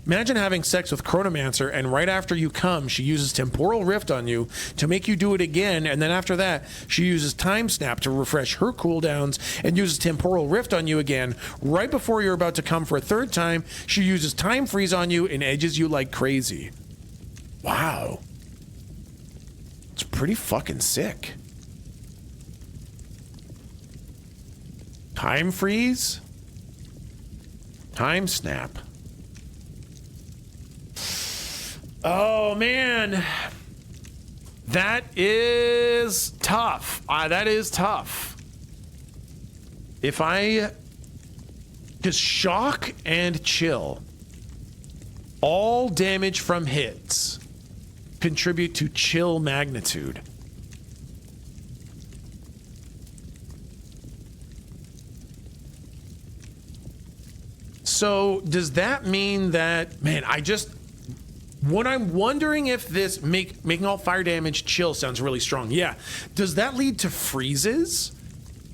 Imagine having sex with Chronomancer, and right after you come, she uses Temporal Rift on you to make you do it again, and then after that, she uses Time Snap to refresh her cooldowns and uses Temporal Rift on you again. Right before you're about to come for a third time, she uses Time Freeze on you and edges you like crazy. Wow. It's pretty fucking sick. Time freeze? Time snap. Oh, man. That is tough. That is tough. If I... Because shock and chill, all damage from hits contribute to chill magnitude. So does that mean that, man, what I'm wondering if this making all fire damage chill sounds really strong. Yeah. Does that lead to freezes?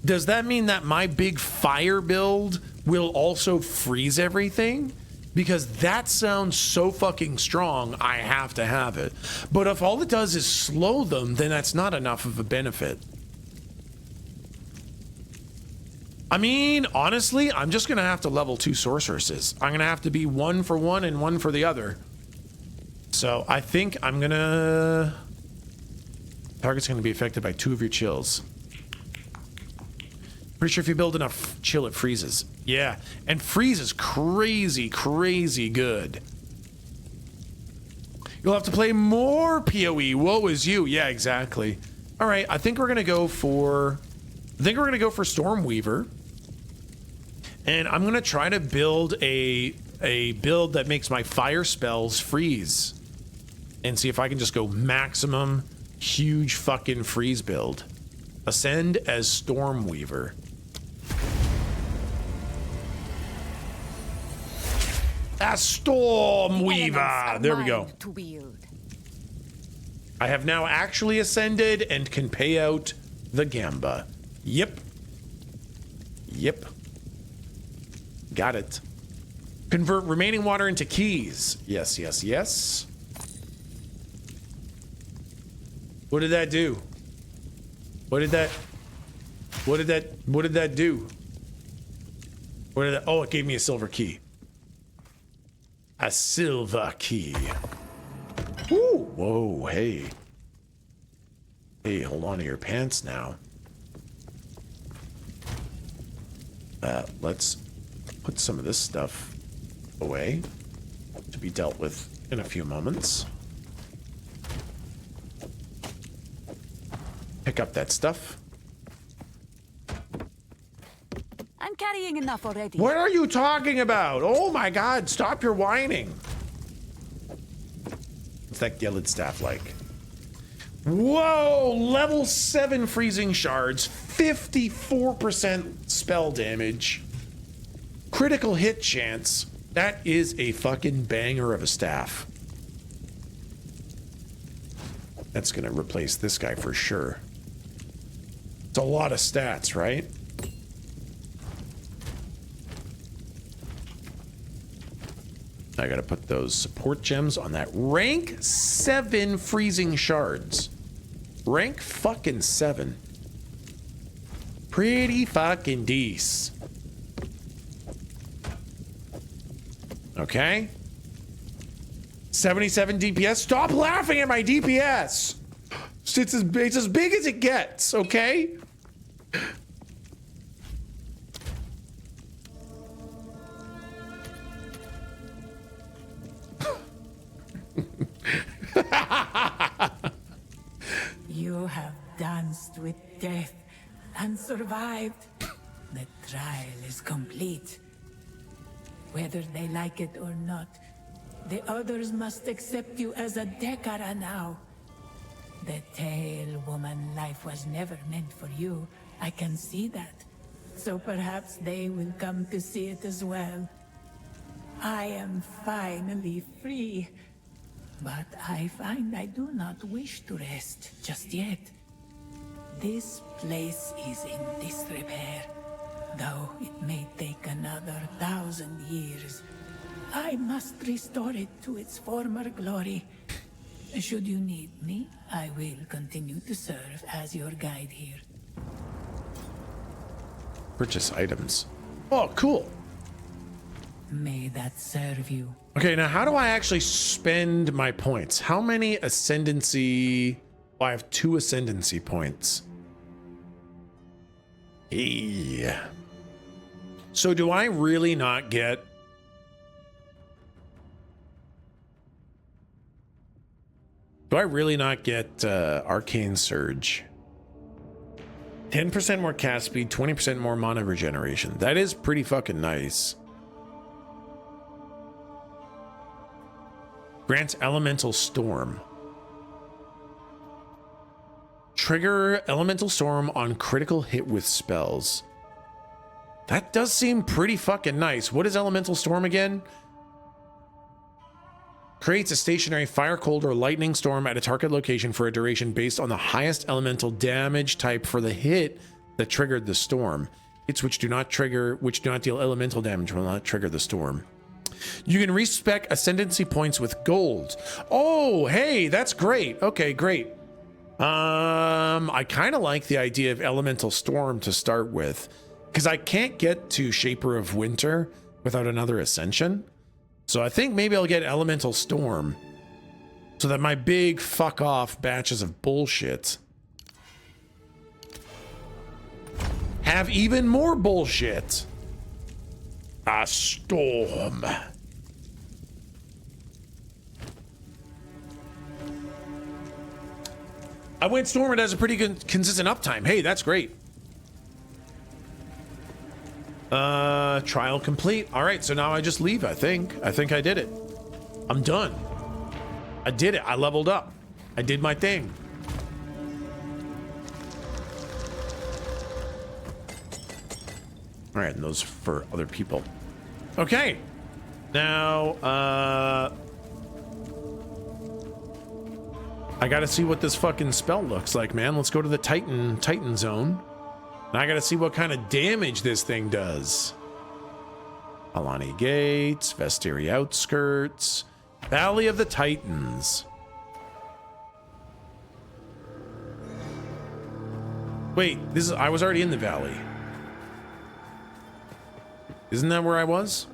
Does that mean that my big fire build will also freeze everything? Because that sounds so fucking strong, I have to have it. But if all it does is slow them, then that's not enough of a benefit. I mean, honestly, I'm just gonna have to level 2 sorceresses. I'm gonna have to be 1 for one and 1 for the other. So I think I'm gonna... Target's gonna be affected by 2 of your chills. Pretty sure if you build enough chill, it freezes. Yeah, and freeze is crazy, crazy good. You'll have to play more PoE. Woe is you. Yeah, exactly. All right, I think we're gonna go for... Stormweaver. And I'm gonna try to build a build that makes my fire spells freeze. And see if I can just go maximum huge fucking freeze build. Ascend as Stormweaver. A Stormweaver! There we go. I have now actually ascended and can pay out the Gamba. Yep. Yep. Got it. Convert remaining water into keys. Yes, yes, yes. What did that do? What did that do? Oh, it gave me a silver key. A silver key. Woo! Whoa, hey. Hey, hold on to your pants now. Let's put some of this stuff away to be dealt with in a few moments. Pick up that stuff. I'm carrying enough already. What are you talking about? Oh my god, stop your whining. What's that Gilded Staff like? Whoa, level 7 freezing shards, 54% spell damage, critical hit chance. That is a fucking banger of a staff. That's gonna replace this guy for sure. It's a lot of stats, right? I gotta put those support gems on that. Rank 7 freezing shards. Rank fucking 7. Pretty fucking decent. Okay. 77 DPS. Stop laughing at my DPS. It's as big as it gets, okay? You have danced with death and survived. The trial is complete. Whether they like it or not, the others must accept you as a Dekara now. The Tail Woman life was never meant for you. I can see that. So perhaps they will come to see it as well. I am finally free. But I find I do not wish to rest just yet. This place is in disrepair, though it may take another 1,000 years. I must restore it to its former glory. Should you need me, I will continue to serve as your guide here. Purchase items. Oh, cool. May that serve you. Okay, now how do I actually spend my points? How many ascendancy? Well, I have 2 ascendancy points. Hey. So do I really not get... Do I really not get Arcane Surge? 10% more cast speed, 20% more mana regeneration. That is pretty fucking nice. Grants Elemental Storm. Trigger Elemental Storm on critical hit with spells. That does seem pretty fucking nice. What is Elemental Storm again? Creates a stationary fire, cold, or lightning storm at a target location for a duration based on the highest elemental damage type for the hit that triggered the storm. Hits which do not deal elemental damage will not trigger the storm. You can respec ascendancy points with gold. Oh, hey, that's great. Okay, great. I kind of like the idea of elemental storm to start with, because I can't get to Shaper of Winter without another ascension. So I think maybe I'll get Elemental Storm so that my big fuck off batches of bullshit have even more bullshit. A storm. I went Storm. It has a pretty good consistent uptime. Hey, that's great. Trial complete. All right, so now I just leave, I think. I think I did it. I'm done. I did it. I leveled up. I did my thing. All right, and those for other people. Okay. Now, I gotta see what this fucking spell looks like, man. Let's go to the Titan zone. And I gotta see what kind of damage this thing does. Alani Gates, Vestiri Outskirts, Valley of the Titans. Wait, I was already in the valley. Isn't that where I was?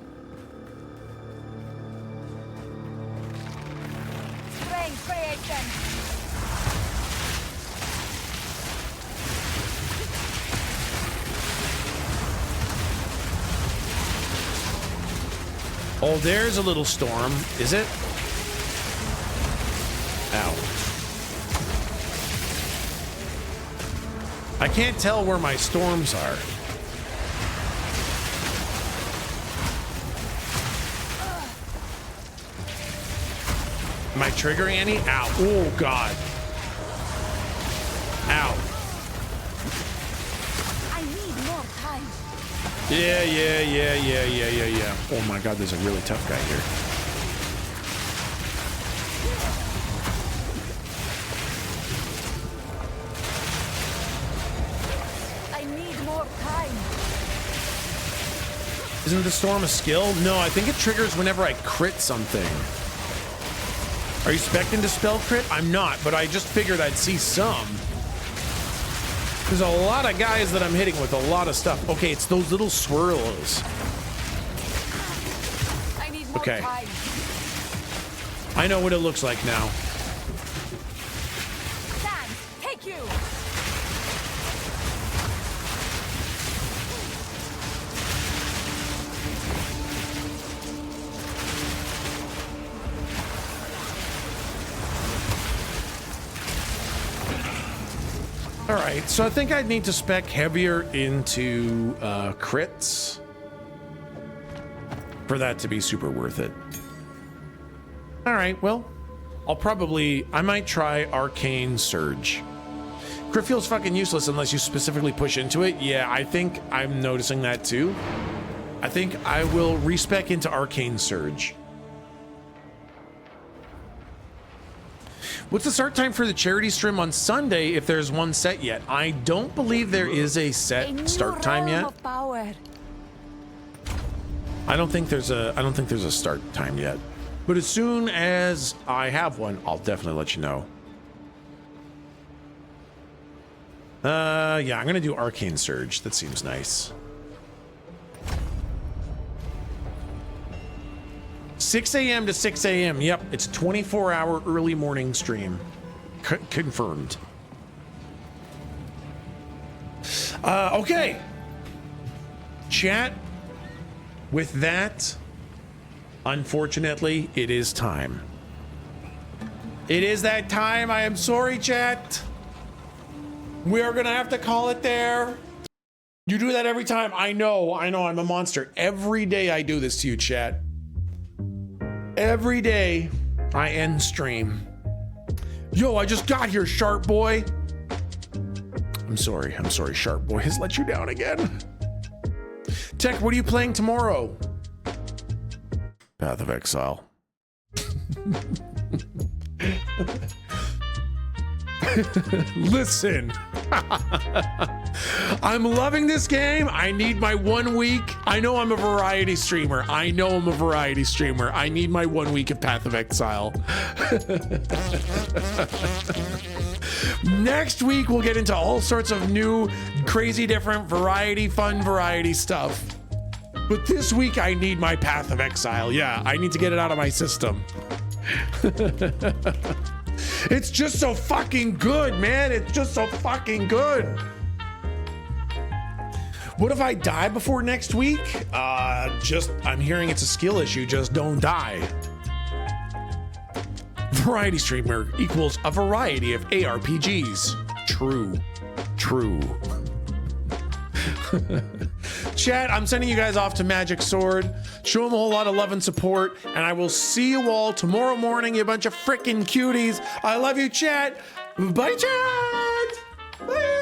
Oh, there's a little storm. Is it? Ow. I can't tell where my storms are. Am I triggering any? Ow. Oh, God. Ow. I need more time. Yeah. Oh my God, there's a really tough guy here. I need more time. Isn't the storm a skill? No, I think it triggers whenever I crit something. Are you expecting to spell crit? I'm not, but I just figured I'd see some. There's a lot of guys that I'm hitting with a lot of stuff. Okay, it's those little swirls. I need more okay. time. I know what it looks like now. Dan, take you. All right, so I think I'd need to spec heavier into crits for that to be super worth it. All right, well, I might try Arcane Surge. Crit feels fucking useless unless you specifically push into it. Yeah, I think I'm noticing that too. I think I will respec into Arcane Surge. What's the start time for the charity stream on Sunday if there's one set yet? I don't believe there is a set start time yet. I don't think there's a start time yet. But as soon as I have one, I'll definitely let you know. Yeah, I'm gonna do Arcane Surge. That seems nice. 6 a.m. to 6 a.m. Yep, it's a 24-hour early morning stream. Confirmed. Okay. Chat, with that, unfortunately, it is time. It is that time. I am sorry, chat. We are gonna have to call it there. You do that every time. I know, I'm a monster. Every day I do this to you, chat. Every day I end stream. Yo, I just got here, Sharp Boy. I'm sorry, Sharp Boy has let you down again. Tech, what are you playing tomorrow? Path of Exile. Listen. I'm loving this game. I need my 1 week. I know I'm a variety streamer. I need my 1 week of Path of Exile. Next week, we'll get into all sorts of new, crazy, different fun variety stuff. But this week, I need my Path of Exile. Yeah, I need to get it out of my system. It's just so fucking good, man. It's just so fucking good. What if I die before next week? I'm hearing it's a skill issue. Just don't die. Variety streamer equals a variety of ARPGs. True. Chat, I'm sending you guys off to Magic Sword. Show them a whole lot of love and support, and I will see you all tomorrow morning, you bunch of frickin' cuties. I love you, chat. Bye, chat. Bye.